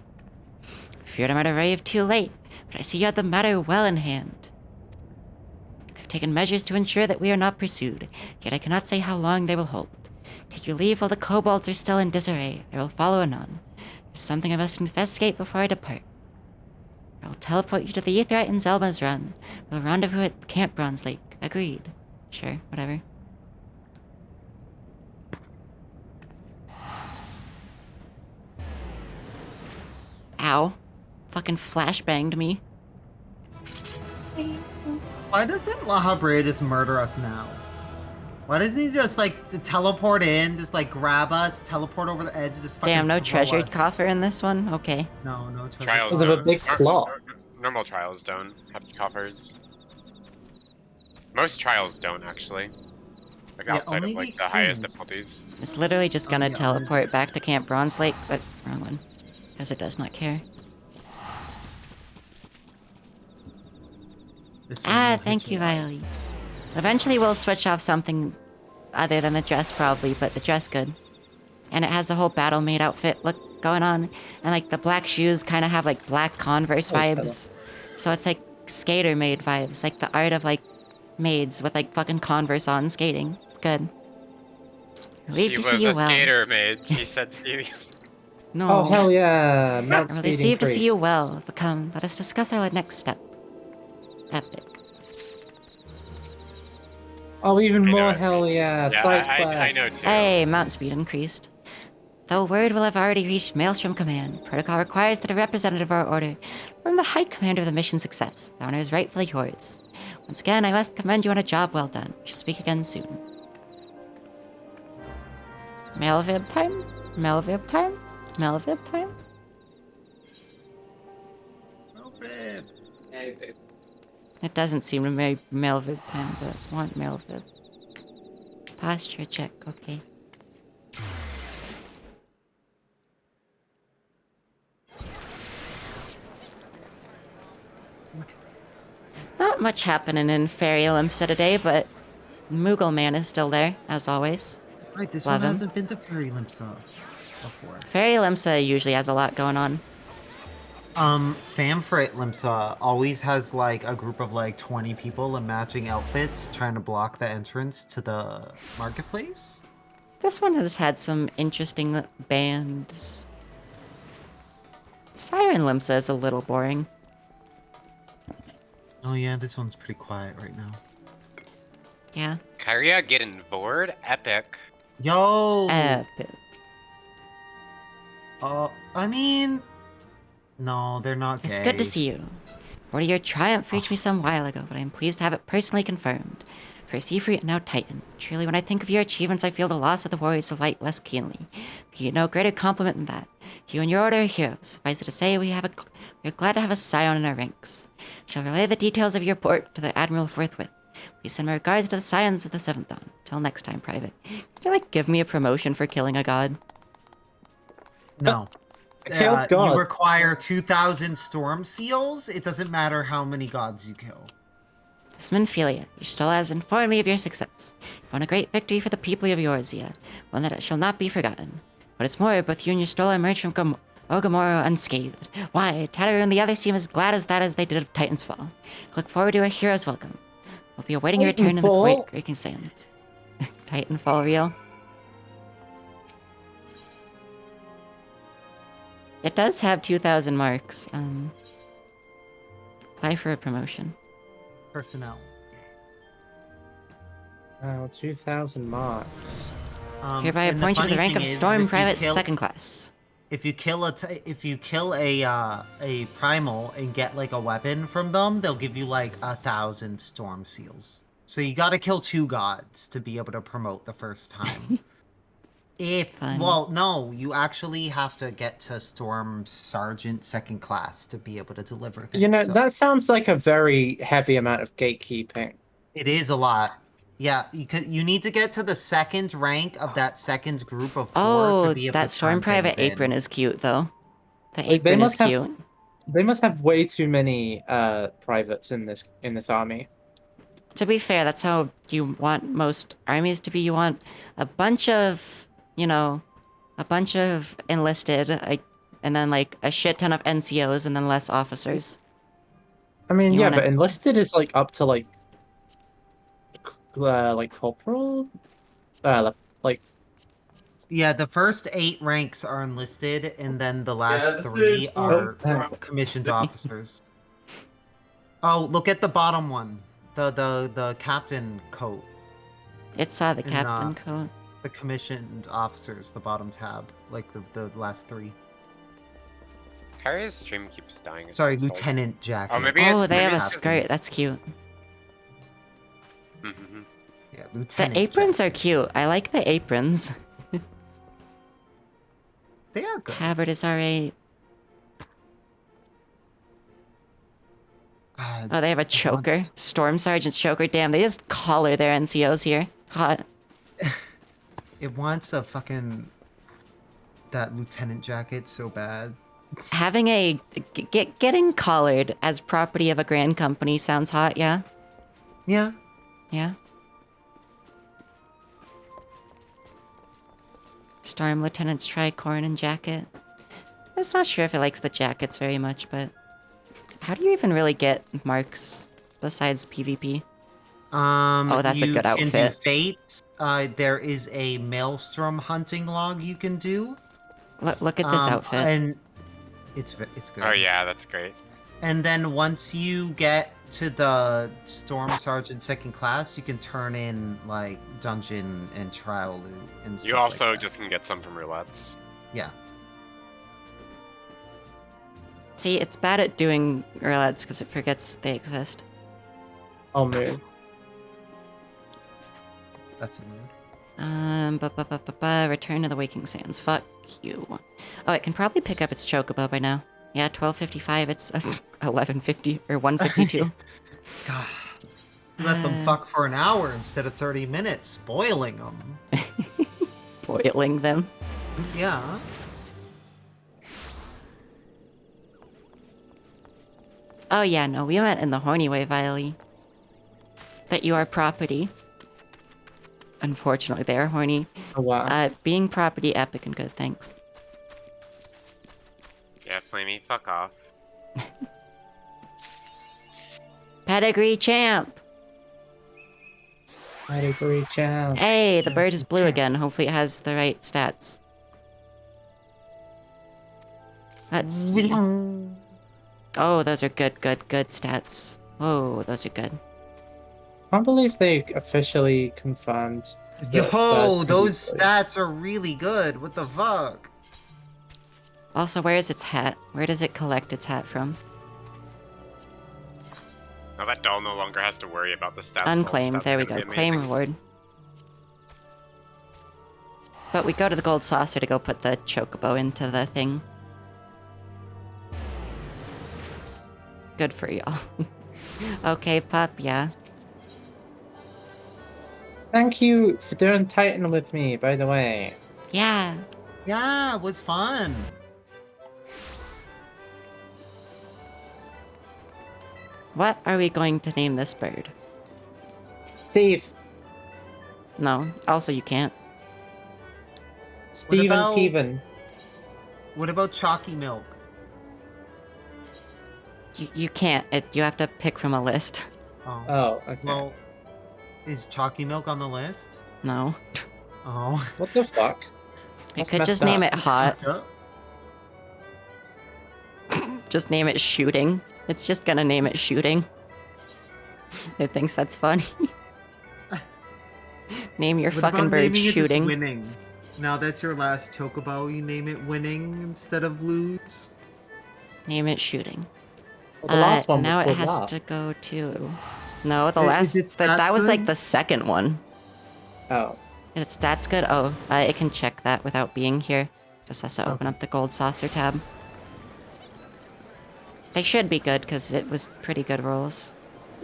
Feared I might arrive too late, but I see you had the matter well in hand. I've taken measures to ensure that we are not pursued, yet I cannot say how long they will hold. Take your leave while the kobolds are still in disarray. I will follow anon. There's something I must investigate before I depart. I will teleport you to the Aetherite in Zelma's Run. We'll rendezvous at Camp Bronze Lake. Agreed. Sure, whatever. Ow. fucking flashbanged me. Why doesn't La Habrea just murder us now? Why doesn't he just like teleport in, just like grab us, teleport over the edge, just fucking Damn, no throw treasured us? coffer in this one? Okay. No, no treasure. Trials Because of a don't. big plot. Normal trials don't have coffers. Most trials don't, actually. Like Yeah, outside only of the like the highest extremes. difficulties. It's literally just gonna yeah, teleport back to Camp Bronze Lake, but wrong one. Because it does not care. This one will hit Thank you, live. Viley. Eventually we'll switch off something other than the dress probably, but the dress good. And it has a whole battle maid outfit look going on. And like the black shoes kind of have like black Converse vibes. So it's like skater maid vibes, like the art of like maids with like fucking Converse on skating. It's good. Relieved to see you She was a well. skater maid. She said, "See." No. Oh, hell yeah. Mount I'm speed relieved to see you increased. well. But come, let us discuss our next step. Epic. Oh, even I know more it. hell yeah. Yeah, Side I quest. know too. Hey, mount speed increased. Though word will have already reached Maelstrom Command, protocol requires that a representative of our order from the High Commander of the mission success. The honor is rightfully yours. Once again, I must commend you on a job well done. We shall speak again soon. Melvib time? Melvib time? Melvib time? It doesn't seem to be Melvib time, but I want Melvib. Posture check, okay. Not much happening in Fairy Olympsa today, but Moogle Man is still there, as always. Right, this Love one him. hasn't been to Fairy Limpsa before. Fairy Olympsa usually has a lot going on. Famfrit Limsa always has like a group of like 20 people in matching outfits trying to block the entrance to the marketplace. This one has had some interesting bands. Siren Limsa is a little boring. Oh yeah, this one's pretty quiet right now. Yeah. Kyria getting bored? Epic. Yo! Epic. I mean... No, they're not gay. It's good to see you. Word of your triumph reached me some while ago, but I am pleased to have it personally confirmed. First Ifrit, now Titan. Truly, when I think of your achievements, I feel the loss of the Warriors of Light less keenly. But you no greater compliment than that. You and your order are heroes. Suffice it to say, we are glad to have a scion in our ranks. Shall relay the details of your report to the Admiral forthwith. Please send my regards to the scions of the 7th Dawn. Till next time, Private. Can you, like, give me a promotion for killing a god? No. Killed God. You require 2,000 storm seals. It doesn't matter how many gods you kill. Sminphilia, your stall has informed me of your success. You won a great victory for the people of Eorzea, one that shall not be forgotten. What is more, both you and your stall emerged from Ogamoro unscathed. Why, Tataru and the others seem as glad as that as they did of Titan's Fall. Look forward to a hero's welcome. We'll be awaiting your return in the Titanfall? Quaking Sands. Titanfall real? It does have 2,000 marks. Apply for a promotion. Personnel. Oh, 2,000 marks. Hereby And appoint you to the funny rank thing of is, Storm if you Private kill- 2nd Class. If you kill a primal and get like a weapon from them, they'll give you like 1,000 storm seals. So you got to kill 2 gods to be able to promote the first time. Fun. Well, no, you actually have to get to Storm Sergeant 2nd Class to be able to deliver things. You know, so that sounds like a very heavy amount of gatekeeping. it is a lot. Yeah, you need to get to the 2nd rank of that 2nd group of 4 Oh, to be able that to Storm turn Private things in. apron is cute, though. The Like, they apron is must have- cute. They must have way too many privates in this army. To be fair, that's how you want most armies to be. You want a bunch of, a bunch of enlisted, and then like a shit ton of NCOs, and then less officers. I mean, You yeah, wanna- but enlisted is like up to like corporal, like Yeah, the first 8 ranks are enlisted, and then the last this 3 is are for- commissioned officers. Oh, look at the bottom one. The captain coat. It's the And, captain coat. The commissioned officers, the bottom tab. Like the last 3. Kyrie's stream keeps dying. Sorry, Lieutenant Jacket. Oh, maybe Oh, it's they have maybe a it's 'cause- skirt. That's cute. Mhm. Yeah, The Lieutenant aprons are Jacket. cute. I like the aprons. They are good. Tabard is alright. God, Oh, they have a choker. Storm Sergeant's choker. Damn, they just collar their NCOs here. Hot. it wants a fucking that Lieutenant Jacket so bad. Having a getting collared as property of a grand company sounds hot, yeah? Yeah. Yeah. Storm Lieutenant's tricorn and jacket. I'm just not sure if it likes the jackets very much, but how do you even really get marks besides PvP? Oh, that's a you good can do outfit. fates. There is a maelstrom hunting log you can do. Look at this outfit. And it's good. Oh yeah, that's great. And then once you get to the Storm Sergeant 2nd class, you can turn in like dungeon and trial loot and stuff You also like that. just can get some from roulettes. Yeah. See, it's bad at doing roulettes because it forgets they exist. Oh, mood. That's a mood. Return to the Waking Sands. Fuck you. Oh, it can probably pick up its chocobo by now. Yeah, 12:55. It's 11:50 or 1:52. God. Let them fuck for an hour instead of 30 minutes, spoiling them. Boiling them. Yeah. Oh yeah, no, we went in the horny way, Viley. That you are property. Unfortunately, they are horny. Oh, wow. Being property, epic and good, thanks. Yeah, Flamey, fuck off. Pedigree champ! Pedigree champ. Hey, the bird is blue again. Hopefully it has the right stats. Let's see. Oh, those are good stats. Oh, those are good. I can't believe they officially confirmed. Yo, those stats are really good. What the fuck? Also, where is its hat? Where does it collect its hat from? Now that doll no longer has to worry about the stats. all the Unclaimed. stats There are we gonna go. be Claim amazing. reward. But we go to the gold saucer to go put the chocobo into the thing. Good for y'all. Okay, pup, yeah. Thank you for doing Titan with me, by the way. Yeah. Yeah, it was fun. What are we going to name this bird? Steve. No, also you can't. Steven about- Teven. What about Chalky Milk? You can't. You have to pick from a list. Oh. Oh, okay. Well, is Chalky Milk on the list? No. Oh. What the fuck? We That's could just messed name up. it Hot. Fucked up. Just name it Shooting. It's just gonna name it Shooting. It thinks that's funny. Name your What fucking about bird naming it just Shooting. Winning? Now that's your last chocobo, you name it Winning instead of Lose? Name it Shooting. Well, the last one was now it called has Laugh. to go to... No, the Is last... its that stats was like good? the second one. Oh. Is its stats good? Oh, it can check that without being here. Just has to open up the gold saucer tab. They should be good, because it was pretty good rolls.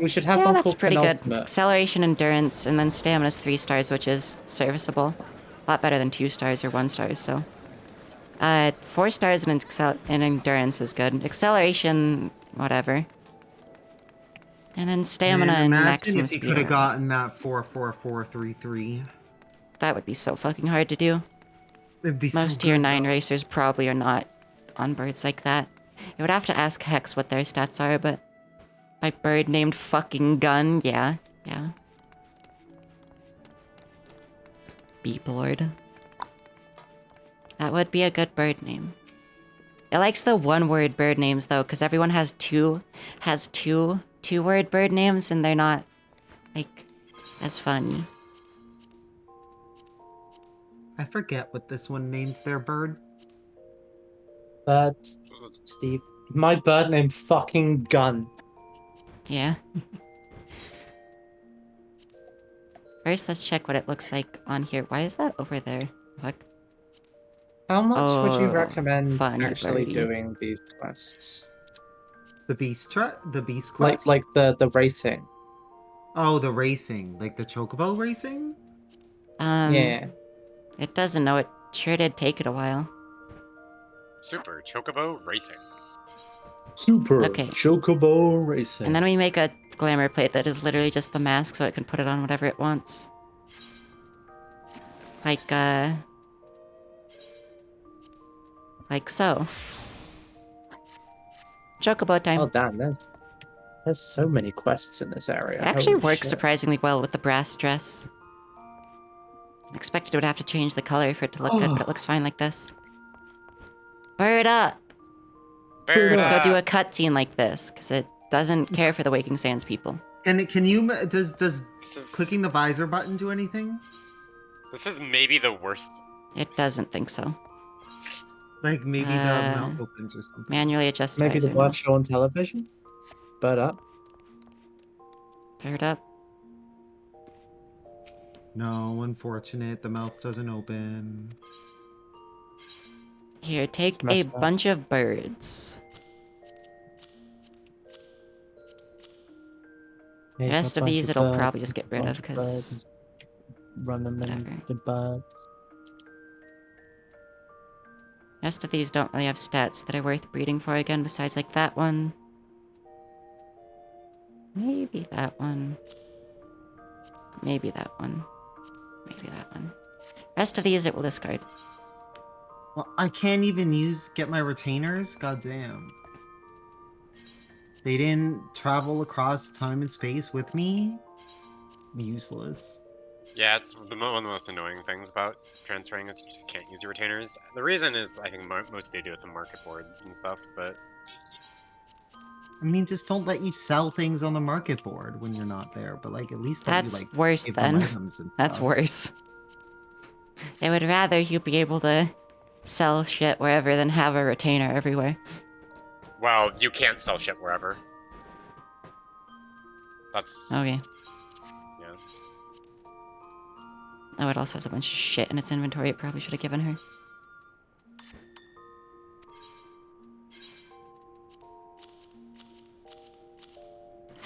We should have Yeah, one that's called pretty good. Penultimate. Acceleration, endurance, and then stamina's 3 stars, which is serviceable. A lot better than 2 stars or 1 stars, so... 4 stars in endurance is good. Acceleration, whatever. And then stamina Man, and imagine maximum if you speed. could have are- gotten that 44433. That would be so fucking hard to do. It'd be Most so tier good, 9 though. racers probably are not on birds like that. You would have to ask Hex what their stats are, but... My bird named fucking Gun, yeah. Yeah. Beep Lord. That would be a good bird name. It likes the one-word bird names, though, because everyone has two two-word bird names, and they're not, like, as funny. I forget what this one names their bird. But Steve. My bird named fucking Gun. Yeah. First, let's check what it looks like on here. Why is that over there? What? How much would you Oh, recommend funny actually birdie. doing these quests? The beast Like quest? the racing. Oh, the racing. Like the chocobo racing? Yeah. It doesn't know. It sure did take it a while. Super Chocobo Racing. Super Okay. Chocobo Racing. And then we make a glamour plate that is literally just the mask so it can put it on whatever it wants. Like so. Chocobo time. Oh damn, there's so many quests in this area. It actually Holy works shit. surprisingly well with the brass dress. I expected it would have to change the color for it to look good, but it looks fine like this. Bird up! Let's go do a cutscene like this, because it doesn't care for the Waking Sands people. And can you does This is, clicking the visor button do anything? this is maybe the worst. It doesn't think so. Like maybe the mouth opens or something. Manually adjust Maybe the visor now. bird show on television? Bird up. Bird up. No, unfortunate. The mouth doesn't open. Here, take It's a messed up. bunch of birds. The rest of these it'll probably just get rid of, because... Run them whatever. in the birds. The rest of these don't really have stats that are worth breeding for again, besides like that one. Maybe that one. Maybe that one. Maybe that one. Rest of these it will discard. Well, I can't even get my retainers? Goddamn. They didn't travel across time and space with me? Useless. Yeah, it's one of the most annoying things about transferring is you just can't use your retainers. The reason is I think most they do with the market boards and stuff, but I mean, just don't let you sell things on the market board when you're not there, but like at least let That's you like worse give them then. items and That's stuff. worse. They would rather you be able to sell shit wherever than have a retainer everywhere. well, you can't sell shit wherever. That's Okay. yeah. Oh, it also has a bunch of shit in its inventory it probably should have given her.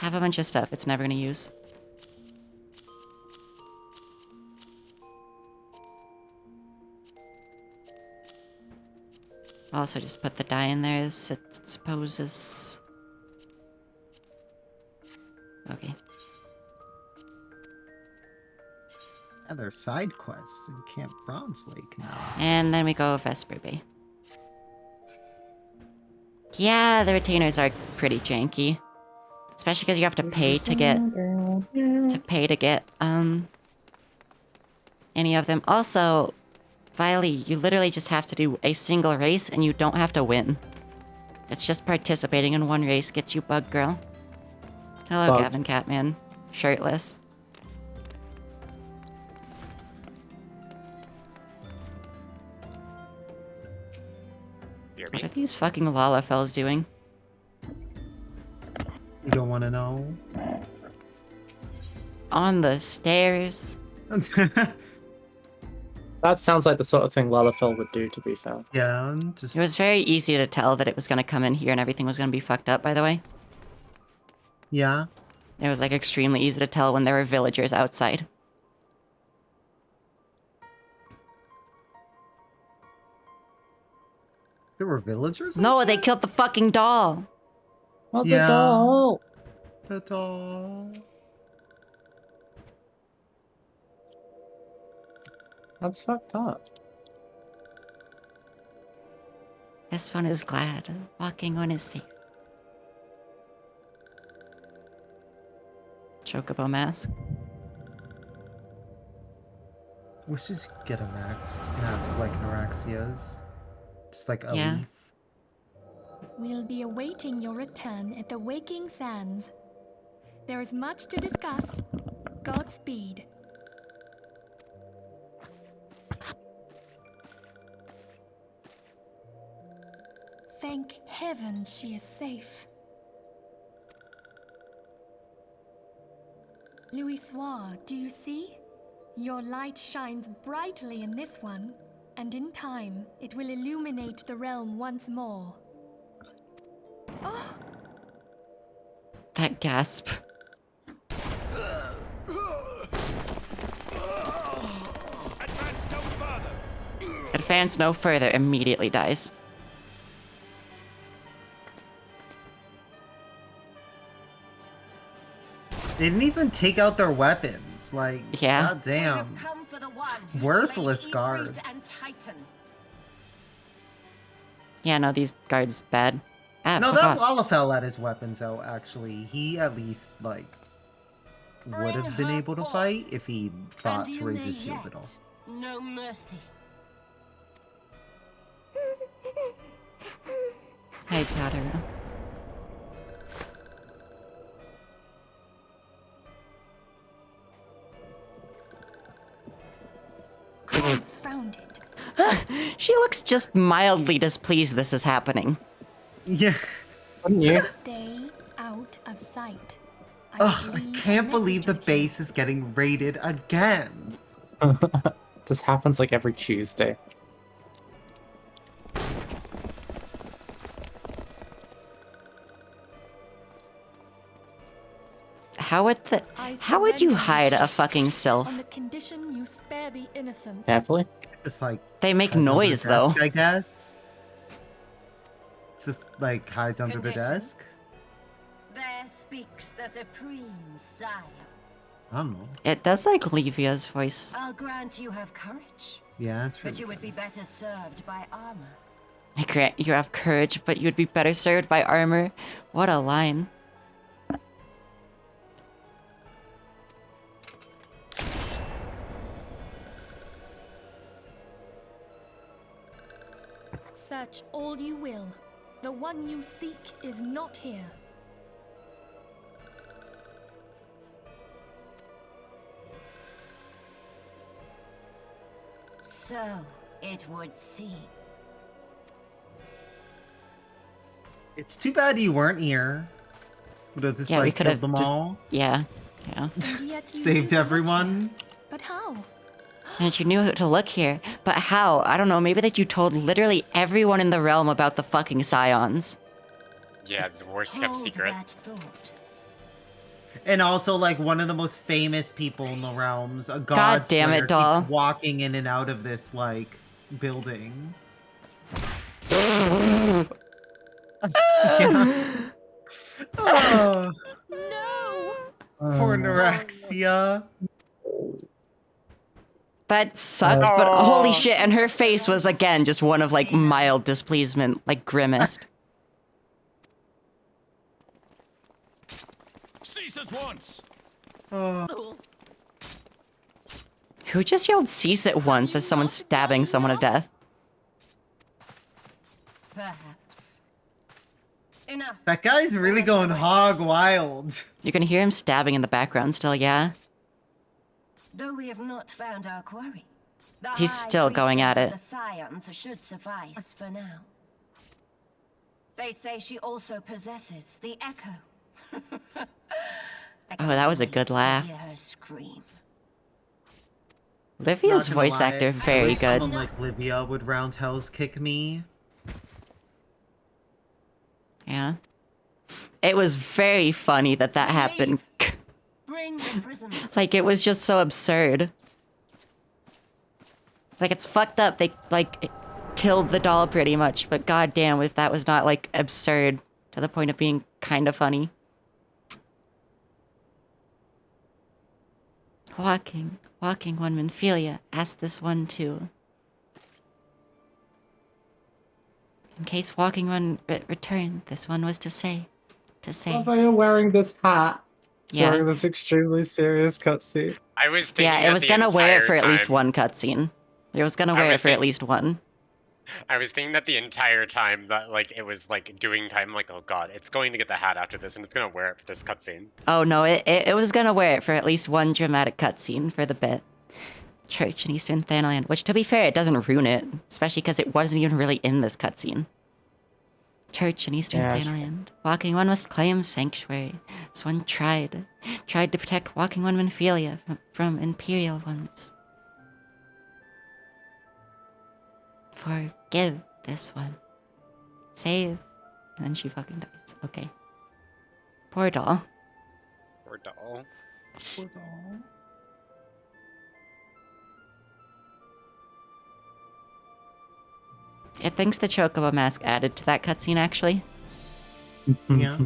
Have a bunch of stuff it's never gonna use. Also just put the dye in there as it supposes. Okay. Other side quests in Camp Bronze Lake now. And then we go Vesper Bay. Yeah, the retainers are pretty janky. Especially because you have to pay to get any of them. Also, Viley, you literally just have to do a single race and you don't have to win. It's just participating in one race gets you Bug Girl. Hello, Bug. Gavin Catman. Shirtless. Hear What me? are these fucking Lalafells doing? You don't want to know? On the stairs. That sounds like the sort of thing Lalafell would do, to be fair. Yeah, just It was very easy to tell that it was going to come in here and everything was going to be fucked up, by the way. yeah. It was like extremely easy to tell when there were villagers outside. There were villagers. No, they outside? killed the fucking doll. Oh, the Yeah. doll! That's all. That's fucked up. This one is glad. Walking one is safe. Chocobo mask. Wishes you could get a mask like Neuraxia's. Just like a Yeah. leaf. We'll be awaiting your return at the Waking Sands. There is much to discuss. Godspeed. Thank heaven she is safe. Louisoire, do you see? Your light shines brightly in this one, and in time, it will illuminate the realm once more. Oh! That gasp. Advance no further, immediately dies. They didn't even take out their weapons. Like, Yeah. goddamn. Worthless guards. Yeah, no, these guards bad. Ah, No, fuck that off. Lalafell let his weapons out, actually. He at least, like, would have been able to fight if he thought to raise his shield at all. No mercy. Hi, Powder. Found it. She looks just mildly displeased this is happening. Yeah. Wouldn't you? Stay out of sight. Ugh, I can't believe the base is getting raided again. This happens like every Tuesday. How would you hide a fucking sylph? On the condition you spare the innocents. Carefully. It's like They make hides under noise the though. desk, I guess. It's just like hides under the Condition. desk. There speaks the supreme sire. I don't know. It does like Levia's voice. I'll grant you have courage, Yeah, it's but really you would be better served by armor. I grant you have courage, but you'd be better served by armor. What a line. Search all you will. The one you seek is not here. So it would seem. It's too bad you weren't here. Would have just Yeah, we like could killed have them just- all. Yeah, yeah. And yet you Saved knew to look everyone. here. But how? And you knew to look here. But how? I don't know, maybe that you told literally everyone in the realm about the fucking scions. Yeah, the worst kept Hold secret. that thought. And also, like, one of the most famous people in the realms, a God damn it, godslayer, doll. keeps walking in and out of this, like, building. Yeah. Oh, No! poor Neurexia. That sucked, but holy shit, and her face was again just one of like mild displeasement, like grimaced. Cease at once. Oh. Who just yelled cease at once as someone stabbing someone to death? Perhaps. Enough. That guy's really going hog wild. You can hear him stabbing in the background still, yeah? Though we have not found our quarry, the He's High still going at Priestess it. of The scions should suffice for now. They say she also possesses the echo. Oh, that was a good laugh. Hear her scream. Livia's Not gonna voice lie, actor, I very wish good. Someone like Livia would roundhouse kick me. Yeah. It was very funny that that happened. Bring the prisoners. Like, it was just so absurd. Like, it's fucked up. They, like, killed the doll pretty much, but goddamn if that was not, like, absurd to the point of being kind of funny. Walking, one Minphilia, ask this one too. In case walking one returned, this one was to say. Why are you wearing this hat Yeah. during this extremely serious cutscene? I was thinking Yeah, it that was the gonna wear it for entire at least time. one cutscene. It was gonna wear it for at least one. I was thinking that the entire time that like it was like doing time, like, oh god, it's going to get the hat after this and it's gonna wear it for this cutscene. Oh no, it was gonna wear it for at least one dramatic cutscene for the bit. Church in Eastern Thanaland, which to be fair, it doesn't ruin it, especially because it wasn't even really in this cutscene. church in eastern Yeah, Thanaland. Walking One must claim sanctuary. This one tried to protect Walking One Minfilia from Imperial ones. Forgive this one. Save. And then she fucking dies. Okay. Poor doll. Poor doll. It thinks the Chocobo mask added to that cutscene, actually. Yeah.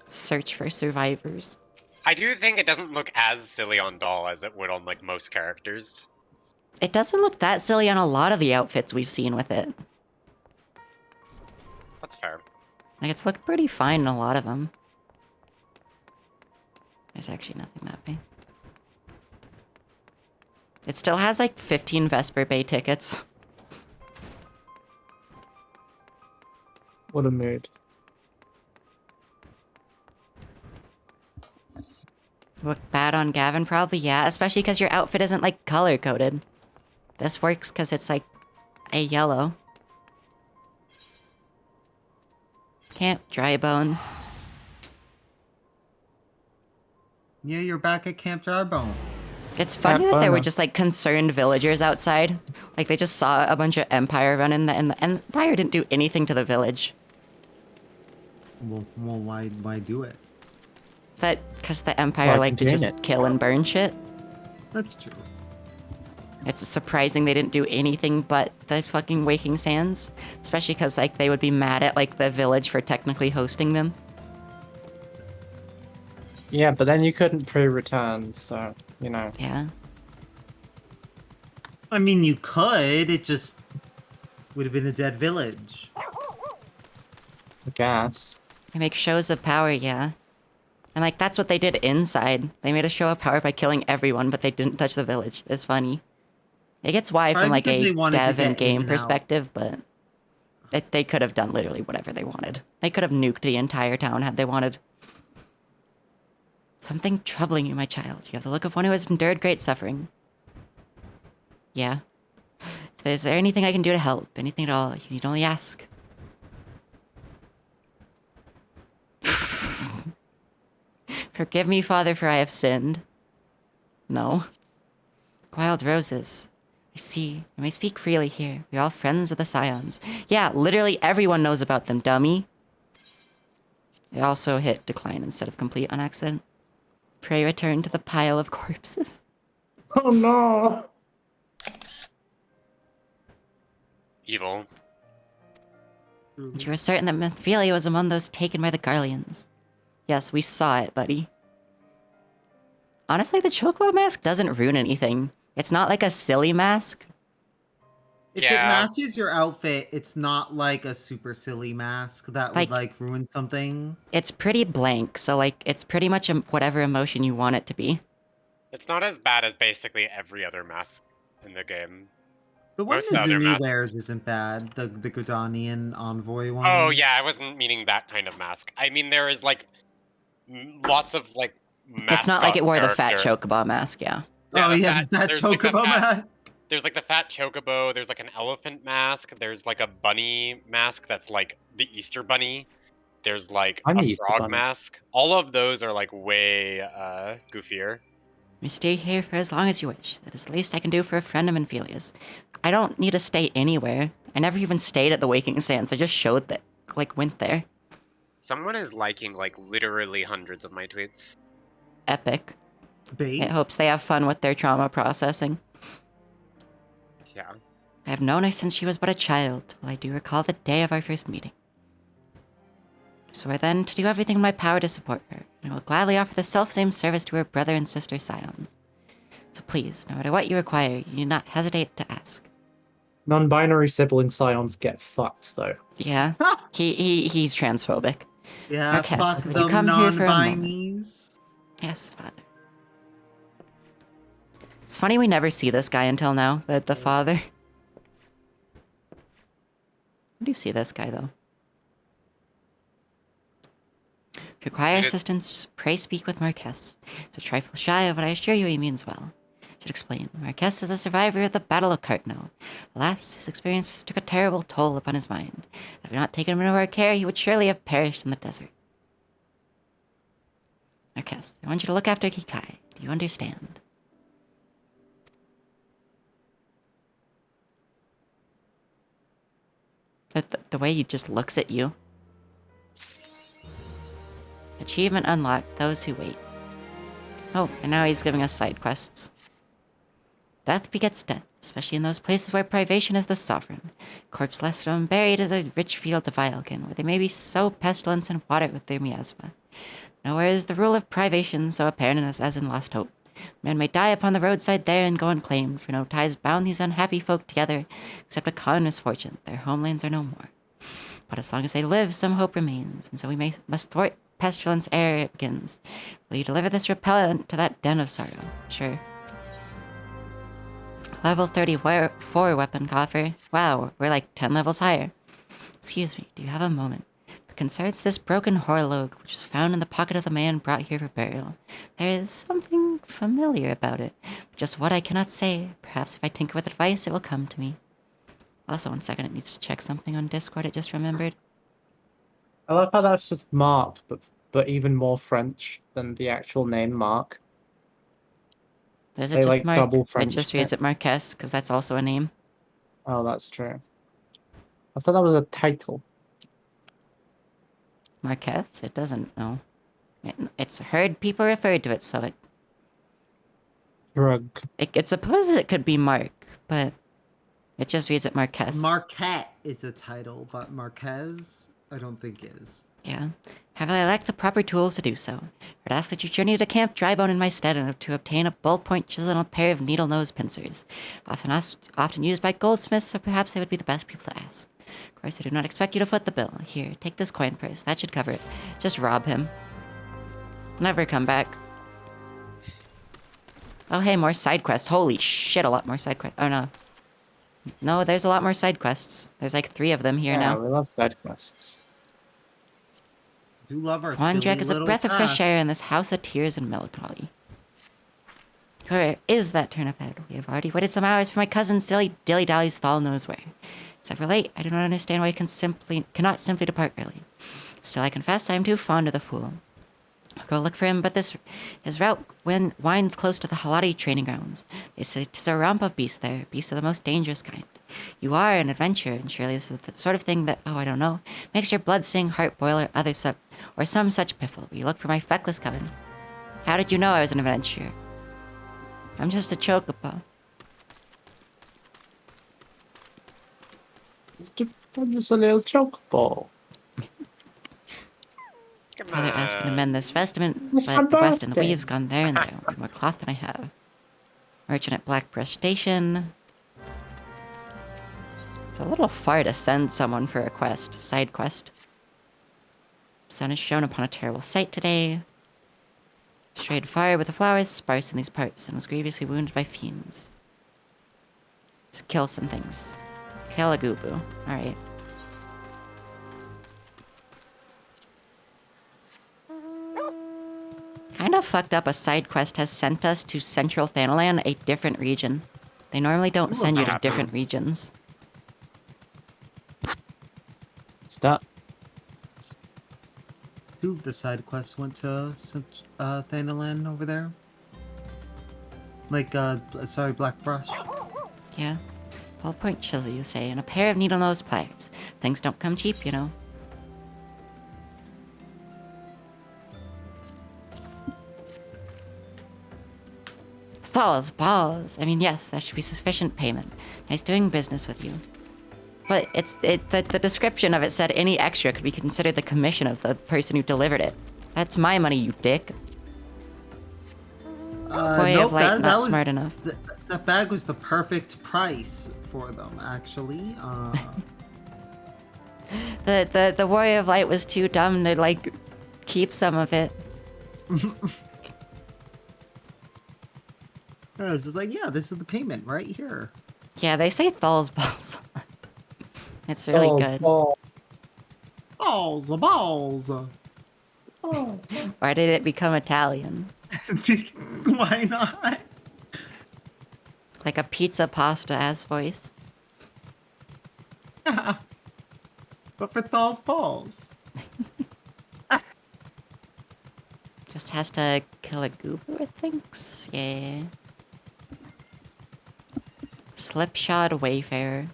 Search for survivors. I do think it doesn't look as silly on doll as it would on like most characters. It doesn't look that silly on a lot of the outfits we've seen with it. That's fair. Like, it's looked pretty fine in a lot of them. There's actually nothing that way. It still has like 15 Vesper Bay tickets. What a mood. Look bad on Gavin, probably, yeah. Especially because your outfit isn't like color-coded. This works because it's like a yellow. Camp Drybone. Yeah, you're back at Camp Jarbone. It's funny Camp that there were Bono. just like concerned villagers outside. Like they just saw a bunch of Empire run in and the Empire didn't do anything to the village. Well, why do it? That because the Empire Well, like to contain just it. kill and burn shit. That's true. It's surprising they didn't do anything but the fucking Waking Sands. Especially because, like, they would be mad at, like, the village for technically hosting them. Yeah, but then you couldn't pre-return, so, you know. Yeah. I mean, you could. It just would have been a dead village. I guess. They make shows of power, yeah. And, like, that's what they did inside. They made a show of power by killing everyone, but they didn't touch the village. It's funny. It gets why Probably from, like, because they a wanted to dev and get in game and out. perspective, but they could have done literally whatever they wanted. They could have nuked the entire town had they wanted. Something troubling you, my child. You have the look of one who has endured great suffering. Yeah. Is there anything I can do to help? Anything at all? You need only ask. Forgive me, Father, for I have sinned. No. Wild roses. I see. I may speak freely here. We're all friends of the Scions. Yeah, literally everyone knows about them, dummy. It also hit decline instead of complete on accident. Pray return to the pile of corpses. Oh no! Evil. And you were certain that Mephilia was among those taken by the Garleans. Yes, we saw it, buddy. Honestly, the Chocobo mask doesn't ruin anything. It's not like a silly mask. If Yeah. it matches your outfit, it's not like a super silly mask that would like ruin something. It's pretty blank, so like it's pretty much whatever emotion you want it to be. It's not as bad as basically every other mask in the game. The one Most of the other Izumi masks- wears isn't bad. The Godanian envoy one. Oh yeah, I wasn't meaning that kind of mask. I mean there is like lots of like It's not like it wore the fat character- chocobo mask, yeah. Oh the yeah, that there's, like, the Chocobo fat- mask. There's like the fat chocobo, there's like an elephant mask, there's like a bunny mask that's like the Easter bunny. There's like I'm a the Easter frog bunny. mask. All of those are like way goofier. You stay here for as long as you wish. That is the least I can do for a friend of Menphelia's. I don't need to stay anywhere. I never even stayed at the Waking Sands. I just showed that, like, went there. Someone is liking like literally hundreds of my tweets. Epic. Base. It hopes they have fun with their trauma processing. Yeah. I have known her since she was but a child. Well, I do recall the day of our first meeting. So I then to do everything in my power to support her, and I will gladly offer the self-same service to her brother and sister Scions. So please, no matter what you require, you need not hesitate to ask. Non-binary sibling scions get fucked, though. Yeah, he's transphobic. Yeah, Marquez, fuck will you them come here for a moment? non-binies. Yes, Father. It's funny we never see this guy until now, the father. I do see this guy, though. If you require assistance, pray speak with Marquez. He's a trifle shy, but I assure you he means well. Should explain. Marquez is a survivor of the Battle of Cartno. Alas, his experiences took a terrible toll upon his mind. Had we not taken him into our care, he would surely have perished in the desert. Marquez, I want you to look after Kikai. Do you understand? The way he just looks at you. Achievement unlocked. Those who wait. Oh, and now he's giving us side quests. Death begets death, especially in those places where privation is the sovereign. Corpse left unburied is a rich field of Vilekin, where they may be sow pestilence and water with their miasma. Nowhere is the rule of privation so apparent as in Lost Hope. Men may die upon the roadside there and go unclaimed, for no ties bound these unhappy folk together, except a common misfortune. Their homelands are no more. But as long as they live, some hope remains, and so we must thwart pestilence ere it begins. Will you deliver this repellent to that den of sorrow? Sure. Level 34 weapon coffer. Wow, we're like 10 levels higher. Excuse me, do you have a moment? It concerns this broken horologe, which was found in the pocket of the man brought here for burial. There is something familiar about it, but just what I cannot say. Perhaps if I tinker with advice, it will come to me. Also, 1 second, it needs to check something on Discord, it just remembered. I love how that's just Mark, but even more French than the actual name Mark. Is it They just like Mark? double It French just reads it Marquez, because that's also a name. Oh, that's true. I thought that was a title. Marquez? It doesn't know. It's heard people refer to it, so it... Drug. It supposes it could be Mark, but it just reads it Marquez. Marquette is a title, but Marquez, I don't think is. Yeah. Have I lacked the proper tools to do so? I would ask that you journey to Camp Drybone in my stead and to obtain a ballpoint chisel and a pair of needle-nosed pincers. Often used by goldsmiths, so perhaps they would be the best people to ask. Of course, I do not expect you to foot the bill. Here, take this coin purse. That should cover it. Just rob him. Never come back. Oh, hey, more side quests. Holy shit, a lot more side quests. Oh, no. No, there's a lot more side quests. There's like 3 of them here now. Yeah, we love side quests. Do love our Wandrek silly is a little breath of fresh task. air in this house of tears and melancholy. Where is that turnip head? We have already waited some hours for my cousin silly dilly-dallies Thal knows where. Except for late, I do not understand why he cannot simply depart early. Still, I confess I am too fond of the fool. I'll go look for him, but his route winds close to the Halati training grounds. They say 'tis a romp of beasts there, beasts of the most dangerous kind. You are an adventurer, and surely this is the sort of thing that, oh, I don't know, makes your blood sing, heart boil, or some such piffle. Will you look for my feckless coven? How did you know I was an adventurer? I'm just a chocobo. I'm just a little chocobo. Father asked me to mend this vestment, It's but the my weft and the birthday. weave's gone there and there. More cloth than I have. Merchant at Blackbrush Station. It's a little far to send someone for a quest, side quest. Sun is shone upon a terrible sight today. Strayed far with the flowers sparse in these parts and was grievously wounded by fiends. Just kill some things. Kill a Gubu. Alright. Kind of fucked up a side quest has sent us to Central Thanalan, a different region. They normally don't send you to different regions. Stop. 2 of the side quests went to Thanalan over there. Like, Blackbrush. Yeah. Ballpoint chisel, you say, and a pair of needle-nosed pliers. Things don't come cheap, you know. Thal's balls. I mean, yes, that should be sufficient payment. Nice doing business with you. But the description of it said any extra could be considered the commission of the person who delivered it. That's my money, you dick. Boy Nope, of light, that not was, smart enough. That bag was the perfect price for them, actually. The warrior of light was too dumb to like keep some of it. I was just like, yeah, this is the payment right here. Yeah, they say Thal's balls. It's really good. Balls, balls. Why did it become Italian? Why not? Like a pizza pasta ass voice. But for Thal's balls. Just has to kill a Goober, I think. Yeah. Slipshod Wayfarer.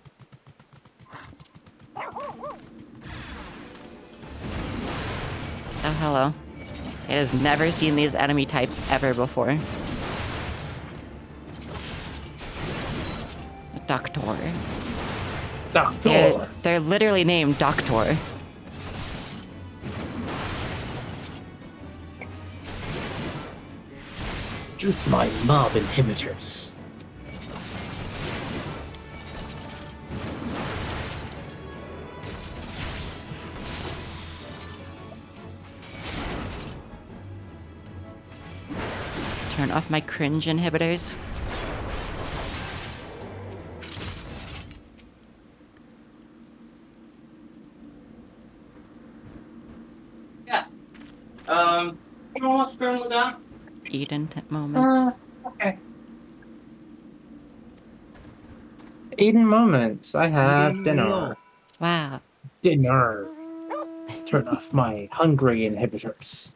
Oh, hello. It has never seen these enemy types ever before. A Doctor. They're literally named Doctor. Use my mob inhibitors. Turn off my cringe inhibitors. Yeah. You know what's going with that? Eden moments. Okay. Eden moments. I have dinner. Wow. Dinner. Turn off my hungry inhibitors.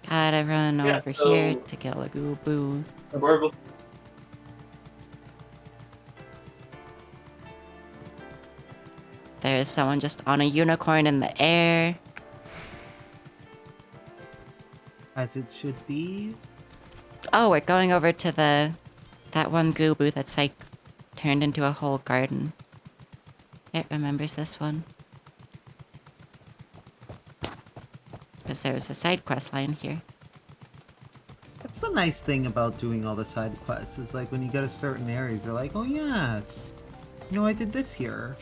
Gotta run Yeah, over so- here to kill a Goo-Boo. There's someone just on a unicorn in the air. As it should be. Oh, we're going over to that one Goo-Boo that's like turned into a whole garden. It remembers this one. Because there was a side quest line here. That's the nice thing about doing all the side quests, is like when you go to certain areas, they're like, oh yeah, it's... You know, I did this here.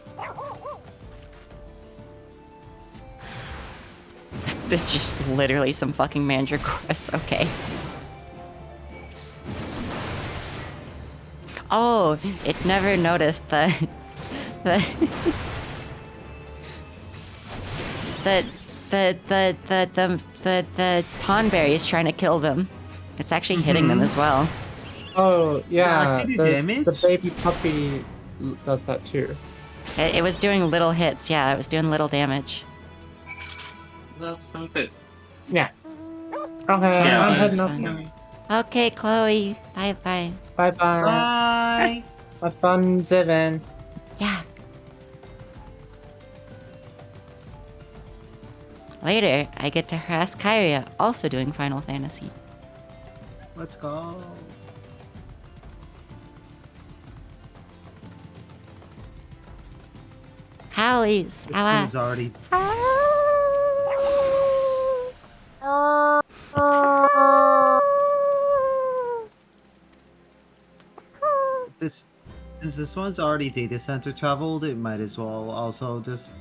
It's just literally some fucking mandragoras, okay. Oh, it never noticed the the Tonberry is trying to kill them. It's actually hitting them as well. Oh, yeah. actually do damage? The baby puppy does that too. It was doing little hits, yeah, it was doing little damage. That's stupid. Yeah. Okay, Yeah, I had it's nothing. fine. Okay, Chloe. Bye-bye. Bye-bye. Bye! Have fun, Zivin. Yeah. Later, I get to harass Kyria, also doing Final Fantasy. Let's go. Howlies. This one is already... Since this one's already data center traveled, it might as well also just...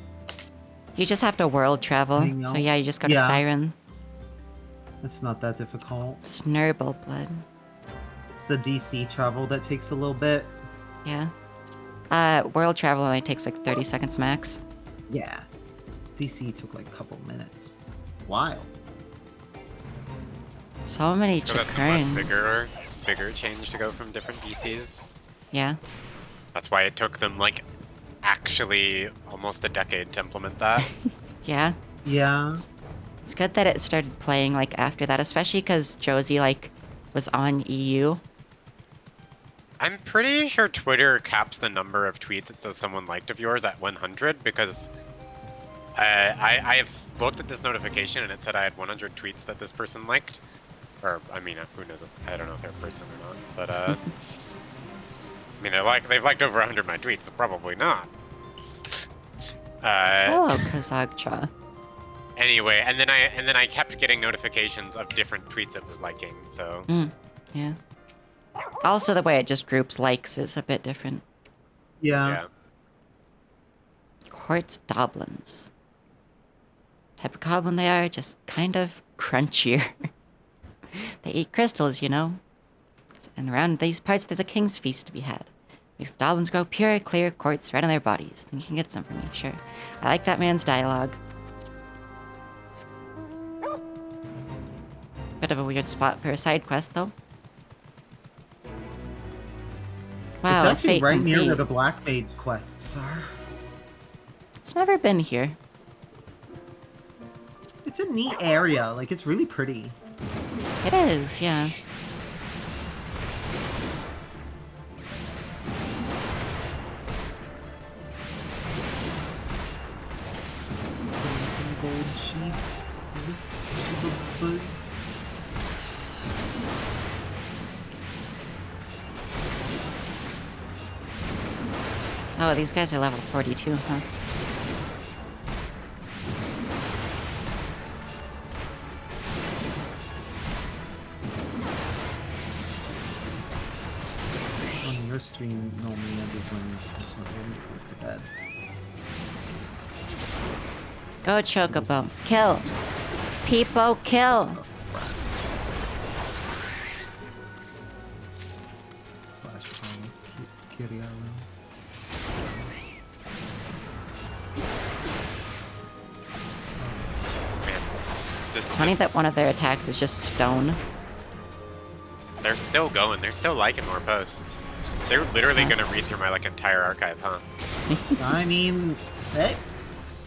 You just have to world travel. Hang So out. yeah, you just got a Yeah. siren. It's not that difficult. Snurble blood. It's the DC travel that takes a little bit. Yeah. World travel only takes like 30 seconds max. Yeah. DC took like a couple minutes. Wild. So many So that's a much Chikurns. bigger change to go from different DCs. Yeah. That's why it took them like actually almost a decade to implement that. Yeah. Yeah. It's good that it started playing like after that, especially because Josie like was on EU. I'm pretty sure Twitter caps the number of tweets it says someone liked of yours at 100 because I have looked at this notification and it said I had 100 tweets that this person liked. Or, I mean, who knows? I don't know if they're a person or not. But, I mean, they've liked over 100 of my tweets, so probably not. Hello, Kazagcha. Anyway, and then I kept getting notifications of different tweets it was liking, so... Yeah. Also, the way it just groups likes is a bit different. Yeah. Quartz goblins. Type of goblin they are, just kind of crunchier. They eat crystals, you know. And around these parts, there's a king's feast to be had. Makes the goblins grow pure, clear quartz right on their bodies. Then you can get some from me, sure. I like that man's dialogue. Bit of a weird spot for a side quest, though. Wow, it's actually fate right near complete. where the Black Fade's quests are. It's never been here. It's a neat area. Like, it's really pretty. It is, yeah. Some gold sheep. Buzz. Oh, these guys are level 42, huh? On your stream, normally ends is when everyone goes to bed. Go, Chocobo. Kill. Peepo, kill. Kirya. It's funny that one of their attacks is just stone. They're still going. They're still liking more posts. They're literally gonna read through my like entire archive, huh? I mean, hey.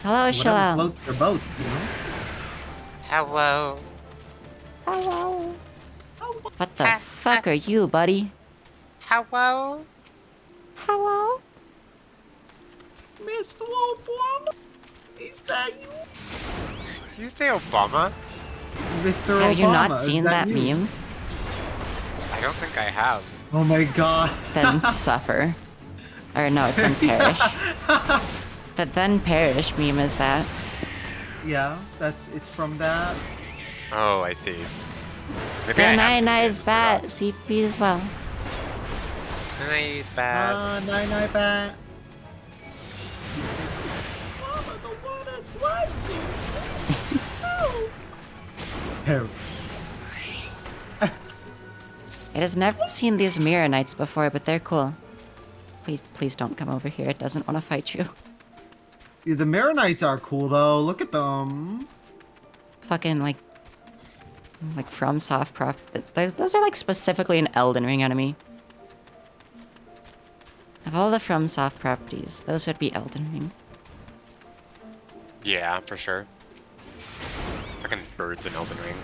Hello, Whatever Shalom. floats their boat, you know? Hello. Hello. What the fuck are you, buddy? Hello. Hello? Mr. Obama? Is that you? Do you say Obama? Mr. Have Obama, you not is seen that you? meme? I don't think I have. Oh my god. Then suffer. Or no, it's then perish. The then perish meme is that. Yeah, it's from that. Oh, I see. Maybe Good I night, have nice bat. CP as well. Nice bad. Night bat. Mama, the water's rising. Perish. It has never seen these mirror knights before, but they're cool. Please don't come over here. It doesn't want to fight you. Yeah, the Mirror Knights are cool though. Look at them. Fucking like from soft prop. Those are like specifically an Elden Ring enemy. Of all the from soft properties, those would be Elden Ring. Yeah, for sure. Fucking birds in Elden Ring.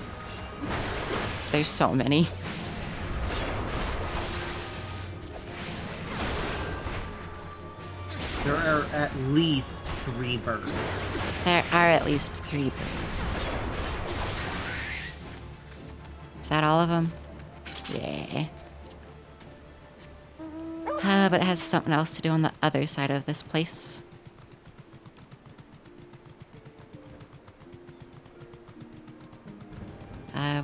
There's so many. There are at least 3 birds. There are at least 3 birds. Is that all of them? Yeah. But it has something else to do on the other side of this place.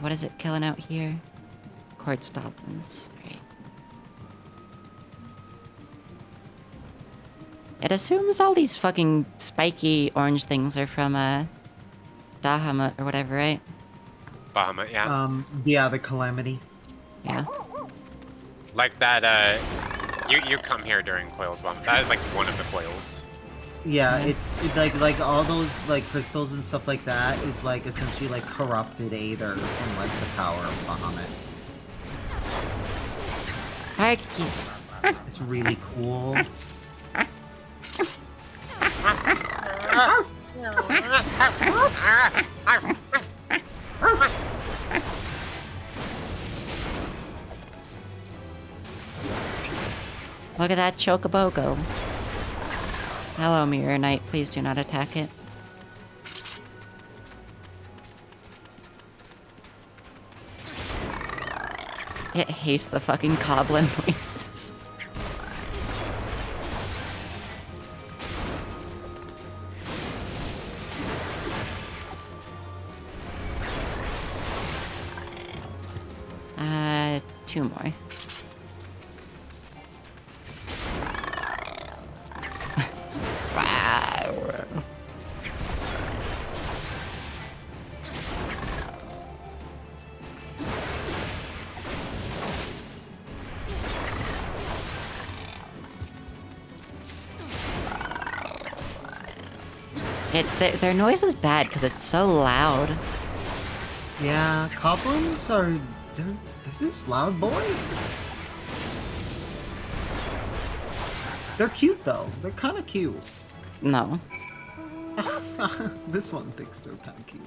What is it killing out here? Quartz goblins. Right. It assumes all these fucking spiky orange things are from Bahamut or whatever, right? Bahamut, yeah. Yeah, the Calamity. Yeah. Like that, you come here during Coil's Bahamut. That is like one of the coils. Yeah, it's like all those like crystals and stuff like that is like essentially like corrupted aether from like the power of Bahamut. Parkies. It's really cool. Look at that chocobo go. Hello, Mirror Knight. Please do not attack it. It hates the fucking goblin noises. Two more. Their noise is bad because it's so loud. Yeah, goblins are... They're just loud boys. They're cute, though. They're kind of cute. No. This one thinks they're kind of cute.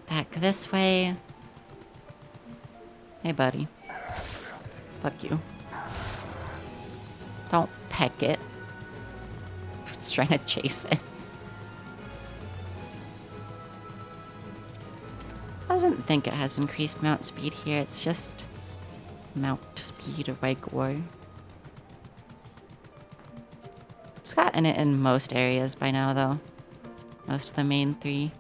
Back this way. Hey, buddy. Fuck you. Don't peck it. It's trying to chase it. Doesn't think it has increased mount speed here. It's just mount speed of War. It's gotten it in most areas by now, though. Most of the main 3.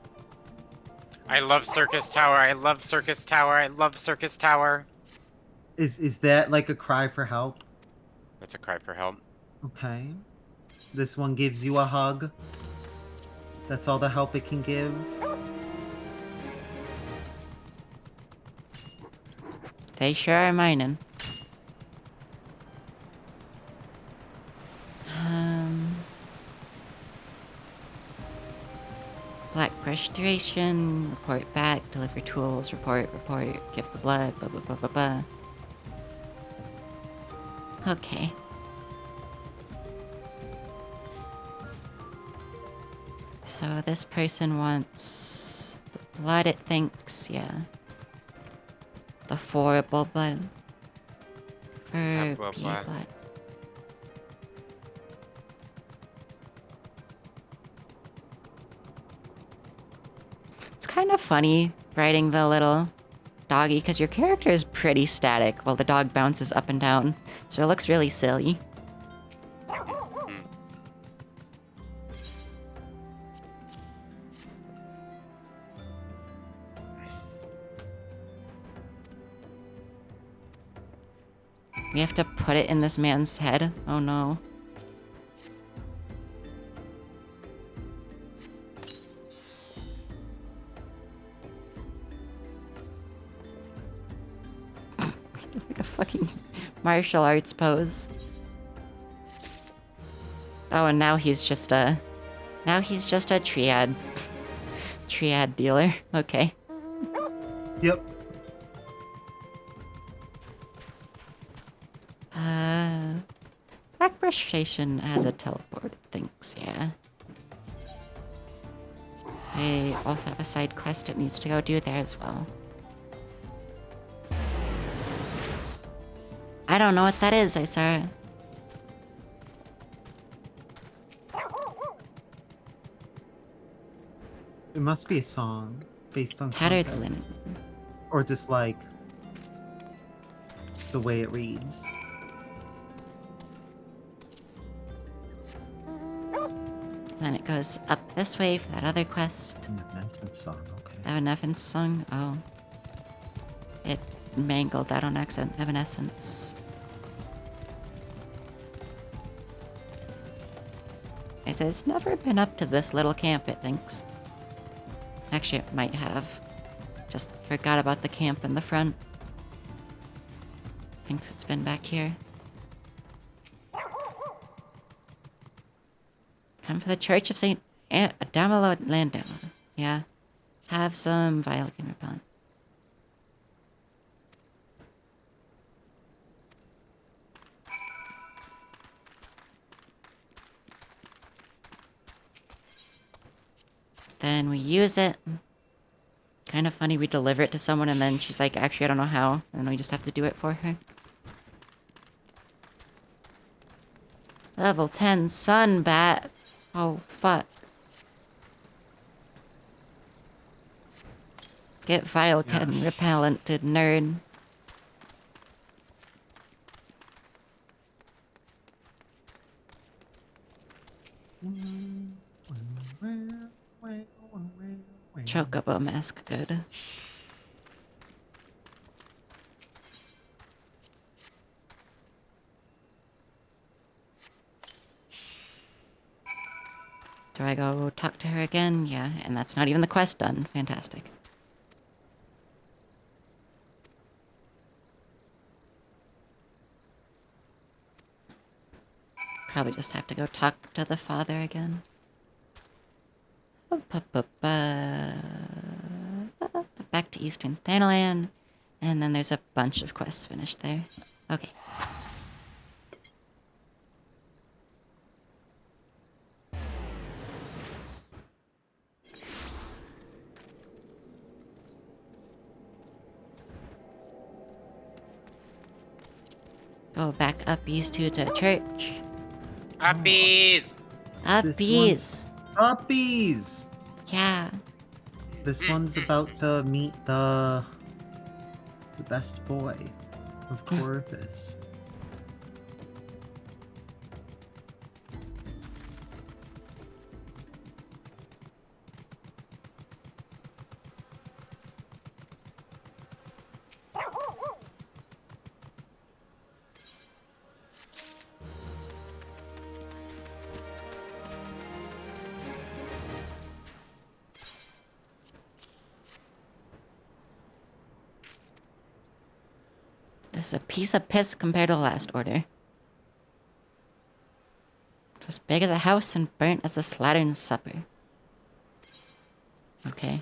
I love Circus Tower. I love Circus Tower. I love Circus Tower. Is that like a cry for help? That's a cry for help. Okay. This one gives you a hug. That's all the help it can give. They sure are mining. Black frustration, report back, deliver tools, report, give the blood, blah blah blah blah blah. Okay. So this person wants the blood, it thinks, yeah. The 4 blood. For Blah, P blah. blood. It's kind of funny writing the little doggy because your character is pretty static while the dog bounces up and down. So it looks really silly. We have to put it in this man's head. Oh no. Like a fucking martial arts pose. Oh, and now he's just a... Now he's just a triad. Triad dealer. Okay. Yep. Black frustration has a teleport, thinks, yeah. They also have a side quest it needs to go do there as well. I don't know what that is, I saw it. It must be a song based on Tattered context. linen. Or just like the way it reads. Then it goes up this way for that other quest. Evanescence song, okay. Evanescence song? Oh. It mangled that on accident. Evanescence. It has never been up to this little camp, it thinks. Actually, it might have. Just forgot about the camp in the front. Thinks it's been back here. Come for the Church of St. Damalo Landama. Yeah. Have some violet repellent. Then we use it. Kind of funny, we deliver it to someone and then she's like, actually, I don't know how. And we just have to do it for her. Level 10 sun bat. Oh, fuck. Get vile and repellented, nerd. Chocobo mask, good. Do I go talk to her again? Yeah, and that's not even the quest done. Fantastic. Probably just have to go talk to the father again. Back to Eastern Thanalan. And then there's a bunch of quests finished there. Okay. Go back up east to the church. Uppies! Uppies! Puppies! Yeah. This one's about to meet the best boy of Corvus. This is a piece of piss compared to the last order. It was big as a house and burnt as a slattern's supper. Okay.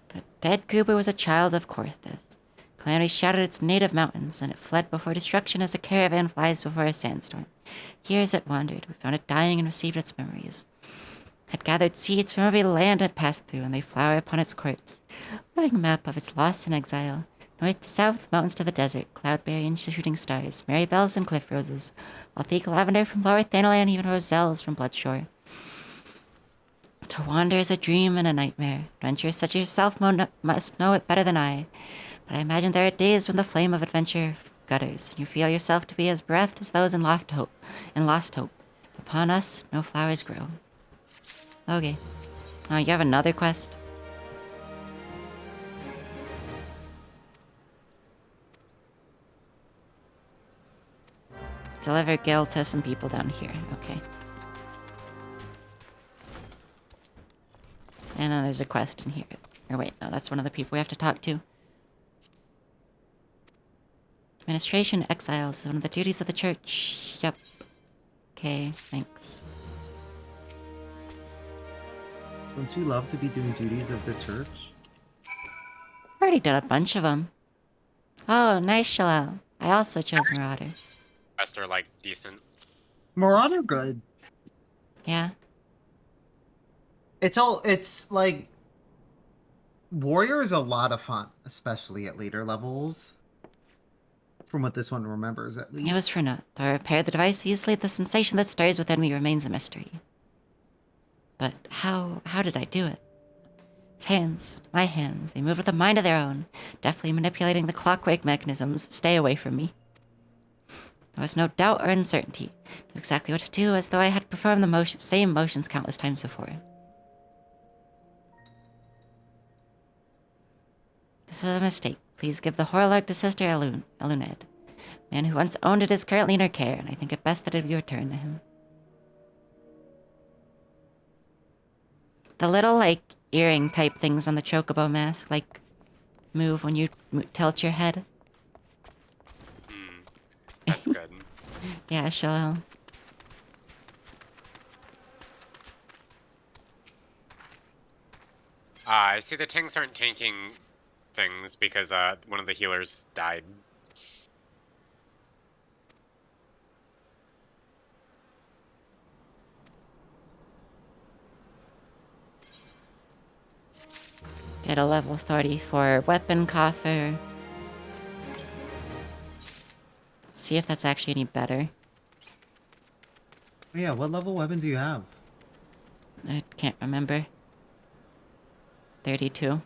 The dead Kuba was a child of Corthus. Calamity shattered its native mountains, and it fled before destruction as a caravan flies before a sandstorm. Years it wandered. We found it dying and received its memories. Had gathered seeds from every land it passed through, and they flower upon its corpse. Living map of its loss and exile. North to south, mountains to the desert, cloudberry and shooting stars, merry bells and cliff roses, Baltic lavender from lower Thanalan, even roselles from Bloodshore. To wander is a dream and a nightmare. Adventurers such as yourself must know it better than I. But I imagine there are days when the flame of adventure gutters, and you feel yourself to be as bereft as those in lost hope. Upon us, no flowers grow. Okay. Oh, you have another quest? Deliver Gil to some people down here. Okay. And then there's a quest in here. Or wait, no, that's one of the people we have to talk to. Administration exiles is one of the duties of the church. Yep. Okay, thanks. Don't you love to be doing duties of the church? I already did a bunch of them. Oh, nice, Shalal. I also chose Marauder. Rest are like decent. Marauder good. Yeah. It's like Warrior is a lot of fun, especially at later levels. From what this one remembers, at least. It was for naught. Though I repaired the device easily, the sensation that stirs within me remains a mystery. But how did I do it? His hands, my hands, they move with a mind of their own, deftly manipulating the clockwork mechanisms. Stay away from me. There was no doubt or uncertainty. Knew exactly what to do, as though I had performed the same motions countless times before. This was a mistake. Please give the Horlog to Sister Eluned. Man who once owned it is currently in her care, and I think it best that it be returned to him. The little, like, earring type things on the Chocobo mask, like, move when you tilt your head. That's good. Yeah, Shalal. I see the tanks aren't tanking things because one of the healers died. Get a level 34 weapon coffer. Let's see if that's actually any better. Yeah, what level weapon do you have? I can't remember. 32.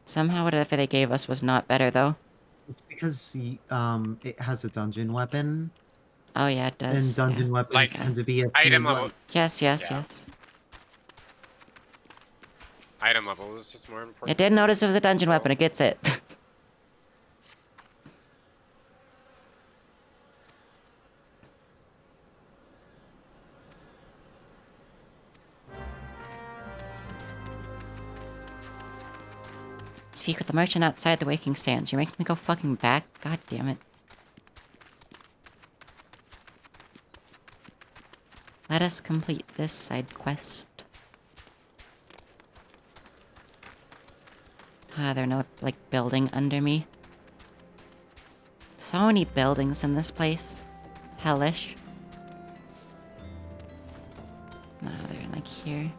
Somehow whatever they gave us was not better, though. It's because it has a dungeon weapon. Oh yeah, it does. And dungeon weapons Like, tend to be a item few, level. like, Yes. Yeah. Item level is just more I important. did notice it was a dungeon weapon. It gets it. Speak with the merchant outside the Waking Sands. You're making me go fucking back? God damn it. Let us complete this side quest. They're not, like, building under me. So many buildings in this place. Hellish. No, they're, like, here.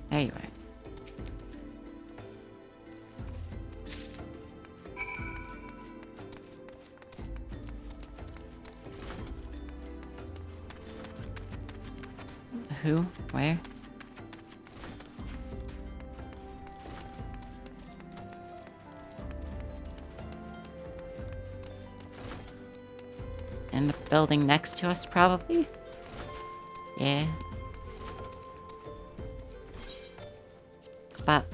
There you are. Who? Where? In the building next to us, probably? Yeah. But.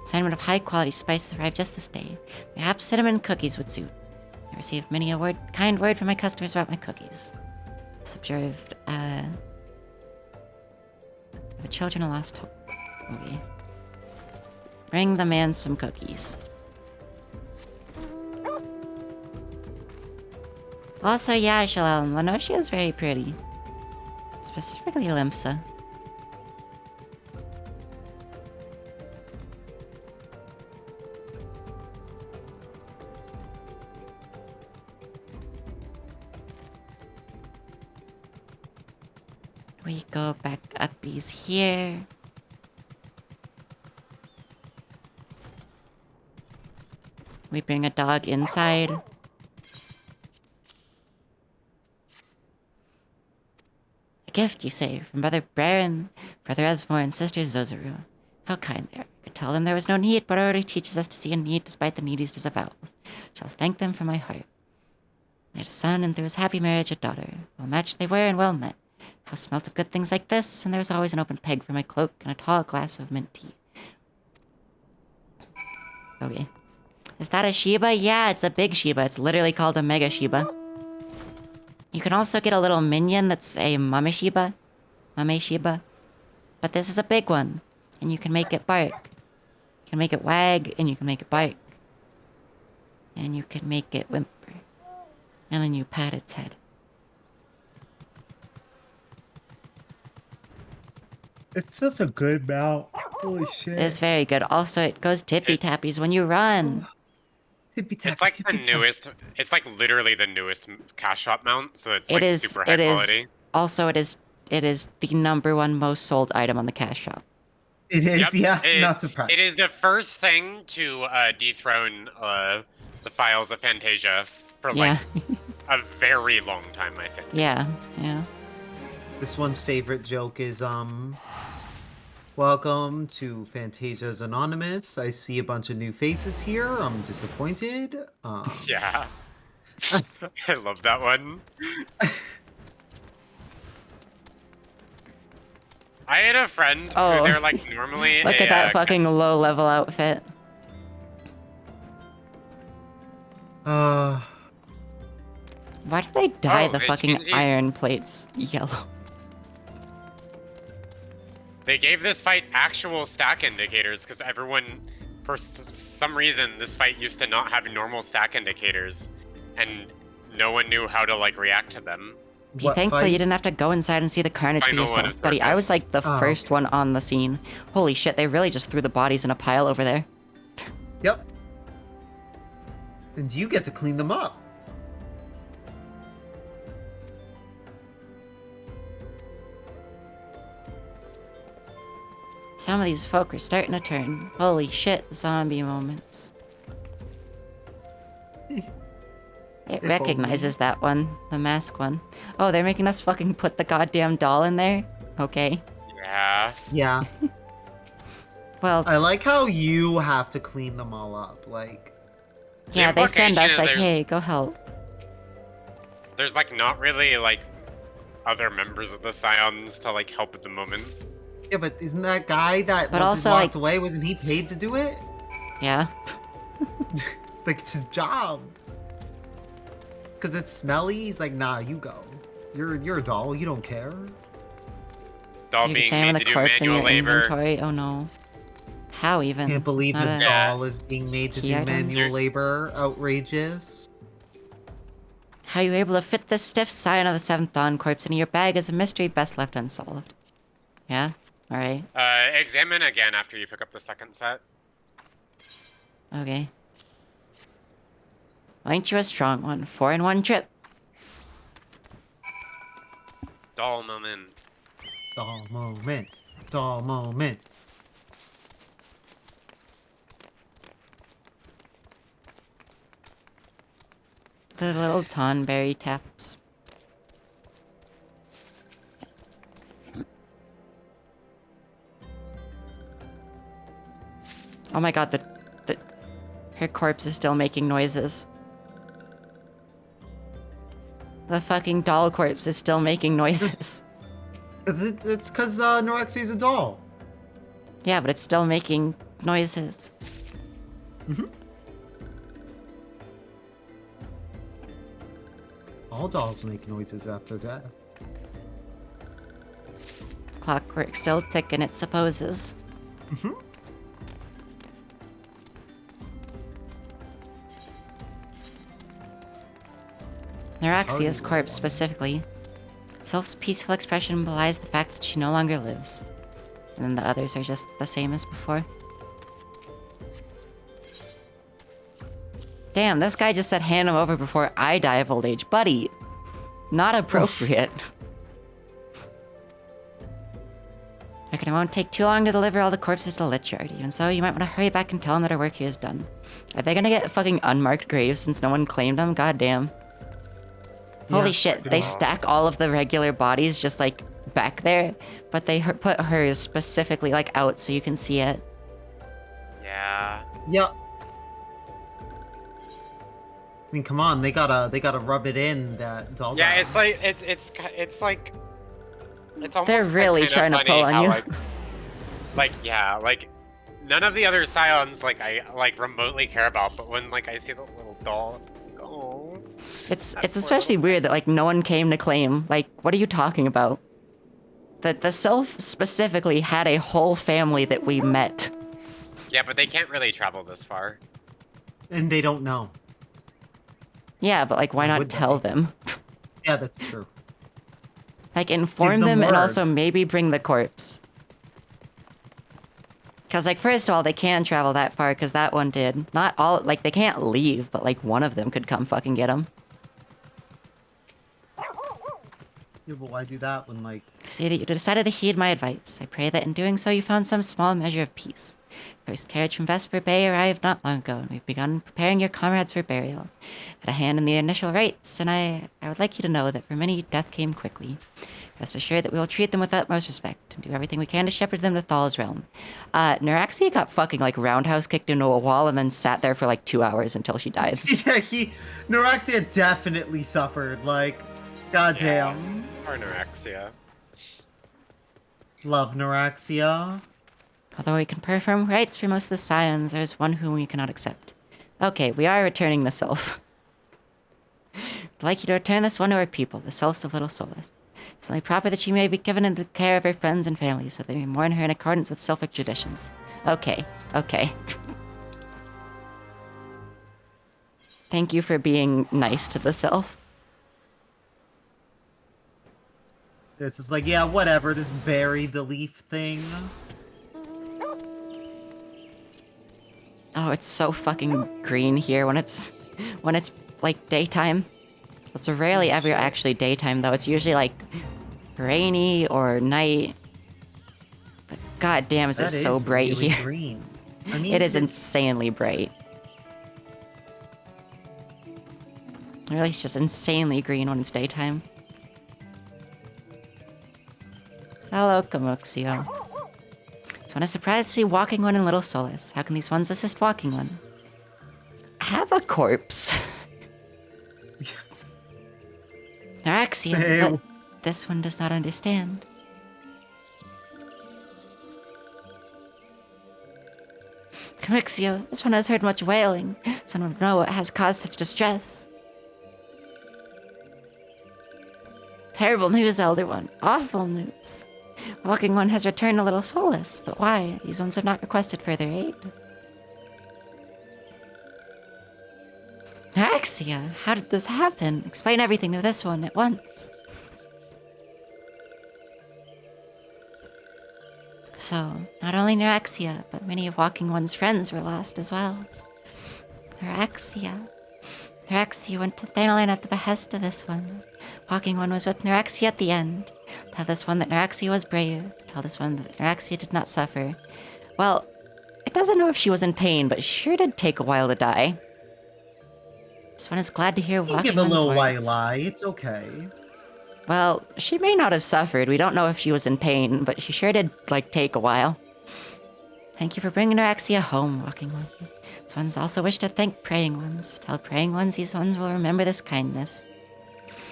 Assignment of high-quality spices arrived just this day. Perhaps cinnamon cookies would suit. I received many a kind word from my customers about my cookies. Thus observed, the children are lost hope. Okay. Bring the man some cookies. Also, yeah, Shalom. Lenosia is very pretty. Specifically Limsa. We go back uppies here. We bring a dog inside. A gift, you say, from Brother Baron, Brother Esmore, and Sister Zozaru. How kind they are. I could tell them there was no need, but already teaches us to see a need despite the neediest disavowals. Shall thank them from my heart. They had a son, and through his happy marriage, a daughter. Well matched they were, and well met. House smelt of good things like this, and there was always an open peg for my cloak and a tall glass of mint tea. Okay. Is that a Shiba? Yeah, it's a big Shiba. It's literally called a Mega Shiba. You can also get a little minion that's a Mame Shiba. Mame Shiba. But this is a big one. And you can make it bark. You can make it wag, and you can make it bark. And you can make it whimper. And then you pat its head. It's such a good mount. Holy shit. It's very good. Also, it goes tippy-tappies when you run. It's like the newest. It's like literally the newest cash shop mount, so it's like super high quality. Also, it is the #1 most sold item on the cash shop. It is, Yep, yeah. Not surprised. It is the first thing to dethrone the files of Fantasia for like a very long time, I think. Yeah. This one's favorite joke is welcome to Fantasia's Anonymous. I see a bunch of new faces here. I'm disappointed. Yeah. I love that one. I had a friend who they're like normally Look at that fucking low-level outfit. Uh. Why do they dye the fucking iron plates yellow? They gave this fight actual stack indicators because everyone, for some reason, this fight used to not have normal stack indicators, and no one knew how to like react to them. Thankfully, you didn't have to go inside and see the carnage for yourself, buddy. I was like the first one on the scene. Holy shit, they really just threw the bodies in a pile over there. Yep. And you get to clean them up. Some of these folk are starting to turn. Holy shit, zombie moments. It recognizes that one, the mask one. Oh, they're making us fucking put the goddamn doll in there? Okay. Yeah. Yeah. Well, I like how you have to clean them all up, like. Yeah, they send us like, hey, go help. There's like not really like other members of the Scions to like help at the moment. Yeah, but isn't that guy that But once also, he walked like- away, wasn't he paid to do it? Yeah. Like, it's his job. Because it's smelly, he's like, nah, you go. You're a doll, you don't care. Doll You being examine made the to do corpse in manual your labor. inventory. Oh no. How even? Can't It's believe not the a doll is being made to key do item. manual labor. Outrageous. How you were able to fit this stiff sign of the Seventh Dawn corpse into your bag is a mystery best left unsolved. Yeah? Alright. Examine again after you pick up the second set. Okay. Ain't you a strong one? 4 in 1 trip. Doll moment. Doll moment. Doll moment. The little tonberry taps. Oh my god, her corpse is still making noises. The fucking doll corpse is still making noises. It's because Norexia's a doll. Yeah, but it's still making noises. All dolls make noises after death. Clockwork still ticking, it supposes. Neuraxia's corpse specifically. Sylph's peaceful expression belies the fact that she no longer lives. And then the others are just the same as before. Damn, this guy just said hand him over before I die of old age. Buddy, not appropriate. I reckon it won't take too long to deliver all the corpses to the lich yard. Even so, you might want to hurry back and tell them that our work here is done. Are they gonna get fucking unmarked graves since no one claimed them? God damn. Holy shit, they stack all of the regular bodies just like back there, but they put hers specifically like out so you can see it. Yeah. Yep. I mean, come on, they gotta rub it in that doll. Yeah, guy. it's like it's like it's almost They're really like trying to pull on how, you. Like none of the other Scions like I like remotely care about, but when like I see the little doll, I'm like, oh. It's especially weird that like no one came to claim. Like, what are you talking about? That the Sylph specifically had a whole family that we met. Yeah, but they can't really travel this far. And they don't know. Yeah, but like, why not tell them? Yeah, that's true. Like, inform Give them them and word. also maybe bring the corpse. Because, like, first of all, they can travel that far because that one did. Not all, like, they can't leave, but, like, one of them could come fucking get them. Yeah, but why do that when, like... See that you decided to heed my advice. I pray that in doing so you found some small measure of peace. First carriage from Vesper Bay arrived not long ago, and we've begun preparing your comrades for burial. Had a hand in the initial rites, and I would like you to know that for many, death came quickly. Rest assured that we will treat them with utmost respect, and do everything we can to shepherd them to Thal's realm. Neuraxia got fucking, like, roundhouse kicked into a wall and then sat there for, like, 2 hours until she died. Yeah, Neuraxia definitely suffered, like, goddamn. Or Neuraxia. Love Neuraxia. Although we can perform rites for most of the Scions, there's one whom we cannot accept. Okay, we are returning the Sylph. I'd like you to return this one to our people, the Sylphs of Little Solace. It's only proper that she may be given in the care of her friends and family, so they may mourn her in accordance with Sylphic traditions. Okay, okay. Thank you for being nice to the Sylph. It's just like, yeah, whatever, just bury the leaf thing. Oh, it's so fucking green here when it's like daytime. It's rarely ever actually daytime though. It's usually like rainy or night. But god damn, is it so bright really here? Green. I mean, it is insanely bright. Really, it's just insanely green when it's daytime. Hello, Camuxio. So when I'm surprised to see walking one in Little Solace. How can these ones assist walking one? Have a corpse. Neuraxia, but this one does not understand. Camuxio, this one has heard much wailing. Someone would know what has caused such distress. Terrible news, Elder One. Awful news. The Walking One has returned a little soulless, but why? These ones have not requested further aid. Neuraxia, how did this happen? Explain everything to this one at once. So, not only Neuraxia, but many of Walking One's friends were lost as well. Neuraxia. Neuraxia went to Thanalan at the behest of this one. Walking One was with Neuraxia at the end. Tell this one that Neuraxia was brave. Tell this one that Neuraxia did not suffer. Well, it doesn't know if she was in pain, but she sure did take a while to die. This one is glad to hear Walking Give a One's little words. lie. It's okay. Well, she may not have suffered. We don't know if she was in pain, but she sure did, take a while. Thank you for bringing Neuraxia home, Walking One. These ones also wish to thank Praying Ones. Tell Praying Ones these ones will remember this kindness.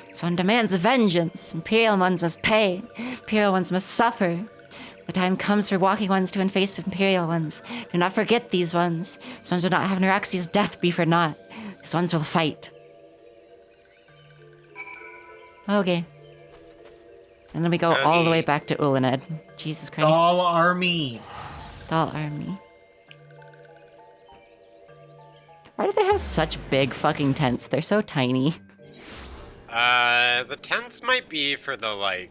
This one demands vengeance. Imperial Ones must pay. Imperial Ones must suffer. The time comes for Walking Ones to face Imperial Ones. Do not forget these ones. These ones will not have Neuraxia's death be for naught. These ones will fight. Okay. And then we go all the way back to Ulaned. Jesus Christ. Doll army. Doll army. Why do they have such big fucking tents? They're so tiny. The tents might be for the,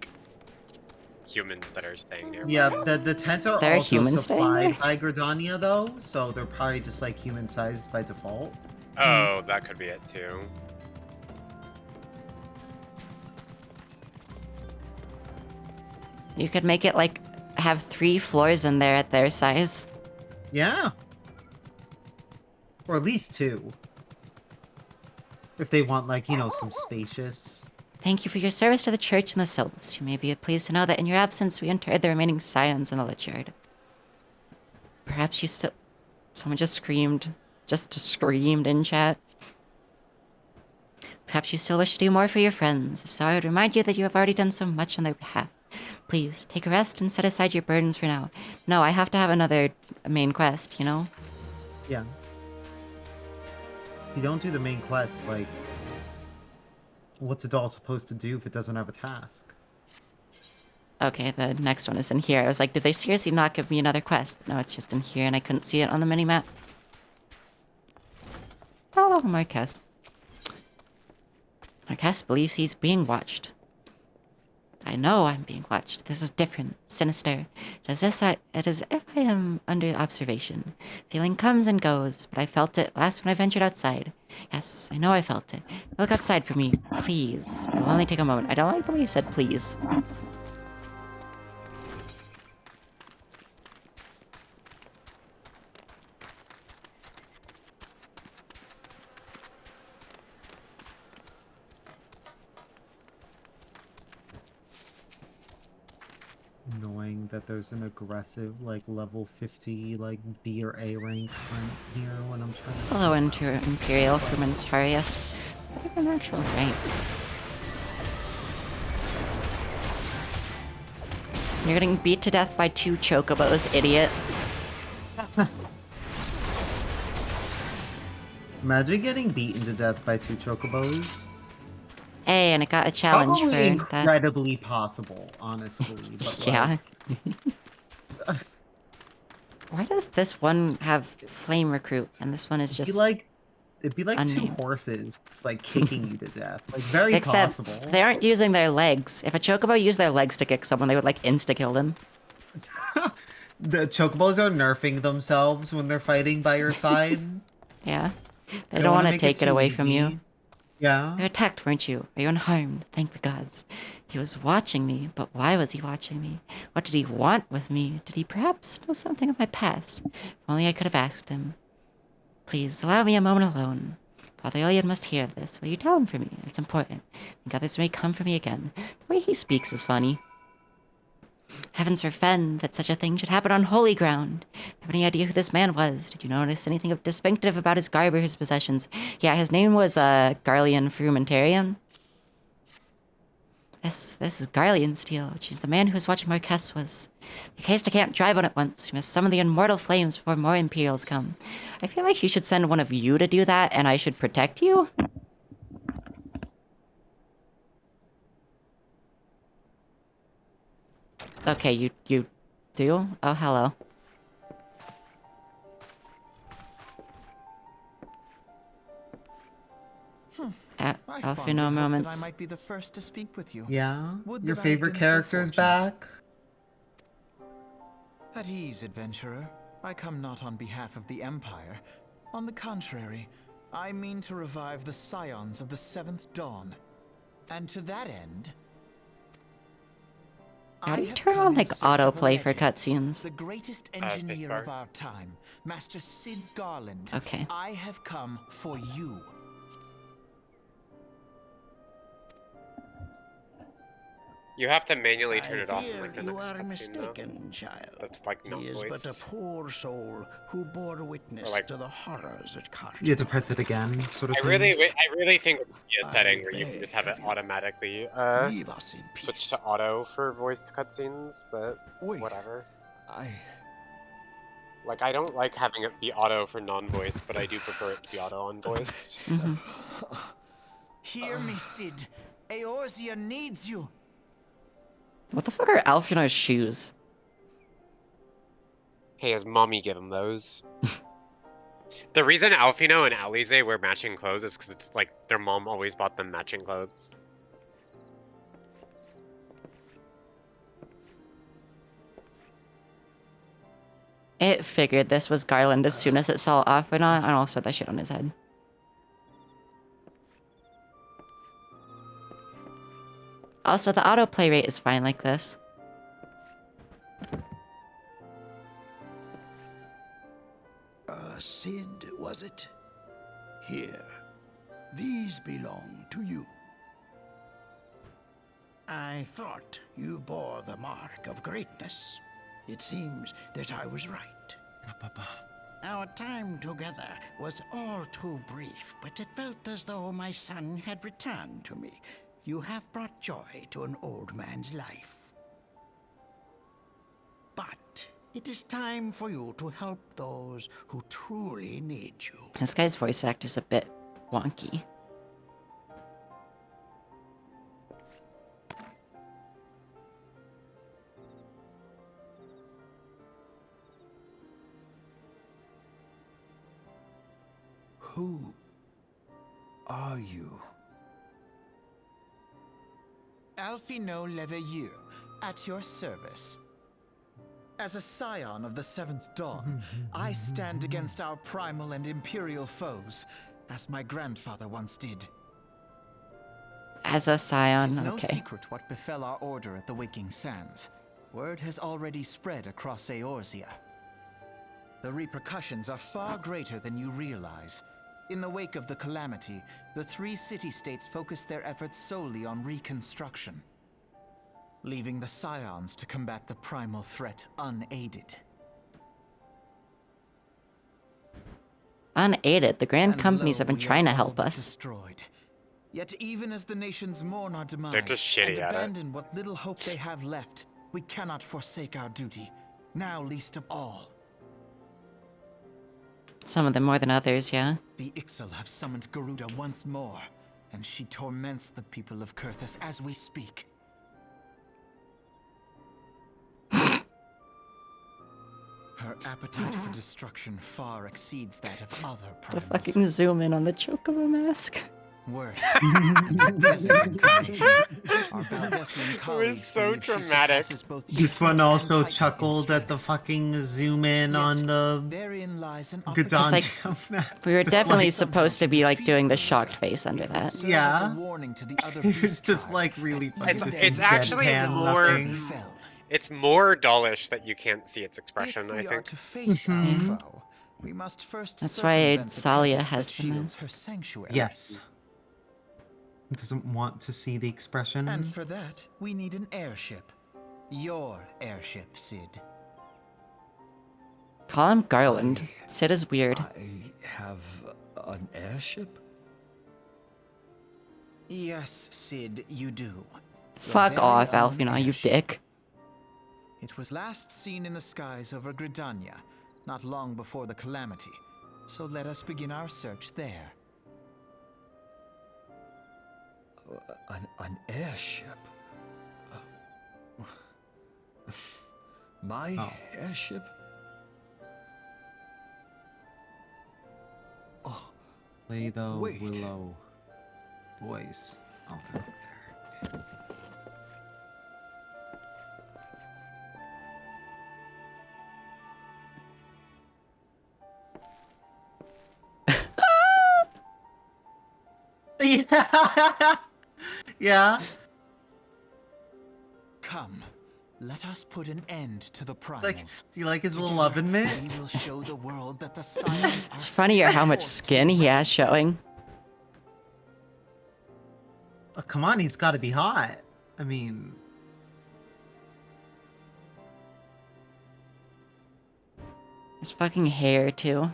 humans that are staying nearby. Yeah, the tents are There are also humans staying supplied there? by Gridania, though, so they're probably just, human-sized by default. Oh, that could be it, too. You could make it, have 3 floors in there at their size. Yeah. Or at least 2. If they want, some spacious... Thank you for your service to the church and the Sylphs. You may be pleased to know that in your absence we interred the remaining scions in the Lich-Yard. Perhaps you still... Someone just screamed. Just screamed in chat. Perhaps you still wish to do more for your friends. If so, I would remind you that you have already done so much on their behalf. Please, take a rest and set aside your burdens for now. No, I have to have another main quest, you know? Yeah. You don't do the main quest, what's a doll supposed to do if it doesn't have a task? Okay, the next one is in here. I was like, did they seriously not give me another quest? No, it's just in here and I couldn't see it on the minimap. Oh, Marquez. Marquez believes he's being watched. I know I'm being watched. This is different, sinister. It is if I am under observation. Feeling comes and goes, but I felt it last when I ventured outside. Yes, I know I felt it. Look outside for me, please. It will only take a moment. I don't like the way you said please. Annoying that there's an aggressive, level 50, B or A rank hunt here when I'm trying to... Hello, Imperial Frumentarius. I think an actual rank. You're getting beat to death by 2 chocobos, idiot. Imagine getting beaten to death by 2 chocobos. Hey, and it got a challenge Probably for incredibly possible, honestly. But yeah. Why does this one have flame recruit and this one is just it'd be like unnamed. 2 horses just kicking you to death. Very Except possible. they aren't using their legs. If a chocobo used their legs to kick someone, they would insta-kill them. The chocobos are nerfing themselves when they're fighting by your side. Yeah. They don't want to take it away from you. Yeah. You were attacked, weren't you? Are you unharmed? Thank the gods. He was watching me, but why was he watching me? What did he want with me? Did he perhaps know something of my past? If only I could have asked him. Please, allow me a moment alone. Father Iliad must hear of this. Will you tell him for me? It's important. I think others may come for me again. The way he speaks is funny. Heavens forfend that such a thing should happen on holy ground. Have any idea who this man was? Did you notice anything of distinctive about his garb or his possessions? Yeah, his name was Garlean Frumentarian. This is Garlean Steel. She's the man who was watching Marquez was. Marquez can't drive on it once. You must summon the immortal flames before more Imperials come. I feel like you should send one of you to do that, and I should protect you? Okay, you do? Oh, hello. Alfino moments. I might be the first to speak with you. Yeah? Would Your that I had favorite been so character's fortunate. back? At ease, adventurer. I come not on behalf of the Empire. On the contrary, I mean to revive the scions of the Seventh Dawn. And to that end... How do I you have turn come on, in like, search of a autoplay for legend, cutscenes? The greatest engineer spacebar. of our time, Master Sid Garland. Okay. I have come for you. You have to manually turn I it off in fear like the you next are cutscene, though. mistaken, child. That's like not He is but a voice. poor soul who bore witness like- to the horrors at Carthage. You have to press it again, sort of I thing. really think it would be a I setting where you can beg just have it of you. automatically Leave us in peace. switch to auto for voiced cutscenes, but Wait, whatever. I Like, I don't like having it be auto for non-voiced, but I do prefer it to be auto on voiced. Hear me, Sid. Eorzea needs you. What the fuck are Alfino's shoes? Hey, his mommy give him those. The reason Alfino and Alize wear matching clothes is because it's like their mom always bought them matching clothes. It figured this was Garland as soon as it saw Alfino and also that shit on his head. Also, the autoplay rate is fine like this. Sid, was it? Here. These belong to you. I thought you bore the mark of greatness. It seems that I was right. Our time together was all too brief, but it felt as though my son had returned to me. You have brought joy to an old man's life. But it is time for you to help those who truly need you. This guy's voice actor's a bit wonky. Who are you? Alfino Leveilleur, at your service. As a scion of the Seventh Dawn, I stand against our primal and imperial foes, as my grandfather once did. As a scion, It's no okay. secret what befell our order at the Waking Sands. Word has already spread across Eorzea. The repercussions are far greater than you realize. In the wake of the calamity, the three city-states focused their efforts solely on reconstruction, leaving the scions to combat the primal threat unaided. Unaided, the grand And companies lo, have been we trying are to all help but us. Destroyed. Yet even as the nations mourn our demise They're just shitty and at it. abandon what little hope they have left, we cannot forsake our duty, now least of all. Some of them more than others, yeah. The Ixal have summoned Garuda once more, and she torments the people of Kurthus as we speak. Her appetite for destruction far exceeds that of other To primals. fucking zoom in on the Chocobo mask. Worse. In present incarnation, our Baldessian colleagues so believe she dramatic. surpasses both This Ifrit one and also Titan in chuckled at the strength. fucking zoom in on the Therein lies an Gdansk It's like, mask. We were Just definitely like- supposed to be like doing the shocked face under that. Serve as a Yeah. warning to the other It was beast just tribes like really that funny even to they see It's actually deadpan more. looking. It's more dullish that you can't see its If expression, I we are think. to face Mhm. our foe, we must first That's why circumvent the Salia tempest has that the shields mask. her sanctuary. Yes. It doesn't want to see the expression. And for that, we need an airship. Your airship, Sid. Call him Garland. Sid is weird. I have an airship? Yes, Sid, you do. Your Fuck very off, own Alfina, you airship. dick. It was last seen in the skies over Gridania, not long before the calamity. So let us begin our search there. An airship? My Oh. airship? Oh. Play the Wait. Willow boys. Oh, they're up there. Okay. Yeah. Yeah. Come, let us put an end to the primals. Like, do you like his little Together, oven mitt? we will show the world that the Scions are It's funnier how much skin he has showing. Oh, come on, he's got to be hot. I mean, His fucking hair, too.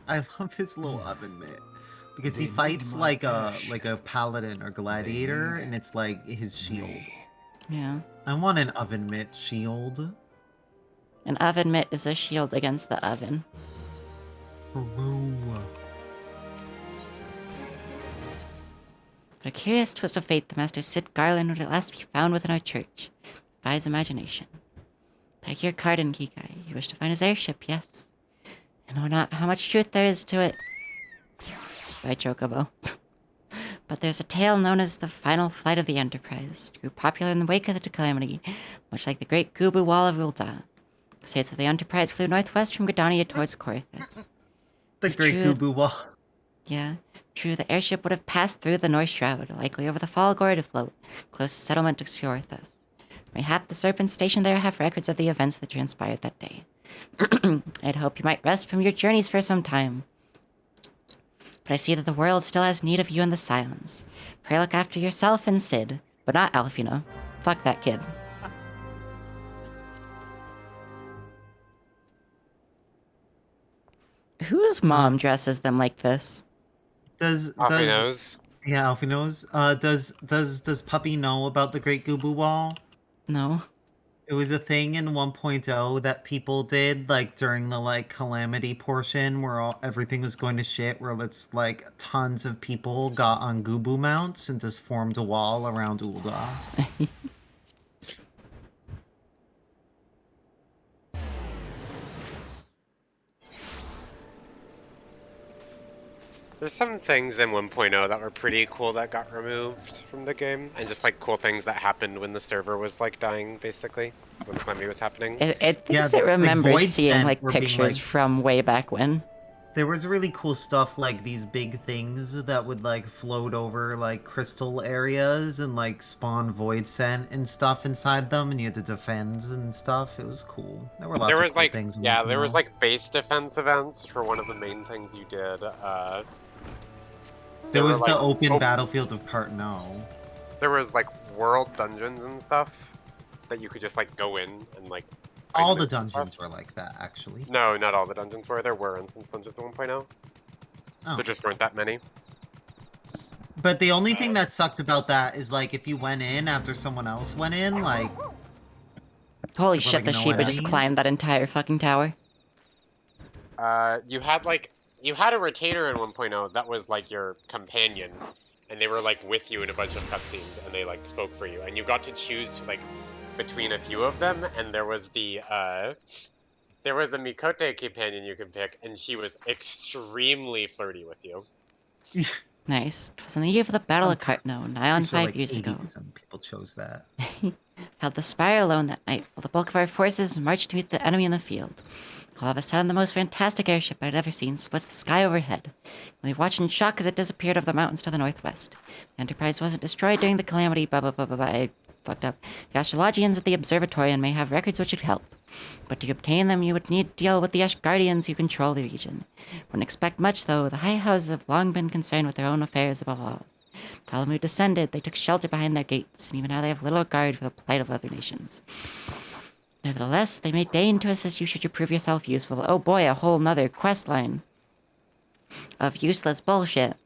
I love his little oven mitt because he They fights need my like a airship. paladin or gladiator, need and it's like his shield. Yeah. I want an oven mitt shield. An oven mitt is a shield against the oven. True. But a curious twist of fate, the Master Sid Garland would at last be found within our church. Defies imagination. Beg your pardon, Kikai. You wish to find his airship, yes. I know not how much truth there is to it. By Chocobo. But there's a tale known as the final flight of the Enterprise. It grew popular in the wake of the Calamity, much like the Great Gubu Wall of Ulda. It states that the Enterprise flew northwest from Gridania towards Corthus. The Great Gubu Wall. Yeah. True, the airship would have passed through the North Shroud, likely over the Fall Gore to float, close to settlement to Corthus. Mayhap the Serpents stationed there have records of the events that transpired that day. I'd hope you might rest from your journeys for some time. But I see that the world still has need of you and the Scions. Pray look after yourself and Sid, but not Alfina. Fuck that kid. Whose mom dresses them like this? Alfie knows. Yeah, Alfie knows. Does Puppy know about the Great Gubu Wall? No. It was a thing in 1.0 that people did, like, during the, like, Calamity portion where everything was going to shit, where it's, like, tons of people got on Gubu mounts and just formed a wall around Ulda. There's some things in 1.0 that were pretty cool that got removed from the game, and just like cool things that happened when the server was like dying, basically, when the Calamity was happening. It thinks it remembers seeing like pictures from way back when. There was really cool stuff like these big things that would like float over like crystal areas and like spawn void scent and stuff inside them, and you had to defend and stuff. It was cool. There were lots of cool things. Yeah, there was like base defense events for one of the main things you did. There was the open battlefield of Cartno. There was like world dungeons and stuff that you could just like go in and like. All the dungeons were like that, actually. No, not all the dungeons were. There were instance dungeons at 1.0. Oh. There just weren't that many. But the only thing that sucked about that is like if you went in after someone else went in, like. Holy shit! The Sheba just climbed that entire fucking tower. You had a retainer in 1.0 that was like your companion, and they were like with you in a bunch of cutscenes, and they like spoke for you, and you got to choose like between a few of them, and there was a Mikote companion you can pick, and she was extremely flirty with you. Nice. It was in the year of the Battle of Cartno, nigh on 5 years ago. People chose that. Held the spire alone that night, while the bulk of our forces marched to meet the enemy in the field. All of a sudden, the most fantastic airship I'd ever seen splits the sky overhead. We watched in shock as it disappeared over the mountains to the northwest. The Enterprise wasn't destroyed during the Calamity, I fucked up. The Astrologians at the Observatorium may have records which would help. But to obtain them, you would need to deal with the Ashgardians who control the region. Wouldn't expect much, though. The high houses have long been concerned with their own affairs above all. Ptolemy descended, they took shelter behind their gates, and even now they have little regard for the plight of other nations. Nevertheless, they may deign to assist you should you prove yourself useful. Oh boy, a whole nother quest line of useless bullshit.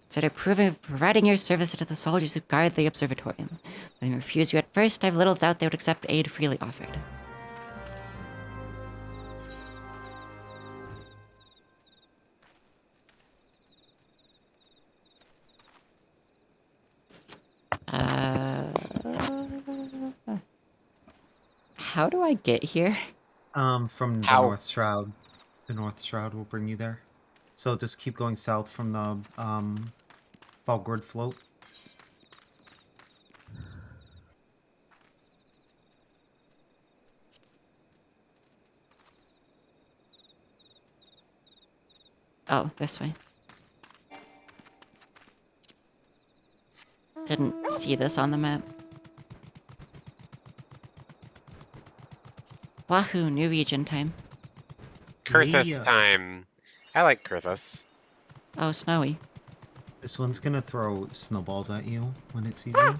Instead of providing your services to the soldiers who guard the observatorium. When they refuse you at first, I have little doubt they would accept aid freely offered. How do I get here? From the How? North Shroud. The North Shroud will bring you there. So just keep going south from the Fogward float. Oh, this way. Didn't see this on the map. Wahoo, new region time. Kurthus Yeah. time. I like Kurthus. Oh, snowy. This one's gonna throw snowballs at you when it sees you.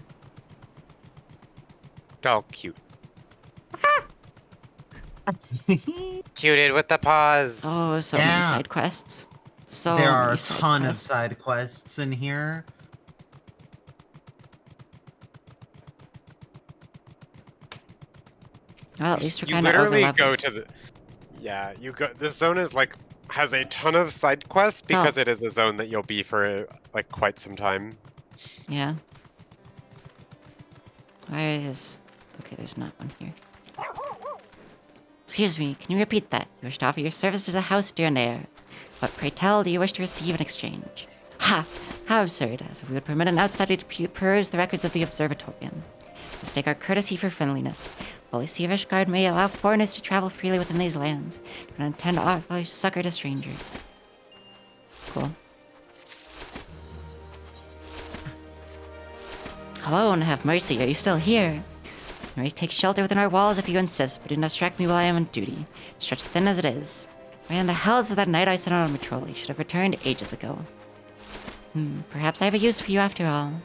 Oh, cute. Cuted with the paws. Oh, so many side quests. So there are many a side ton quests. of side quests in here. Well, at least we're You kind of literally over go to the. Yeah, you go. This zone is like has a ton of side quests because it is a zone that you'll be for like quite some time. Yeah. Where is... Okay, there's not one here. Excuse me, can you repeat that? You wish to offer your service to the house, dear Nair. What, pray tell, do you wish to receive in exchange? Ha! How absurd, as if we would permit an outsider to peruse the records of the Observatorium. Mistake our courtesy for friendliness. Holy Seavish Guard may allow foreigners to travel freely within these lands, and intend to offer succor to strangers. Cool. Hello, and have mercy, are you still here? You may take shelter within our walls if you insist, but do not strike me while I am on duty. Stretched thin as it is. Where in the hell is that night I sent out on patrol? You should have returned ages ago. Perhaps I have a use for you after all. You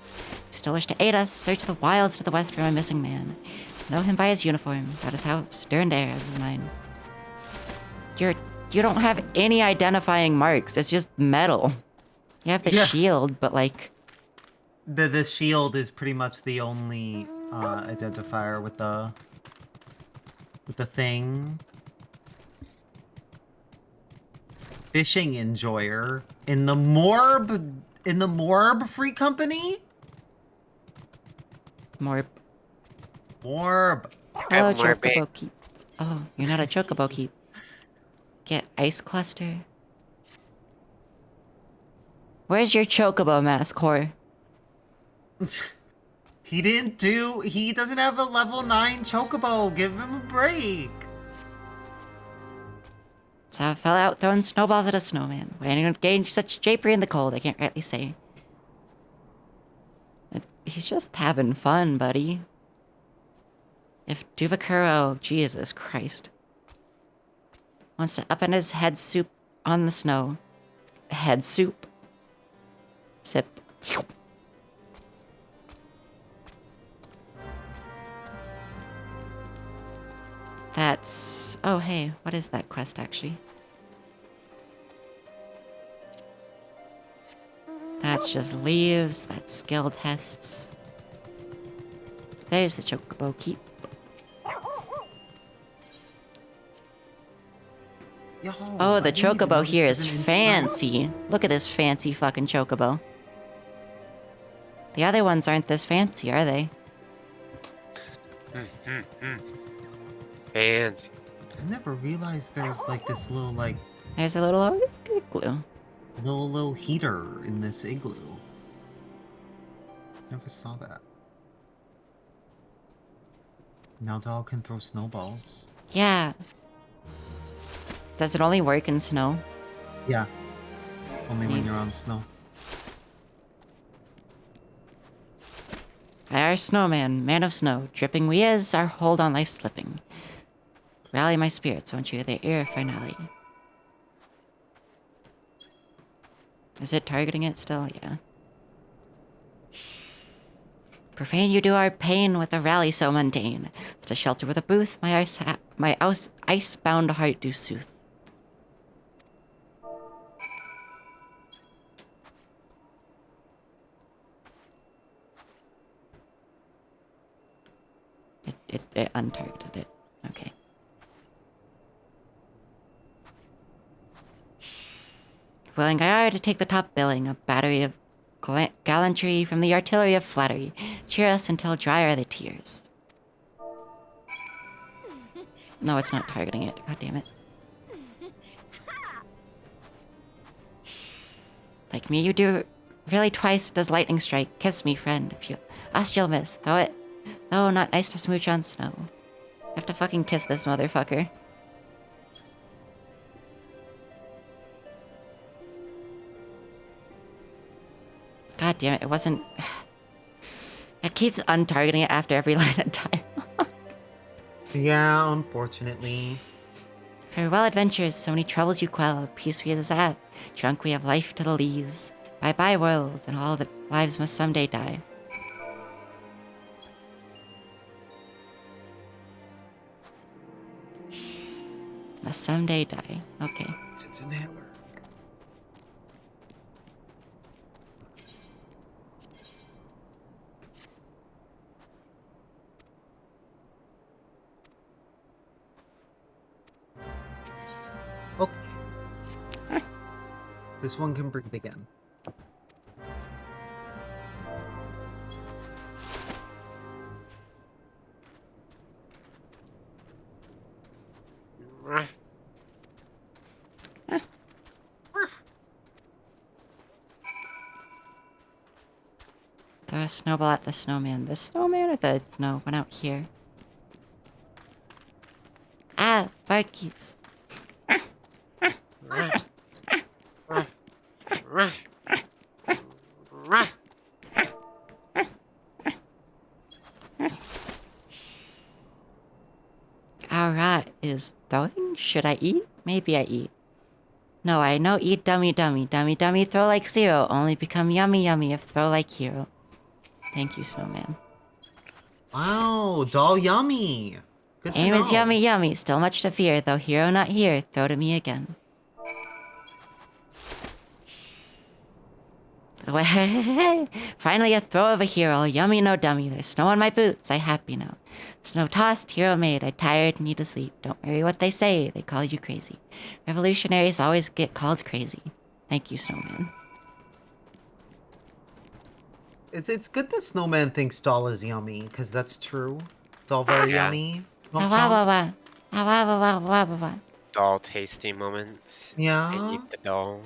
still wish to aid us, search the wilds to the west for my missing man. Know him by his uniform, about his house, stern air as is mine. You don't have any identifying marks, it's just metal. You have the shield, but like... The shield is pretty much the only identifier with the thing. Fishing enjoyer in the Morb Free Company. Morb. Hello, Chocobo Keep. Oh, you're not a Chocobo Keep. Get Ice Cluster. Where's your Chocobo mask, whore? He doesn't have a level 9 Chocobo. Give him a break. So I fell out throwing snowballs at a snowman. Why anyone engage such drapery in the cold, I can't rightly say. He's just having fun, buddy. If Duvakuro, Jesus Christ, wants to up in his head soup on the snow. Head soup. Sip. That's... Oh, hey, what is that quest, actually? That's just leaves, that's skill tests. There's the Chocobo Keep. Oh, the Chocobo here is fancy. Look at this fancy fucking Chocobo. The other ones aren't this fancy, are they? Fancy. I never realized there's like this little like... There's a little igloo. Little heater in this igloo. Never saw that. Now dog can throw snowballs. Yeah. Does it only work in snow? Yeah. Only when you're on snow. Our snowman, man of snow, dripping we is, our hold on life slipping. Rally my spirits, won't you, the air finale. Is it targeting it still? Yeah. Profane you do our pain with a rally so mundane. To shelter with a booth, my ice-bound heart do sooth. It untargeted it. Okay. Willing I are to take the top billing, a battery of gallantry from the artillery of flattery. Cheer us until dry are the tears. No, it's not targeting it. God damn it. Like me, you do really twice does lightning strike. Kiss me, friend. If you you'll miss. Throw it. No, not nice to smooch on snow. I have to fucking kiss this motherfucker. God damn it, it wasn't... It keeps untargeting it after every line of dialogue. Yeah, unfortunately. Farewell adventures, so many troubles you quell. Peace we is at. Drunk we have life to the lees. Bye-bye world, and all the lives must someday die. Must someday die. Okay. It's an inhaler. Okay. This one can breathe again. Throw a snowball at the snowman. The snowman or the... No, one out here. Ah, barkies. Alright, is throwing? Should I eat? Maybe I eat. No, I know eat dummy dummy. Dummy dummy throw like zero. Only become yummy yummy if throw like hero. Thank you, snowman. Wow, doll yummy. Good to Aim know. is yummy yummy. Still much to fear. Though hero not here. Throw to me again. Finally a throw of a hero. Yummy no dummy. There's snow on my boots. I happy now. Snow tossed, hero made. I tired, need to sleep. Don't worry what they say. They call you crazy. Revolutionaries always get called crazy. Thank you, snowman. It's good that Snowman thinks doll is yummy, because that's true. Doll very Yeah. yummy. Chomp chomp. Doll tasty moments. Yeah. I eat the doll.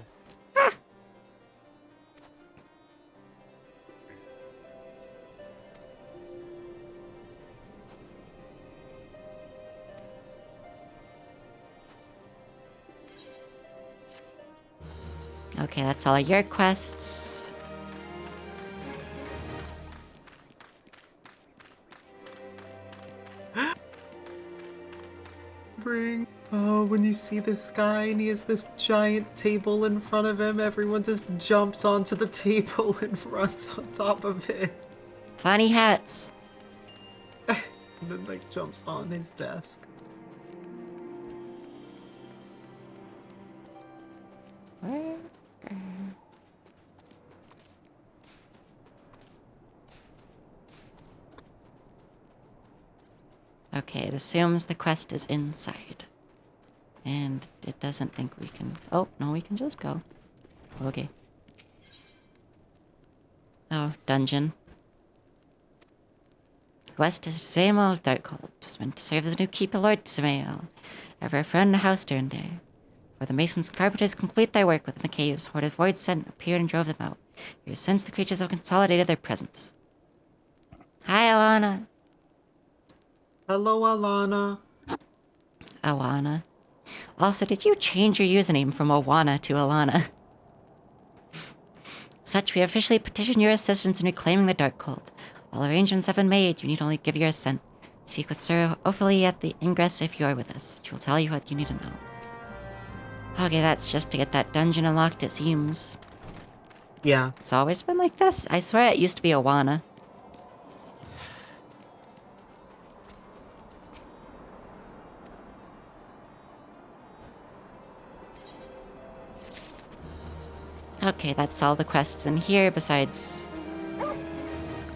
Okay, that's all your quests. Oh, when you see this guy and he has this giant table in front of him, everyone just jumps onto the table and runs on top of it. Funny hats. And then, like, jumps on his desk. Okay, it assumes the quest is inside. And it doesn't think we can... Oh, no, we can just go. Okay. Oh, dungeon. Quest is the same old dark hold. Was meant to serve as the new keeper Lord Smail. Ever a friend house turned day. For the masons and carpenters complete their work within the caves, horde of void sent appeared and drove them out. Here since the creatures have consolidated their presence. Hi, Alana. Hello, Alana. Awana. Also, did you change your username from Awana to Alana? Such, we officially petition your assistance in reclaiming the Dark Cult. All arrangements have been made. You need only give your assent. Speak with Sir Ophelia at the ingress if you are with us. She will tell you what you need to know. Okay, that's just to get that dungeon unlocked, it seems. Yeah. It's always been like this. I swear it used to be Awana. Okay, that's all the quests in here besides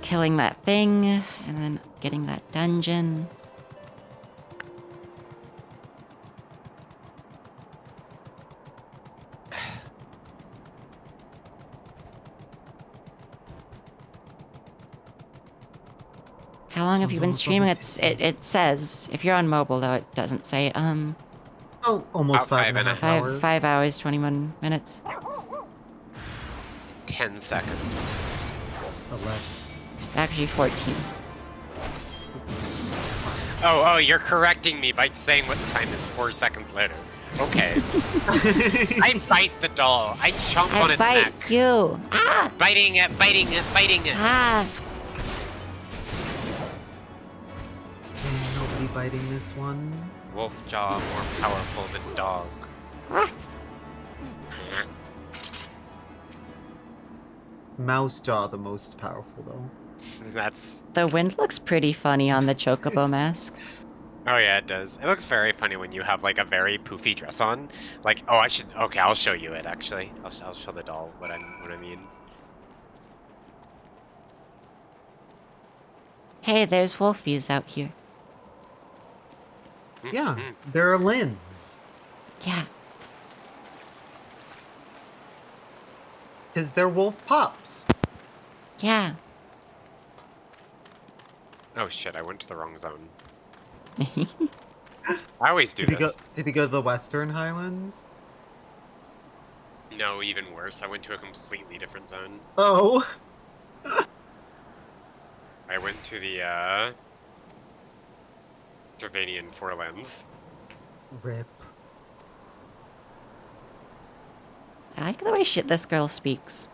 killing that thing and then getting that dungeon. How long have you been streaming? It says, if you're on mobile though, it doesn't say. Oh, almost About 5.5 5 hours. 5 hours, 21 minutes. 10 seconds. 11. Actually 14. Oh, you're correcting me by saying what the time is 4 seconds later. Okay. I bite the doll. I chomp on its neck. I bite you. Ah! Biting it, biting it, biting it. Ah! Nobody biting this one. Wolf jaw more powerful than dog. Ah! Mouse jaw the most powerful though. That's... The wind looks pretty funny on the chocobo mask. Oh yeah, it does. It looks very funny when you have like a very poofy dress on. Like, oh, I should. Okay, I'll show you it. Actually, I'll show the doll what I mean. Hey, there's wolfies out here. Yeah, there are Lins. Yeah. Because they're wolf pups. Yeah. Oh shit! I went to the wrong zone. I always do this. Did he go to the Western Highlands? No, even worse. I went to a completely different zone. Oh. I went to the Dravanian Forelands. Rip. I like the way this girl speaks.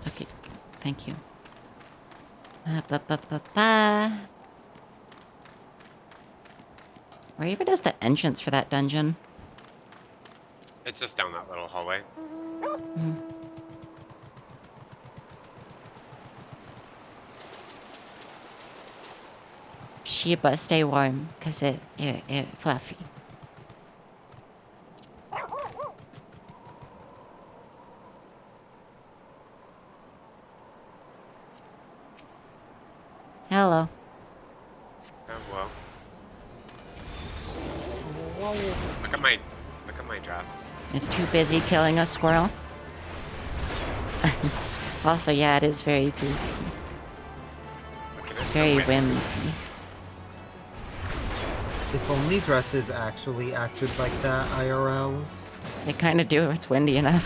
Okay, thank you. Where even is the entrance for that dungeon? It's just down that little hallway. Sheba, stay warm, cause it fluffy. Hello. Oh well. Look at my dress. It's too busy killing a squirrel. Also, yeah, it is very goofy. Very whimsy. If only dresses actually acted like that IRL. They kind of do if it's windy enough.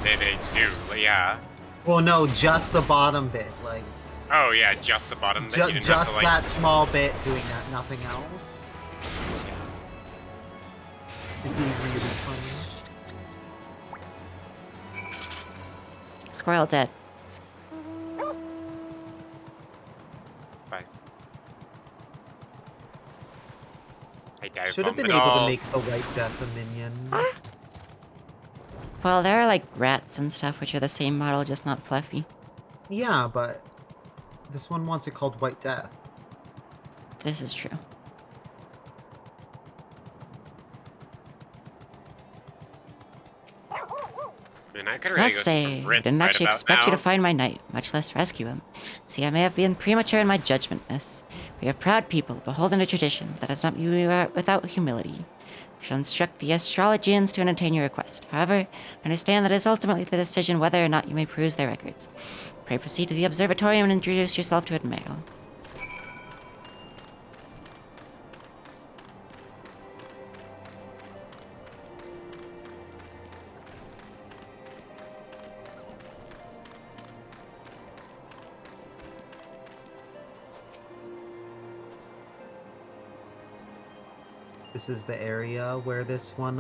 They do, yeah. Well, no, just the bottom bit, like. Oh yeah, just the bottom bit. You didn't have Just to, like... that small bit doing that, nothing else. It'd be really funny. Squirrel dead. Bye. I dive Should have bomb been the able to doll. make the White Death a minion. Well, there are like rats and stuff, which are the same model, just not fluffy. Yeah, but this one wants it called White Death. This is true. I mean, I could really Must go say, some I Brits didn't right actually about expect you now. to find my knight, much less rescue him. See, I may have been premature in my judgment, miss. We are proud people, beholden to tradition, that has not been without humility. We shall instruct the astrologians to entertain your request. However, understand that it is ultimately the decision whether or not you may peruse their records. Pray proceed to the observatorium and introduce yourself to Admiral. This is the area where this one,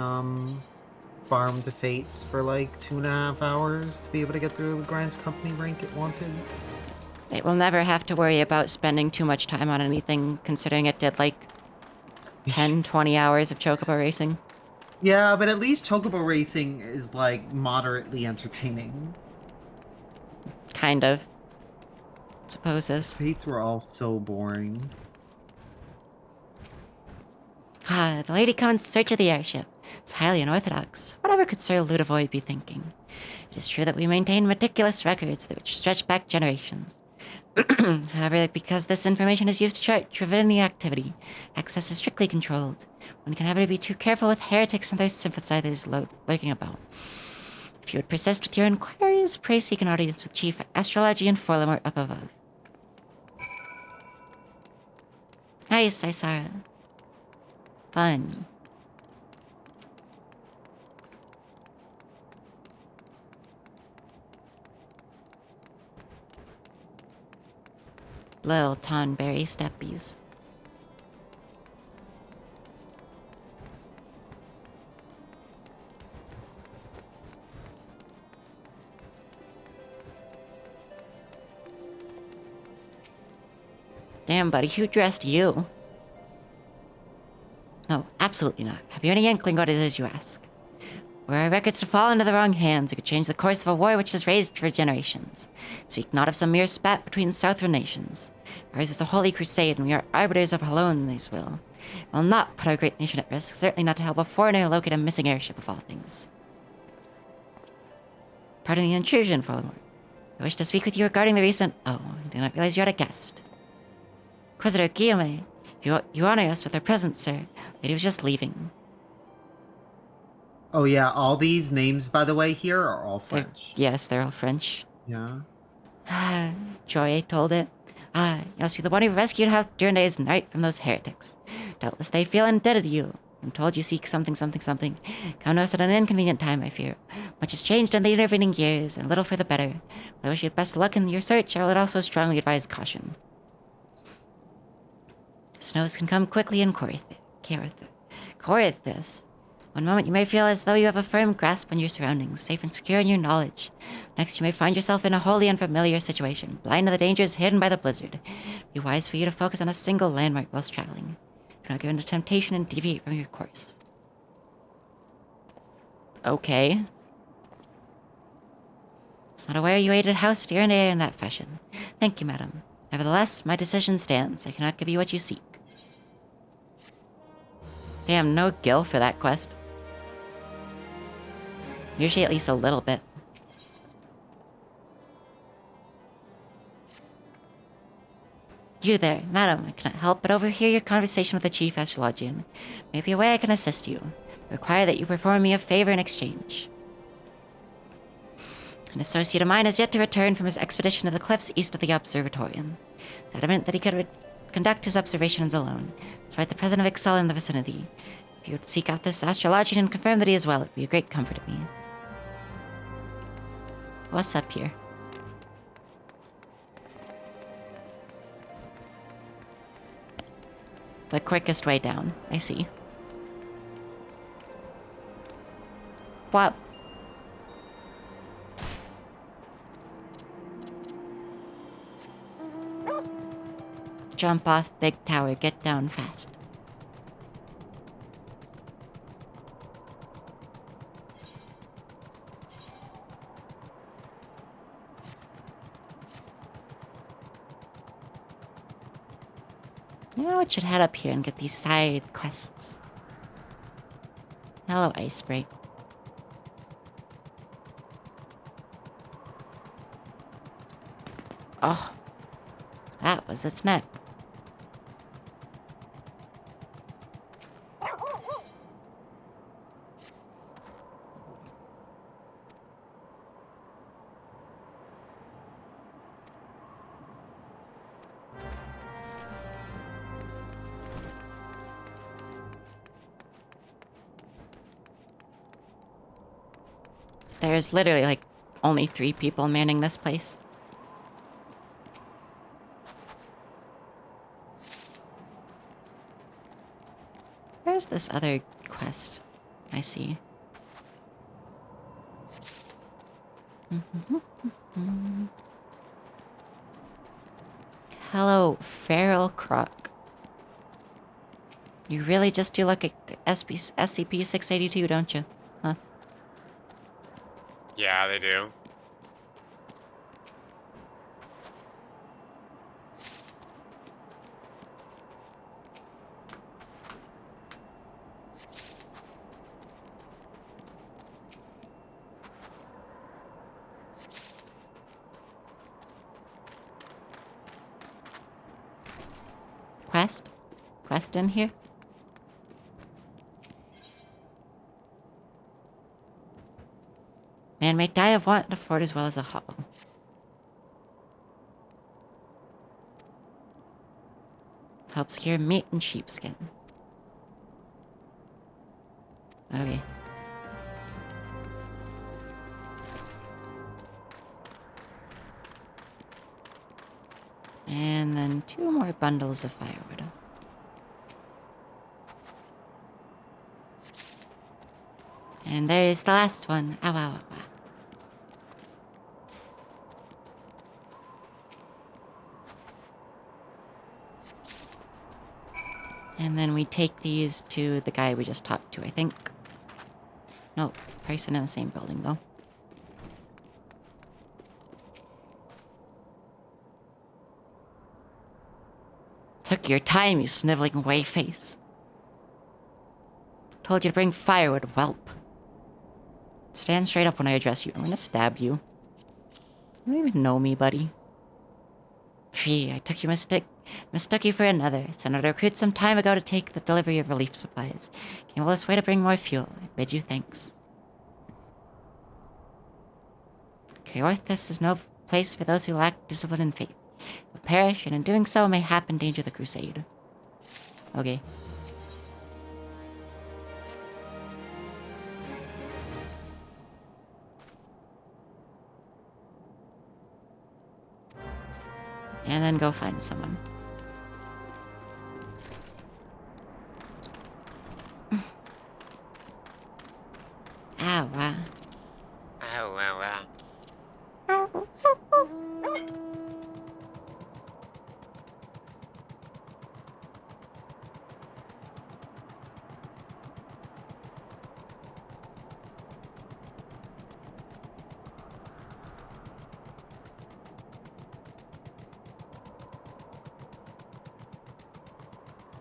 farmed the fates for like 2.5 hours to be able to get through the Grand's company rank it wanted. It will never have to worry about spending too much time on anything, considering it did like 10, 20 hours of chocobo racing. Yeah, but at least chocobo racing is like moderately entertaining. Kind of. Supposes. Fates were all so boring. Ah, the lady come in search of the airship. It's highly unorthodox. Whatever could Sir Ludovoy be thinking? It is true that we maintain meticulous records which stretch back generations. However, because this information is used to chart Dravidian activity, access is strictly controlled. One can never be too careful with heretics and their sympathizers lurking about. If you would persist with your inquiries, pray seek an audience with Chief Astrology and Forlamore up above. Nice, Isara. Fun. Lil Tonberry steppies. Damn, buddy, who dressed you? No, absolutely not. Have you any inkling what it is you ask? Were our records to fall into the wrong hands, it could change the course of a war which has raged for generations. Speak not of some mere spat between southern nations. Ours is a holy crusade, and we are arbiters of Halon's will. Will not put our great nation at risk, certainly not to help a foreigner locate a missing airship of all things. Pardon the intrusion, Forlamore. I wish to speak with you regarding the recent... Oh, I did not realize you had a guest. Inquisitor Guillaume, you honor us with your presence, sir. Lady was just leaving. Oh yeah, all these names, by the way, here are all French. Yes, they're all French. Yeah. Joy told it. Yes, you're the one who rescued House Duranday's knight from those heretics. Doubtless they feel indebted to you. I'm told you seek something. Come to us at an inconvenient time, I fear. Much has changed in the intervening years, and little for the better. I wish you best luck in your search. I would also strongly advise caution. Snows can come quickly in Corythus. One moment you may feel as though you have a firm grasp on your surroundings, safe and secure in your knowledge. Next you may find yourself in a wholly unfamiliar situation, blind to the dangers hidden by the blizzard. It'd be wise for you to focus on a single landmark whilst traveling. Do not give in to temptation and deviate from your course. Okay. I was not aware you aided House Duranday in that fashion. Thank you, madam. Nevertheless, my decision stands. I cannot give you what you seek. Damn, no gil for that quest. Usually at least a little bit. You there, madam. I cannot help but overhear your conversation with the chief astrologian. Maybe a way I can assist you. I require that you perform me a favor in exchange. An associate of mine has yet to return from his expedition to the cliffs east of the observatorium. It's adamant that he could conduct his observations alone, despite the presence of Ixal in the vicinity. If you would seek out this astrologian and confirm that he is well, it would be a great comfort to me. What's up here? The quickest way down, I see. What? Jump off big tower, get down fast. You know, I should head up here and get these side quests. Hello, Ice Sprite. Oh, that was its neck. There's literally, like, only 3 people manning this place. Where's this other quest? I see. Hello, Feral Croc. You really just do look at SCP-682, don't you? Huh? Yeah, they do. quest in here? Man may die of want and afford as well as a hovel. Help secure meat and sheepskin. Okay. And then 2 more bundles of firewood. And there's the last one. Ow, ow, ow, ow. And then we take these to the guy we just talked to, I think. No, person in the same building, though. Took your time, you sniveling wayface. Told you to bring firewood, whelp. Stand straight up when I address you. I'm gonna stab you. You don't even know me, buddy. Gee, I took you mistook you for another. Sent out a recruit some time ago to take the delivery of relief supplies. Came all this way to bring more fuel. I bid you thanks. This is no place for those who lack discipline and faith. They'll perish, and in doing so, mayhap endanger the crusade. Okay. And then go find someone. Ow, wow. Oh, wow, wow.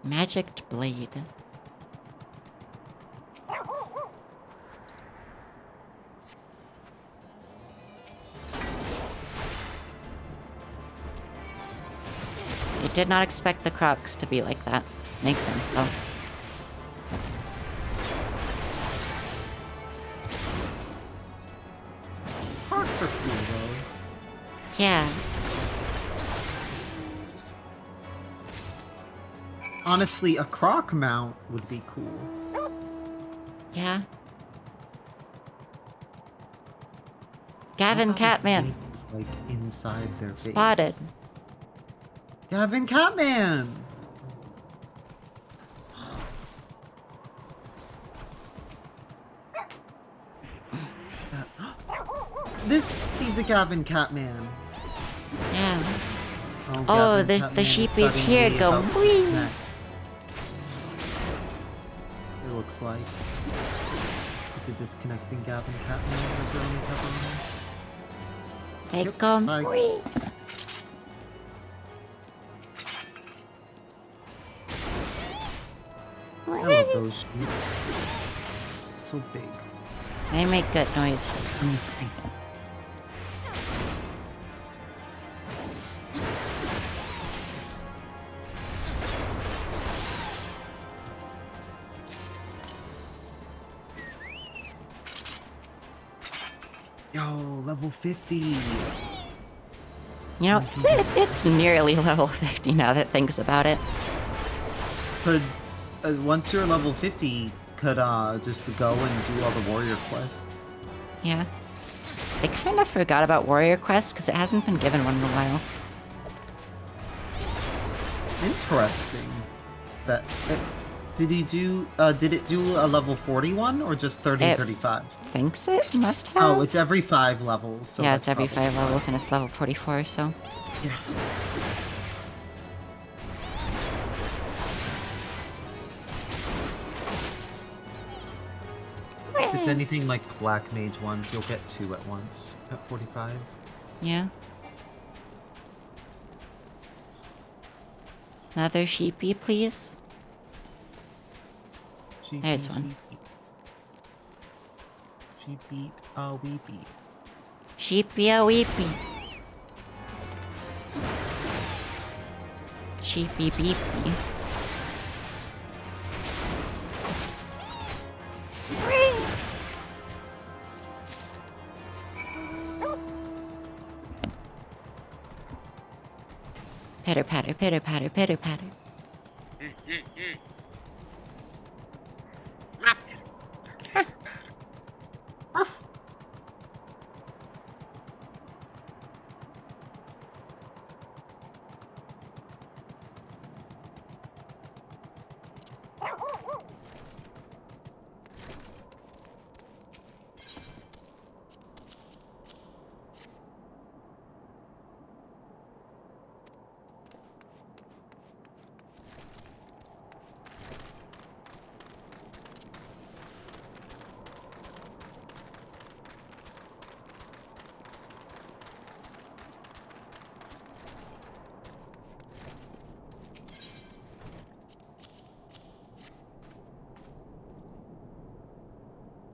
Magicked blade. I did not expect the crocs to be like that. Makes sense, though. Crocs are cool, though. Yeah. Honestly, a croc mount would be cool. Yeah. Gavin Catman. It's like inside their face. Spotted. Gavin Catman! This sees a Gavin Catman. Yeah. Oh, the sheepies here go wee. It looks like it's a disconnecting Gavin Catman. They go wee. I love those sheeps. So big. They make good noises. Yo, level 50. You know, it's nearly level 50 now that thinks about it. Could once you're level 50, could just go and do all the warrior quests. Yeah. I kind of forgot about warrior quests because it hasn't been given one in a while. Interesting. That did he do? Did it do a level 41 or just 30 and 35? Thinks it must have. Oh, it's every 5 levels. So yeah, it's every probably 5 levels and it's level 44, so. Yeah. If it's anything like Black Mage ones, you'll get 2 at once at 45. Yeah. Another sheepy, please. Sheepy, There's one. Sheepy, a weepy. Sheepy a weepy. Sheepy beepy. Pitter patter, pitter patter, pitter patter.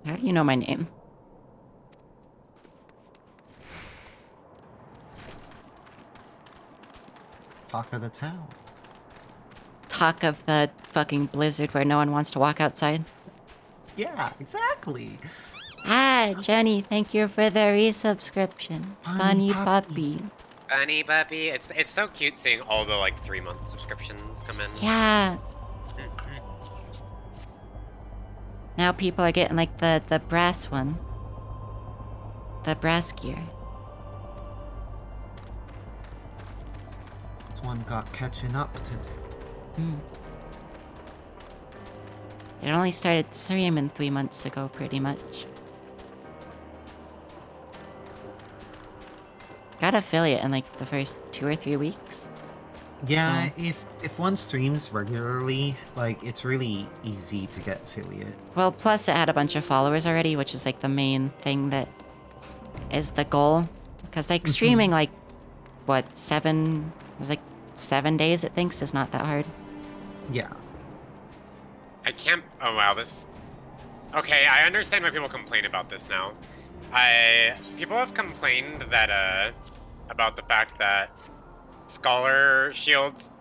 How do you know my name? Talk of the town. Talk of the fucking blizzard where no one wants to walk outside. Yeah, exactly. Ah, Jenny, thank you for the resubscription. Funny puppy. Bunny puppy. It's so cute seeing all the like 3-month subscriptions come in. Yeah. Now people are getting like the brass one. The brass gear. This one got catching up to do. It only started streaming 3 months ago, pretty much. Got affiliate in like the first 2 or 3 weeks. Yeah, if one streams regularly, like it's really easy to get affiliate. Well, plus it had a bunch of followers already, which is like the main thing that is the goal. Because like streaming like, what, it was like 7 days it thinks is not that hard. Yeah. I can't. Oh wow, this. Okay, I understand why people complain about this now. People have complained that about the fact that scholar shields,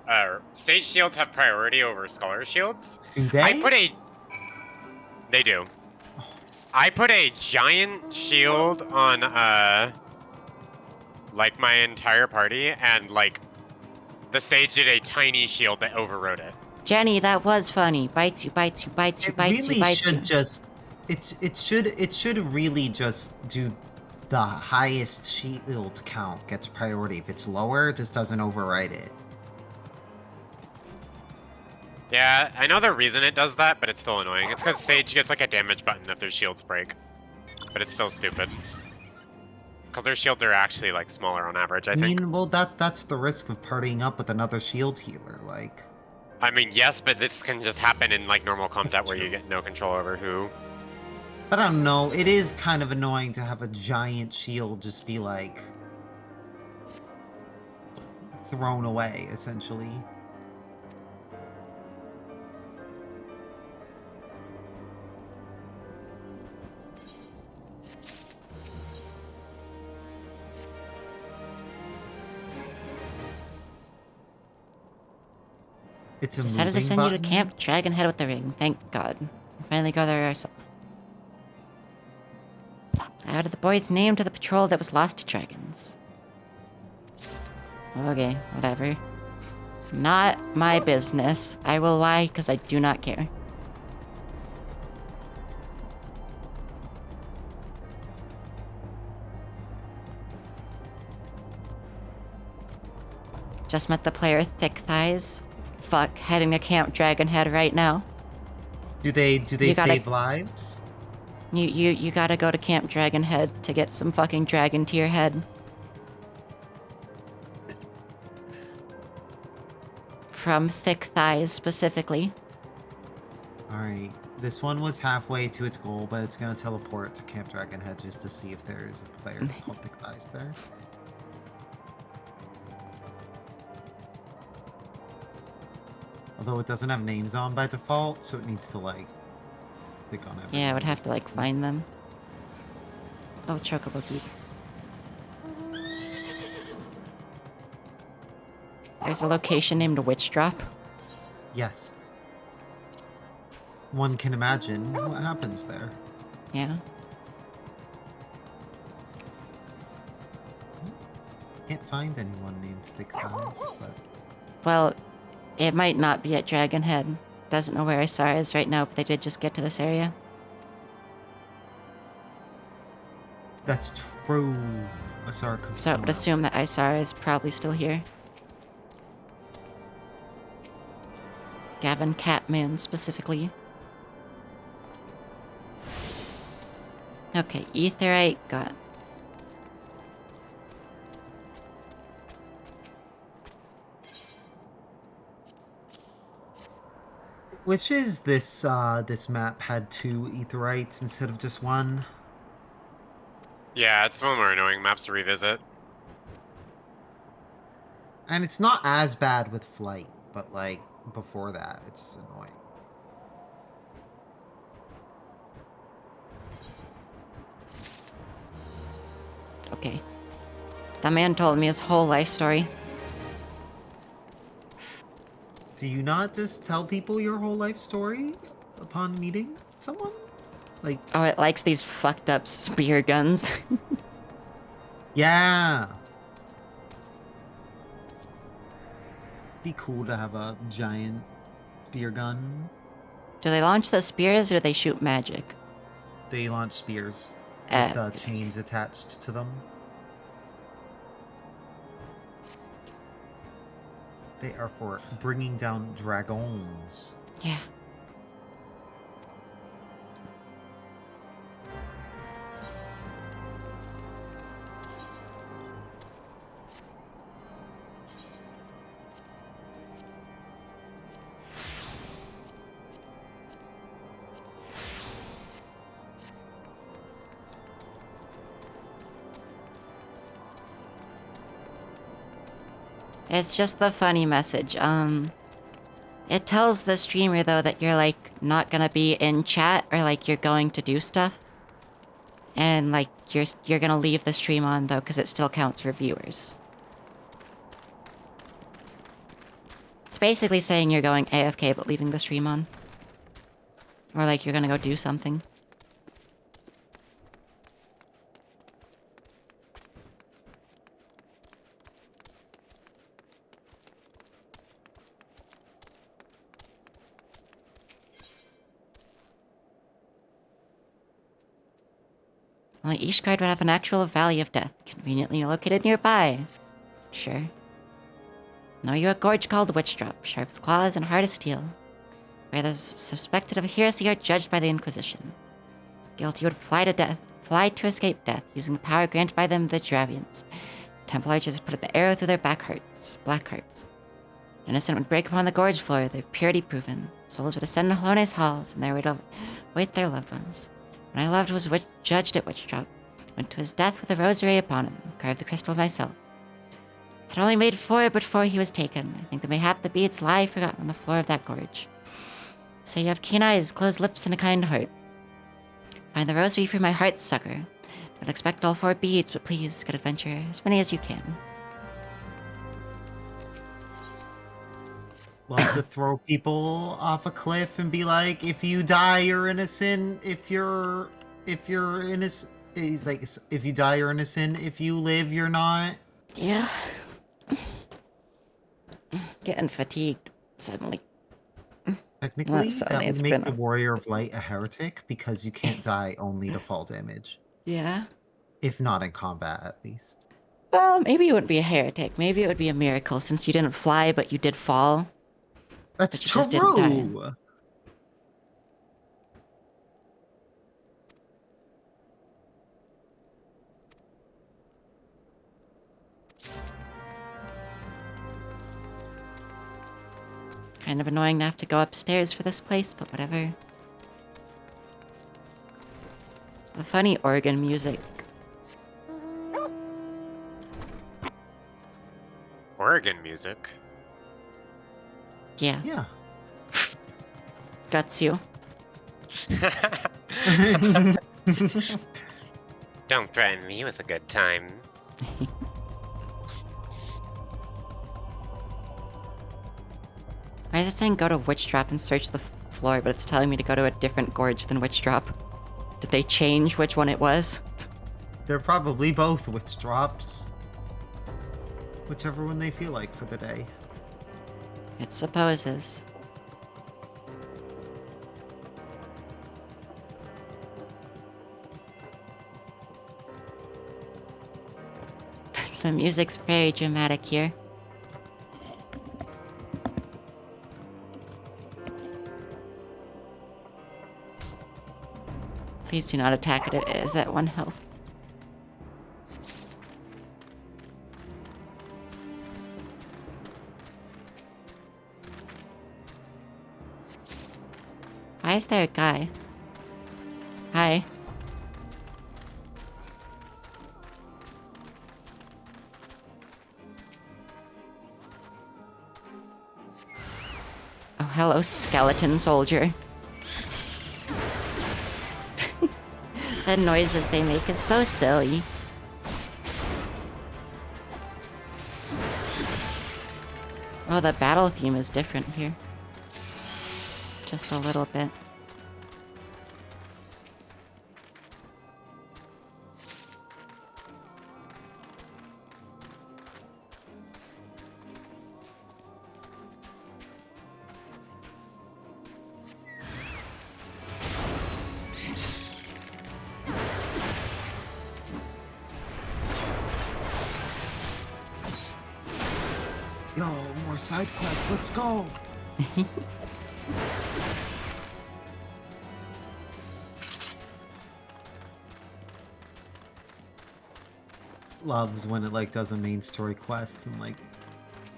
sage shields have priority over scholar shields. Do they? They do. I put a giant shield on like my entire party, and like the sage did a tiny shield that overrode it. Jenny, that was funny. Bites you, bites you, bites you, bites you, bites you. It really should just. It should really just do the highest shield count gets priority. If it's lower, it just doesn't override it. Yeah, I know the reason it does that, but it's still annoying. It's because Sage gets like a damage button if their shields break. But it's still stupid. Because their shields are actually like smaller on average, I think. mean, well, that's the risk of partying up with another shield healer, like. I mean, yes, but this can just happen in like normal combat where you get no control over who. But I don't know, it is kind of annoying to have a giant shield just be like thrown away, essentially. It's a Decided to moving send you to button? Camp Dragonhead with the ring. Thank God. We finally go there ourselves. I added the boy's name to the patrol that was lost to dragons. Okay, whatever. Not my business. I will lie because I do not care. Just met the player Thick Thighs. Fuck, heading to Camp Dragonhead right now. Do they You gotta- save lives? You gotta go to Camp Dragonhead to get some fucking dragon to your head. From Thick Thighs, specifically. Alright, this one was halfway to its goal, but it's gonna teleport to Camp Dragonhead just to see if there is a player called Thick Thighs there. Although it doesn't have names on by default, so it needs to like click on it. Yeah, I would have to like find them. Oh, Chocobo Geek. There's a location named Witch Drop. Yes. One can imagine what happens there. Yeah. Can't find anyone named Thick Thighs, but Well, it might not be at Dragon Head. Doesn't know where Isara is right now, but they did just get to this area. That's true. Isara comes So I would assume that Isara is probably still here. Gavin Catman, specifically. Okay, Aetheryte got... Which is this map had 2 Aetherites instead of just 1? Yeah, it's one more annoying maps to revisit. And it's not as bad with flight, but like before that, it's annoying. Okay. That man told me his whole life story. Do you not just tell people your whole life story upon meeting someone? Like, oh, it likes these fucked up spear guns. Yeah. Be cool to have a giant spear gun. Do they launch the spears or do they shoot magic? They launch spears with chains attached to them. They are for bringing down dragons. Yeah. It's just the funny message. It tells the streamer though that you're like not gonna be in chat or like you're going to do stuff, and like you're gonna leave the stream on though because it still counts for viewers. It's basically saying you're going AFK but leaving the stream on, or like you're gonna go do something. Only Ishgard would have an actual Valley of Death, conveniently located nearby. Sure. Know you a gorge called Witchdrop, sharp as claws and hard as steel, where those suspected of heresy are judged by the Inquisition. Guilty would fly to escape death, using the power granted by them the Dravians. Temple archers would put the arrow through their black hearts. Innocent would break upon the gorge floor, their purity proven. Souls would ascend to Halone's halls, and there would await their loved ones. When I loved was judged at Witchdrop, went to his death with a rosary upon him, carved the crystal myself. Had only made 4 before he was taken. I think that mayhap the beads lie forgotten on the floor of that gorge. So you have keen eyes, closed lips, and a kind heart. Find the rosary for my heart's succor. Don't expect all 4 beads, but please, good adventure, as many as you can. Love to throw people off a cliff and be like, if you die, you're innocent. If you're innocent, he's like, if you die, you're innocent. If you live, you're not. Yeah. Getting fatigued suddenly. Technically, that would make the Warrior of Light a heretic because you can't die only to fall damage. Yeah. If not in combat, at least. Well, maybe it wouldn't be a heretic. Maybe it would be a miracle since you didn't fly, but you did fall. That's true. Kind of annoying to have to go upstairs for this place, but whatever. The funny organ music. Organ music? Yeah. Yeah. Guts you. Don't threaten me with a good time. Why is it saying go to Witchdrop and search the floor, but it's telling me to go to a different gorge than Witchdrop? Did they change which one it was? They're probably both Witchdrops. Whichever one they feel like for the day. It supposes. The music's very dramatic here. Please do not attack it. It is at 1 health. Why is there a guy? Hi. Oh, hello, skeleton soldier. The noises they make is so silly. Oh, the battle theme is different here. Just a little bit. Yo, more side quests, let's go! Loves when it like does a main story quest and like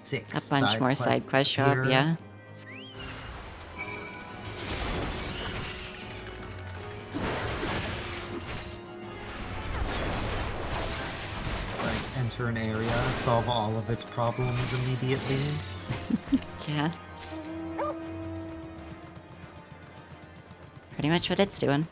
6 A bunch more side quests show up, yeah. Like enter an area, solve all of its problems immediately. Yeah. Pretty much what it's doing.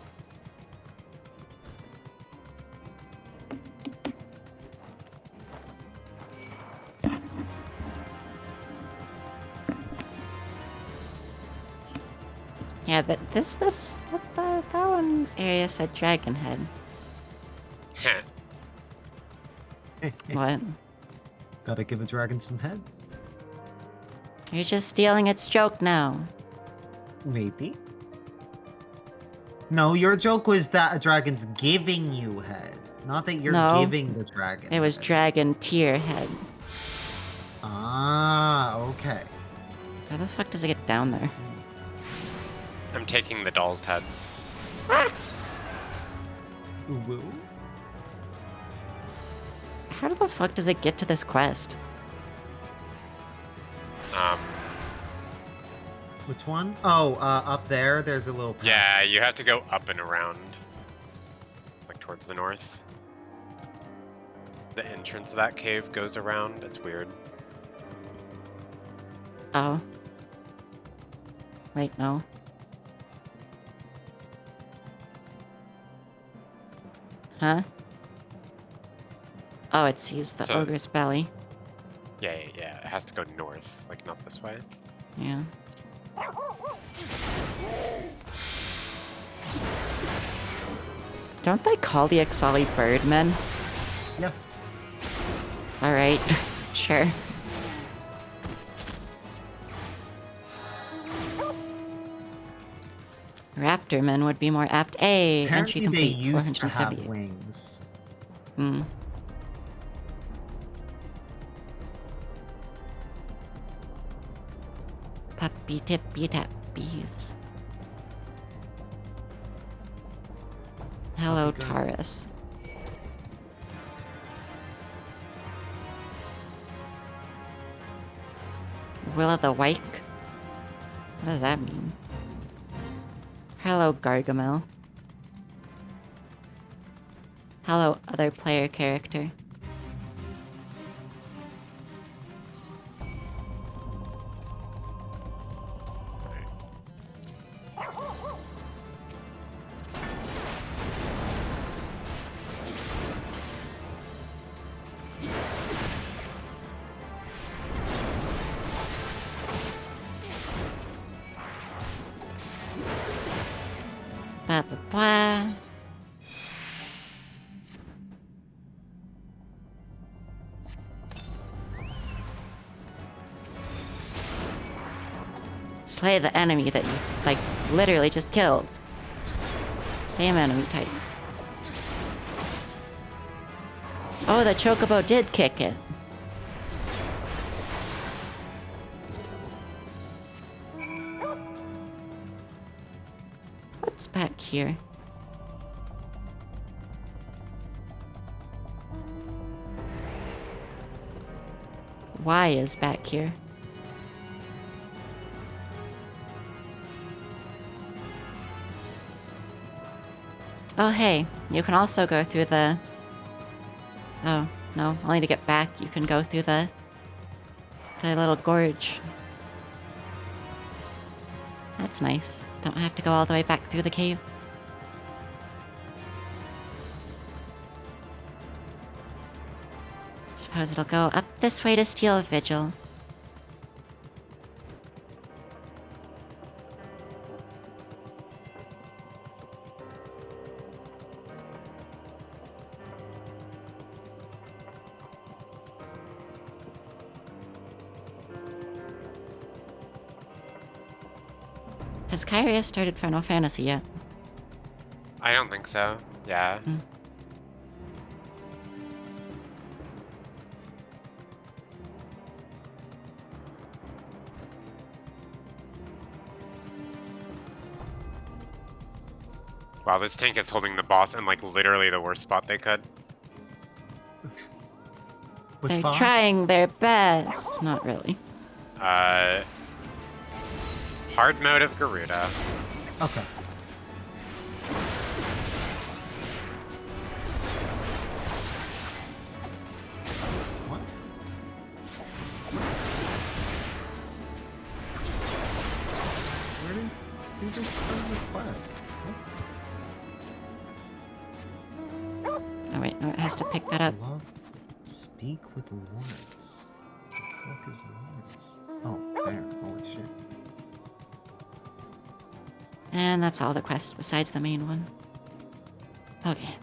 Yeah, that one area said Dragon Head. What? Gotta give a dragon some head? You're just stealing its joke now. Maybe. No, your joke was that a dragon's giving you head, not that you're No. giving the dragon. It was head. Dragon Tier Head. Ah, okay. How the fuck does it get down there? I'm taking the doll's head. Woo. How the fuck does it get to this quest? Which one? Oh, up there, there's a little path. Yeah, you have to go up and around. Like towards the north. The entrance of that cave goes around. It's weird. Oh. Wait, no. Huh? Oh, it sees the So- ogre's belly. Yeah. It has to go north, like not this way. Yeah. Don't they call the Ixali birdmen? Yes. Alright, sure. Raptormen would be more apt. Entry Apparently they complete. used to have 478. wings. Hmm. Puppy tippy tappies. Hello, Puppy girl. Taurus. Will of the Wake? What does that mean? Hello, Gargamel. Hello, other player character. Ba ba ba. Slay the enemy that you, like, literally just killed. Same enemy type. Oh, the chocobo did kick it. What's back here? Y is back here. Oh, hey, you can also go through the... Oh, no, only to get back you can go through the little gorge. That's nice. Don't have to go all the way back through the cave. Suppose it'll go up this way to steal a vigil. Has Kyria started Final Fantasy yet? I don't think so. Yeah. Wow, this tank is holding the boss in like literally the worst spot they could. They're trying their best. Not really. Hard mode of Garuda. Okay. What? Where did you just start the quest? Oh wait, no, it has to pick that up. Speak with Lawrence. The fuck is Lawrence? Oh, there. Holy shit. And that's all the quest besides the main one. Okay.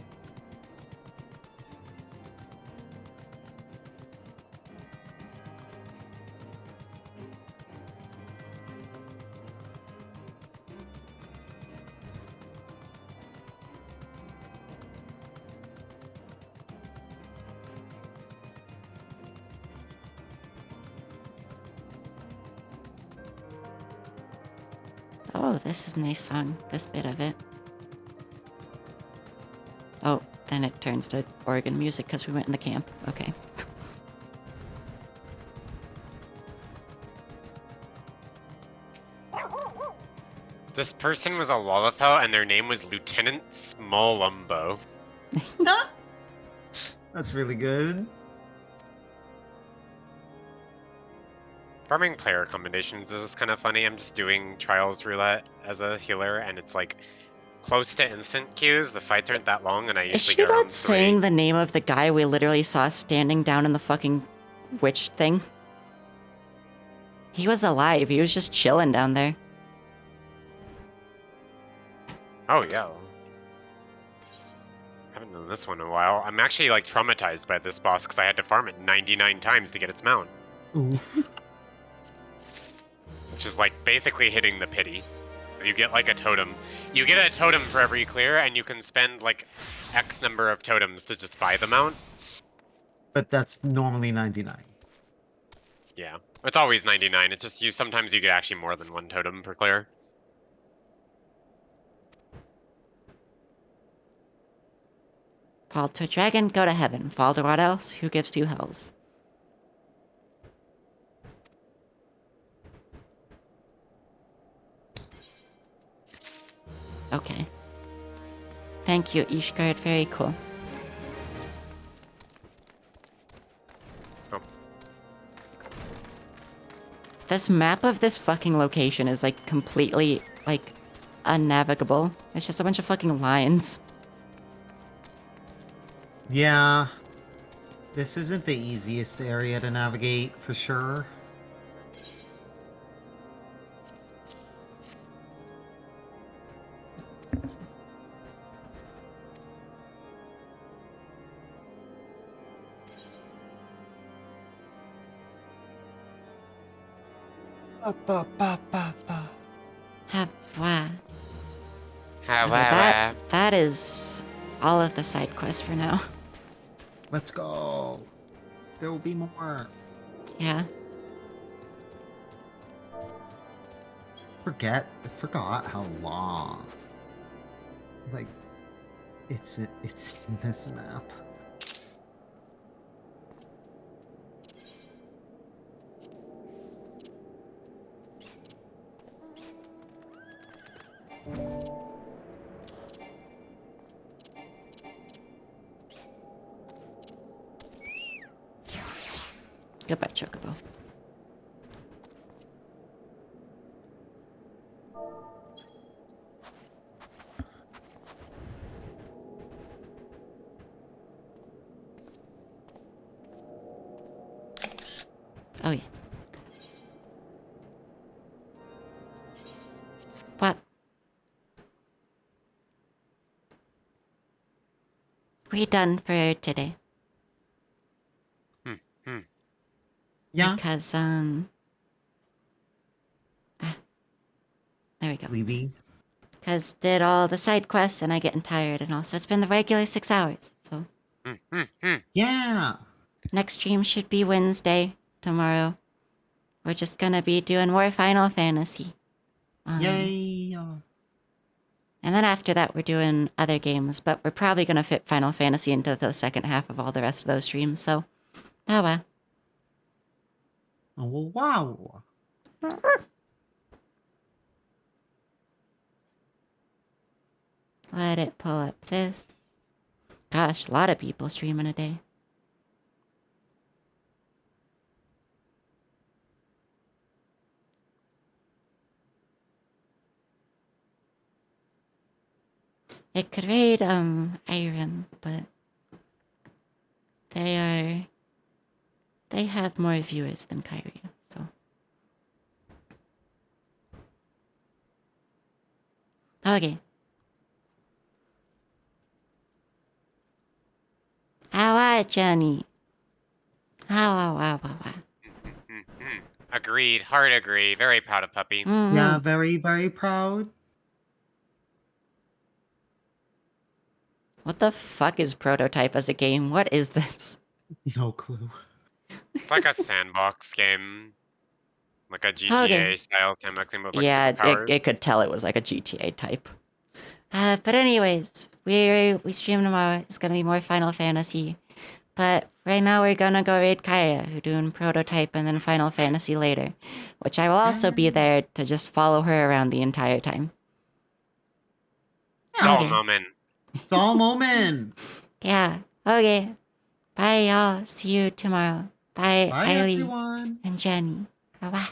Oh, this is a nice song, this bit of it. Oh, then it turns to organ music because we went in the camp. Okay. This person was a Lalafell and their name was Lieutenant Smallumbo. That's really good. Farming player combinations is just kind of funny. I'm just doing Trials Roulette as a healer, and it's like close to instant queues. The fights aren't that long, and I Is usually she get around not saying the name of the guy we literally saw standing down in the fucking witch thing? He was alive. He was just chilling down there. Oh, yeah. Haven't done this one in a while. I'm actually like traumatized by this boss because I had to farm it 99 times to get its mount. Oof. Which is like basically hitting the pity. You get like a totem. You get a totem for every clear, and you can spend like X number of totems to just buy the mount. But that's normally 99. Yeah. It's always 99. It's just sometimes you get actually more than one totem per clear. Fall to a dragon, go to heaven. Fall to what else? Who gives two hells? Okay. Thank you, Ishgard. Very cool. Oh. This map of this fucking location is like completely like unnavigable. It's just a bunch of fucking lines. Yeah. This isn't the easiest area to navigate, for sure. Wow. That is all of the side quests for now. Let's go. There will be more. Yeah. I forgot how long. Like, it's in this map. Goodbye, Chocobo. Oh, yeah. What? We done for today. Yeah. Because, there we go. Levy. Because did all the side quests and I getting tired and all. So it's been the regular 6 hours. So. Yeah. Next stream should be Wednesday, tomorrow. We're just gonna be doing more Final Fantasy. Yay. And then after that, we're doing other games, but we're probably gonna fit Final Fantasy into the second half of all the rest of those streams, so. Oh well. Oh, well, wow. Let it pull up this. Gosh, a lot of people streaming a day. It could raid, Iron, but they have more viewers than Kyrie, so. Okay. How are Johnny? How. Agreed. Hard agree. Very proud of Puppy. Yeah, very, very proud. What the fuck is Prototype as a game? What is this? No clue. It's like a sandbox game. Like a GTA style sandbox game with like Yeah, superpowers. it could tell it was like a GTA type. But anyways, we stream tomorrow. It's gonna be more Final Fantasy. But right now we're gonna go raid Kaya, who's doing Prototype and then Final Fantasy later. Which I will also be there to just follow her around the entire time. Dull moment. Dull moment. Yeah. Okay. Bye, y'all. See you tomorrow. Bye, Bye, Eileen everyone. and Jenny. Bye-bye.